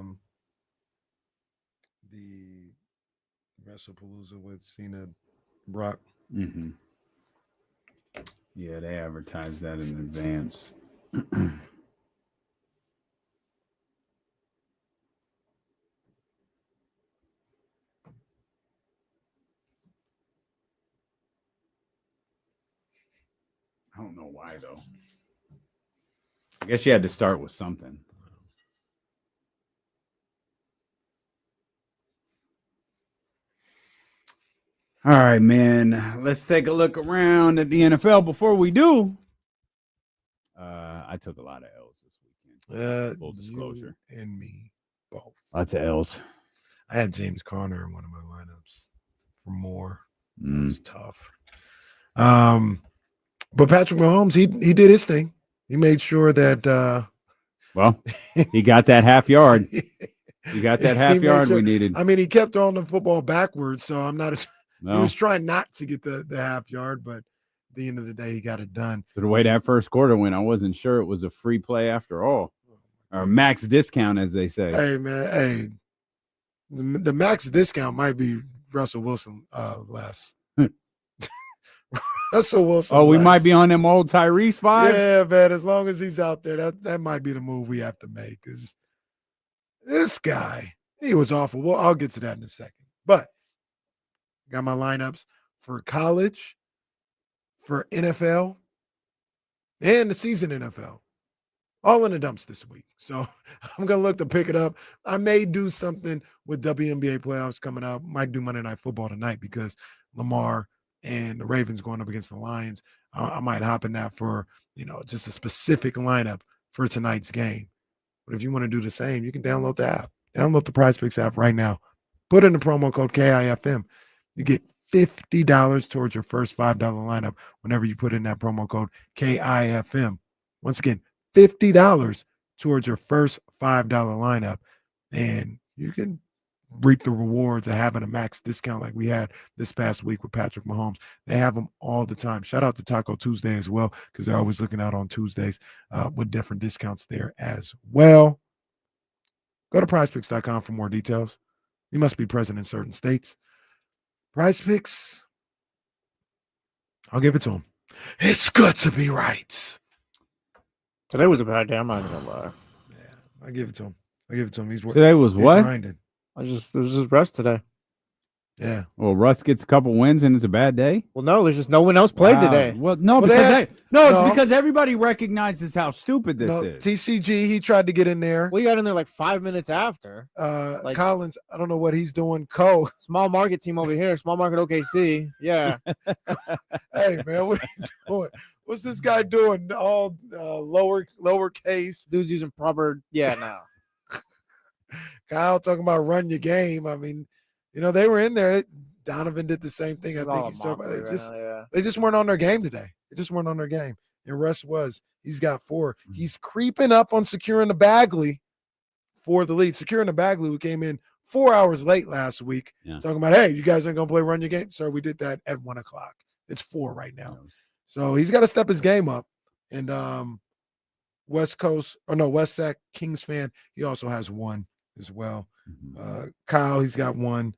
WrestlePalooza with Cena Brock? Mm-hmm. Yeah, they advertised that in advance. I don't know why, though. I guess you had to start with something. All right, man. Let's take a look around at the NFL. Before we do, I took a lot of L's this weekend. Full disclosure. You and me both. Lots of L's. I had James Conner in one of my lineups for more. It was tough. But Patrick Mahomes, he did his thing. He made sure that well, he got that half yard. He got that half yard we needed. I mean, he kept throwing the football backwards, so I'm not as no. He was trying not to get the half yard, but at the end of the day, he got it done. So the way that first quarter went, I wasn't sure it was a free play after all. Or max discount, as they say. Hey, man, hey. The max discount might be Russell Wilson less. Russell Wilson. Oh, we less. might be on them old Tyrese vibes. Yeah, man. As long as he's out there, that might be the move we have to make. Because this guy, he was awful. Well, I'll get to that in a second. But got my lineups for college, for NFL, and the season NFL. All in the dumps this week. So I'm going to look to pick it up. I may do something with WNBA playoffs coming up. Might do Monday Night Football tonight because Lamar and the Ravens going up against the Lions. I might hop in that for, just a specific lineup for tonight's game. But if you want to do the same, you can download the app. Download the PrizePicks app right now. Put in the promo code KIFM. You get $50 towards your first $5 lineup whenever you put in that promo code KIFM. Once again, $50 towards your first $5 lineup, and you can reap the rewards of having a max discount like we had this past week with Patrick Mahomes. They have them all the time. Shout out to Taco Tuesday as well, because they're always looking out on Tuesdays with different discounts there as well. Go to prizepicks.com for more details. You must be present in certain states. PrizePicks, I'll give it to them. It's good to be right. Today was a bad day. I'm not gonna lie. Yeah, I give it to him. He's Today was what? Grinding. There's just rest today. Yeah. Well, Russ gets a couple wins and it's a bad day. Well, no, there's just no one else played today. Well, no, because it's because everybody recognizes how stupid this is. TCG, he tried to get in there. We got in there like 5 minutes after. Collins, I don't know what he's doing. Cole, small market team over here. Small market OKC. Yeah. Hey man, what are you doing? What's this guy doing? All lowercase. Dude's using proper. Yeah, no. Kyle talking about run your game. I mean, they were in there. Donovan did the same thing. I think they just weren't on their game today. They just weren't on their game. And Russ was. He's got 4. He's creeping up on Securing the Bagley for the lead. Securing the Bagley, who came in 4 hours late last week, talking about, hey, you guys aren't going to play run your game? Sir, we did that at 1 o'clock. It's 4 right now. So he's got to step his game up. And West Sac Kings fan, he also has 1 as well. Kyle, he's got 1.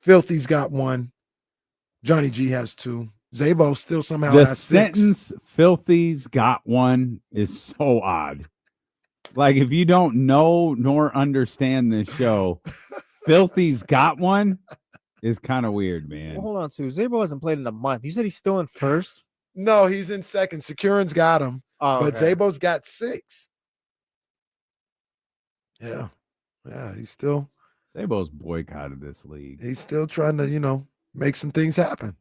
Filthy's got 1. Johnny G has 2. Zabo still somehow has 6. The sentence "Filthy's got 1" is so odd. Like, if you don't know nor understand this show, "Filthy's got 1" is kind of weird, man. Well, hold on, too. Zabo hasn't played in a month. You said he's still in first? No, he's in second. Securin's got him, but Zabo's got 6. Yeah, he's still. Zabo's boycotted this league. He's still trying to, make some things happen.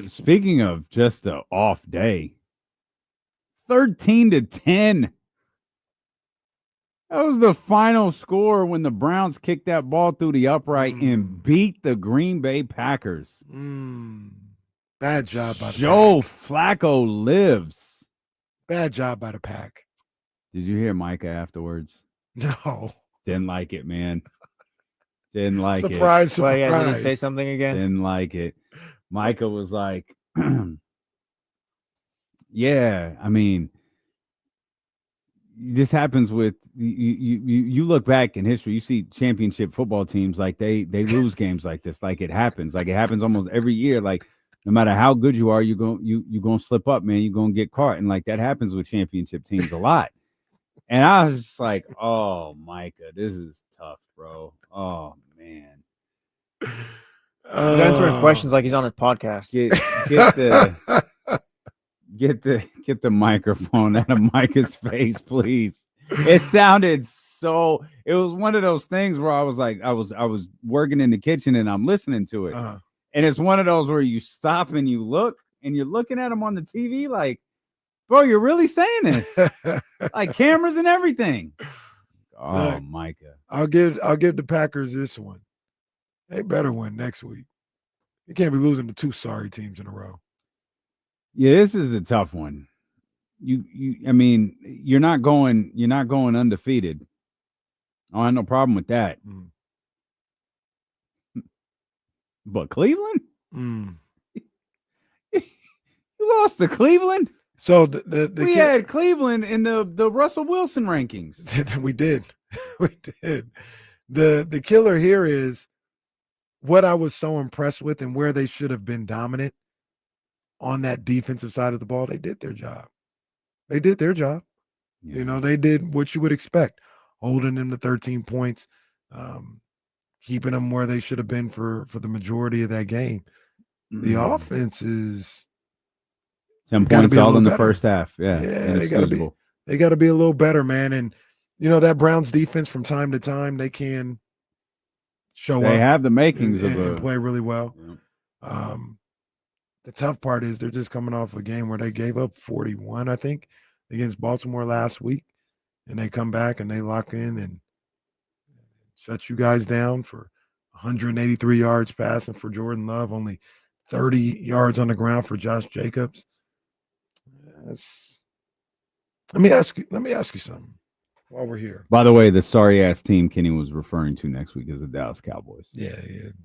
Speaking of just an off day, 13-10. That was the final score when the Browns kicked that ball through the upright and beat the Green Bay Packers. Bad job by the Joe Flacco lives. Bad job by the Pack. Did you hear Micah afterwards? No. Didn't like it, man. Didn't like it. Surprise. Well, yeah, did he say something again? Didn't like it. Micah was like, yeah, I mean, this happens with you look back in history, you see championship football teams like they lose games like this. Like it happens almost every year. Like no matter how good you are, you're gonna slip up, man. You're gonna get caught. And like that happens with championship teams a lot. And I was just like, oh, Micah, this is tough, bro. Oh man. He's answering questions like he's on his podcast. Get the microphone out of Micah's face, please. It sounded so. It was one of those things where I was like, I was working in the kitchen and I'm listening to it, and it's one of those where you stop and you look and you're looking at him on the TV, like, bro, you're really saying this, like cameras and everything. Oh, look, Micah, I'll give the Packers this one. They better win next week. You can't be losing to two sorry teams in a row. Yeah, this is a tough one. I mean, you're not going undefeated. I have no problem with that. But Cleveland? You lost to Cleveland? So we had Cleveland in the Russell Wilson rankings. We did. We did. The killer here is what I was so impressed with and where they should have been dominant on that defensive side of the ball. They did their job. They did their job. Yeah. You know, they did what you would expect, holding them to 13 points, keeping them where they should have been for the majority of that game. The offense is 10 points all in the first half. Yeah, they got to be a little better, man. And you know that Browns defense from time to time they can show up. They have the makings and play really well. Yeah. The tough part is they're just coming off a game where they gave up 41, I think, against Baltimore last week, and they come back and they lock in and shut you guys down for 183 yards passing for Jordan Love, only 30 yards on the ground for Josh Jacobs. Let me ask you something while we're here. By the way, the sorry ass team Kenny was referring to next week is the Dallas Cowboys. Yeah.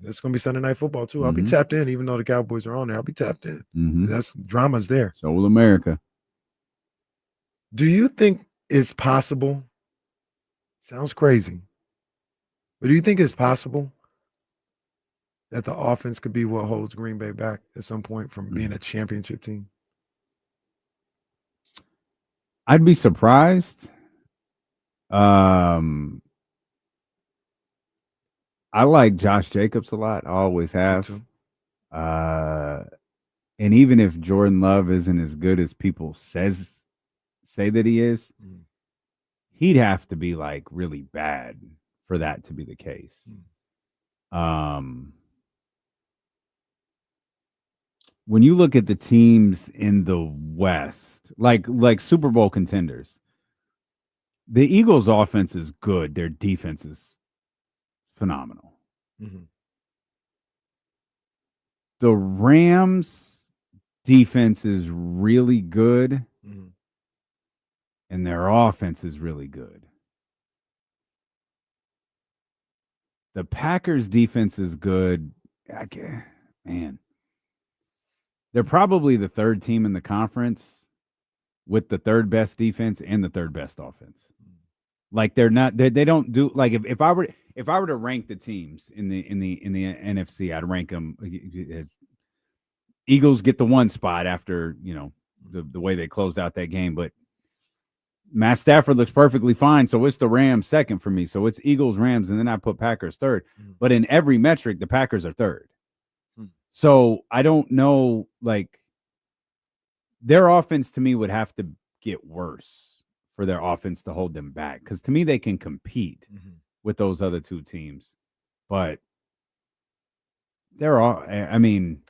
It's gonna be Sunday Night Football too. I'll be tapped in, even though the Cowboys are on there. I'll be tapped in. That's drama's there. So will America. Do you think it's possible? Sounds crazy, but do you think it's possible that the offense could be what holds Green Bay back at some point from being a championship team? I'd be surprised. I like Josh Jacobs a lot. I always have. And even if Jordan Love isn't as good as people say that he is, he'd have to be like really bad for that to be the case. When you look at the teams in the West, like Super Bowl contenders, the Eagles' offense is good. Their defense is phenomenal. The Rams' defense is really good, and their offense is really good. The Packers' defense is good. Man, they're probably the third team in the conference with the third best defense and the third best offense. Like they don't do like if I were to rank the teams in the NFC, I'd rank them. Eagles get the one spot after the way they closed out that game, but Matt Stafford looks perfectly fine, so it's the Rams second for me. So it's Eagles, Rams, and then I put Packers third. But in every metric, the Packers are third. So I don't know, like their offense to me would have to get worse for their offense to hold them back. Because to me, they can compete with those other two teams. But they're all, I mean,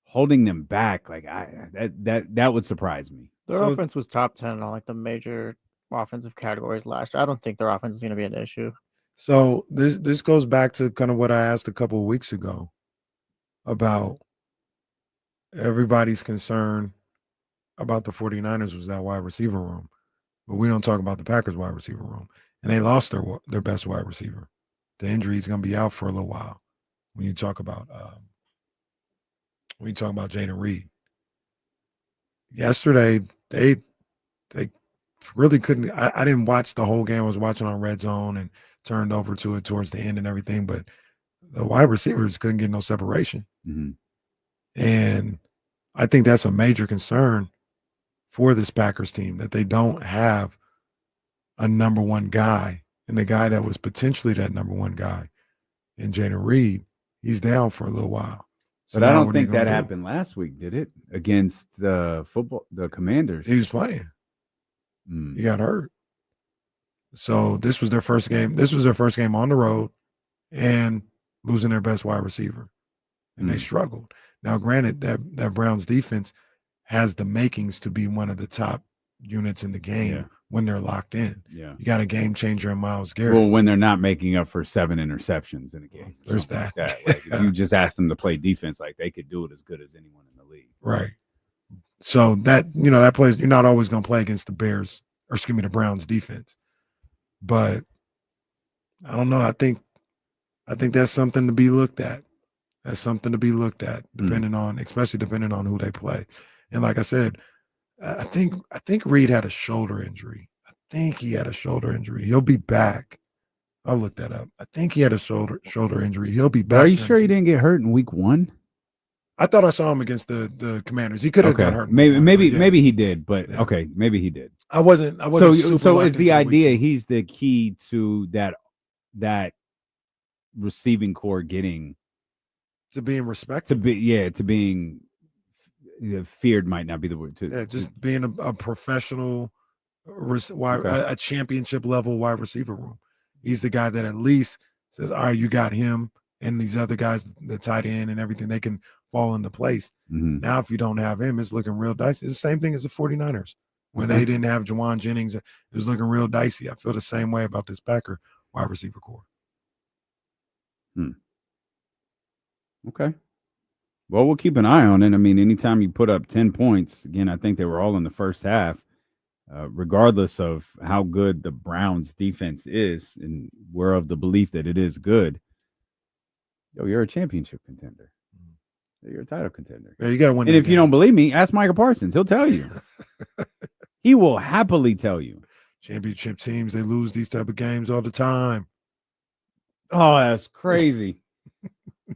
holding them back, like that would surprise me. Their offense was top 10 on like the major offensive categories last year. I don't think their offense is going to be an issue. So this goes back to kind of what I asked a couple of weeks ago about everybody's concern about the 49ers was that wide receiver room. But we don't talk about the Packers wide receiver room. And they lost their best wide receiver. The injury is going to be out for a little while. When you talk about Jaden Reed. Yesterday, they really couldn't. I didn't watch the whole game. I was watching on Red Zone and turned over to it towards the end and everything. But the wide receivers couldn't get no separation. Mm-hmm. And I think that's a major concern for this Packers team, that they don't have a number one guy. And the guy that was potentially that number one guy in Jaden Reed, he's down for a little while. So but I don't think that happened last week, did it? Against the Commanders. He was playing. He got hurt. So this was their first game. This was their first game on the road and losing their best wide receiver. And they struggled. Now, granted, that Browns defense has the makings to be one of the top units in the game when they're locked in. Yeah. You got a game changer in Myles Garrett. Well, when they're not making up for 7 interceptions in a game. There's that. Like if you just ask them to play defense, like they could do it as good as anyone in the league. Right. So that plays, you're not always going to play against the the Browns defense. But I don't know. I think that's something to be looked at. That's something to be looked at, especially depending on who they play. And like I said, I think Reed had a shoulder injury. I think he had a shoulder injury. He'll be back. I'll look that up. I think he had a shoulder injury. He'll be back. Are you sure he didn't get hurt in week 1? I thought I saw him against the Commanders. He could have got hurt. Maybe he did, but okay, maybe he did. I wasn't. So is the idea he's the key to that receiving core getting to being respected? To being feared might not be the word. Just being a professional, a championship level wide receiver room. He's the guy that at least says, all right, you got him and these other guys, the tight end and everything, they can fall into place. Mm-hmm. Now, if you don't have him, it's looking real dicey. It's the same thing as the 49ers. When they didn't have Juwan Jennings, it was looking real dicey. I feel the same way about this Packer wide receiver core. Okay. Well, we'll keep an eye on it. I mean, anytime you put up 10 points, again, I think they were all in the first half, regardless of how good the Browns defense is, and we're of the belief that it is good. You're a championship contender. You're a title contender. Yeah, you got to win. And if you don't believe me, ask Micah Parsons. He'll tell you. He will happily tell you. Championship teams, they lose these type of games all the time. Oh, that's crazy.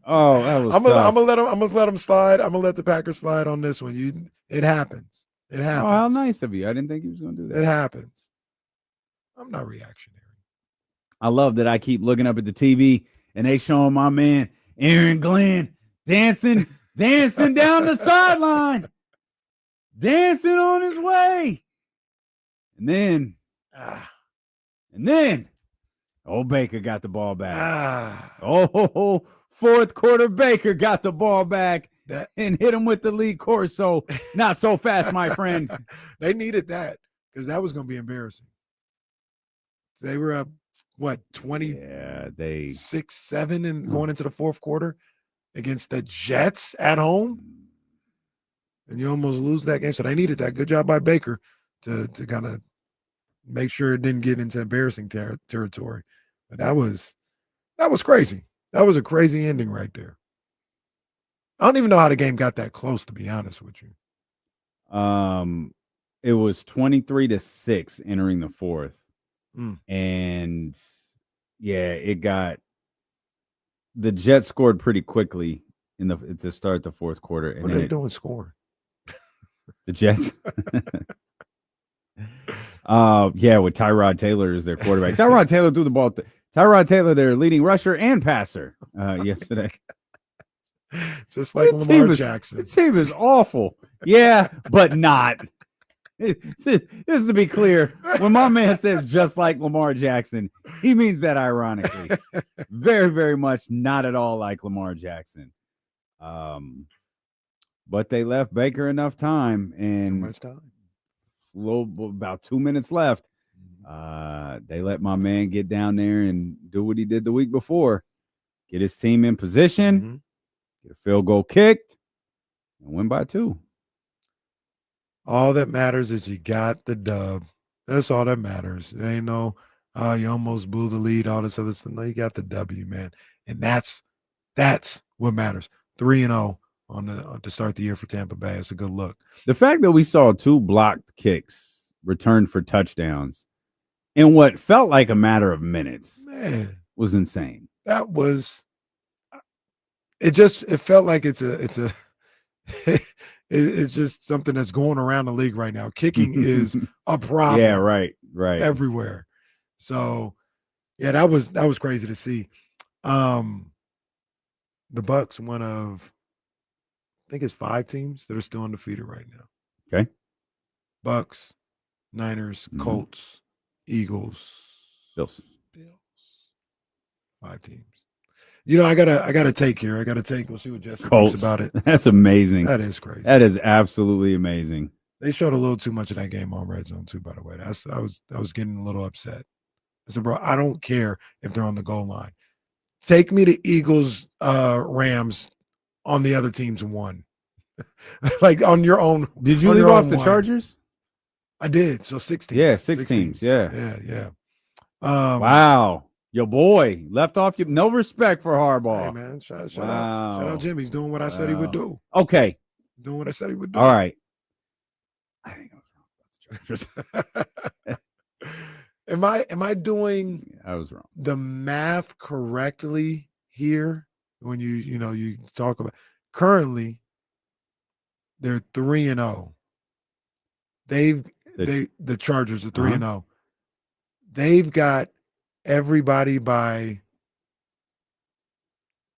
Oh, that was. I'm gonna let them slide. I'm gonna let the Packers slide on this one. It happens. It happens. Oh, how nice of you. I didn't think he was gonna do that. It happens. I'm not reactionary. I love that I keep looking up at the TV and they showing my man Aaron Glenn dancing down the sideline, dancing on his way. And then old Baker got the ball back. Oh, fourth quarter Baker got the ball back and hit him with the lead course. So not so fast, my friend. They needed that because that was going to be embarrassing. They were up, 20? Yeah, 6-7 and going into the fourth quarter against the Jets at home. And you almost lose that game. So they needed that. Good job by Baker to kind of make sure it didn't get into embarrassing territory. But that was crazy. That was a crazy ending right there. I don't even know how the game got that close, to be honest with you. It was 23-6 entering the fourth. And it got the Jets scored pretty quickly to start the fourth quarter. And what are they doing scoring? The Jets. With Tyrod Taylor as their quarterback. Tyrod Taylor threw the ball. Tyrod Taylor, their leading rusher and passer yesterday. Just like Lamar Jackson. The team is awful. Yeah, but not. Just to be clear, when my man says just like Lamar Jackson, he means that ironically. Very, very much not at all like Lamar Jackson. But they left Baker enough time, and too much time. About 2 minutes left. They let my man get down there and do what he did the week before. Get his team in position, get a field goal kicked, and win by 2. All that matters is you got the dub. That's all that matters. There ain't no, you almost blew the lead, all this other stuff. No, you got the W, man. And that's what matters. 3-0 to start the year for Tampa Bay. It's a good look. The fact that we saw 2 blocked kicks returned for touchdowns in what felt like a matter of minutes. Man, was insane. That was. It felt like it's just something that's going around the league right now. Kicking is a problem. Yeah, right. Everywhere. So, yeah, that was crazy to see. The Bucks, one of, I think it's 5 teams that are still undefeated right now. Okay. Bucks, Niners, Colts, Eagles, Bills. 5 teams. You know, I gotta take here. I gotta take. We'll see what Jesse Colts. thinks about it. That's amazing. That is crazy. That is absolutely amazing. They showed a little too much of that game on Red Zone too. By the way, I was getting a little upset. I said, bro, I don't care if they're on the goal line. Take me to Eagles, Rams on the other team's one. Like on your own. Did you leave off the Chargers? I did. So 6 teams. Yeah, 6 teams. Yeah. Yeah. Wow. Your boy left off. No respect for Harbaugh. Hey, man. Shout out Jim. He's doing what I said he would do. Okay. Doing what I said he would do. All right. I think I was wrong about the Chargers. Am I doing I was wrong. The math correctly here when you talk about currently they're 3-0. The Chargers are 3-0. They've got everybody by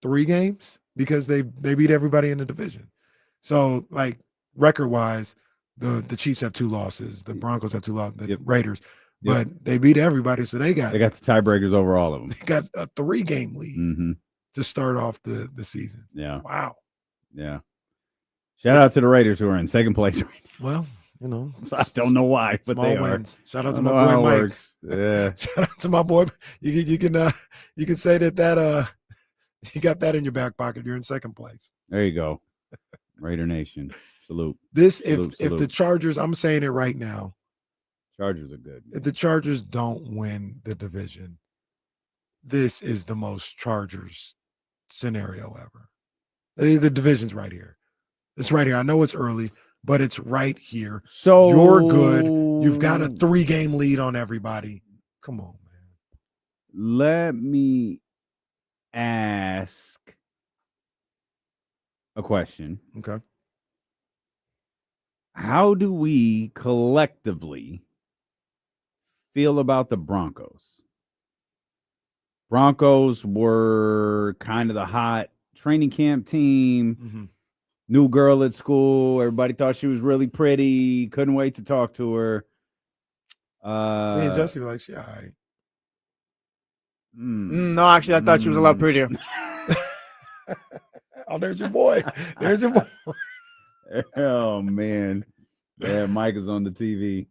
3 games because they beat everybody in the division. So like record wise, the Chiefs have 2 losses, the Broncos have 2 losses, the Raiders, but they beat everybody. So they got the tiebreakers over all of them. They got a 3-game lead to start off the season. Yeah. Wow. Yeah. Shout out to the Raiders who are in second place right now. Well, I don't know why, but they wins. are. Shout out to my boy Mike. Yeah. Shout out to my boy. You can say that you got that in your back pocket. You're in second place. There you go. Raider Nation. Salute. If the Chargers, I'm saying it right now. Chargers are good. If the Chargers don't win the division, this is the most Chargers scenario ever. The division's right here. It's right here. I know it's early, but it's right here. So you're good. You've got a 3-game lead on everybody. Come on, man. Let me ask a question. Okay. How do we collectively feel about the Broncos? Broncos were kind of the hot training camp team. New girl at school. Everybody thought she was really pretty. Couldn't wait to talk to her. Me and Jesse were like, she all right. No, actually, I thought she was a lot prettier. Oh, there's your boy. There's your boy. Oh, man. Yeah, Mike is on the TV.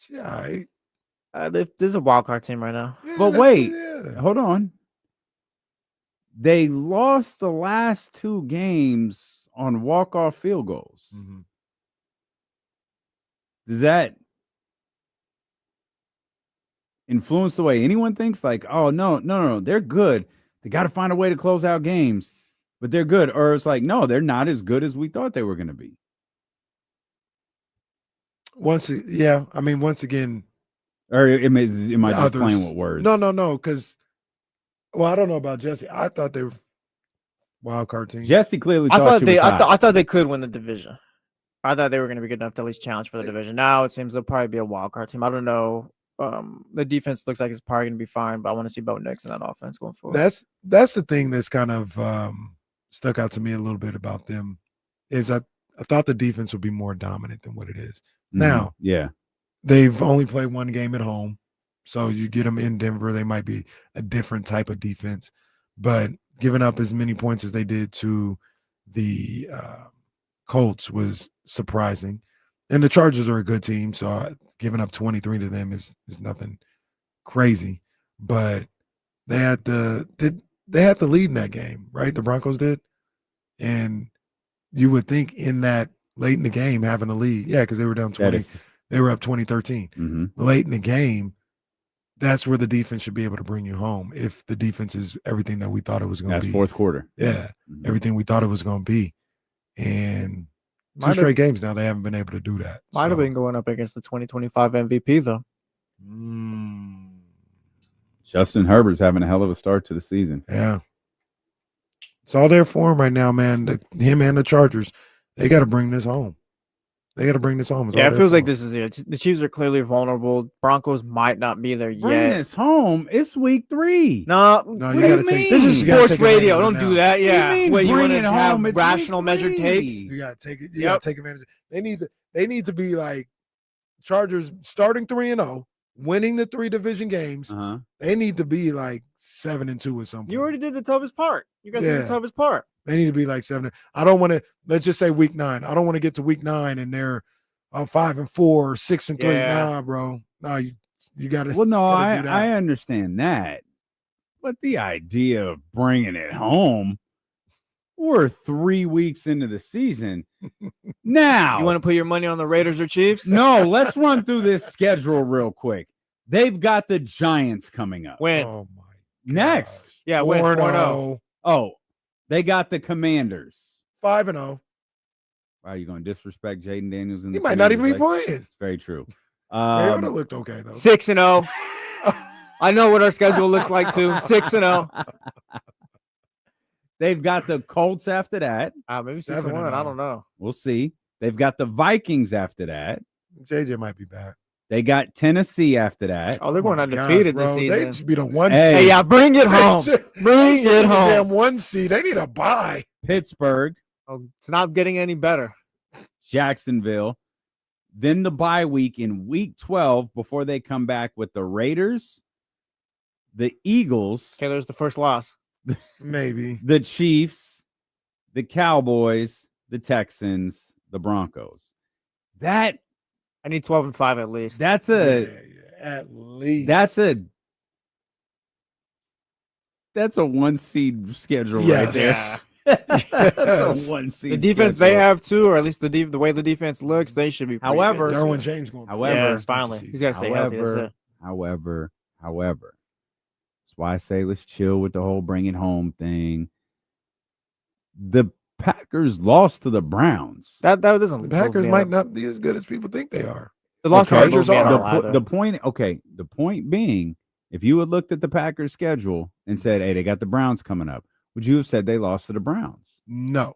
She all right. There's a wild card team right now. Yeah, But wait, hold on. They lost the last 2 games on walk-off field goals. Does that influence the way anyone thinks? Like, oh, no, they're good. They got to find a way to close out games, but they're good. Or it's like, no, they're not as good as we thought they were going to be. Once again. Or am I just playing with words? No, because, well, I don't know about Jesse. I thought they were wild card team. Jesse clearly I thought thought they could win the division. I thought they were going to be good enough to at least challenge for the division. Now it seems they'll probably be a wild card team. I don't know. The defense looks like it's probably going to be fine, but I want to see Bo Nix in that offense going forward. That's the thing that's kind of stuck out to me a little bit about them is I thought the defense would be more dominant than what it is. Now, yeah, they've only played 1 game at home. So you get them in Denver, they might be a different type of defense. But giving up as many points as they did to the Colts was surprising. And the Chargers are a good team, so giving up 23 to them is nothing crazy. But they had the lead in that game, right? The Broncos did. And you would think in that late in the game having a lead, because they were down 20. They were up 20-13. Late in the game, that's where the defense should be able to bring you home if the defense is everything that we thought it was going to be. That's fourth quarter. Yeah, everything we thought it was going to be. And 2 straight games now they haven't been able to do that. Might have been going up against the 2025 MVP though. Justin Herbert's having a hell of a start to the season. Yeah. It's all there for him right now, man. Him and the Chargers, they got to bring this home. They got to bring this home. Yeah, it feels like this is it. The Chiefs are clearly vulnerable. Broncos might not be there Bring yet. this home. It's week 3. No, you do gotta you take mean? this is You gotta sports take advantage radio. of it Don't now. do that. Yeah, What do you mean, wait, you bring want it to home? have It's rational week measured 3. takes? You got to take it. You got to take advantage. They need to be like Chargers starting 3-0, winning the 3 division games. Uh-huh. They need to be like 7-2 or something. You already did the toughest part. You guys did the toughest part. They need to be like 7. I don't want to. Let's just say week 9. I don't want to get to week 9 and they're 5-4, 6-3. Yeah. Nah, bro. Nah, you got to. Well, no, I understand that. But the idea of bringing it home, we're 3 weeks into the season. Now, You want to put your money on the Raiders or Chiefs? no, let's run through this schedule real quick. They've got the Giants coming up. Win. Oh my. Next. Yeah, win. 4-0. Oh, they got the Commanders. 5-0. Wow, you going to disrespect Jaden Daniels? He might not even be playing. It's very true. Mariota looked okay though. 6-0. I know what our schedule looks like too. 6-0. They've got the Colts after that. Maybe 7-0. 6-1. I don't know. We'll see. They've got the Vikings after that. JJ might be back. They got Tennessee after that. Oh, they're going My undefeated gosh, this bro. season. They should be the 1 Hey. seed. Hey, yeah, bring it home. Bring it Damn home. 1 seed. They need a bye. Pittsburgh, Oh, it's not getting any better. Jacksonville. Then the bye week in week 12 before they come back with the Raiders, the Eagles, Okay, there's the first loss. Maybe. the Chiefs, the Cowboys, the Texans, the Broncos. I need 12-5 at least. That's At least. that's a 1 seed schedule right there. Yeah. That's a 1 seed. The defense schedule. they have too, or at least the way the defense looks, they should be. pretty However, good. Derwin James going. However, finally, he's got to stay healthy. That's it. However, that's why I say let's chill with the whole bring it home thing. The Packers lost to the Browns. That doesn't. The Packers might not be as good as people think they are. The lost Okay, Chargers are. the point being, if you had looked at the Packers schedule and said, "Hey, they got the Browns coming up," would you have said they lost to the Browns? No.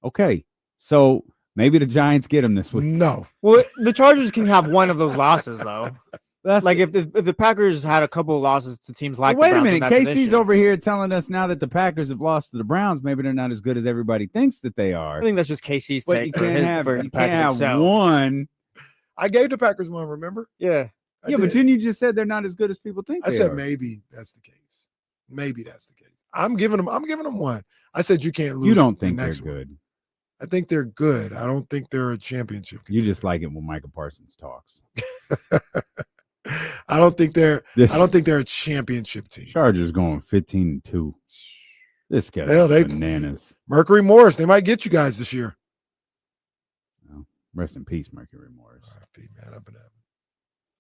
Okay, so maybe the Giants get them this week. No. Well, the Chargers can have one of those losses though. That's Like if the Packers had a couple of losses to teams like. wait the a Browns, minute, that's an Casey's issue. over here telling us now that the Packers have lost to the Browns. Maybe they're not as good as everybody thinks that they are. I think that's just Casey's But take. you for can't his- have, for you the can't Packers have himself. one. I gave the Packers one, remember? Yeah. I Yeah, but did. then you just said they're not as good as people think I they said are. maybe that's the case. Maybe that's the case. I'm giving them one. I said you can't lose. You don't the think they're next one. good. I think they're good. I don't think they're a championship. You just like it when Michael Parsons talks. I don't think they're This a championship team. Chargers going 15-2. This guy's Hell, they- bananas. Mercury Morris, they might get you guys this year. Rest in peace, Mercury Morris. RIP, man, up and up.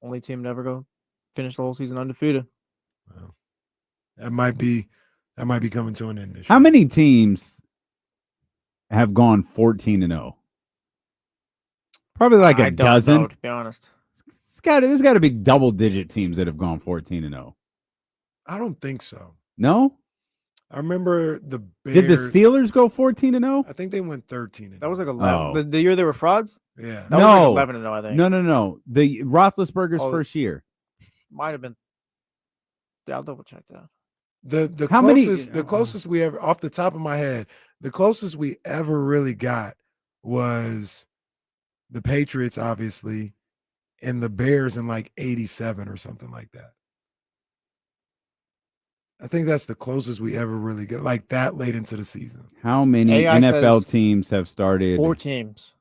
Only team to ever go finish the whole season undefeated. Well, that might be coming to an end this year. How many teams have gone 14-0? Probably like a I don't dozen. know, to be honest. There's got to be double-digit teams that have gone 14-0. I don't think so. No? I remember the Bears. Did the Steelers go 14-0? I think they went 13. That was like 11. Oh. The year they were frauds? Yeah. That was like 11-0, I think. No. The Roethlisberger's Oh. first year. Might have been. Yeah, I'll double check that. The How many- closest we ever, off the top of my head, the closest we ever really got was the Patriots, obviously, and the Bears in like 87 or something like that. I think that's the closest we ever really get, like that late into the season. How many AI NFL says teams have started 4 teams.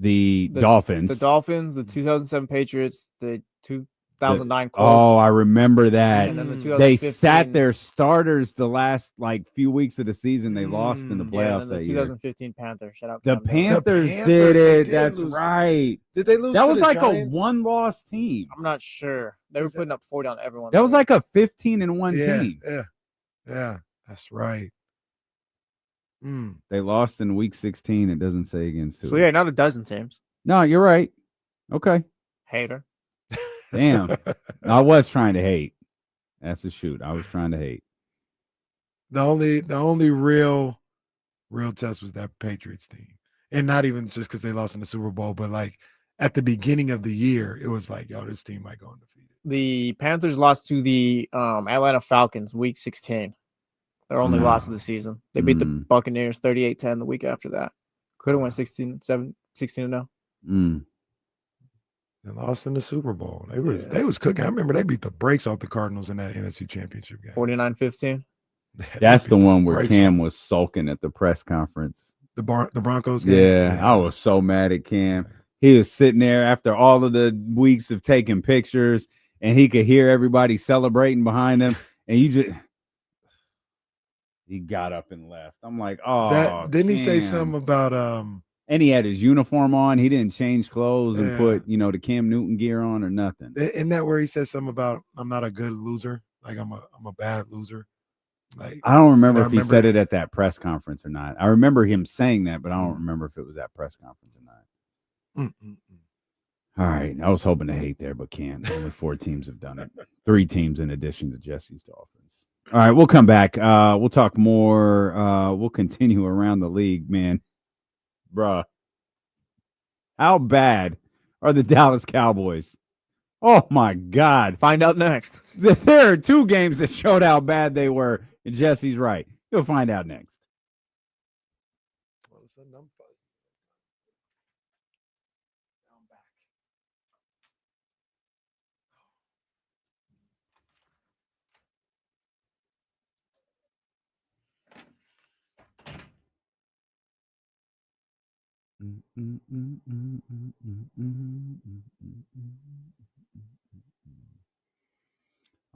the Dolphins? The Dolphins, the 2007 Patriots, the 2009 Colts. Oh, I remember that. And then the They 2015 sat their starters the last like few weeks of the season. They lost in the Yeah, playoffs and then that the year. 2015 Panthers. Shout out The Cam Newton. Panthers Panthers, did they it. did That's lose. right. Did they lose? That to was the like Giants? a one-loss team. I'm not sure. They were putting up 40 on everyone. That was like a 15-1 Yeah, team. yeah, that's right. They lost in week 16. It doesn't say against who. So yeah, not a dozen teams. No, you're right. Okay. Hater. Damn. I was trying to hate. That's a shoot. I was trying to hate. The only real test was that Patriots team. And not even just because they lost in the Super Bowl, but like at the beginning of the year, it was like, yo, this team might go undefeated. The Panthers lost to the Atlanta Falcons week 16. Their only loss of the season. They beat the Buccaneers 38-10 the week after that. Could have went 16-0. They lost in the Super Bowl. They was cooking. I remember they beat the brakes off the Cardinals in that NFC Championship game. 49-15. That's the one where Cam was sulking at the press conference. The Broncos game? Yeah, I was so mad at Cam. He was sitting there after all of the weeks of taking pictures, and he could hear everybody celebrating behind him, and he got up and left. I'm like, oh, didn't he say something about and he had his uniform on. He didn't change clothes and put, the Cam Newton gear on or nothing. Isn't that where he said something about I'm not a good loser? Like I'm a bad loser. Like I don't remember if he said it at that press conference or not. I remember him saying that, but I don't remember if it was that press conference or not. All right. I was hoping to hate there, but can't. Only 4 teams have done it. 3 teams in addition to Jesse's Dolphins. All right, we'll come back. We'll talk more. We'll continue around the league, man. Bruh. How bad are the Dallas Cowboys? Oh, my God. Find out next. There are 2 games that showed how bad they were, and Jesse's right. You'll find out next.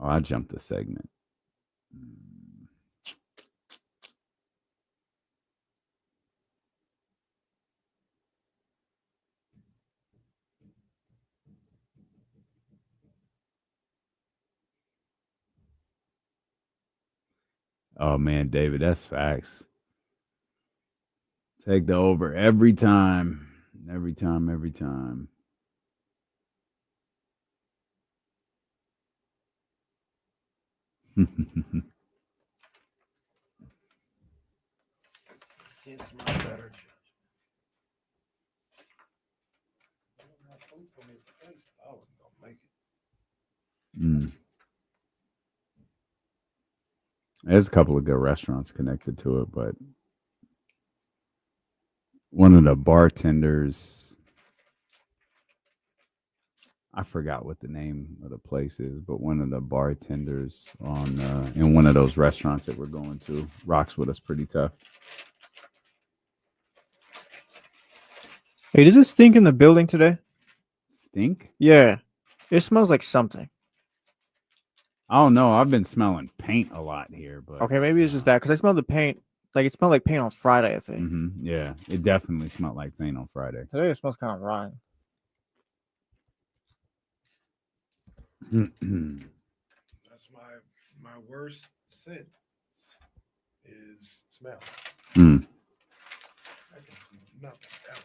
Oh, I jumped the segment. Oh, man, David, that's facts. Take the over every time. Every time. It's my better judge. There's a couple of good restaurants connected to it, but one of the bartenders, I forgot what the name of the place is, but one of the bartenders in one of those restaurants that we're going to rocks with us pretty tough. Hey, does it stink in the building today? Stink? Yeah. It smells like something. I don't know. I've been smelling paint a lot here, but okay, maybe it's just that because I smelled the paint. Like it smelled like paint on Friday, I think. Yeah, it definitely smelled like paint on Friday. Today it smells kind of rotten. That's my worst scent is smell. I can smell nothing else.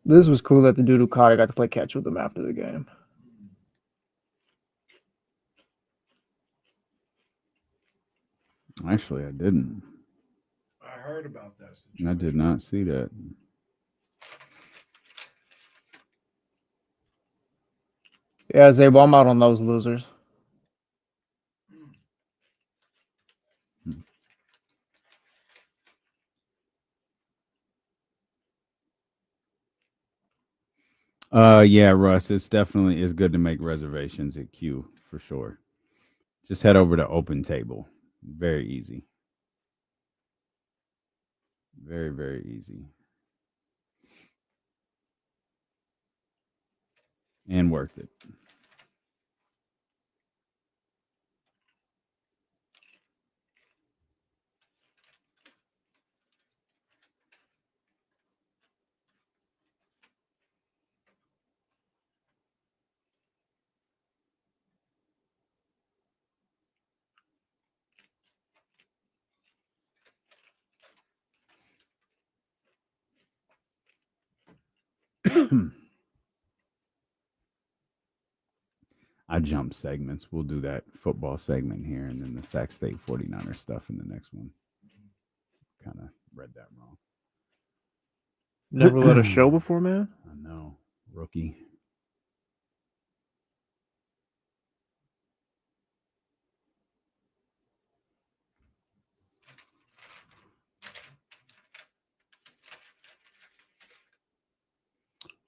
This was cool that the dude who caught it got to play catch with him after the game. Actually, I didn't. I heard about that. I did not see that. Yeah, Zabe, I'm out on those losers. Yeah, Russ, it's definitely is good to make reservations at Q for sure. Just head over to Open Table. Very easy. Very, very easy. And worth it. I jump segments. We'll do that football segment here and then the Sac State 49ers stuff in the next one. Kind of read that wrong. Never let a show before, man. I know. Rookie.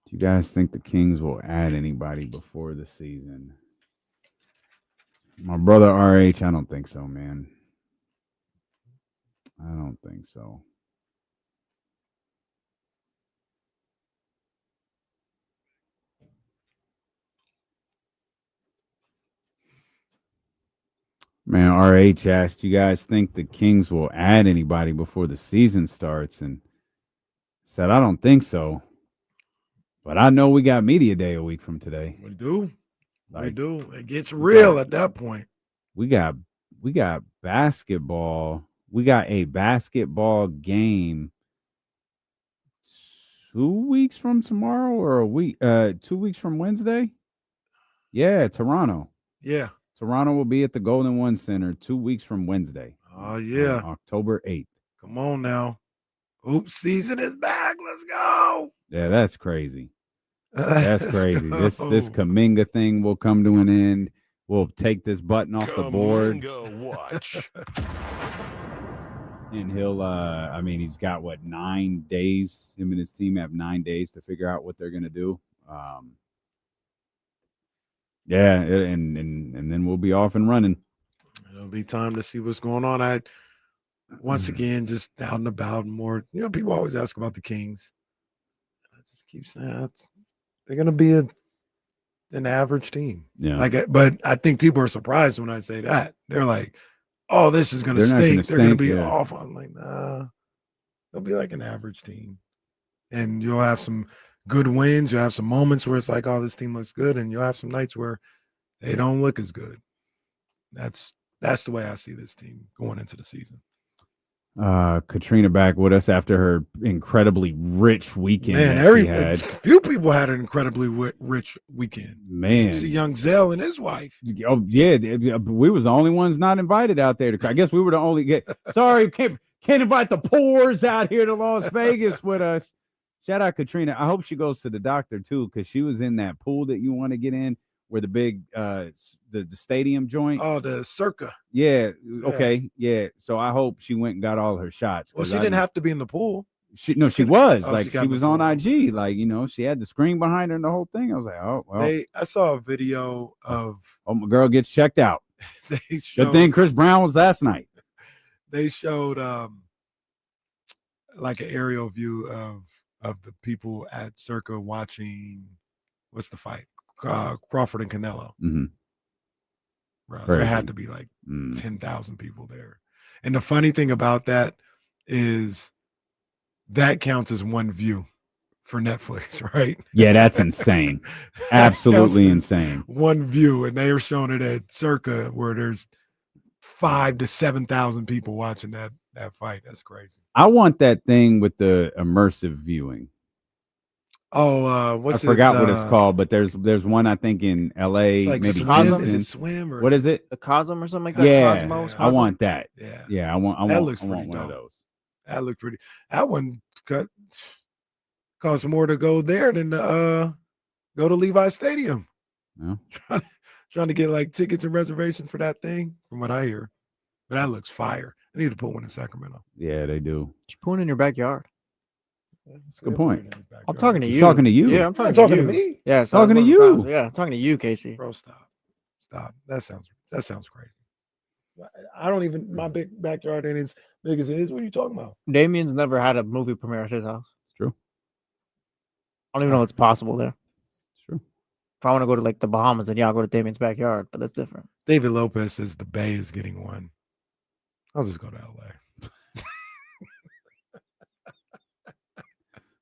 Do you guys think the Kings will add anybody before the season? My brother RH, I don't think so, man. I don't think so. Man, RH asked, you guys think the Kings will add anybody before the season starts? And said, I don't think so. But I know we got media day a week from today. We do. Like, we do. It gets real at that point. We got basketball. We got a basketball game 2 weeks from tomorrow or a week 2 weeks from Wednesday. Yeah, Toronto. Yeah. Toronto will be at the Golden One Center 2 weeks from Wednesday. Oh, yeah. October 8th. Come on now. Oops, season is back. Let's go. Yeah, that's crazy. That's crazy. This Kuminga thing will come to an end. We'll take this button off the board. Watch. And he'll I mean, he's got 9 days. Him and his team have 9 days to figure out what they're gonna do. Yeah, and then we'll be off and running. It'll be time to see what's going on. I once again just out and about more. You know, people always ask about the Kings. I just keep saying they're gonna be an average team. Yeah. But I think people are surprised when I say that. They're like, "Oh, this is gonna stink. They're gonna be awful." I'm like, nah, they'll be like an average team, and you'll have some good wins. You'll have some moments where it's like, "Oh, this team looks good," and you'll have some nights where they don't look as good. That's the way I see this team going into the season. Katrina back with us after her incredibly rich weekend. Man, few people had an incredibly rich weekend. Man, see young Zell and his wife. Oh yeah, we was the only ones not invited out there. I guess we were the only. Sorry, can't invite the poors out here to Las Vegas with us. Shout out Katrina. I hope she goes to the doctor too, because she was in that pool that you want to get in, where the big the stadium joint. Oh, the Circa. Yeah. Okay. Yeah. So I hope she went and got all her shots. Well, she didn't have to be in the pool. She was she was on IG. Like, you know, she had the screen behind her and the whole thing. I was like, oh well. I saw a video of my girl gets checked out. They showed, good thing Chris Brown was last night. They showed like an aerial view of the people at Circa watching what's the fight? Crawford and Canelo. Mm-hmm. Bro, there had to be like 10,000 people there. And the funny thing about that is that counts as one view for Netflix, right? Yeah, that's insane. Absolutely insane. One view, and they are showing it at Circa where there's 5,000 to 7,000 people watching that fight. That's crazy. I want that thing with the immersive viewing. Oh, I forgot what it's called, but there's one I think in LA, like maybe Cosm. Is it Swim or what is it? The Cosm or something like that? Yeah, Cosmos? I want that. Yeah, I want one of those. That looked pretty. That one cost more to go there than to go to Levi Stadium. Yeah. Trying to get like tickets and reservations for that thing, from what I hear. But that looks fire. I need to put one in Sacramento. Yeah, they do. Just put one in your backyard. That's a good point. I'm talking to you. Talking to you. Yeah, I'm talking to you. me. Yeah, talking to you. Yeah, I'm talking to you, Casey. Bro, stop. That sounds crazy. I don't even, my big backyard ain't as big as it is. What are you talking about? Damien's never had a movie premiere at his house. It's true. I don't even know what's possible there. It's true. If I want to go to like the Bahamas, then I'll go to Damien's backyard, but that's different. David Lopez says the Bay is getting one. I'll just go to LA.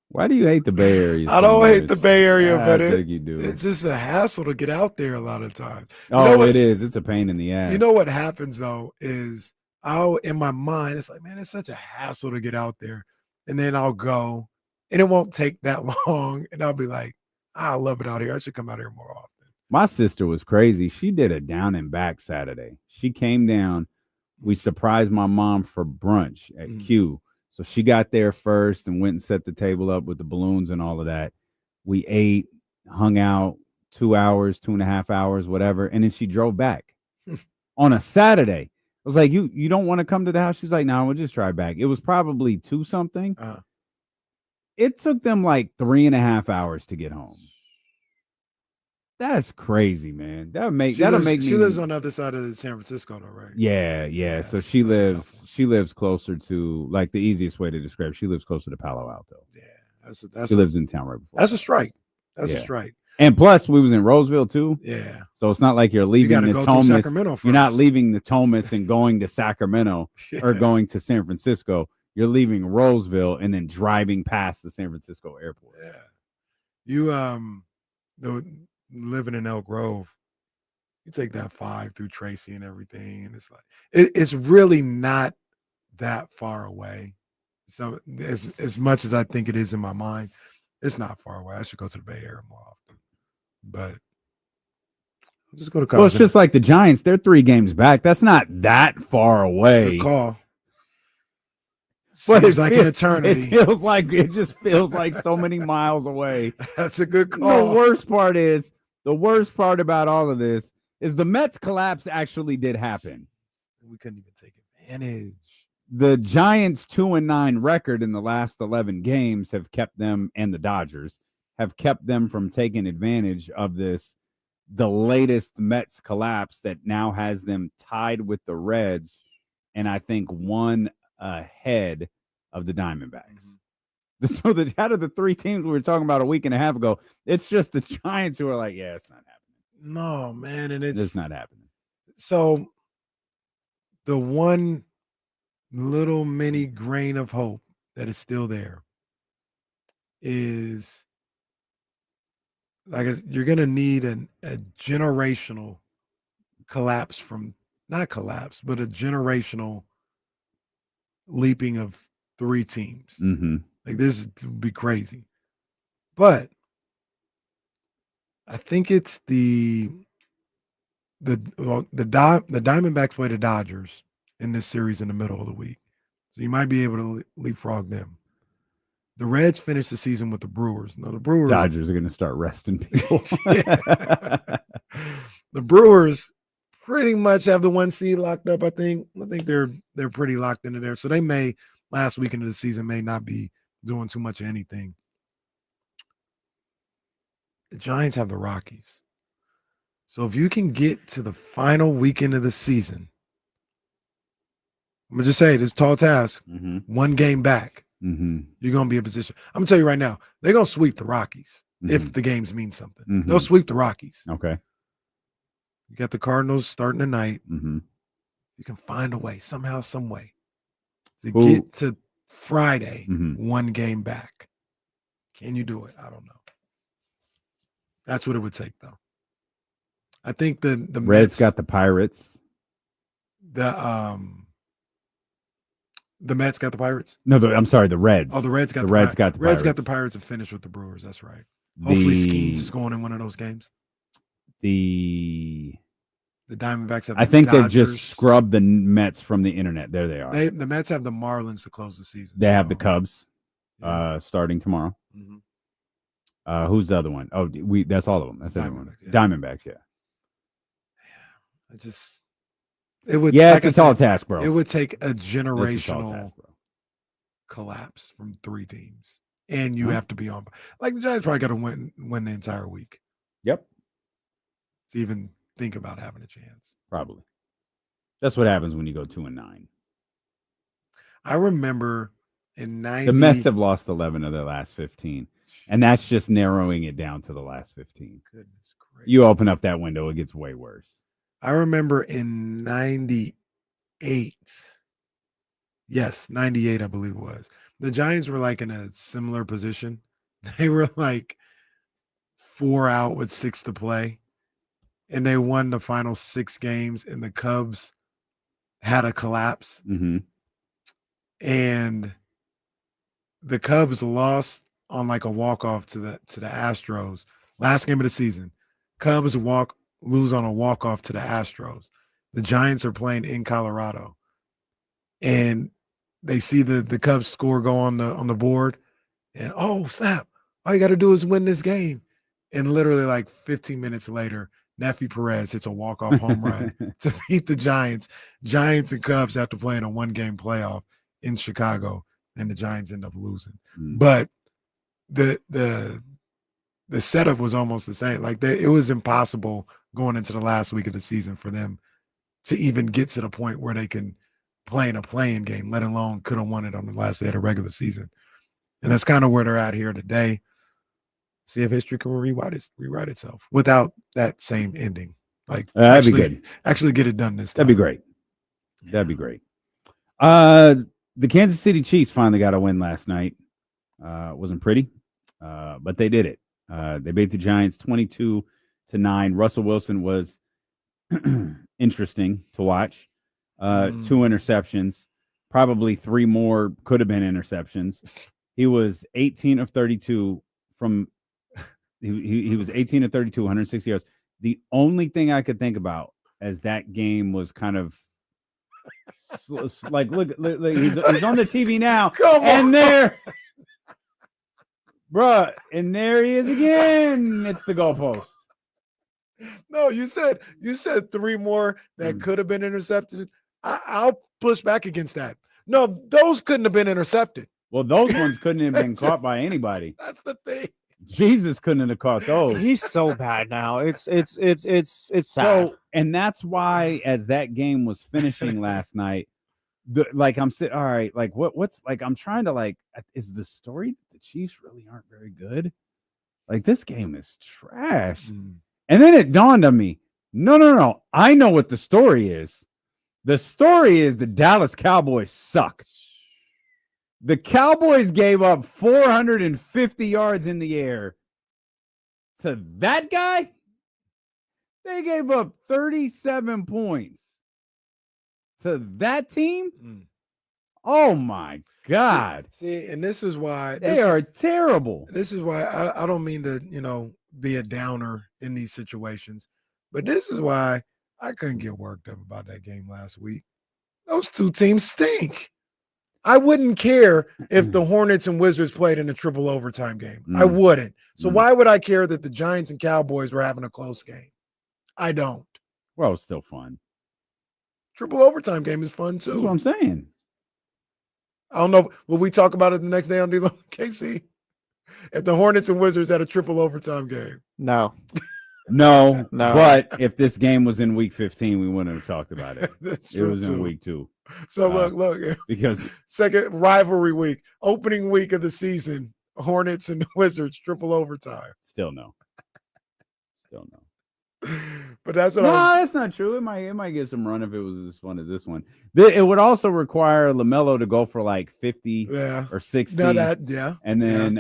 Why do you hate the Bay Area? I don't hate the Bay Area, but you do. It's just a hassle to get out there a lot of times. It is. It's a pain in the ass. You know what happens though is in my mind, it's like, man, it's such a hassle to get out there. And then I'll go and it won't take that long. And I'll be like, I love it out here. I should come out here more often. My sister was crazy. She did a down and back Saturday. She came down. We surprised my mom for brunch at Q. So she got there first and went and set the table up with the balloons and all of that. We ate, hung out 2 hours, 2.5 hours, whatever. And then she drove back on a Saturday. I was like, you don't want to come to the house? She was like, no, we'll just drive back. It was probably 2 something. It took them like 3.5 hours to get home. That's crazy, man. That'll make me. She lives on the other side of San Francisco, though, right? Yeah. So she lives closer to, like, the easiest way to describe. She lives closer to Palo Alto. Yeah, she lives in town right before. That's a strike. That's a strike. And plus, we was in Roseville too. Yeah. So it's not like you're leaving Sacramento. You're not leaving Natomas and going to Sacramento or going to San Francisco. You're leaving Roseville and then driving past the San Francisco airport. Yeah. You living in Elk Grove, you take that 5 through Tracy and everything, and it's like it's really not that far away. So as much as I think it is in my mind, it's not far away. I should go to the Bay Area more often, but I'll just go to college. Well, it's just like the Giants. They're 3 games back. That's not that far away. Good call. Seems like an eternity. It just feels like so many miles away. That's a good call. The worst part about all of this is the Mets collapse actually did happen. We couldn't even take advantage. The Giants' 2-9 record in the last 11 games have kept them, and the Dodgers have kept them from taking advantage of this, the latest Mets collapse that now has them tied with the Reds, and I think 1 ahead of the Diamondbacks. So out of the 3 teams we were talking about a week and a half ago, it's just the Giants who are like, yeah, it's not happening. No, man, and it's not happening. So the one little mini grain of hope that is still there is, like, you're going to need a generational collapse not collapse, but a generational leaping of 3 teams. Mm-hmm. Like, this would be crazy. But I think it's the Diamondbacks play the Dodgers in this series in the middle of the week. So you might be able to leapfrog them. The Reds finish the season with the Brewers. Now, the Dodgers are going to start resting people. The Brewers pretty much have the 1 seed locked up. I think they're pretty locked into there. So they may, last weekend of the season, may not be doing too much of anything. The Giants have the Rockies. So if you can get to the final weekend of the season, I'm going to just say this tall task, 1 game back, you're going to be in position. I'm going to tell you right now, they're going to sweep the Rockies if the games mean something. They'll sweep the Rockies. Okay. You got the Cardinals starting tonight. You can find a way, somehow, some way, to get to Friday, 1 game back. Can you do it? I don't know. That's what it would take, though. I think the Reds Mets got the Pirates. The Mets got the Pirates. No, I'm sorry, the Reds. Oh, the Reds got the Reds got the Reds Pirates. got the Pirates and finished with the Brewers. That's right. Hopefully, Skeens is going in one of those games. The Diamondbacks have. I think they've just scrubbed the Mets from the internet. There they are. The Mets have the Marlins to close the season. They have the Cubs starting tomorrow. Who's the other one? Oh, that's all of them. That's everyone. Diamondbacks, yeah. It would. Yeah, it's a tall task, bro. It would take a generational collapse from 3 teams, and you have to be on. Like, the Giants probably got to win the entire week. Yep. To even think about having a chance. Probably. That's what happens when you go 2-9. I remember in 90. The Mets have lost 11 of their last 15, and that's just narrowing it down to the last 15. Goodness gracious. You open up that window, it gets way worse. I remember in 98. Yes, 98, I believe it was. The Giants were like in a similar position. They were like 4 out with 6 to play, and they won the final 6 games, and the Cubs had a collapse. Mm-hmm. And the Cubs lost on like a walk-off to the Astros. Last game of the season. Cubs lose on a walk-off to the Astros. The Giants are playing in Colorado. And they see the Cubs score go on the board. And oh, snap. All you got to do is win this game. And literally like 15 minutes later, Nefi Perez hits a walk-off home run to beat the Giants. Giants and Cubs have to play in a 1-game playoff in Chicago, and the Giants end up losing. But the setup was almost the same. Like it was impossible going into the last week of the season for them to even get to the point where they can play in a playing game, let alone could have won it on the last day of the regular season. And that's kind of where they're at here today. See if history can rewrite itself without that same ending. Like that'd be good. Actually get it done this time. That'd be great. That'd be great. The Kansas City Chiefs finally got a win last night. It wasn't pretty, but they did it. They beat the Giants 22-9. Russell Wilson was interesting to watch. 2 interceptions, probably 3 more could have been interceptions. He was 18 of 32 from he was 18 of 32, 160 yards. The only thing I could think about as that game was kind of like look he's on the TV now. And there, bruh, and there he is again. It's the goalpost. No, you said 3 more that could have been intercepted. I'll push back against that. No, those couldn't have been intercepted. Well, those ones couldn't have been caught by anybody. That's the thing. Jesus couldn't have caught those. He's so bad now. It's sad. So, and that's why as that game was finishing last night, I'm sitting, all right, like what's like, I'm trying to like, is the story that the Chiefs really aren't very good? Like this game is trash. And then it dawned on me, no. I know what the story is. The story is the Dallas Cowboys suck. The Cowboys gave up 450 yards in the air to that guy. They gave up 37 points to that team. Oh my God. See, and this is why they are terrible. This is why I don't mean to, be a downer in these situations, but this is why I couldn't get worked up about that game last week. Those 2 teams stink. I wouldn't care if the Hornets and Wizards played in a triple overtime game. I wouldn't. So why would I care that the Giants and Cowboys were having a close game? I don't. Well, it's still fun. Triple overtime game is fun too. That's what I'm saying. I don't know. Will we talk about it the next day on D-Lo, KC? If the Hornets and Wizards had a triple overtime game. No. No. But if this game was in week 15, we wouldn't have talked about it. It was in week 2. So look, because second rivalry week, opening week of the season, Hornets and Wizards triple overtime. Still no. But that's what that's not true. It might get some run if it was as fun as this one. It would also require LaMelo to go for like 50 or 60. And then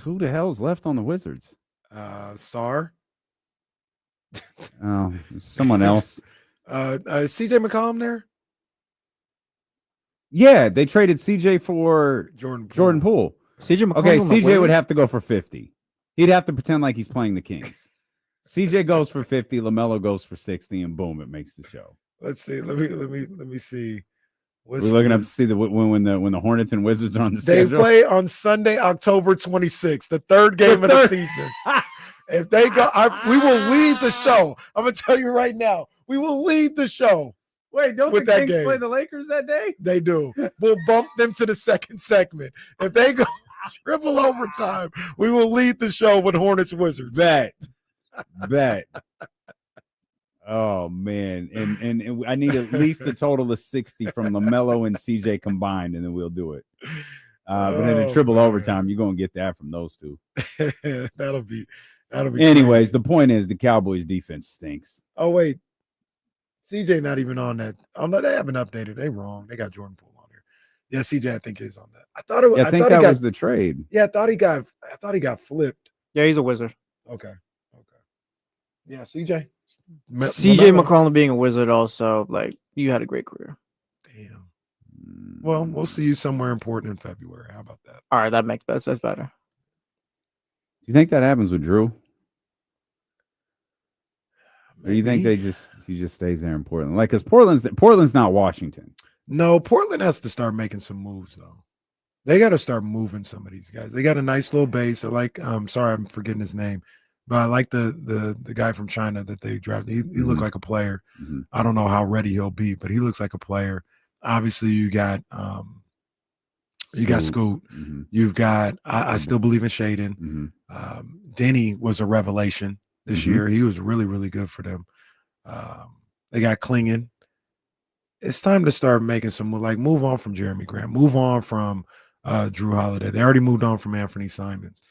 who the hell's left on the Wizards? Sar. Oh, someone else. CJ McCollum there? Yeah, they traded CJ for Jordan Poole. CJ McCollum. Okay, CJ would have to go for 50. He'd have to pretend like he's playing the Kings. CJ goes for 50, LaMelo goes for 60, and boom, it makes the show. Let's see. Let me see. We're looking up to see when the Hornets and Wizards are on the schedule. They play on Sunday, October 26th, the 3rd game of the season. If they go, we will lead the show. I'm gonna tell you right now, we will lead the show. Wait, don't the Kings play the Lakers that day? They do. We'll bump them to the second segment. If they go triple overtime, we will lead the show with Hornets Wizards. Bet. Oh man, and I need at least a total of 60 from LaMelo and CJ combined, and then we'll do it. But in a triple overtime, you're gonna get that from those two. That'll be. Anyways, crazy. the point is the Cowboys' defense stinks. Oh wait, CJ not even on that. Oh no, they haven't updated. They wrong. They got Jordan Poole on here. Yeah, CJ I think is on that. I thought it was. Yeah, I think that was the trade. Yeah, I thought he got flipped. Yeah, he's a wizard. Okay. Yeah, CJ. CJ McCollum being a wizard also, like, you had a great career. Damn. Well, we'll see you somewhere important in February. How about that? All right, that makes sense. That's better. You think that happens with Drew? Or you think Maybe. he just stays there in Portland? Like, because Portland's not Washington. No, Portland has to start making some moves though. They got to start moving some of these guys. They got a nice little base. I like. Sorry, I'm forgetting his name, but I like the guy from China that they drafted. He looked like a player. Mm-hmm. I don't know how ready he'll be, but he looks like a player. Obviously, you got Scoot. Mm-hmm. You've got. I still believe in Shaden. Mm-hmm. Denny was a revelation this year. He was really, really good for them. They got Klingon. It's time to start making some, like, move on from Jeremy Grant, move on from Drew Holiday. They already moved on from Anthony Simons,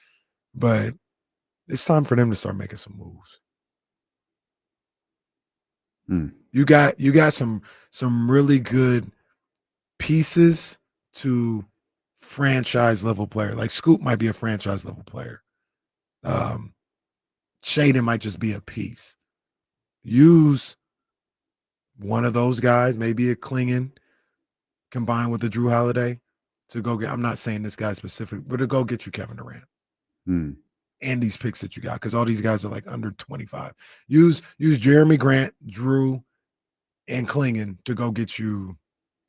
but it's time for them to start making some moves. You got some really good pieces to franchise level player. Like Scoop might be a franchise level player. Shaden might just be a piece. Use one of those guys, maybe a Klingon combined with the Drew Holiday to go get. I'm not saying this guy specific, but to go get you Kevin Durant and these picks that you got, because all these guys are like under 25. Use Jeremy Grant, Drew, and Klingon to go get you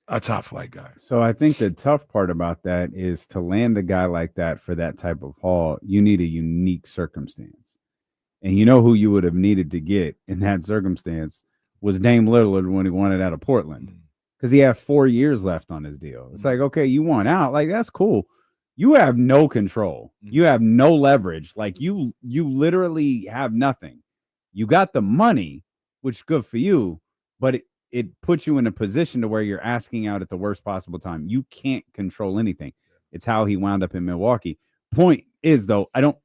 a top flight guy. So I think the tough part about that is to land a guy like that for that type of haul, you need a unique circumstance. And you know who you would have needed to get in that circumstance was Dame Lillard when he wanted out of Portland, because he had 4 years left on his deal. It's like, okay, you want out, like, that's cool. You have no control. You have no leverage. Like, you literally have nothing. You got the money, which is good for you, but it puts you in a position to where you're asking out at the worst possible time. You can't control anything. It's how he wound up in Milwaukee. Point is, though, I don't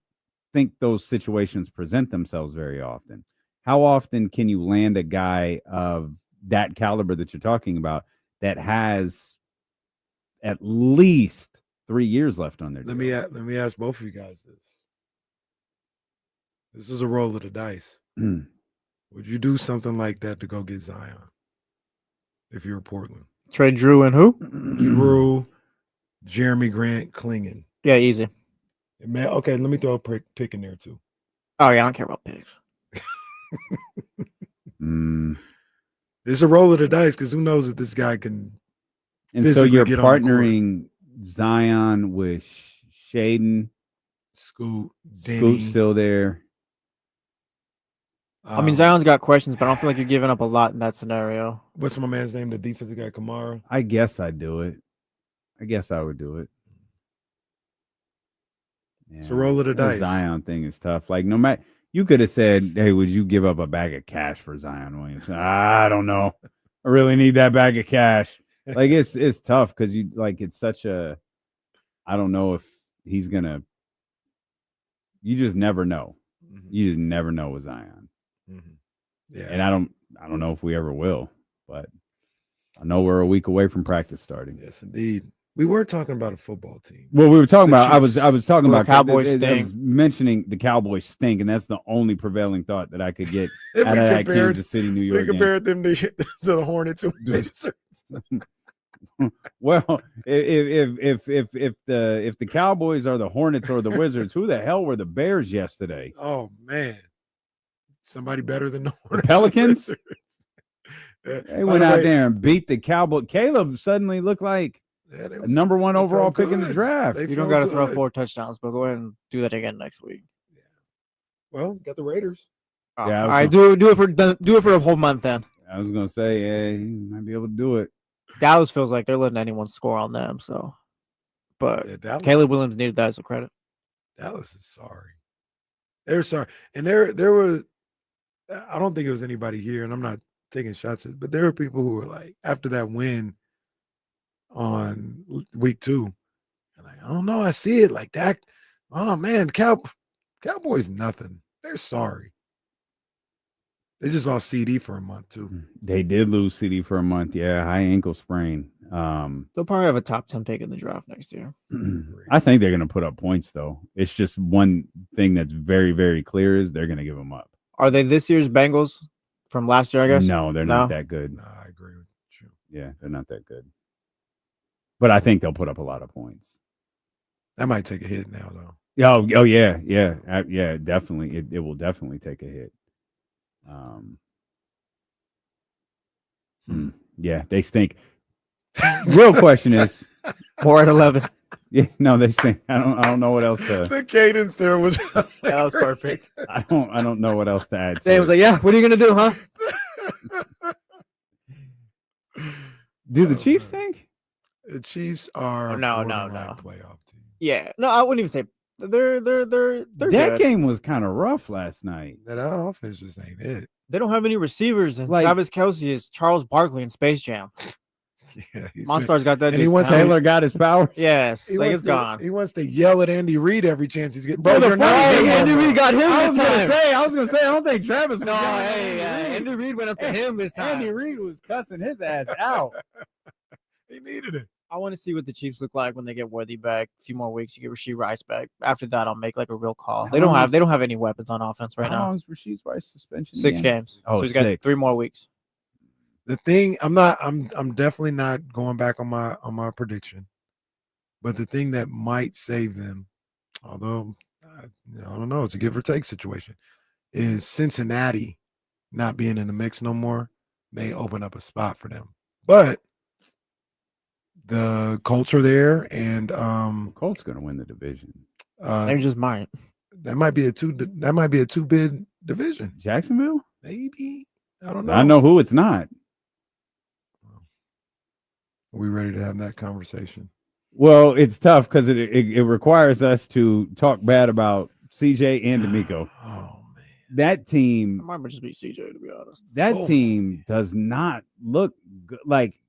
think those situations present themselves very often. How often can you land a guy of that caliber that you're talking about that has at least 3 years left on their deal? Let me ask both of you guys this. This is a roll of the dice. Would you do something like that to go get Zion if you're Portland? Trade Drew and who? Drew, Jeremy Grant, Klingon. Yeah, easy. Okay, let me throw a pick in there too. Oh yeah, I don't care about picks. It's a roll of the dice because who knows if this guy can. And so you're partnering Zion with Shaden, Scoot, Scoot's still there. I mean, Zion's got questions, but I don't feel like you're giving up a lot in that scenario. What's my man's name? The defensive guy, Kamara. I guess I'd do it. I guess I would do it. Yeah. It's a roll of the dice. Zion thing is tough. Like, no matter, you could have said, "Hey, would you give up a bag of cash for Zion Williams?" I don't know. I really need that bag of cash. Like, it's tough because you like it's such a. I don't know if he's gonna. You just never know. You just never know with Zion. Yeah, and I don't know if we ever will, but I know we're a week away from practice starting. Yes, indeed. We were talking about a football team. Well, we were talking about. I was talking about Cowboys stink. I was mentioning the Cowboys stink, and that's the only prevailing thought that I could get out of that Kansas City, New York. We compared them to the Hornets and Wizards. Well, if the Cowboys are the Hornets or the Wizards, who the hell were the Bears yesterday? Oh man, somebody better than the Hornets. Pelicans. They went out there and beat the Cowboys. Caleb suddenly looked like a number one overall pick in the draft. You don't got to throw 4 touchdowns, but go ahead and do that again next week. Well, got the Raiders. Yeah, all right, do it for a whole month then. I was gonna say, he might be able to do it. Dallas feels like they're letting anyone score on them. So, but Caleb Williams needed that as a credit. Dallas is sorry. They're sorry, and there was I don't think it was anybody here, and I'm not taking shots at, but there were people who were like, after that win on week 2, like, I don't know, I see it like that. Oh man, Cowboys nothing. They're sorry. They just lost CD for a month too. They did lose CD for a month. Yeah, high ankle sprain. They'll probably have a top 10 pick in the draft next year. I think they're going to put up points, though. It's just one thing that's very, very clear is they're going to give them up. Are they this year's Bengals from last year, I guess? No, they're not that good. No, I agree with you. Yeah, they're not that good. But I think they'll put up a lot of points. That might take a hit now, though. Oh yeah, yeah, definitely. It will definitely take a hit. Yeah, they stink. Real question is, 4-11. Yeah, no, they stink. I don't know what else to. The cadence there was that was perfect. I don't know what else to add. Dave was like, "Yeah, what are you gonna do, huh?" Do the Chiefs stink? The Chiefs are no playoff team. Yeah, no, I wouldn't even say they're that good. game was kind of rough last night. That offense just ain't it. They don't have any receivers, and Like- Travis Kelce is Charles Barkley in Space Jam. Yeah, Monstar's got that. and he dude's wants talent. Taylor got his power. Yes, He like wants it's to- gone. He wants to yell at Andy Reid every chance he's getting. Bro, the you're funny not thing, getting Andy him, Reid got him I this was gonna time. say, I don't think Travis. No, hey, Andy Reid went up to him this time. Andy Reid was cussing his ass out. He needed it. I want to see what the Chiefs look like when they get Worthy back. A few more weeks, you get Rasheed Rice back. After that, I'll make like a real call. They don't have any weapons on offense right How now. long is Rasheed Rice suspension? 6 again? games. Oh, so he's got 6. 3 more weeks. The thing, I'm definitely not going back on my prediction, but the thing that might save them, although I don't know, it's a give or take situation, is Cincinnati not being in the mix no more may open up a spot for them. But the culture there and Colts going to win the division. They just might. That might be a 2-bid division. Jacksonville? Maybe. I don't know. I know who it's not. Are we ready to have that conversation? Well, it's tough because it requires us to talk bad about CJ and D'Amico. Oh man, That It team, might just be CJ, to be honest. that team does not look good. Like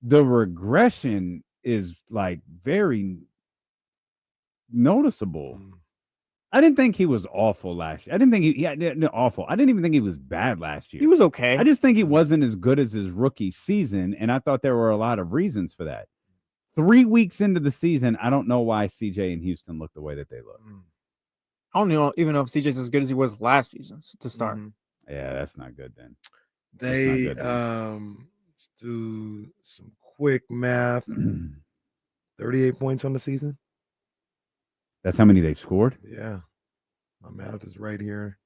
the regression is like very noticeable. I didn't think he was awful last year. I didn't think awful. I didn't even think he was bad last year. He was okay. I just think he wasn't as good as his rookie season, and I thought there were a lot of reasons for that. 3 weeks into the season, I don't know why CJ and Houston look the way that they look. I don't even know if CJ's as good as he was last season to start. Yeah, that's not good then. They That's not good, let's do some quick math. 38 points on the season. That's how many they've scored? Yeah. My math is right here.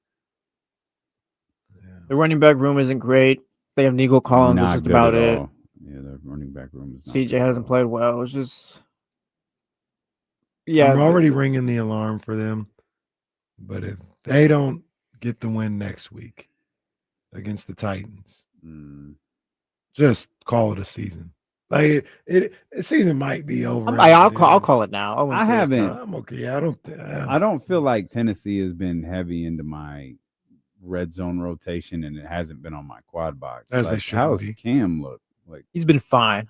The running back room isn't great. They have Nico Collins, Not that's just good about at it. all. Yeah, the running back room is not CJ good at hasn't all. played well. It's just yeah. I'm already ringing the alarm for them. But if they don't get the win next week against the Titans, just call it a season. Like the season might be over. I'll call it now. I haven't. I'm okay. Yeah, I don't feel like Tennessee has been heavy into my red zone rotation, and it hasn't been on my quad box. As they Like, shouldn't how's be. Cam look? Like He's been fine.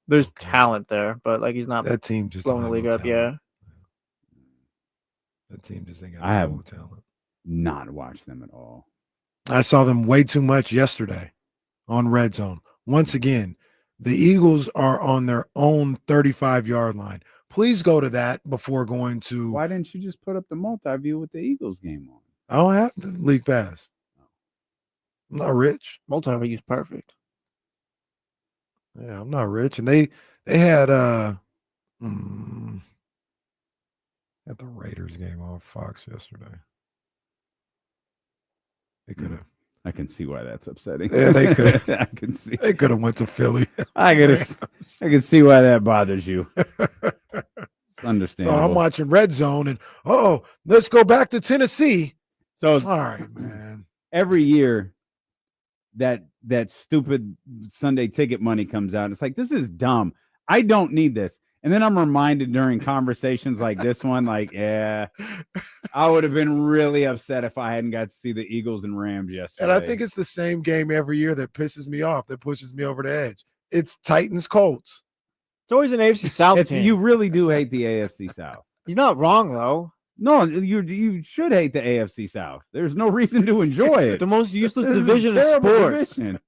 There's talent there, but like he's not that team just blowing don't the have league no up. talent. Yeah. That team just ain't got I have no talent. not watched them at all. I saw them way too much yesterday on red zone. Once again, the Eagles are on their own 35-yard line. Please go to that before going to. Why didn't you just put up the multi-view with the Eagles game on? I don't have the league pass. I'm not rich. Multi-use perfect. Yeah, I'm not rich. And they had at the Raiders game on Fox yesterday. They could have. I can see why that's upsetting. Yeah, they could. I can see. They could have went to Philly. I can see why that bothers you. It's understandable. So I'm watching Red Zone, and let's go back to Tennessee. So All right, man. every year that stupid Sunday ticket money comes out. It's like, this is dumb. I don't need this. And then I'm reminded during conversations like this one, like, yeah, I would have been really upset if I hadn't got to see the Eagles and Rams yesterday. And I think it's the same game every year that pisses me off, that pushes me over the edge. It's Titans-Colts. It's always an AFC South team. You really do hate the AFC South. He's not wrong, though. No, you should hate the AFC South. There's no reason to enjoy it. The most useless division in sports. Division.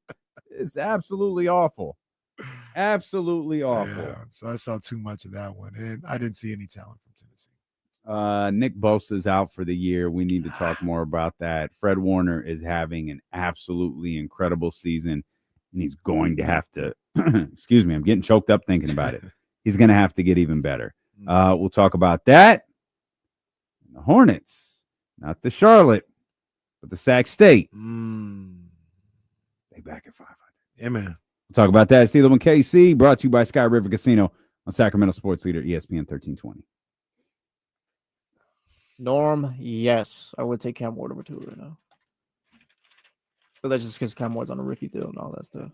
It's absolutely awful. Absolutely awful. Yeah, so I saw too much of that one, and I didn't see any talent from Tennessee. Nick Bosa is out for the year. We need to talk more about that. Fred Warner is having an absolutely incredible season, and he's going to have to excuse me, I'm getting choked up thinking about it. He's going to have to get even better. We'll talk about that. The Hornets, not the Charlotte, but the Sac State. They back at 500. Yeah, man. We'll talk about that. Steeler and KC, brought to you by Sky River Casino on Sacramento Sports Leader, ESPN 1320. Norm, yes. I would take Cam Ward over Tua right now. But that's just because Cam Ward's on a rookie deal and all that stuff.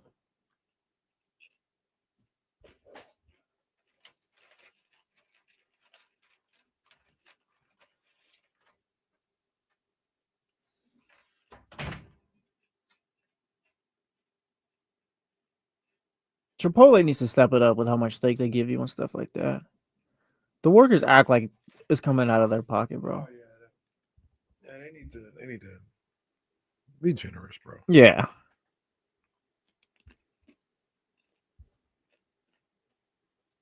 Chipotle needs to step it up with how much steak they give you and stuff like that. The workers act like it's coming out of their pocket, bro. Oh, yeah, they need to be generous, bro. Yeah.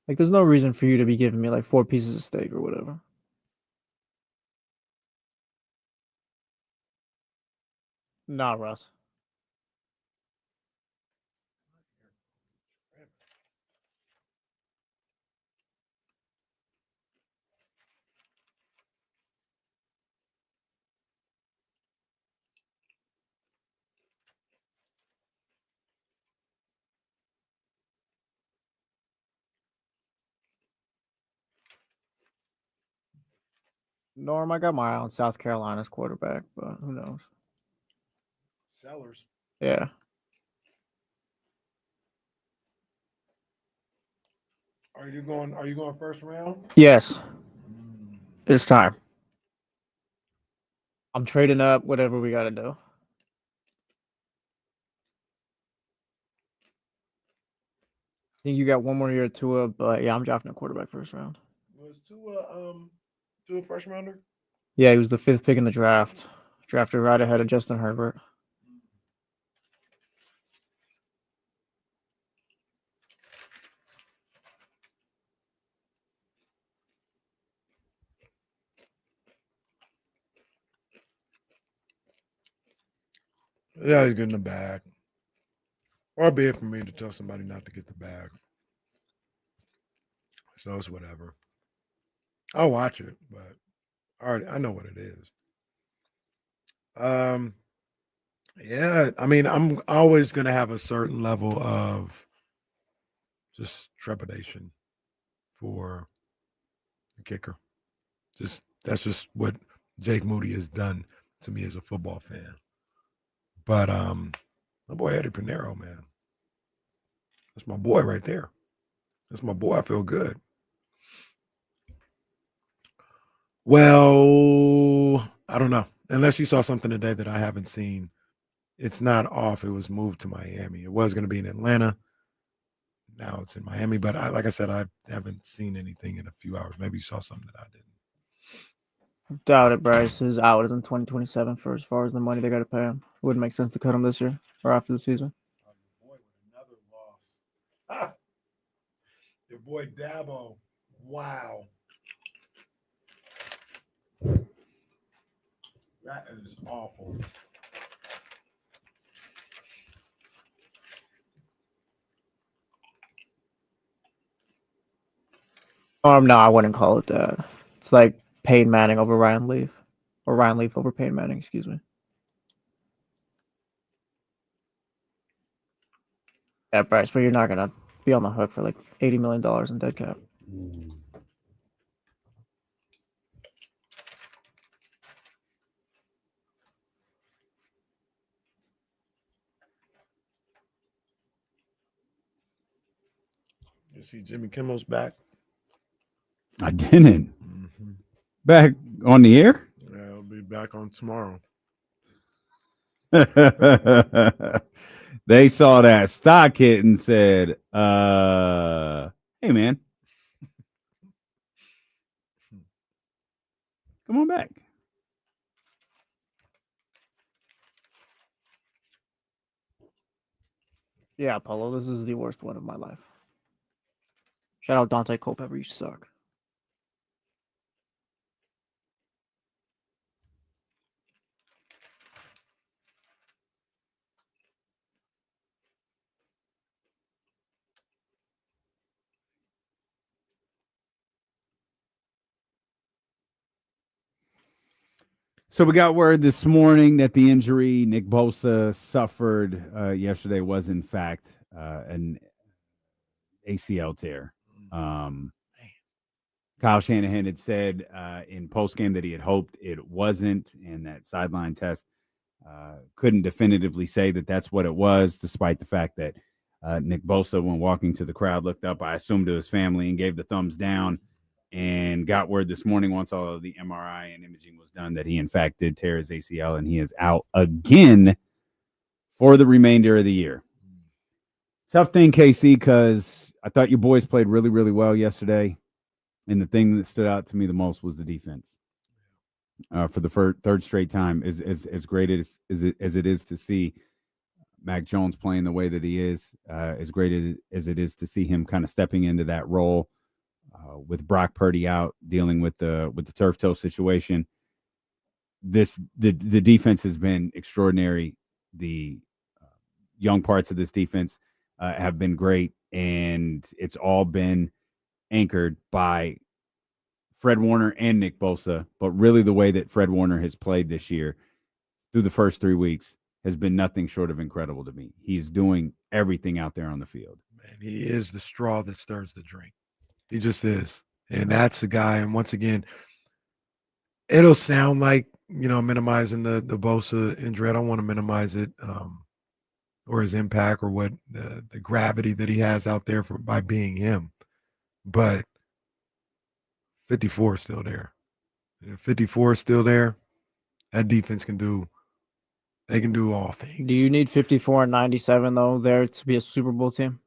Like, there's no reason for you to be giving me like 4 pieces of steak or whatever. Nah, Russ. Norm, I got my eye on South Carolina's quarterback, but who knows? Sellers. Yeah. Are you going first round? Yes. It's time. I'm trading up, whatever we got to do. I think you got one more year to Tua, but yeah, I'm drafting a quarterback first round. Was Tua first rounder? Yeah, he was the 5th pick in the draft. Drafted right ahead of Justin Herbert. Yeah, he's getting the bag. Or be it for me to tell somebody not to get the bag. So it's whatever. I'll watch it, but I know what it is. Yeah, I mean, I'm always gonna have a certain level of just trepidation for the kicker. That's just what Jake Moody has done to me as a football fan. But my boy Eddie Pinero, man. That's my boy right there. That's my boy. I feel good. Well, I don't know. Unless you saw something today that I haven't seen. It's not off. It was moved to Miami. It was going to be in Atlanta. Now it's in Miami. But like I said, I haven't seen anything in a few hours. Maybe you saw something that I didn't. Doubt it, Bryce. His out is in 2027 for as far as the money they got to pay him. It wouldn't make sense to cut him this year or after the season. Your boy Dabo. Wow. That is awful. No, I wouldn't call it that. It's like Peyton Manning over Ryan Leaf. Or Ryan Leaf over Peyton Manning, excuse me. Yeah, Bryce, but you're not going to be on the hook for like $80 million in dead cap. You see Jimmy Kimmel's back. I didn't. Mm-hmm. Back on the air? Yeah, I'll be back on tomorrow. They saw that stock hit and said, hey, man, come on back. Yeah, Paulo, this is the worst one of my life. Shout out Dante Culpepper, you suck. So we got word this morning that the injury Nick Bosa suffered yesterday was, in fact, an ACL tear. Kyle Shanahan had said in postgame that he had hoped it wasn't, and that sideline test couldn't definitively say that that's what it was, despite the fact that Nick Bosa, when walking to the crowd, looked up, I assume, to his family and gave the thumbs down, and got word this morning, once all of the MRI and imaging was done, that he, in fact, did tear his ACL, and he is out again for the remainder of the year. Tough thing, KC, because I thought your boys played really, really well yesterday. And the thing that stood out to me the most was the defense. For the third straight time, as great as it is to see Mac Jones playing the way that he is, as great as it is to see him kind of stepping into that role with Brock Purdy out, dealing with the turf toe situation. The defense has been extraordinary. The young parts of this defense have been great, and it's all been anchored by Fred Warner and Nick Bosa, but really the way that Fred Warner has played this year through the first 3 weeks has been nothing short of incredible to me. He's doing everything out there on the field. Man, he is the straw that stirs the drink. He just is. And that's the guy. And once again, it'll sound like, minimizing the Bosa injury. I don't want to minimize it or his impact or what the gravity that he has out there by being him. But 54 is still there. If 54 is still there, that defense can do all things. Do you need 54 and 97, though, there to be a Super Bowl team?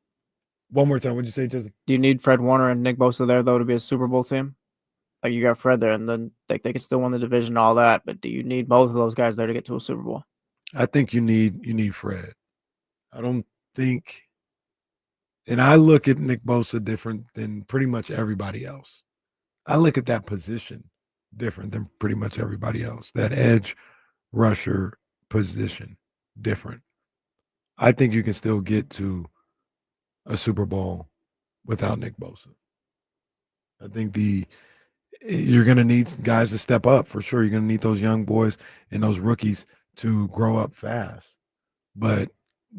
One more time. What'd you say, Jesse? Do you need Fred Warner and Nick Bosa there, though, to be a Super Bowl team? Like, you got Fred there, and then they can still win the division and all that, but do you need both of those guys there to get to a Super Bowl? I think you need Fred. I don't think – and I look at Nick Bosa different than pretty much everybody else. I look at that position different than pretty much everybody else. That edge rusher position different. I think you can still get to a Super Bowl without Nick Bosa. I think you're going to need guys to step up for sure. You're going to need those young boys and those rookies to grow up fast. But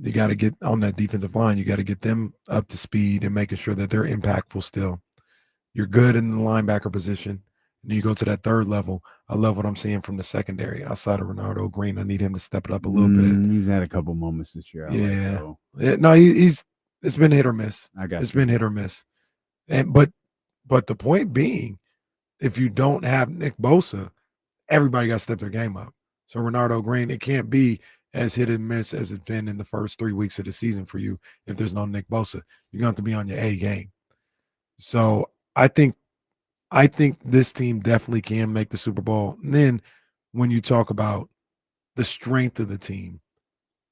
you got to get on that defensive line. You got to get them up to speed and making sure that they're impactful still. You're good in the linebacker position. And you go to that third level. I love what I'm seeing from the secondary outside of Renardo Green. I need him to step it up a little bit. He's had a couple moments this year. No, it's been hit or miss. It's been hit or miss. But the point being, if you don't have Nick Bosa, everybody got to step their game up. So Renardo Green, it can't be as hit and miss as it's been in the first 3 weeks of the season for you if there's no Nick Bosa. You're going to have to be on your A game. So I think this team definitely can make the Super Bowl. And then when you talk about the strength of the team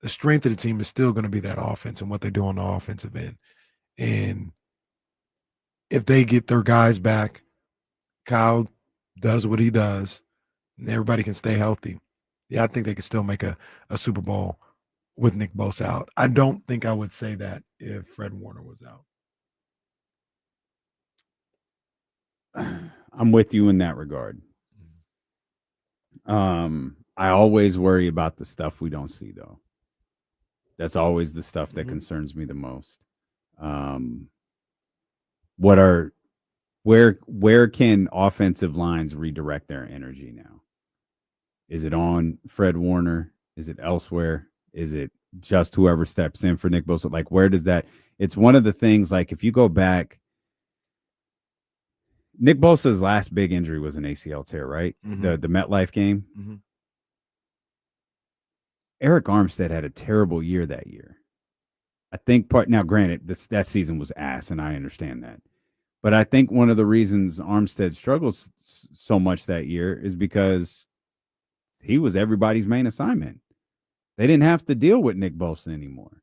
is still going to be that offense and what they do on the offensive end. And if they get their guys back, Kyle does what he does, and everybody can stay healthy. Yeah, I think they could still make a Super Bowl with Nick Bosa out. I don't think I would say that if Fred Warner was out. I'm with you in that regard. I always worry about the stuff we don't see, though. That's always the stuff that concerns me the most. Where can offensive lines redirect their energy now? Is it on Fred Warner? Is it elsewhere? Is it just whoever steps in for Nick Bosa? Like, where does that? It's one of the things, like, if you go back, Nick Bosa's last big injury was an ACL tear, right? Mhm. The MetLife game. Mhm. Eric Armstead had a terrible year that year. I think now, granted, that season was ass, and I understand that. But I think one of the reasons Armstead struggles so much that year is because he was everybody's main assignment. They didn't have to deal with Nick Bosa anymore.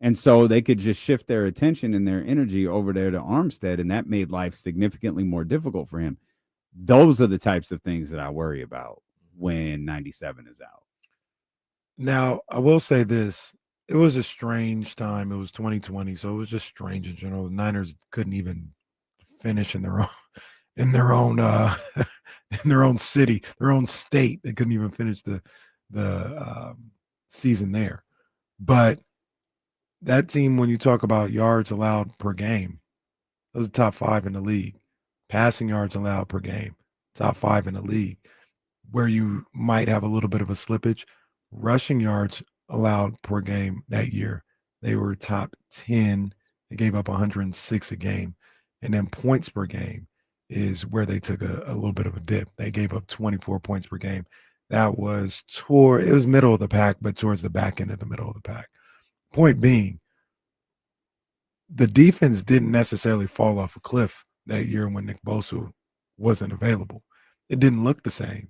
And so they could just shift their attention and their energy over there to Armstead, and that made life significantly more difficult for him. Those are the types of things that I worry about when 97 is out. Now, I will say this. It was a strange time. It was 2020, so it was just strange in general. The Niners couldn't even finish in their own in their own in their own city, their own state. They couldn't even finish the season there. But that team, when you talk about yards allowed per game, those are top 5 in the league. Passing yards allowed per game, top 5 in the league. Where you might have a little bit of a slippage, rushing yards allowed per game that year, they were top 10. They gave up 106 a game. And then points per game is where they took a little bit of a dip. They gave up 24 points per game. That was it was middle of the pack, but towards the back end of the middle of the pack. Point being, the defense didn't necessarily fall off a cliff that year when Nick Bosa wasn't available. It didn't look the same,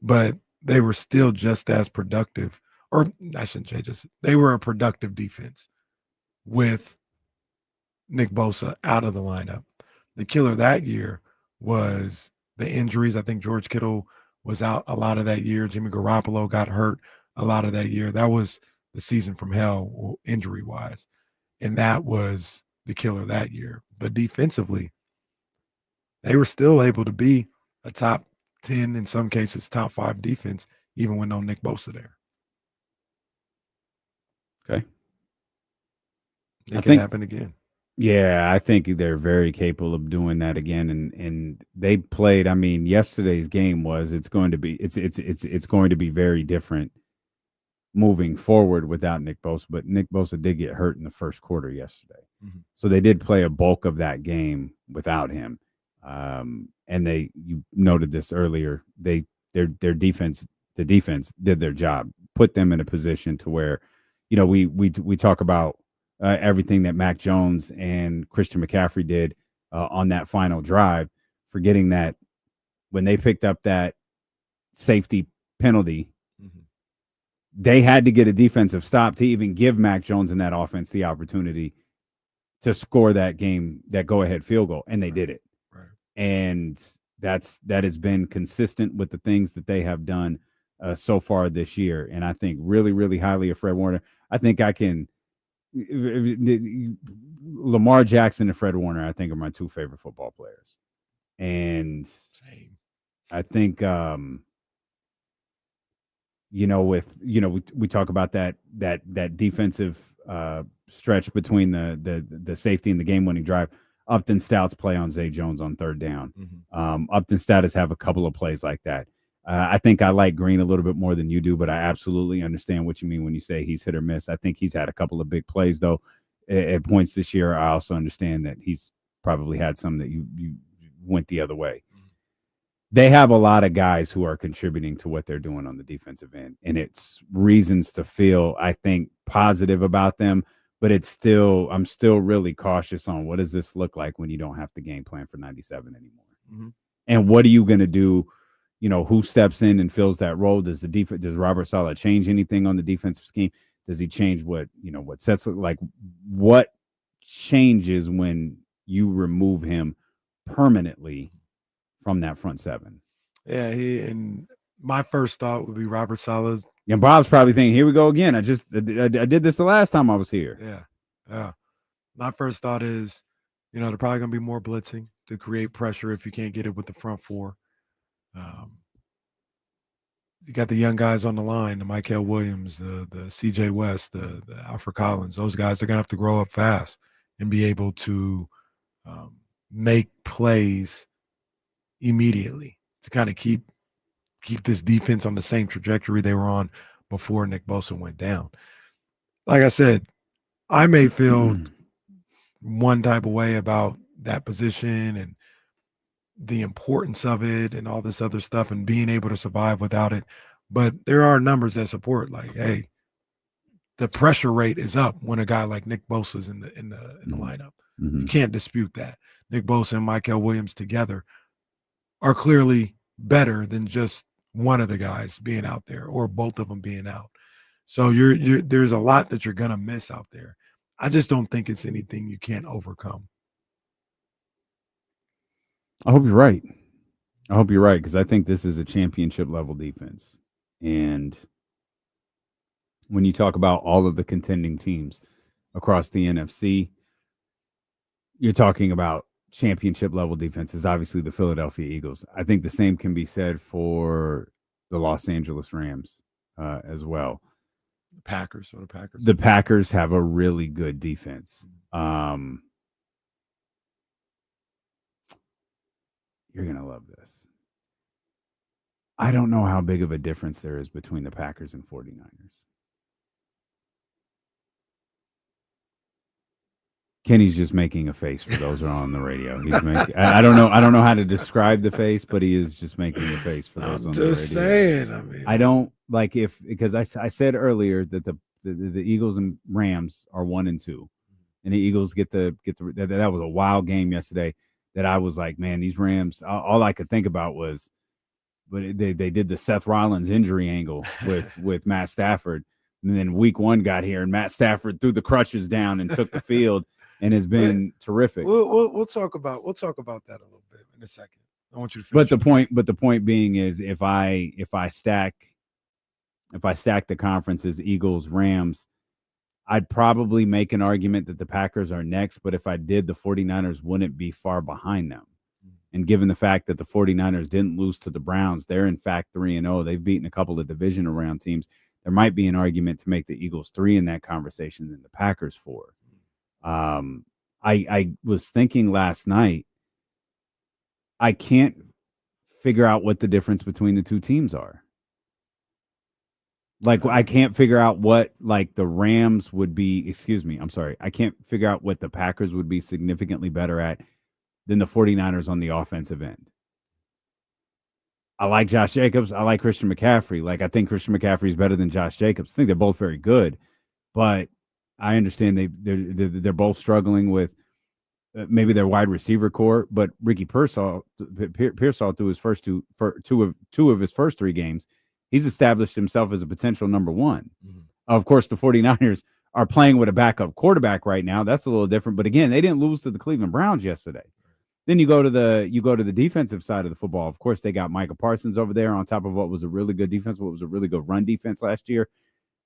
but they were still just as productive. Or I shouldn't say just, they were a productive defense with Nick Bosa out of the lineup. The killer that year was the injuries. I think George Kittle was out a lot of that year. Jimmy Garoppolo got hurt a lot of that year. That was the season from hell injury-wise. And that was the killer that year. But defensively, they were still able to be a top 10, in some cases, top 5 defense, even with no Nick Bosa there. Okay. It can happen again. Yeah, I think they're very capable of doing that again. And they played, I mean, yesterday's game was it's going to be very different moving forward without Nick Bosa. But Nick Bosa did get hurt in the first quarter yesterday. So they did play a bulk of that game without him. And you noted this earlier, their defense, the defense did their job, put them in a position to where, you know, we talk about everything that Mac Jones and Christian McCaffrey did on that final drive, forgetting that when they picked up that safety penalty, they had to get a defensive stop to even give Mac Jones and that offense the opportunity to score that go-ahead field goal, and they did it. Right. And that has been consistent with the things that they have done so far this year. And I think really, really highly of Fred Warner. I think Lamar Jackson and Fred Warner, I think, are my 2 favorite football players. And same. I think, we talk about that defensive stretch between the safety and the game-winning drive. Upton Stout's play on Zay Jones on 3rd down. Upton Stout has have a couple of plays like that. I think I like Green a little bit more than you do, but I absolutely understand what you mean when you say he's hit or miss. I think he's had a couple of big plays, though, at points this year. I also understand that he's probably had some that you went the other way. They have a lot of guys who are contributing to what they're doing on the defensive end, and it's reasons to feel, I think, positive about them, but I'm still really cautious on what does this look like when you don't have to game plan for 97 anymore. And what are you going to do? You know, who steps in and fills that role? Does Robert Saleh change anything on the defensive scheme? Does he change what sets like? What changes when you remove him permanently from that front 7? Yeah, and my first thought would be Robert Saleh. And Bob's probably thinking, here we go again. I did this the last time I was here. Yeah. My first thought is, they're probably going to be more blitzing to create pressure if you can't get it with the front 4. You got the young guys on the line, the Michael Williams, the CJ West, the Alfred Collins. Those guys are going to have to grow up fast and be able to make plays immediately to kind of keep this defense on the same trajectory they were on before Nick Bosa went down. Like I said, I may feel one type of way about that position and the importance of it and all this other stuff and being able to survive without it. But there are numbers that support, like, hey, the pressure rate is up when a guy like Nick Bosa is in the lineup. You can't dispute that. Nick Bosa and Michael Williams together are clearly better than just one of the guys being out there or both of them being out. So there's a lot that you're gonna miss out there. I just don't think it's anything you can't overcome. I hope you're right. Because I think this is a championship level defense. And when you talk about all of the contending teams across the NFC, you're talking about championship level defenses, obviously the Philadelphia Eagles. I think the same can be said for the Los Angeles Rams as well. The Packers have a really good defense. You're going to love this. I don't know how big of a difference there is between the Packers and 49ers. Kenny's just making a face for those who are on the radio. He's making, I don't know how to describe the face, but he is just making a face for those on the radio. Just saying. I mean, I don't like because I said earlier that the Eagles and Rams are 1-2, and the Eagles get that was a wild game yesterday. That I was like, man, these Rams. All I could think about was, but they did the Seth Rollins injury angle with Matt Stafford, and then Week 1 got here, and Matt Stafford threw the crutches down and took the field. And has been terrific. We'll talk about that a little bit in a second. I want you to finish. But the point being is if I stack the conferences, Eagles, Rams, I'd probably make an argument that the Packers are next, but if I did, the 49ers wouldn't be far behind them. And given the fact that the 49ers didn't lose to the Browns, they're in fact 3-0. They've beaten a couple of division round teams. There might be an argument to make the Eagles 3 in that conversation than the Packers 4. I was thinking last night, I can't figure out what the difference between the two teams are. Like, I can't figure out what, like, the Rams would be, I can't figure out what the Packers would be significantly better at than the 49ers on the offensive end. I like Josh Jacobs. I like Christian McCaffrey. Like, I think Christian McCaffrey is better than Josh Jacobs. I think they're both very good, but I understand they're both struggling with maybe their wide receiver core, but Ricky Pearsall through his first two of his first 3 games, he's established himself as a potential number 1. Of course, the 49ers are playing with a backup quarterback right now. That's a little different, but again, they didn't lose to the Cleveland Browns yesterday. Then you go to the defensive side of the football. Of course, they got Micah Parsons over there on top of what was a really good defense, what was a really good run defense last year.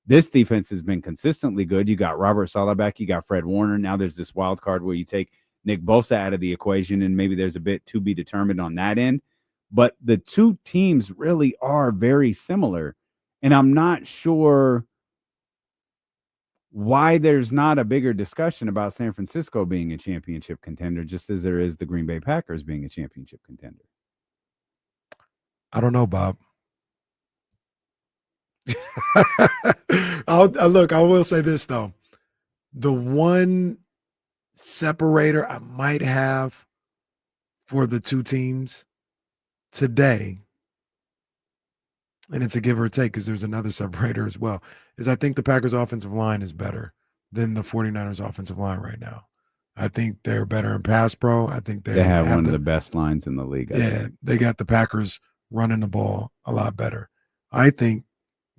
This defense has been consistently good. You got Robert Saleh back. You got Fred Warner. Now there's this wild card where you take Nick Bosa out of the equation, and maybe there's a bit to be determined on that end. But the two teams really are very similar, and I'm not sure why there's not a bigger discussion about San Francisco being a championship contender, just as there is the Green Bay Packers being a championship contender. I don't know, Bob. Look, I will say this, though. The one separator I might have for the two teams today, and it's a give or take because there's another separator as well, is I think the Packers offensive line is better than the 49ers offensive line right now. I think they're better in pass pro. I think they have one of the best lines in the league. They got the Packers running the ball a lot better. I think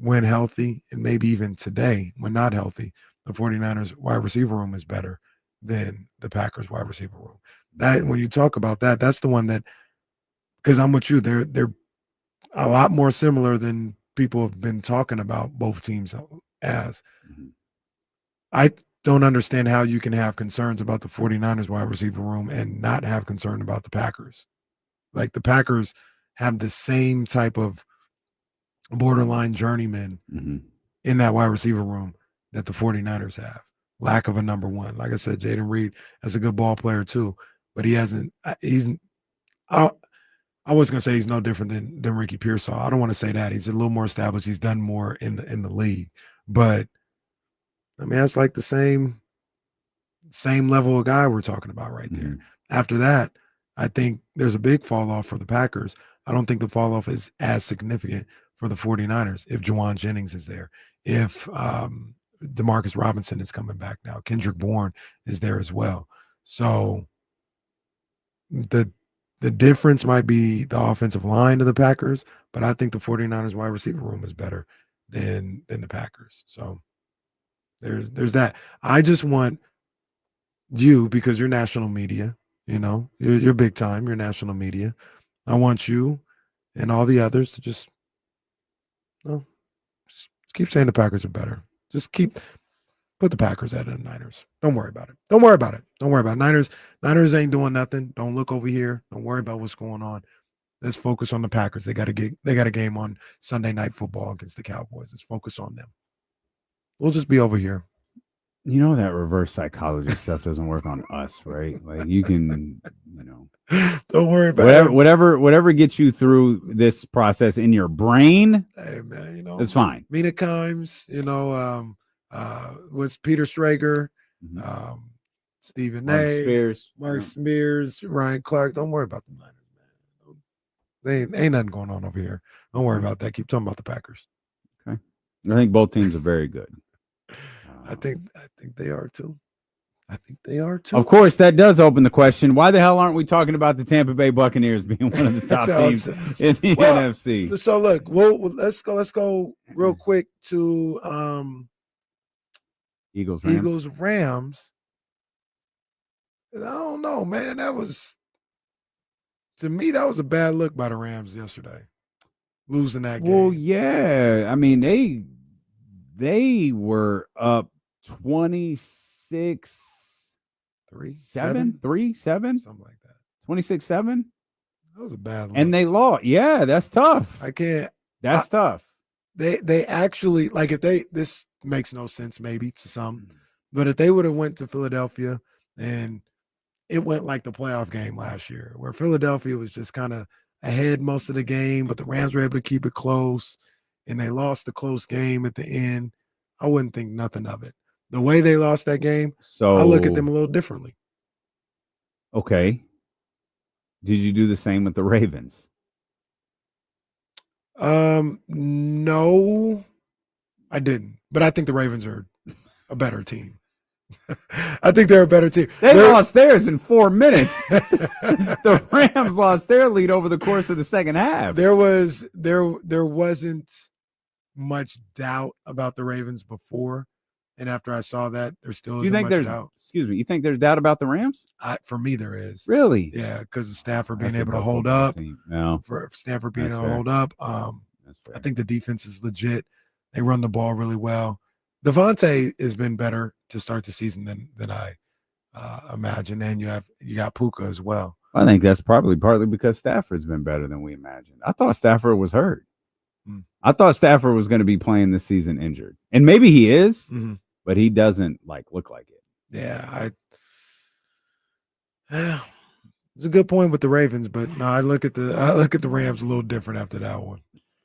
when healthy, and maybe even today when not healthy, the 49ers wide receiver room is better than the Packers wide receiver room. That, when you talk about that, that's the one that, because I'm with you, they're a lot more similar than people have been talking about both teams as. I don't understand how you can have concerns about the 49ers wide receiver room and not have concern about the Packers. Like, the Packers have the same type of borderline journeyman in that wide receiver room that the 49ers have. Lack of a number 1. Like I said, Jaden Reed is a good ball player too, but I was going to say he's no different than Ricky Pearsall. I don't want to say that. He's a little more established. He's done more in the league, but I mean, that's like the same level of guy we're talking about right there. After that, I think there's a big fall off for the Packers. I don't think the fall off is as significant for the 49ers if Juwan Jennings is there, if Demarcus Robinson is coming back now, Kendrick Bourne is there as well. So the difference might be the offensive line of the Packers, but I think the 49ers wide receiver room is better than the Packers. So there's that. I just want you, because you're national media, you're big time, you're national media. I want you and all the others to just keep saying the Packers are better. Just put the Packers ahead of the Niners. Don't worry about it. Don't worry about it. Niners ain't doing nothing. Don't look over here. Don't worry about what's going on. Let's focus on the Packers. They got a game on Sunday Night Football against the Cowboys. Let's focus on them. We'll just be over here. That reverse psychology stuff doesn't work on us, right? Like you can, don't worry about whatever gets you through this process in your brain. Hey man, it's fine. Mina Kimes, was Peter Strager, Stephen A, Mark Spears, Ryan Clark. Don't worry about the Niners, man. They ain't nothing going on over here. Don't worry about that. Keep talking about the Packers. Okay, I think both teams are very good. I think they are too. Of course, that does open the question: why the hell aren't we talking about the Tampa Bay Buccaneers being one of the top teams in the NFC? So look, let's go real quick to Eagles Rams. I don't know, man. To me, that was a bad look by the Rams yesterday, losing that game. Well, yeah. I mean, they were up 26-3-7, something like that. 26-7. That was a bad look. And they lost. Yeah, that's tough. That's tough. They actually, like, this makes no sense maybe to some, but if they would have went to Philadelphia and it went like the playoff game last year, where Philadelphia was just kind of ahead most of the game, but the Rams were able to keep it close, and they lost the close game at the end, I wouldn't think nothing of it. The way they lost that game, so I look at them a little differently. Okay. Did you do the same with the Ravens? No, I didn't. But I think the Ravens are a better team. I think they're a better team. They lost theirs in 4 minutes. The Rams lost their lead over the course of the second half. There wasn't much doubt about the Ravens before, and after I saw that, there still isn't much doubt. Excuse me, you think there's doubt about the Rams? For me, there is. Really? Yeah, because of Stafford being able to hold up. No. For Stafford being able to hold up. I think the defense is legit. They run the ball really well. Devontae has been better to start the season than I imagined, and you got Puka as well. I think that's probably partly because Stafford's been better than we imagined. I thought Stafford was hurt. I thought Stafford was going to be playing this season injured, and maybe he is, but he doesn't look like it. Yeah, it's a good point with the Ravens, but no, I look at the Rams a little different after that one.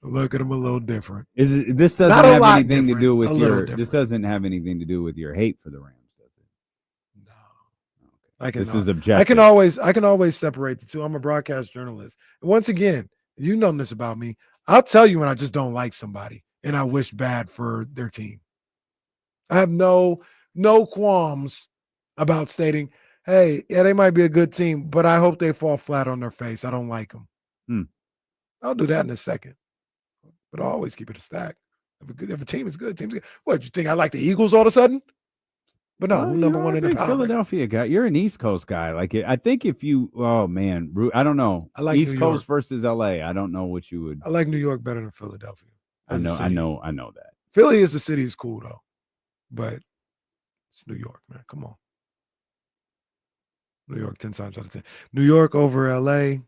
Look at them a little different. This doesn't have anything to do with this doesn't have anything to do with your hate for the Rams, does it? No. Okay. This is objective. I can always separate the two. I'm a broadcast journalist. And once again, you know this about me. I'll tell you when I just don't like somebody and I wish bad for their team. I have no qualms about stating, hey, yeah, they might be a good team, but I hope they fall flat on their face. I don't like them. I'll do that in a second. But I always keep it a stack. If a team is good, team's good. What, you think I like the Eagles all of a sudden? But no, number one in the power. Philadelphia guy. You're an East Coast guy. I think if you, I don't know. I like East Coast versus LA. I don't know what you would. I like New York better than Philadelphia. I know that. Philly as a city is cool though, but it's New York, man. Come on. New York 10 times out of 10. New York over LA.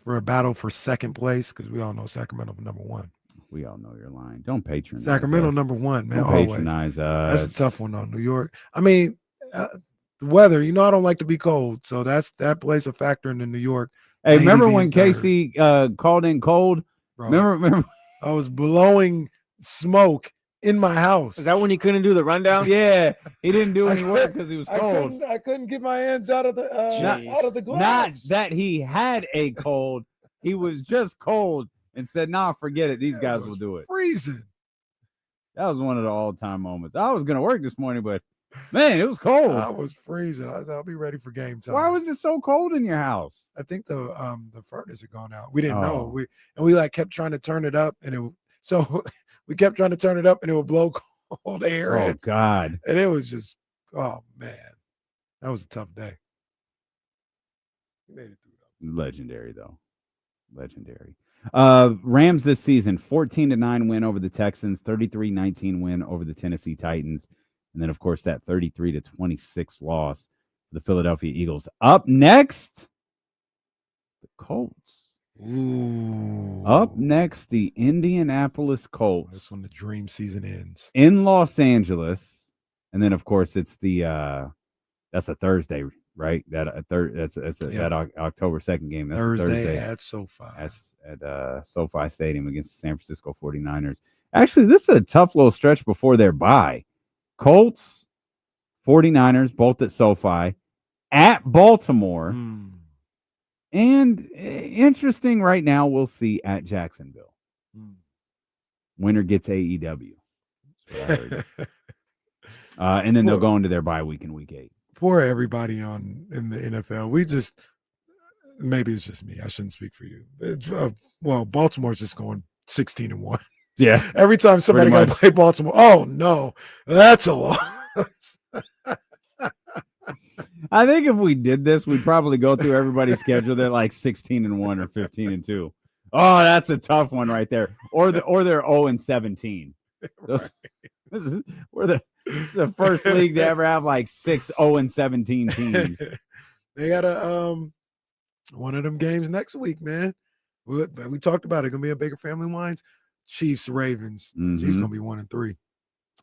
For a battle for second place, because we all know Sacramento number one. We all know you're lying. Don't patronize Sacramento us. number one, man. Don't patronize us. That's a tough one on New York. I mean, the weather. I don't like to be cold, so that plays a factor in New York. Hey, remember when Casey called in cold? Bro, Remember? I was blowing smoke in my house. Is that when he couldn't do the rundown? Yeah, he didn't do any work because he was cold. I couldn't get my hands out of the gloves. Not that he had a cold. He was just cold and said, "Nah, forget it. These guys will do it." Freezing. That was one of the all-time moments. I was gonna work this morning, but man, it was cold. I was freezing. I said, I'll be ready for game time. Why was it so cold in your house? I think the furnace had gone out. We didn't know. We like kept trying to turn it up, and we kept trying to turn it up, and it would blow cold air. Oh God! And it was just, oh man, that was a tough day. We made it through. Legendary though, legendary. Rams this season 14-9 win over the Texans, 33-19 win over the Tennessee Titans, and then of course that 33-26 loss for the Philadelphia Eagles. Up next, the Colts. Ooh. Up next, the Indianapolis Colts. That's when the dream season ends in Los Angeles, and then of course it's the that's a Thursday, right? That October 2nd game. That's Thursday at SoFi. At SoFi Stadium against the San Francisco 49ers. Actually, this is a tough little stretch before their bye. Colts, 49ers, both at SoFi, at Baltimore. And interesting right now, we'll see at Jacksonville. Winner gets AEW. And then they'll go into their bye week in week 8. Poor everybody in the NFL. Maybe it's just me. I shouldn't speak for you. Well, Baltimore's just going 16-1. Yeah. Every time somebody got to play Baltimore, oh no, that's a loss. I think if we did this, we'd probably go through everybody's schedule. They're like 16-1 or 15-2. Oh, that's a tough one right there. Or they're 0-17. We're the first league to ever have like 6 0-17 teams. They got one of them games next week, man. We talked about it. Gonna be a Baker Family Wines. Chiefs, Ravens. Chiefs gonna be 1-3.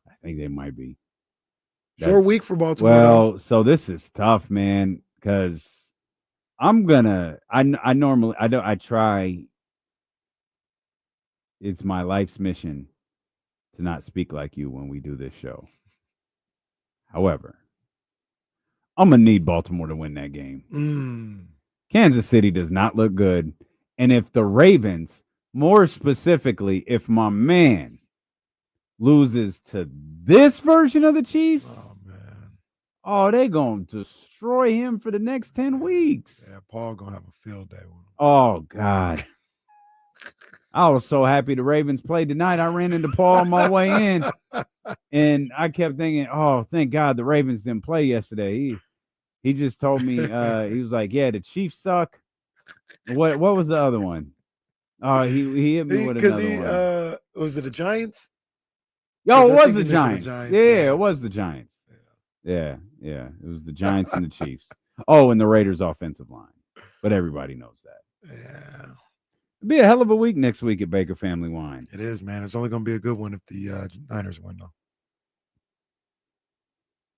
I think they might be. Short week for Baltimore. Well, so this is tough, man, because I try. It's my life's mission to not speak like you when we do this show. However, I'm going to need Baltimore to win that game. Kansas City does not look good. And if the Ravens, more specifically, if my man loses to this version of the Chiefs, they're going to destroy him for the next 10 weeks. Yeah, Paul going to have a field day with him. Oh, God. I was so happy the Ravens played tonight. I ran into Paul on my way in, and I kept thinking, oh, thank God the Ravens didn't play yesterday. He just told me, he was like, yeah, the Chiefs suck. What was the other one? Oh, he hit me with another one. Was it the Giants? It was the Giants. Yeah, it was the Giants. Yeah. It was the Giants and the Chiefs. Oh, and the Raiders' offensive line. But everybody knows that. Yeah. It'll be a hell of a week next week at Baker Family Wine. It is, man. It's only going to be a good one if the Niners win, though.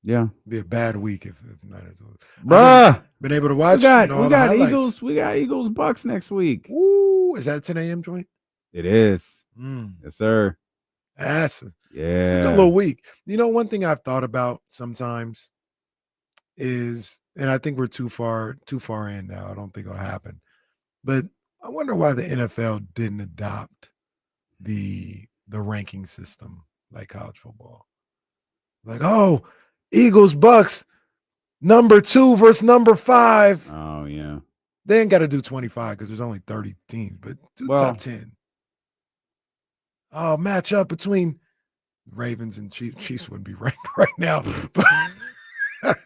Yeah. It'll be a bad week if Niners lose. Bruh. Been able to watch. We got Eagles. We got Eagles Bucks next week. Ooh, is that a 10 a.m. joint? It is. Yes, sir. That's a good little week. You know, one thing I've thought about sometimes is, and I think we're too far in now. I don't think it'll happen. But I wonder why the NFL didn't adopt the ranking system like college football. Like, oh, Eagles, Bucks, number 2 versus number 5. Oh, yeah. They ain't got to do 25 because there's only 30 teams, but top 10. Oh, match up between Ravens and Chiefs. Chiefs wouldn't be ranked right now. But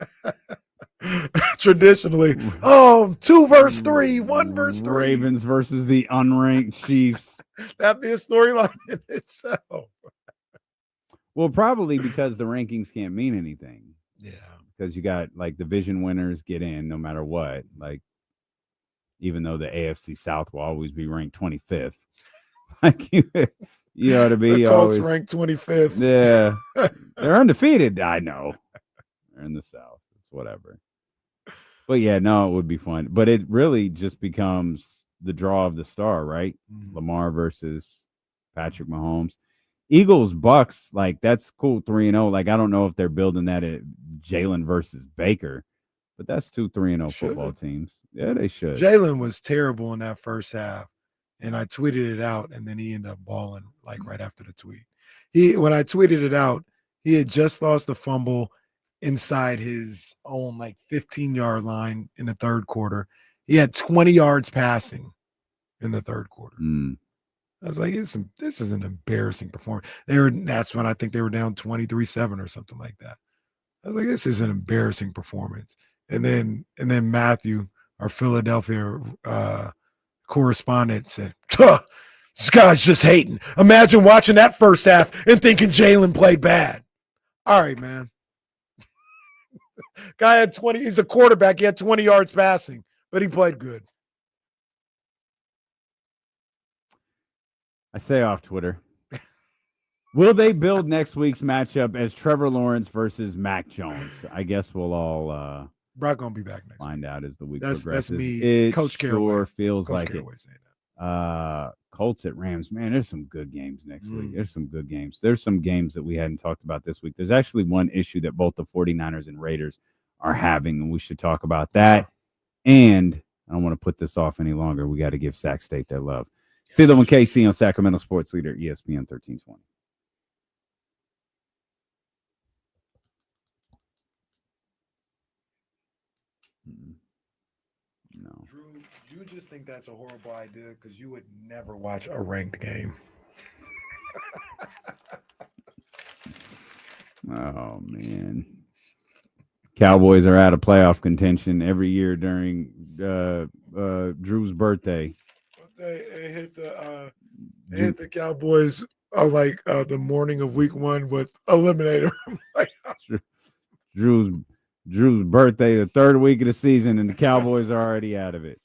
traditionally, 2 versus 3, 1 versus 3. Ravens versus the unranked Chiefs. That'd be a storyline in itself. Well, probably because the rankings can't mean anything. Yeah. Because you got like division winners get in no matter what. Like, even though the AFC South will always be ranked 25th. Like, you know what I mean? The Colts ranked 25th. Yeah. They're undefeated. I know. They're in the South. It's whatever. But yeah, no, it would be fun. But it really just becomes the draw of the star, right? Lamar versus Patrick Mahomes. Eagles, Bucks, like that's cool 3-0. Like I don't know if they're building that at Jalen versus Baker, but that's 2 3-0 football teams. Yeah, they should. Jalen was terrible in that first half, and I tweeted it out, and then he ended up balling like right after the tweet. When I tweeted it out, he had just lost a fumble inside his own like 15-yard line in the third quarter. He had 20 yards passing in the third quarter. I was like, this is an embarrassing performance. That's when I think they were down 23-7 or something like that. I was like, this is an embarrassing performance. And then Matthew, our Philadelphia correspondent, said, this guy's just hating. Imagine watching that first half and thinking Jalen played bad. All right, man. Guy had 20. He's a quarterback. He had 20 yards passing, but he played good. I say off Twitter. Will they build next week's matchup as Trevor Lawrence versus Mac Jones? I guess we'll all Brock gonna be back next find week. Out as the week That's progresses. me. It Coach Caraway. sure feels Coach like Caraway it. saying that. Colts at Rams. Man, there's some good games next week. There's some good games. There's some games that we hadn't talked about this week. There's actually one issue that both the 49ers and Raiders are having, and we should talk about that. And I don't want to put this off any longer. We got to give Sac State their love. Steeler and KC on Sacramento Sports Leader, ESPN 1320. No. Drew, you just think that's a horrible idea because you would never watch a ranked game. Oh, man. Cowboys are out of playoff contention every year during Drew's birthday. They hit the Cowboys like the morning of week 1 with eliminator. Drew's birthday, the third week of the season, and the Cowboys are already out of it.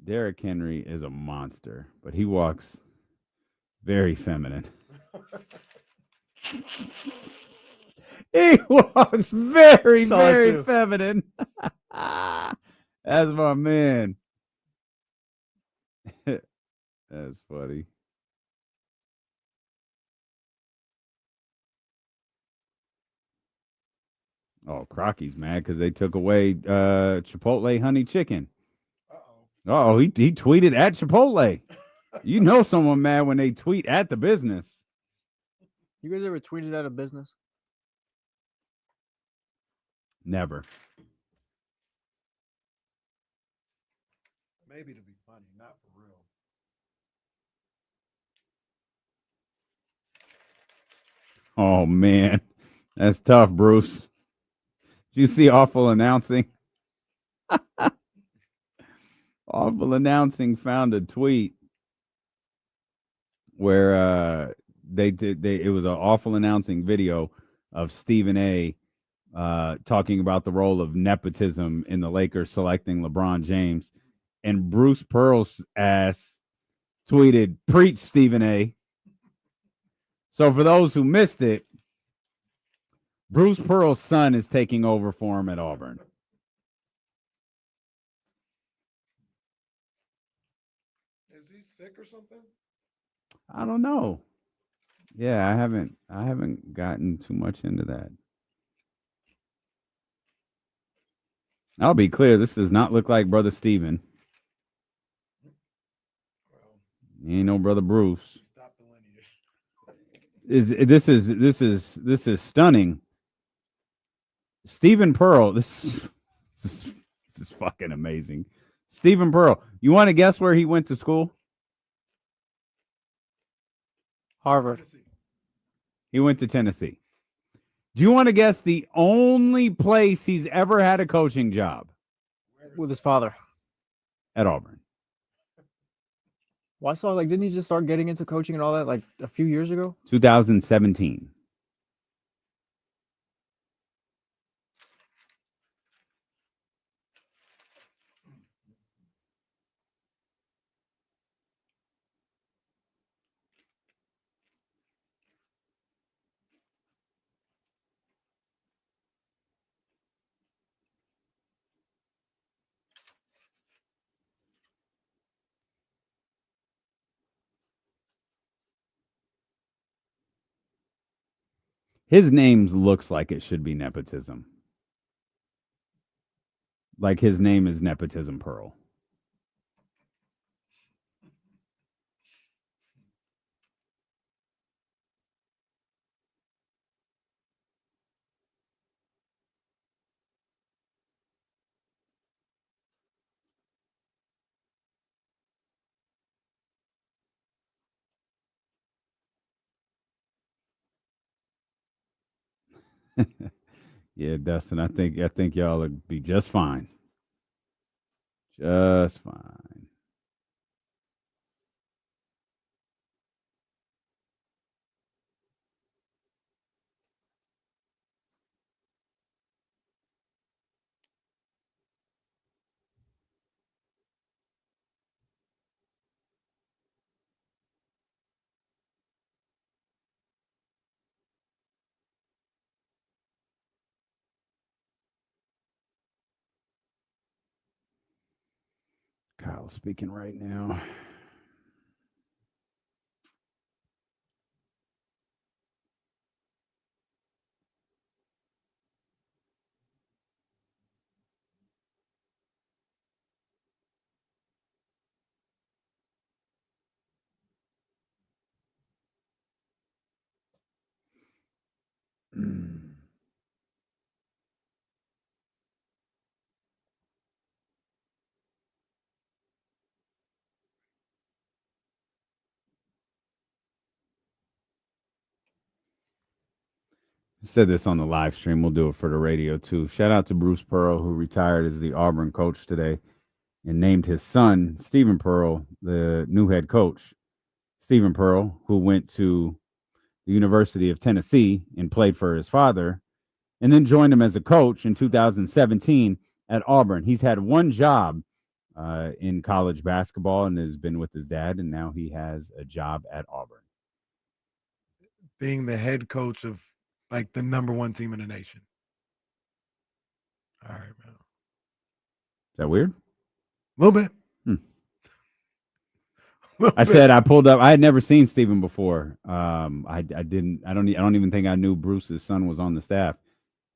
Derrick Henry is a monster, but he walks very feminine. He walks very, very feminine. That's my man. That's funny. Oh, Crocky's mad because they took away Chipotle honey chicken. Oh, he tweeted at Chipotle. You know someone mad when they tweet at the business. You guys ever tweeted at a business? Never. Maybe to be funny, not for real. Oh, man. That's tough, Bruce. Did you see Awful Announcing? Awful Announcing found a tweet where it was an Awful Announcing video of Stephen A. Talking about the role of nepotism in the Lakers selecting LeBron James, and Bruce Pearl's ass tweeted, "Preach, Stephen A." So for those who missed it, Bruce Pearl's son is taking over for him at Auburn. Is he sick or something? I don't know. Yeah, I haven't gotten too much into that. I'll be clear, this does not look like Brother Steven. He ain't no Brother Bruce. This is stunning. Stephen Pearl, this is fucking amazing. Stephen Pearl, you want to guess where he went to school? Harvard. He went to Tennessee. Do you want to guess the only place he's ever had a coaching job? With his father. At Auburn. Well, I saw, didn't he just start getting into coaching and all that, a few years ago? 2017. His name looks like it should be nepotism. Like his name is Nepotism Pearl. Yeah, Dustin, I think y'all would be just fine. Just fine. Kyle's speaking right now. Said this on the live stream. We'll do it for the radio too. Shout out to Bruce Pearl, who retired as the Auburn coach today and named his son, Stephen Pearl, the new head coach. Stephen Pearl, who went to the University of Tennessee and played for his father, and then joined him as a coach in 2017 at Auburn. He's had one job in college basketball and has been with his dad, and now he has a job at Auburn. Being the head coach of like the number one team in the nation. All right, man. Is that weird? A little bit. I said I pulled up. I had never seen Stephen before. I don't even think I knew Bruce's son was on the staff.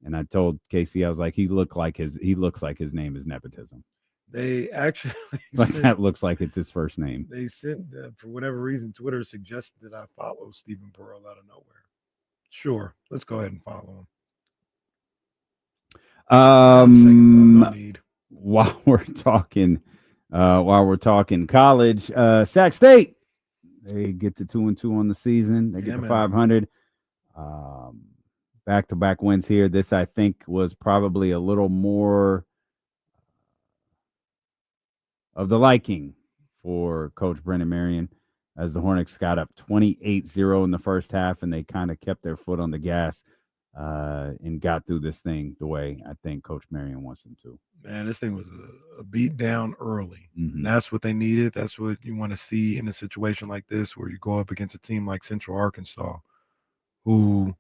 And I told Casey, I was like, he looks like his name is nepotism. They actually that looks like it's his first name. They sent for whatever reason, Twitter suggested that I follow Stephen Pearl out of nowhere. Sure, let's go ahead and follow him. While we're talking college, Sac State, they get to 2-2 on the season. They get to 500. Back-to-back wins here. This, I think, was probably a little more of the liking for Coach Brennan Marion, as the Hornets got up 28-0 in the first half, and they kind of kept their foot on the gas and got through this thing the way I think Coach Marion wants them to. Man, this thing was a beat down early. Mm-hmm. And that's what they needed. That's what you want to see in a situation like this, where you go up against a team like Central Arkansas, who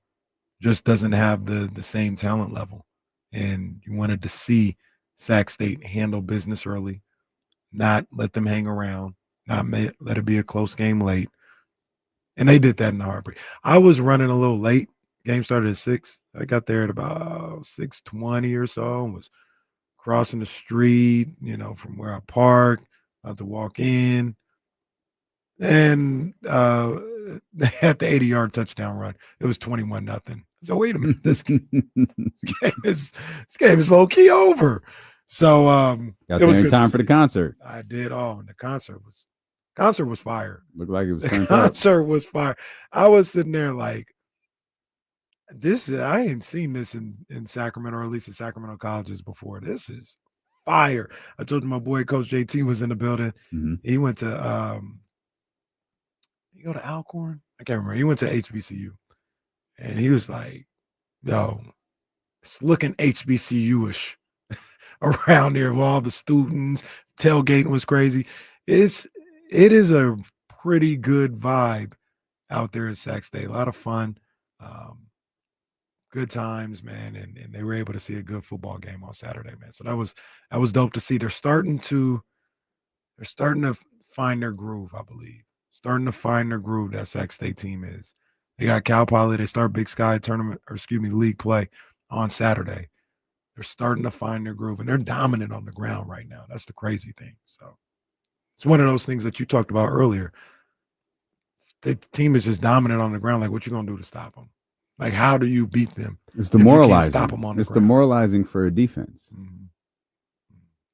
just doesn't have the same talent level. And you wanted to see Sac State handle business early, not let them hang around, not let it be a close game late. And they did that in the heartbreak. I was running a little late. Game started at 6. I got there at about 6:20 or so and was crossing the street, from where I parked, about to walk in. And they had the 80-yard touchdown run. It was 21-0. So wait a minute, this game is low key over. So got there in time for the concert. I did. And the concert was fire. Looked like it was. The concert was fire. I was sitting there like, I ain't seen this in Sacramento, or at least in Sacramento colleges before. This is fire. I told you my boy Coach JT was in the building. Mm-hmm. He went to you go to Alcorn? I can't remember. He went to HBCU. And he was like, yo, it's looking HBCU-ish around here with all the students. Tailgating was crazy. It is a pretty good vibe out there at Sac State. A lot of fun. Good times, man, and they were able to see a good football game on Saturday, man. So that was dope to see. They're starting to find their groove, I believe. Starting to find their groove, that Sac State team is. They got Cal Poly. They start Big Sky league play on Saturday. They're starting to find their groove, and they're dominant on the ground right now. That's the crazy thing. So it's one of those things that you talked about earlier. The team is just dominant on the ground. Like, what you gonna do to stop them? Like, how do you beat them? It's demoralizing. Stop them on the it's ground? demoralizing for a defense. Mm-hmm.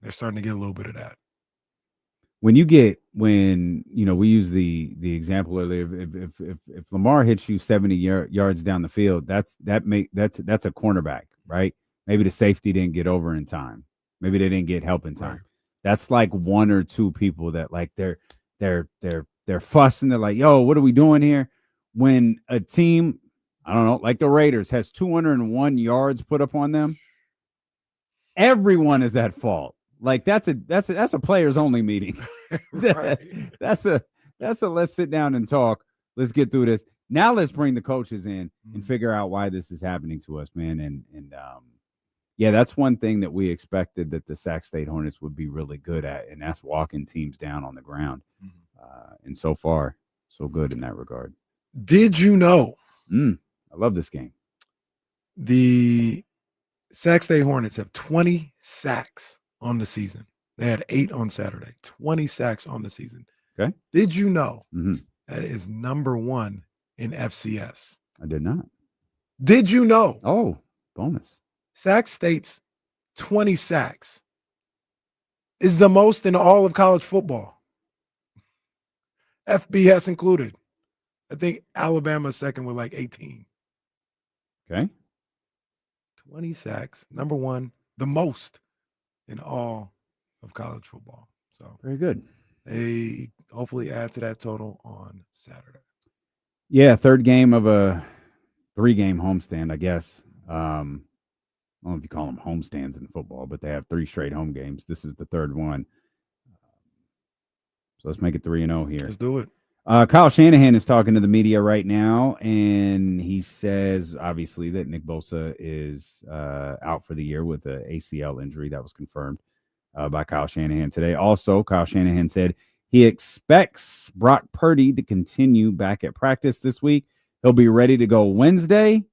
They're starting to get a little bit of that. When we use the example earlier, if Lamar hits you 70 yards down the field, that's a cornerback, right? Maybe the safety didn't get over in time. Maybe they didn't get help in time. Right. That's like one or two people that like they're fussing. They're like, yo, what are we doing here? When a team, I don't know, like the Raiders has 201 yards put up on them, everyone is at fault. Like that's a players only meeting. Right. That's a let's sit down and talk. Let's get through this. Now let's bring the coaches in and figure out why this is happening to us, man. And yeah, that's one thing that we expected that the Sac State Hornets would be really good at, and that's walking teams down on the ground. And so far, so good in that regard. Did you know? I love this game. The Sac State Hornets have 20 sacks on the season. They had 8 on Saturday. 20 sacks on the season. Okay. Did you know that is number 1 in FCS? I did not. Did you know? Oh, bonus. Sac State's 20 sacks is the most in all of college football. FBS included. I think Alabama's second with like 18. Okay. 20 sacks. Number 1, the most in all of college football. So very good. They hopefully add to that total on Saturday. Yeah, third game of a 3-game homestand, I guess. I don't know if you call them homestands in football, but they have 3 straight home games. This is the third one. So let's make it 3-0 here. Let's do it. Kyle Shanahan is talking to the media right now, and he says, obviously, that Nick Bosa is out for the year with an ACL injury. That was confirmed by Kyle Shanahan today. Also, Kyle Shanahan said he expects Brock Purdy to continue back at practice this week. He'll be ready to go Wednesday,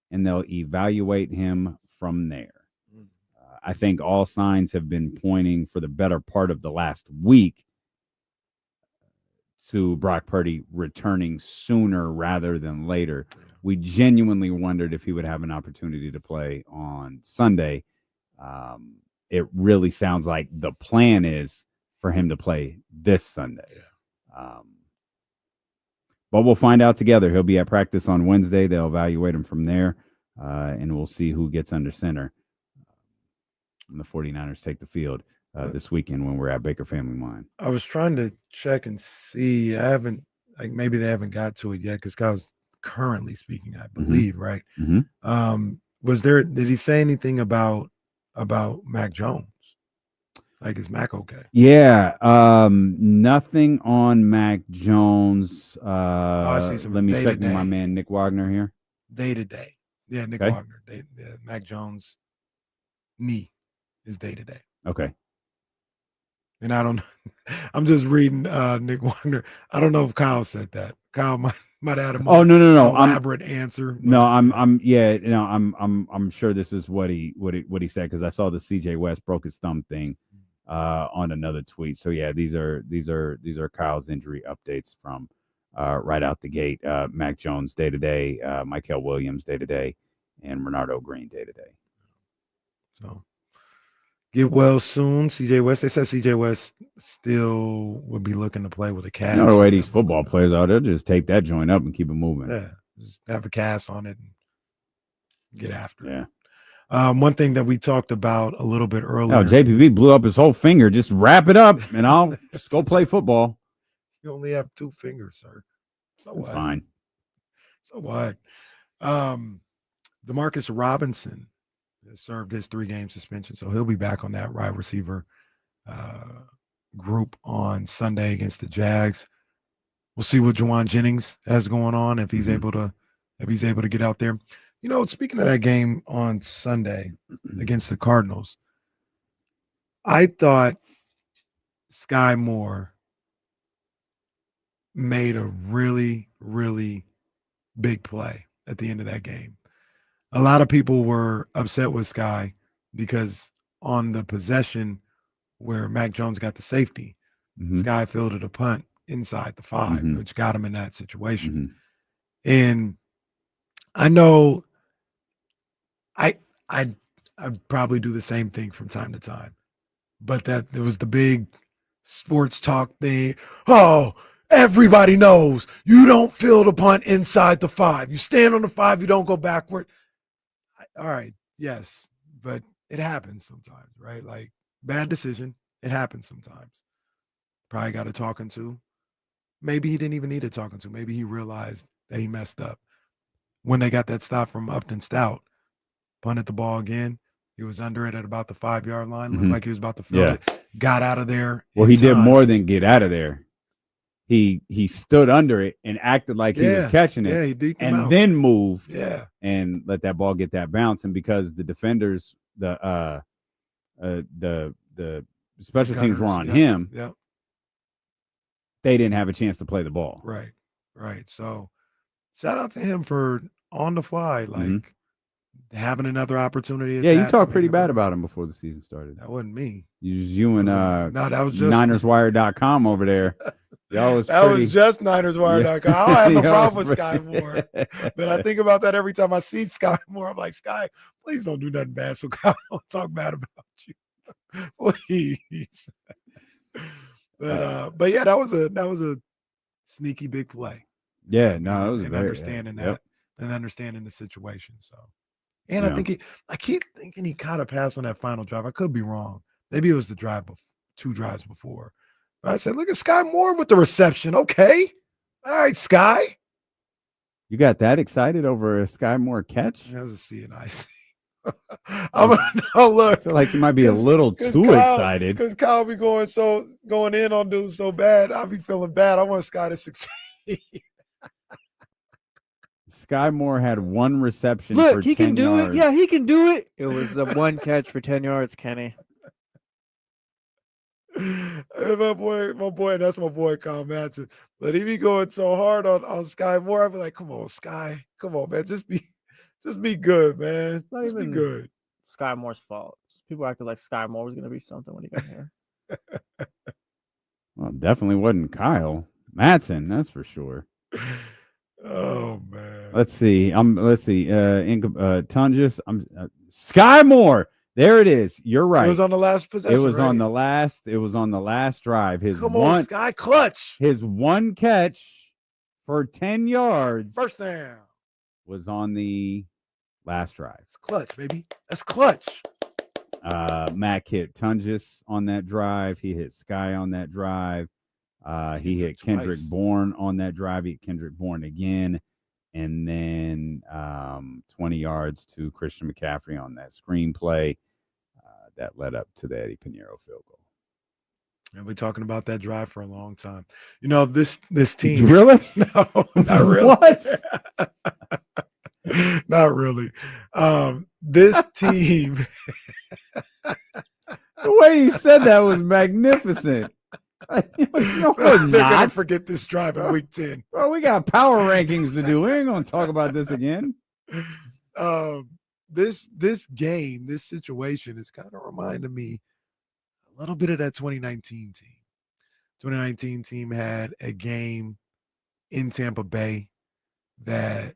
and they'll evaluate him from there. I think all signs have been pointing for the better part of the last week to Brock Purdy returning sooner rather than later. We genuinely wondered if he would have an opportunity to play on Sunday. It really sounds like the plan is for him to play this Sunday. But we'll find out together. He'll be at practice on Wednesday. They'll evaluate him from there, and we'll see who gets under center when the 49ers take the field this weekend when we're at Baker Family Mine. I was trying to check and see. I haven't, like, maybe they haven't got to it yet because Kyle's currently speaking, I believe, right? Did he say anything about Mac Jones? Like, is Mac okay? Yeah, nothing on Mac Jones. I see some. Let me check with my man Nick Wagner here. Day to day. Yeah, Nick Wagner. Mac Jones' knee is day to day. Okay. And I don't. I'm just reading Nick Wagner. I don't know if Kyle said that. Kyle might have had a more elaborate answer. I'm sure this is what he said, because I saw the CJ West broke his thumb thing on another tweet. So yeah, these are Kyle's injury updates from right out the gate. Mac Jones day to day, Michael Williams day to day, and Renardo Green day to day. So get well soon, CJ West. They said CJ West still would be looking to play with a cast. You know the way these football players are, they'll just tape that joint up and keep it moving. Yeah, just have a cast on it and get after it. Yeah. One thing that we talked about a little bit earlier. Oh, JPP blew up his whole finger. Just wrap it up, and I'll just go play football. You only have 2 fingers, sir. So That's what? Fine. So what? Demarcus Robinson has served his 3-game suspension, so he'll be back on that wide receiver group on Sunday against the Jags. We'll see what Juwan Jennings has going on, if he's able to get out there. You know, speaking of that game on Sunday against the Cardinals, I thought Sky Moore made a really, really big play at the end of that game. A lot of people were upset with Sky because on the possession where Mac Jones got the safety, Sky fielded a punt inside the 5, which got him in that situation. And I know I probably do the same thing from time to time, but that there was the big sports talk thing. Oh, everybody knows you don't field a punt inside the 5. You stand on the 5, you don't go backward. All right, yes, but it happens sometimes, right? Like, bad decision. It happens sometimes. Probably got a talking to. Maybe he didn't even need a talking to. Maybe he realized that he messed up. When they got that stop from Upton Stout, punted the ball again. He was under it at about the 5-yard line. Looked like he was about to field it. Got out of there. Well, he did more than get out of there. He stood under it and acted like he was catching it. Yeah, he deked him and out. then moved. Yeah. And let that ball get that bounce. And because the defenders, the special teams were on him. Yep. They didn't have a chance to play the ball. Right. So shout out to him for on the fly, like having another opportunity. Yeah, you talked pretty bad about him before the season started. That wasn't me. You and that was just NinersWire.com over there. That was just NinersWire.com. I don't have a problem with Sky Moore, but I think about that every time I see Sky Moore. I'm like, Sky, please don't do nothing bad, so God don't talk bad about you, please. But yeah, that was a sneaky big play. Yeah, no, it was and very understanding that and understanding the situation. So, and I keep thinking he caught a pass on that final drive. I could be wrong. Maybe it was the drive 2 drives before. But I said, look at Sky Moore with the reception. Okay, all right, Sky. You got that excited over a Sky Moore catch? That was a CNI. Look, I feel like you might be a little too excited because Kyle be going in on dudes so bad. I'll be feeling bad. I want Sky to succeed. Sky Moore had 1 reception. Look, for he 10 can do yards. it. Yeah, he can do it. It was a 1 catch for 10 yards, Kenny. My boy, that's my boy Kyle Madsen. But he be going so hard on Sky Moore. I be like, come on, Sky, come on, man, just be good, man. Just be good. Sky Moore's fault. Just people acted like Sky Moore was gonna be something when he got here. Well, definitely wasn't Kyle Madsen, that's for sure. Oh man. Let's see. Tungus. Sky Moore. There it is. You're right. It was on the last possession. It was on the last drive. Come on, Sky, clutch. His 1 catch for 10 yards. First down. Was on the last drive. It's clutch, baby. That's clutch. Mac hit Tungus on that drive. He hit Sky on that drive. He hit Kendrick Bourne on that drive. He hit Kendrick Bourne again. And then 20 yards to Christian McCaffrey on that screenplay that led up to the Eddie Pinheiro field goal. And we're talking about that drive for a long time. You know, this team. Really? No, not really. What? Not really. This team. The way you said that was magnificent. No, They're gonna not. forget this drive in week 10. Well, we got power rankings to do. We ain't gonna talk about this again. This game, this situation is kind of reminding me a little bit of that 2019 team. 2019 team had a game in Tampa Bay that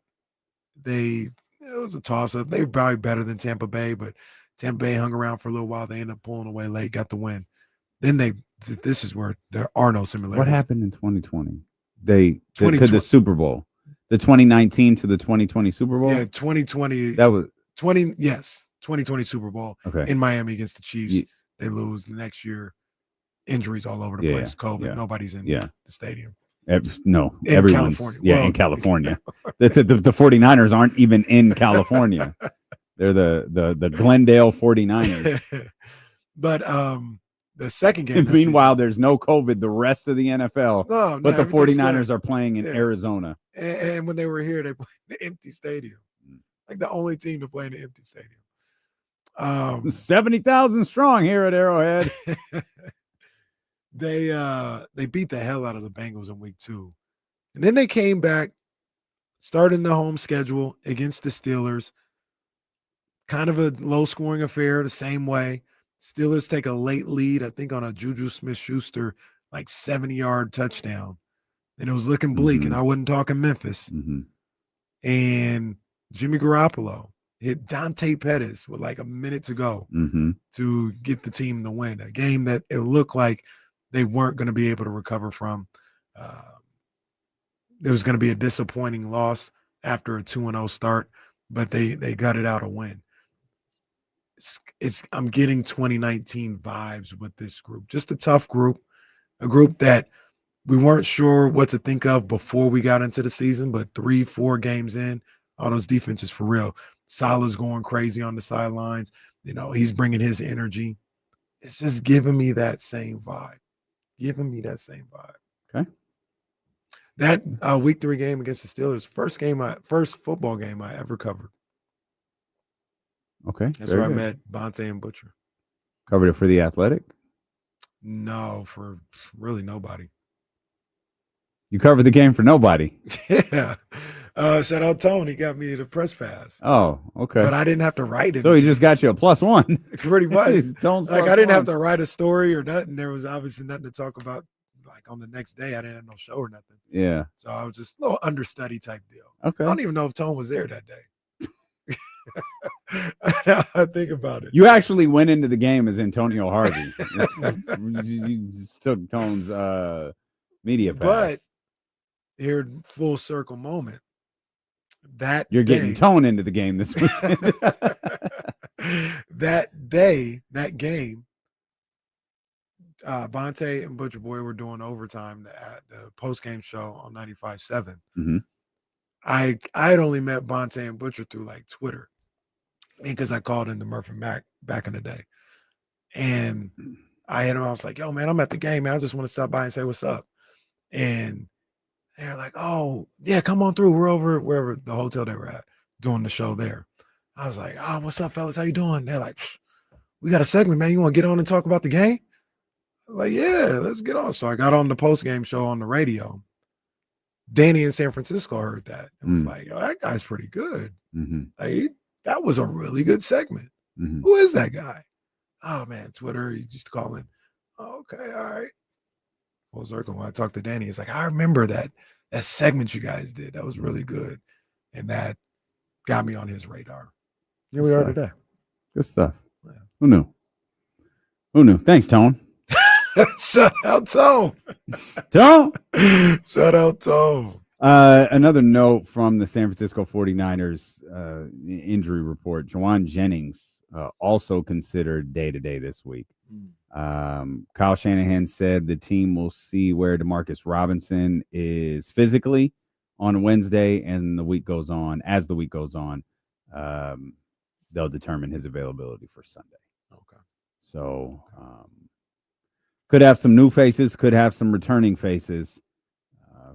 it was a toss-up. They were probably better than Tampa Bay, but Tampa Bay hung around for a little while. They ended up pulling away late, got the win. Then this is where there are no similarities. What happened in 2020? To the Super Bowl. The 2019 to the 2020 Super Bowl? Yeah, 2020. That was 2020 Super Bowl in Miami against the Chiefs. They lose the next year. Injuries all over the place. COVID. Nobody's in the stadium. No, in everyone's California. in California. the 49ers aren't even in California. They're the Glendale 49ers. But the second game. And meanwhile, there's no COVID the rest of the NFL. No, but the 49ers are playing in Arizona. And when they were here, they played in an empty stadium. Like the only team to play in an empty stadium. 70,000 strong here at Arrowhead. They beat the hell out of the Bengals in week 2. And then they came back starting the home schedule against the Steelers. Kind of a low-scoring affair the same way. Steelers take a late lead, I think, on a Juju Smith-Schuster, like 70-yard touchdown. And it was looking bleak, and I wasn't talking Memphis. And Jimmy Garoppolo hit Dante Pettis with like a minute to go to get the team the win. A game that it looked like they weren't going to be able to recover from. There was going to be a disappointing loss after a 2-0 start, but they gutted out a win. I'm getting 2019 vibes with this group. Just a tough group, a group that we weren't sure what to think of before we got into the season, but 3-4 games in, all those defenses for real. Salah's going crazy on the sidelines. You know, he's bringing his energy. It's just giving me that same vibe. Okay. That week 3 game against the Steelers, first football game I ever covered. Okay. That's where I met Bonte and Butcher. Covered it for The Athletic? No, for really nobody. You covered the game for nobody? Yeah. Shout out Tone. He got me the press pass. Oh, okay. But I didn't have to write it. So he just got you a +1. Pretty much. Like I didn't have to. to write a story or nothing. There was obviously nothing to talk about. Like on the next day, I didn't have no show or nothing. Yeah. So I was just a little understudy type deal. Okay. I don't even know if Tone was there that day. Now I think about it. You actually went into the game as Antonio Harvey. You just took Tone's media pass. But here, full circle moment. You're getting Tone into the game this weekend. that game, Bonte and Butcher Boy were doing overtime at the post-game show on 95.7. I had only met Bonte and Butcher through like Twitter because I called into Murph and Mac back in the day. And I was like, yo, man, I'm at the game, man. I just want to stop by and say what's up. And they're like, oh, yeah, come on through. We're over wherever the hotel they were at doing the show there. I was like, oh, what's up, fellas? How you doing? They're like, we got a segment, man. You want to get on and talk about the game? I was like, yeah, let's get on. So I got on the post-game show on the radio. Danny in San Francisco heard that and was like, oh, that guy's pretty good. Like, that was a really good segment. Who is that guy? Oh, man, Twitter. He used to call in. Oh, okay, all right. Full circle. When I talked to Danny, he's like, I remember that segment you guys did. That was really good. And that got me on his radar. Here we are today. Good stuff. Yeah. Who knew? Thanks, Tone. Shout out Tone. Tone. Shout out Tone. Another note from the San Francisco 49ers injury report. Juwan Jennings also considered day-to-day this week. Kyle Shanahan said the team will see where Demarcus Robinson is physically on Wednesday, and as the week goes on, they'll determine his availability for Sunday. Okay. So could have some new faces, could have some returning faces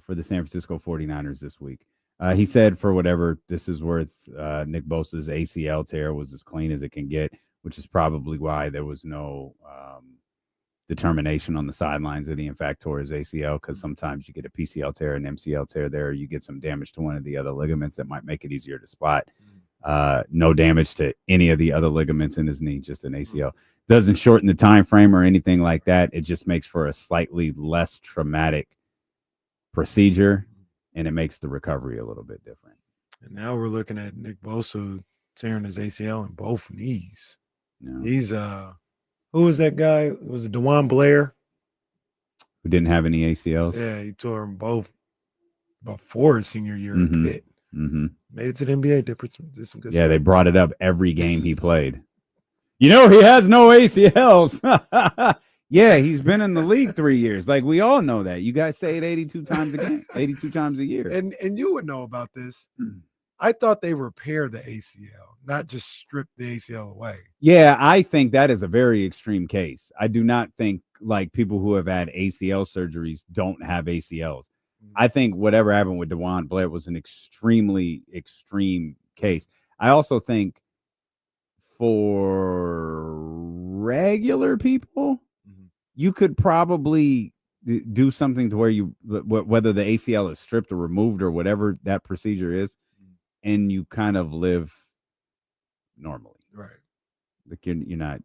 for the San Francisco 49ers this week. He said for whatever this is worth, Nick Bosa's ACL tear was as clean as it can get, which is probably why there was no determination on the sidelines that he in fact tore his ACL, because sometimes you get a PCL tear and MCL tear there. You get some damage to one of the other ligaments that might make it easier to spot. No damage to any of the other ligaments in his knee, just an ACL. Doesn't shorten the time frame or anything like that. It just makes for a slightly less traumatic procedure, and it makes the recovery a little bit different. And now we're looking at Nick Bosa tearing his ACL in both knees. Yeah. He's who was that guy? Was it DeJuan Blair? Who didn't have any ACLs? Yeah, he tore them both before his senior year in Pitt. Made it to the NBA. Did some good stuff. They brought it up every game he played. He has no ACLs. Yeah, he's been in the league 3 years. Like, we all know that. You guys say it 82 times a game, 82 times a year. And you would know about this. I thought they repair the ACL, not just strip the ACL away. Yeah, I think that is a very extreme case. I do not think like people who have had ACL surgeries don't have ACLs. I think whatever happened with DeJuan Blair was an extremely extreme case. I also think for regular people, you could probably do something to where whether the ACL is stripped or removed or whatever that procedure is, and you kind of live normally. Right. Like you're not,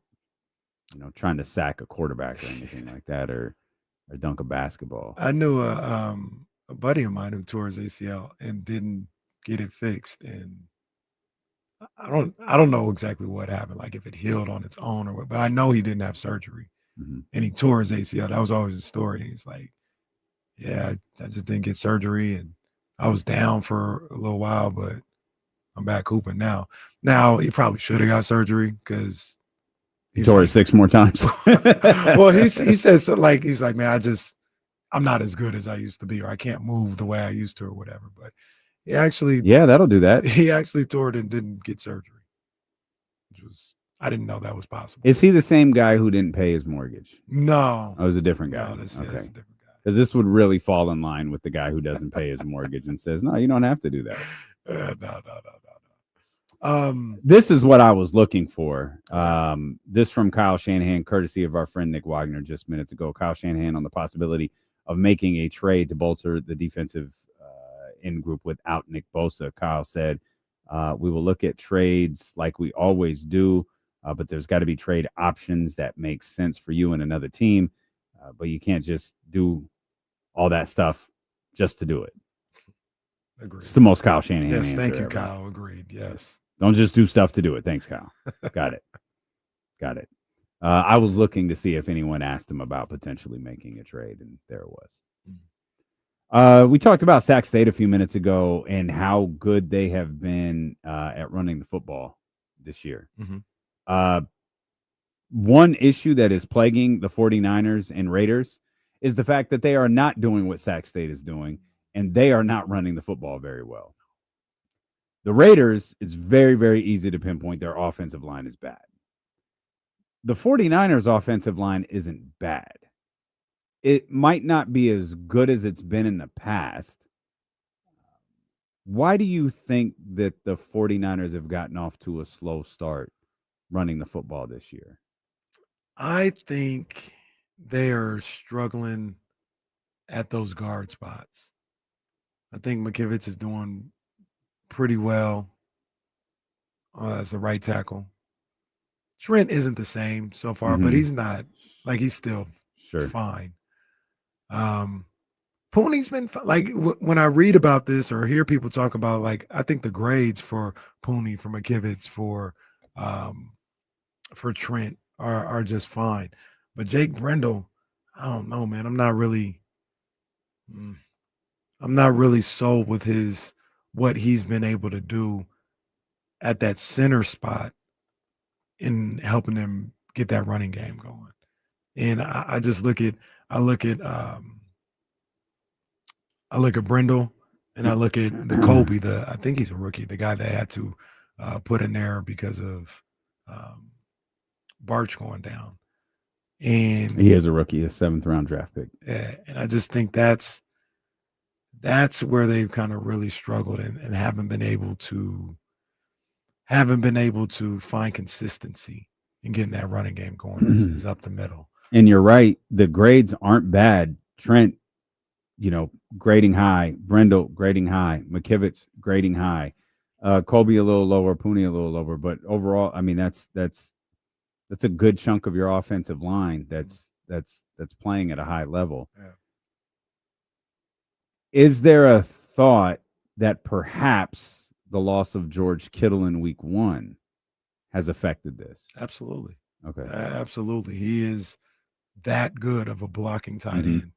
trying to sack a quarterback or anything like that, or dunk a basketball. I knew a buddy of mine who tore his ACL and didn't get it fixed, and I don't know exactly what happened, like if it healed on its own or what, but I know he didn't have surgery, and he tore his ACL. That was always the story. He's like, yeah, I just didn't get surgery, and I was down for a little while, but I'm back hooping now. Now he probably should have got surgery because he tore it 6 more times. Well, he said something like, he's like, man, I'm not as good as I used to be, or I can't move the way I used to, or whatever. But he actually, that'll do that. He actually tore it and didn't get surgery, which was, I didn't know that was possible. Is he the same guy who didn't pay his mortgage? No, I was a different guy. No, that's a different guy. Because this would really fall in line with the guy who doesn't pay his mortgage and says, "No, you don't have to do that." No. This is what I was looking for. This from Kyle Shanahan, courtesy of our friend Nick Wagner just minutes ago. Kyle Shanahan on the possibility of making a trade to bolster the defensive end group without Nick Bosa. Kyle said, we will look at trades like we always do, but there's got to be trade options that make sense for you and another team. But you can't just do all that stuff just to do it. Agreed. It's the most Kyle Shanahan Yes, answer thank you, ever. Kyle. Agreed. Yes. Don't just do stuff to do it. Thanks, Kyle. Got it. I was looking to see if anyone asked him about potentially making a trade, and there it was. We talked about Sac State a few minutes ago and how good they have been at running the football this year. One issue that is plaguing the 49ers and Raiders is the fact that they are not doing what Sac State is doing, and they are not running the football very well. The Raiders, it's very, very easy to pinpoint their offensive line is bad. The 49ers offensive line isn't bad. It might not be as good as it's been in the past. Why do you think that the 49ers have gotten off to a slow start running the football this year? I think they are struggling at those guard spots. I think McKivitz is doing pretty well as a right tackle. Trent isn't the same so far, but he's not, like, he's still fine. Pooney's been like, when I read about this or hear people talk about, like, I think the grades for Pooney, for McKivitz, for Trent are just fine. But Jake Brendel, I don't know, man. I'm not really sold with what he's been able to do at that center spot in helping them get that running game going. And I look at Brendel, and I look at the Colby, I think he's a rookie, the guy that had to put in there because of Barch going down. And he is a rookie, a 7th round draft pick. Yeah, and I just think that's where they've kind of really struggled and haven't been able to find consistency in getting that running game going. Is up the middle. And you're right, the grades aren't bad. Trent, grading high. Brendel, grading high. McKivitz, grading high. Colby a little lower. Pooney a little lower. But overall, I mean, that's a good chunk of your offensive line that's playing at a high level. Yeah. Is there a thought that perhaps the loss of George Kittle in week 1 has affected this? Absolutely. Okay. Absolutely. He is that good of a blocking tight end.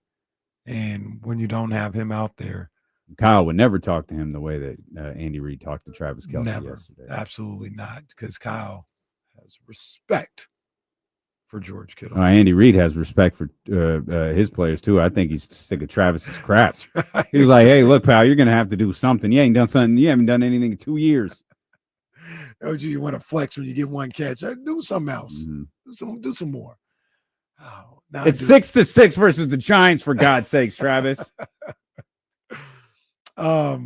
And when you don't have him out there, Kyle would never talk to him the way that Andy Reid talked to Travis Kelce yesterday. Absolutely not, because Kyle has respect for George Kittle. Andy Reid has respect for his players too. I think he's sick of Travis's crap. He was like, "Hey, look, pal, you're gonna have to do something. You haven't done anything in 2 years. Oh, you want to flex when you get one catch? Do something else. Do some more." Oh, it's 6-6 versus the Giants, for God's sakes, Travis. But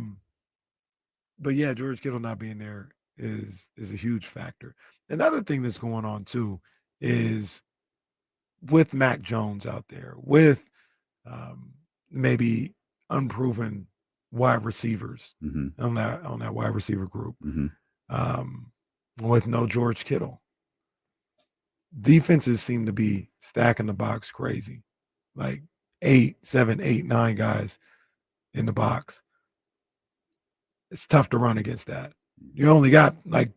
yeah, George Kittle not being there is a huge factor. Another thing that's going on too is with Mac Jones out there, with maybe unproven wide receivers Mm-hmm. on that wide receiver group, Mm-hmm. with no George Kittle. Defenses seem to be stacking the box crazy, like 8, 7, 8, 9 guys in the box. It's tough to run against that. You only got like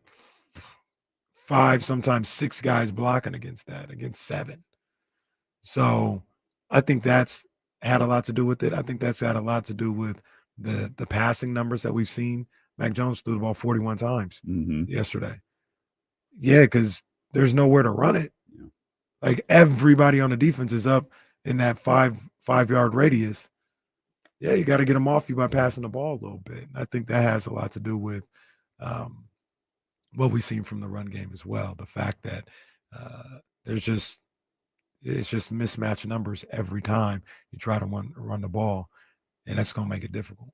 5, sometimes 6 guys blocking against that, against 7. So I think that's had a lot to do with it. I think that's had a lot to do with the passing numbers that we've seen. Mac Jones threw the ball 41 times yesterday. Yeah, because there's nowhere to run it. Yeah. Like everybody on the defense is up in that 5-yard radius. Yeah, you got to get them off you by passing the ball a little bit. And I think that has a lot to do with what we've seen from the run game as well. The fact that it's just mismatched numbers every time you try to run the ball, and that's going to make it difficult.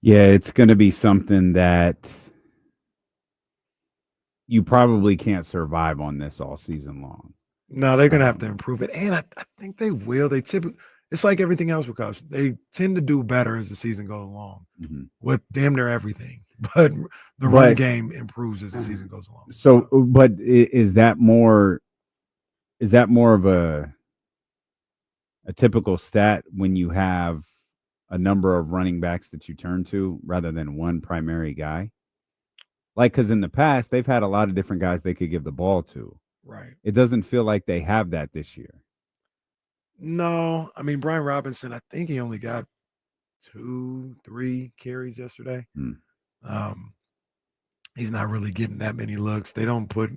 Yeah, it's going to be something that you probably can't survive on this all season long. No, they're going to have to improve it, and I think they will. They typically, it's like everything else with college. They tend to do better as the season goes along with damn near everything. But the run game improves as the season goes along. So, but is that more of a typical stat when you have a number of running backs that you turn to rather than one primary guy? Like, because in the past, they've had a lot of different guys they could give the ball to. Right. It doesn't feel like they have that this year. No, I mean, Brian Robinson, I think he only got 2-3 carries yesterday. He's not really getting that many looks. They don't put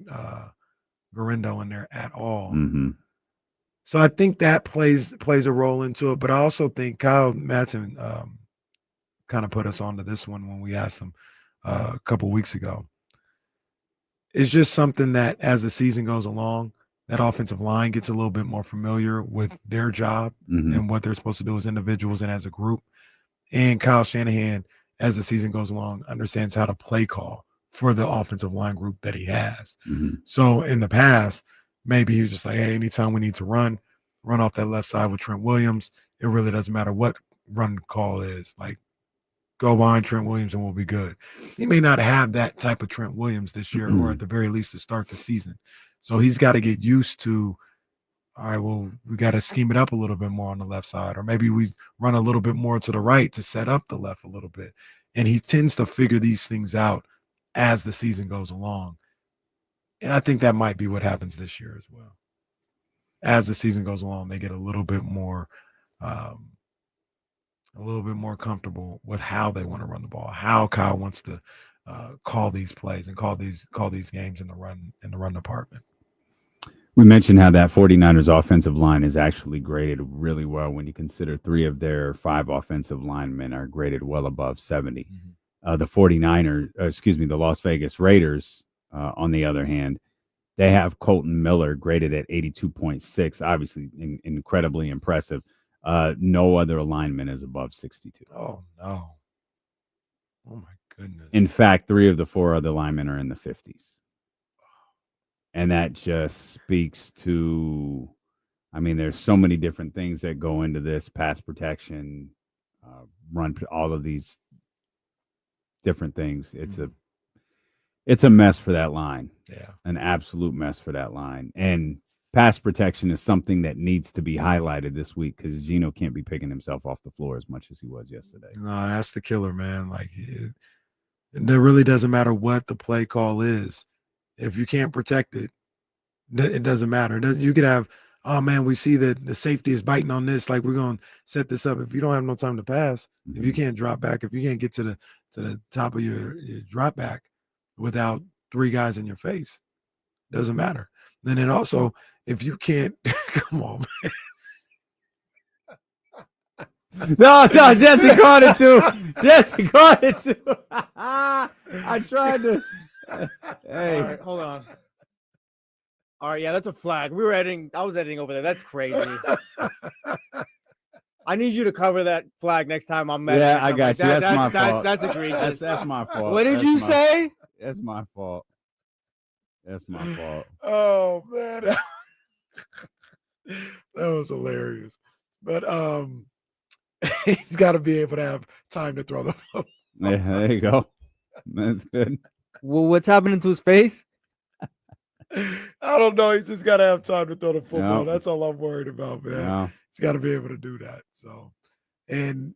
Garindo in there at all. So I think that plays a role into it. But I also think Kyle Madsen kind of put us onto this one when we asked him a couple weeks ago. It's just something that as the season goes along, that offensive line gets a little bit more familiar with their job and what they're supposed to do as individuals and as a group. And Kyle Shanahan, as the season goes along, understands how to play call for the offensive line group that he has. So in the past, maybe he was just like, hey, anytime we need to run off that left side with Trent Williams, it really doesn't matter what run call is. Like, go behind Trent Williams and we'll be good. He may not have that type of Trent Williams this year, or at the very least to start the season. So he's got to get used to, all right, well, we got to scheme it up a little bit more on the left side, or maybe we run a little bit more to the right to set up the left a little bit. And he tends to figure these things out as the season goes along. And I think that might be what happens this year as well. As the season goes along, they get a little bit more comfortable with how they want to run the ball, how Kyle wants to call these plays and call these games in the run department. We mentioned how that 49ers offensive line is actually graded really well when you consider 3 of their 5 offensive linemen are graded well above 70. The Las Vegas Raiders, on the other hand, they have Colton Miller graded at 82.6, obviously incredibly impressive. No other alignment is above 62. Oh, no. Oh, my goodness. In fact, 3 of the 4 other linemen are in the 50s. And that just speaks to, I mean, there's so many different things that go into this: pass protection, run, all of these different things. It's a mess for that line. Yeah. An absolute mess for that line. And pass protection is something that needs to be highlighted this week because Geno can't be picking himself off the floor as much as he was yesterday. No, that's the killer, man. Like, it really doesn't matter what the play call is. If you can't protect it, it doesn't matter. You could have, oh, man, we see that the safety is biting on this. Like, we're going to set this up. If you don't have no time to pass, if you can't drop back, if you can't get to the top of your drop back without 3 guys in your face, doesn't matter. Then it also, if you can't, come on, man. No, Jesse caught it too. Jesse caught it too. I tried to. Hey, all right, hold on. All right, yeah, that's a flag. We were editing. I was editing over there. That's crazy. I need you to cover that flag next time I'm editing. Yeah, I got you. That's my fault. That's egregious. That's my fault. What did you say? That's my fault. That's my fault. Oh, man. That was hilarious. But he's got to be able to have time to throw the football. Yeah, there you go. That's good. Well, what's happening to his face? I don't know. He's just got to have time to throw the football. Yeah. That's all I'm worried about, man. Yeah. He's got to be able to do that. So, and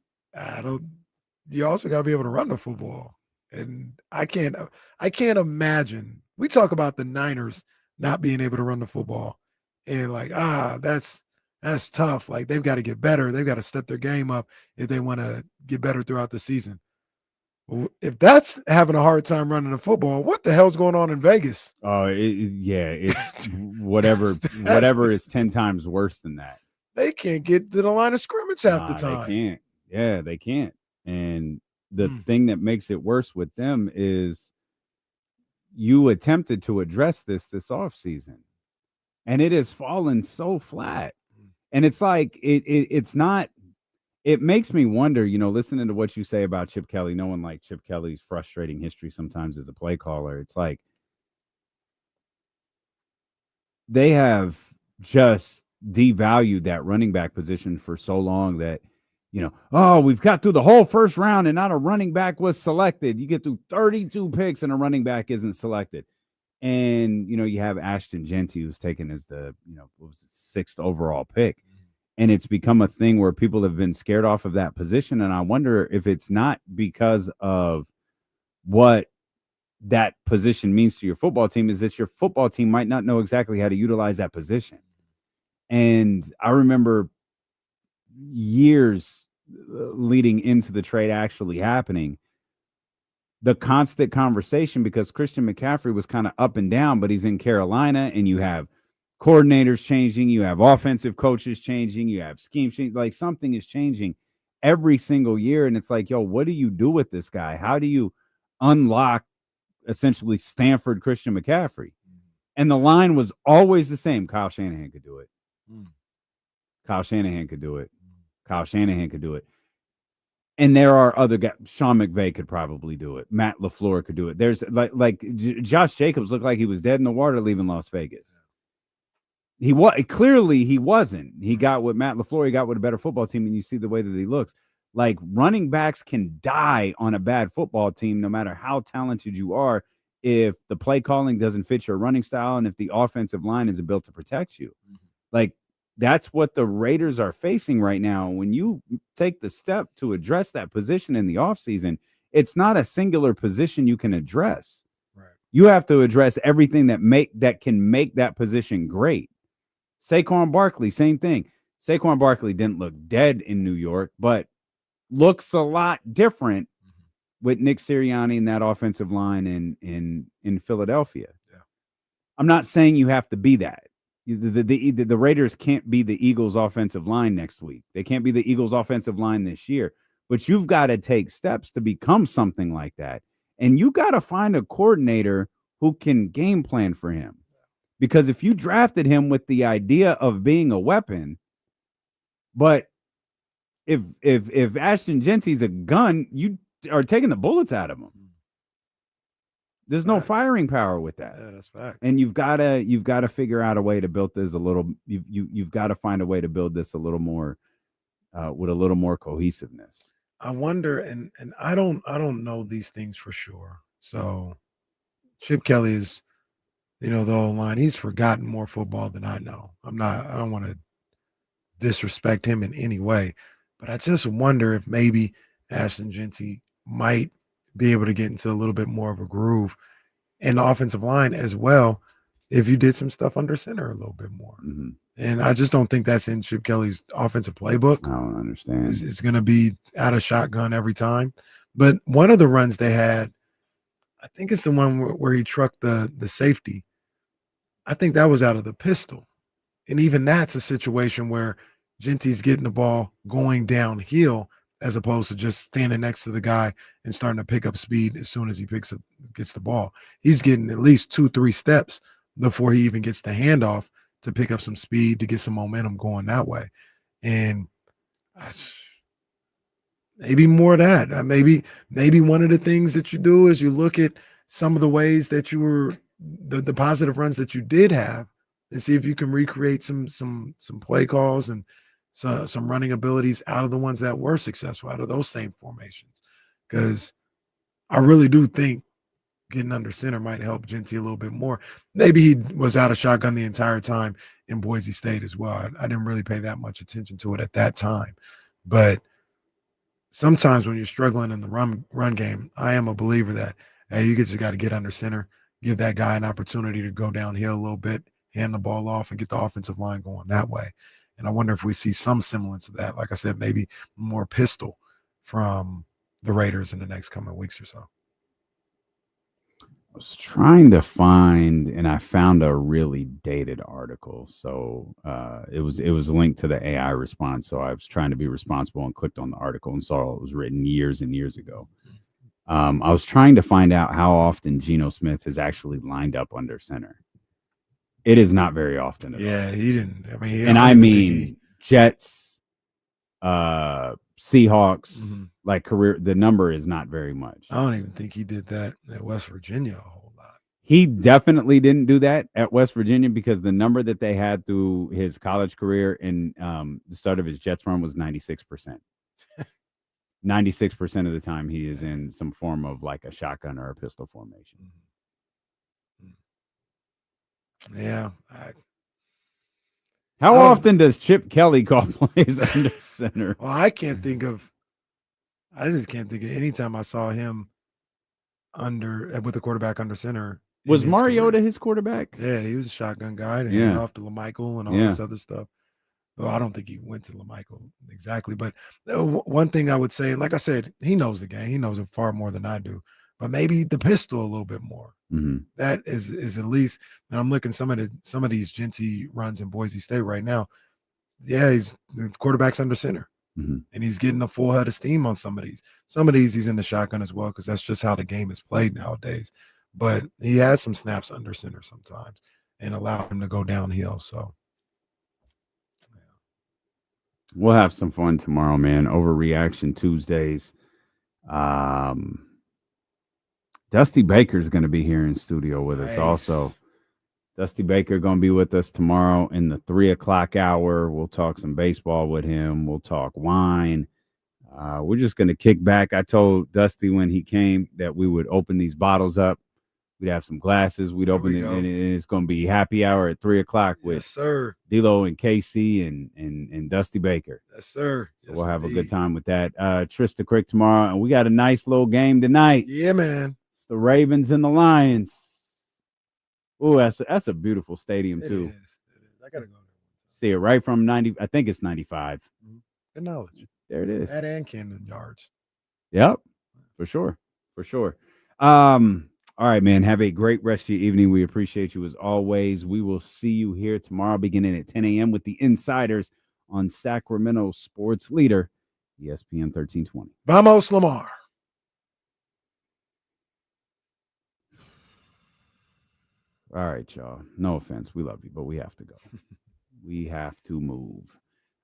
you also got to be able to run the football. And I can't imagine. We talk about the Niners not being able to run the football, and like, that's tough. Like, they've got to get better. They've got to step their game up if they want to get better throughout the season. If that's having a hard time running the football, what the hell's going on in Vegas? Oh, it's whatever is 10 times worse than that. They can't get to the line of scrimmage half the time. They can't. Yeah, they can't. And the thing that makes it worse with them is you attempted to address this offseason, and it has fallen so flat. And it's like it's not. It makes me wonder, listening to what you say about Chip Kelly, knowing like Chip Kelly's frustrating history sometimes as a play caller. It's like they have just devalued that running back position for so long that, we've got through the whole first round and not a running back was selected. You get through 32 picks and a running back isn't selected. And, you have Ashton Jeanty, who's taken as the, what was it, 6th overall pick. And it's become a thing where people have been scared off of that position. And I wonder if it's not because of what that position means to your football team, is that your football team might not know exactly how to utilize that position. And I remember years leading into the trade actually happening, the constant conversation, because Christian McCaffrey was kind of up and down, but he's in Carolina, and you have coordinators changing, you have offensive coaches changing, you have scheme changing, like something is changing every single year. And it's like, yo, what do you do with this guy? How do you unlock essentially Stanford Christian McCaffrey? And the line was always the same. Kyle Shanahan could do it. Kyle Shanahan could do it. Kyle Shanahan could do it. And there are other guys. Sean McVay could probably do it. Matt LaFleur could do it. There's like Josh Jacobs looked like he was dead in the water leaving Las Vegas. He wasn't. He got with Matt LaFleur. He got with a better football team, and you see the way that he looks. Like, running backs can die on a bad football team, no matter how talented you are, if the play calling doesn't fit your running style and if the offensive line isn't built to protect you. Like, that's what the Raiders are facing right now. When you take the step to address that position in the offseason, it's not a singular position you can address. Right. You have to address everything that can make that position great. Saquon Barkley, same thing. Saquon Barkley didn't look dead in New York, but looks a lot different with Nick Sirianni and that offensive line in Philadelphia. Yeah. I'm not saying you have to be that. The Raiders can't be the Eagles' offensive line next week. They can't be the Eagles' offensive line this year. But you've got to take steps to become something like that. And you got to find a coordinator who can game plan for him. Because if you drafted him with the idea of being a weapon, but if Ashton Jeanty's a gun, you are taking the bullets out of him. There's no firing power with that. Yeah, that's fact. And you've got to figure out a way to build this a little. You've got to find a way to build this a little more with a little more cohesiveness. I wonder, and I don't know these things for sure. So Chip Kelly is, the whole line. He's forgotten more football than I know. I don't want to disrespect him in any way, but I just wonder if maybe Ashton Jeanty might be able to get into a little bit more of a groove in the offensive line as well if you did some stuff under center a little bit more. Mm-hmm. And I just don't think that's in Chip Kelly's offensive playbook. I don't understand. It's going to be out of shotgun every time. But one of the runs they had, I think it's the one where he trucked the safety. I think that was out of the pistol. And even that's a situation where Jeanty's getting the ball going downhill as opposed to just standing next to the guy and starting to pick up speed as soon as he gets the ball. He's getting at least 2-3 steps before he even gets the handoff to pick up some speed, to get some momentum going that way. And maybe more of that. Maybe one of the things that you do is you look at some of the ways that you were the positive runs that you did have and see if you can recreate some play calls and some running abilities out of the ones that were successful, out of those same formations. Because I really do think getting under center might help Genty a little bit more. Maybe he was out of shotgun the entire time in Boise State as well. I didn't really pay that much attention to it at that time. But sometimes when you're struggling in the run game, I am a believer that, hey, you just got to get under center, give that guy an opportunity to go downhill a little bit, hand the ball off, and get the offensive line going that way. And I wonder if we see some semblance of that. Like I said, maybe more pistol from the Raiders in the next coming weeks or so. I was trying to find, and I found a really dated article. So it was linked to the AI response. So I was trying to be responsible and clicked on the article and saw it was written years and years ago. I was trying to find out how often Geno Smith has actually lined up under center. It is not very often at all. He didn't. I mean, Jets, Seahawks, like career. The number is not very much. I don't even think he did that at West Virginia a whole lot. He definitely didn't do that at West Virginia because the number that they had through his college career and the start of his Jets run was 96%. 96% of the time he is in some form of like a shotgun or a pistol formation. Yeah. How often does Chip Kelly call plays under center? Well, I just can't think of any time I saw him with the quarterback under center. Was Mariota his quarterback? Yeah, he was a shotgun guy. And he went off to LaMichael and all this other stuff. Well, I don't think he went to LaMichael exactly. But one thing I would say, and like I said, he knows the game. He knows it far more than I do. But maybe the pistol a little bit more. That is at least. And I'm looking some of these Genty runs in Boise State right now. Yeah, the quarterback's under center, and he's getting a full head of steam on some of these. Some of these he's in the shotgun as well because that's just how the game is played nowadays. But he has some snaps under center sometimes and allow him to go downhill. So we'll have some fun tomorrow, man. Overreaction Tuesdays. Dusty Baker's going to be here in studio with us also. Dusty Baker going to be with us tomorrow in the 3:00 hour. We'll talk some baseball with him. We'll talk wine. We're just going to kick back. I told Dusty when he came that we would open these bottles up. We'd have some glasses. We'd open it, and it's going to be happy hour at 3:00 with sir. D'Lo and KC and Dusty Baker. Yes, sir. So we'll have a good time with that. Trista Crick tomorrow, and we got a nice little game tonight. Yeah, man. The Ravens and the Lions. Oh, that's a beautiful stadium too. It is. I gotta go there. See it right from 90. I think it's 95. Good knowledge. There it is. That and Camden Yards. Yep, for sure. All right, man. Have a great rest of your evening. We appreciate you as always. We will see you here tomorrow beginning at 10 a.m. with the Insiders on Sacramento Sports Leader, ESPN 1320. Vamos, Lamar. All right, y'all. No offense. We love you, but we have to go. We have to move.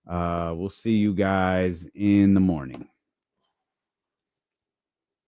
We'll see you guys in the morning.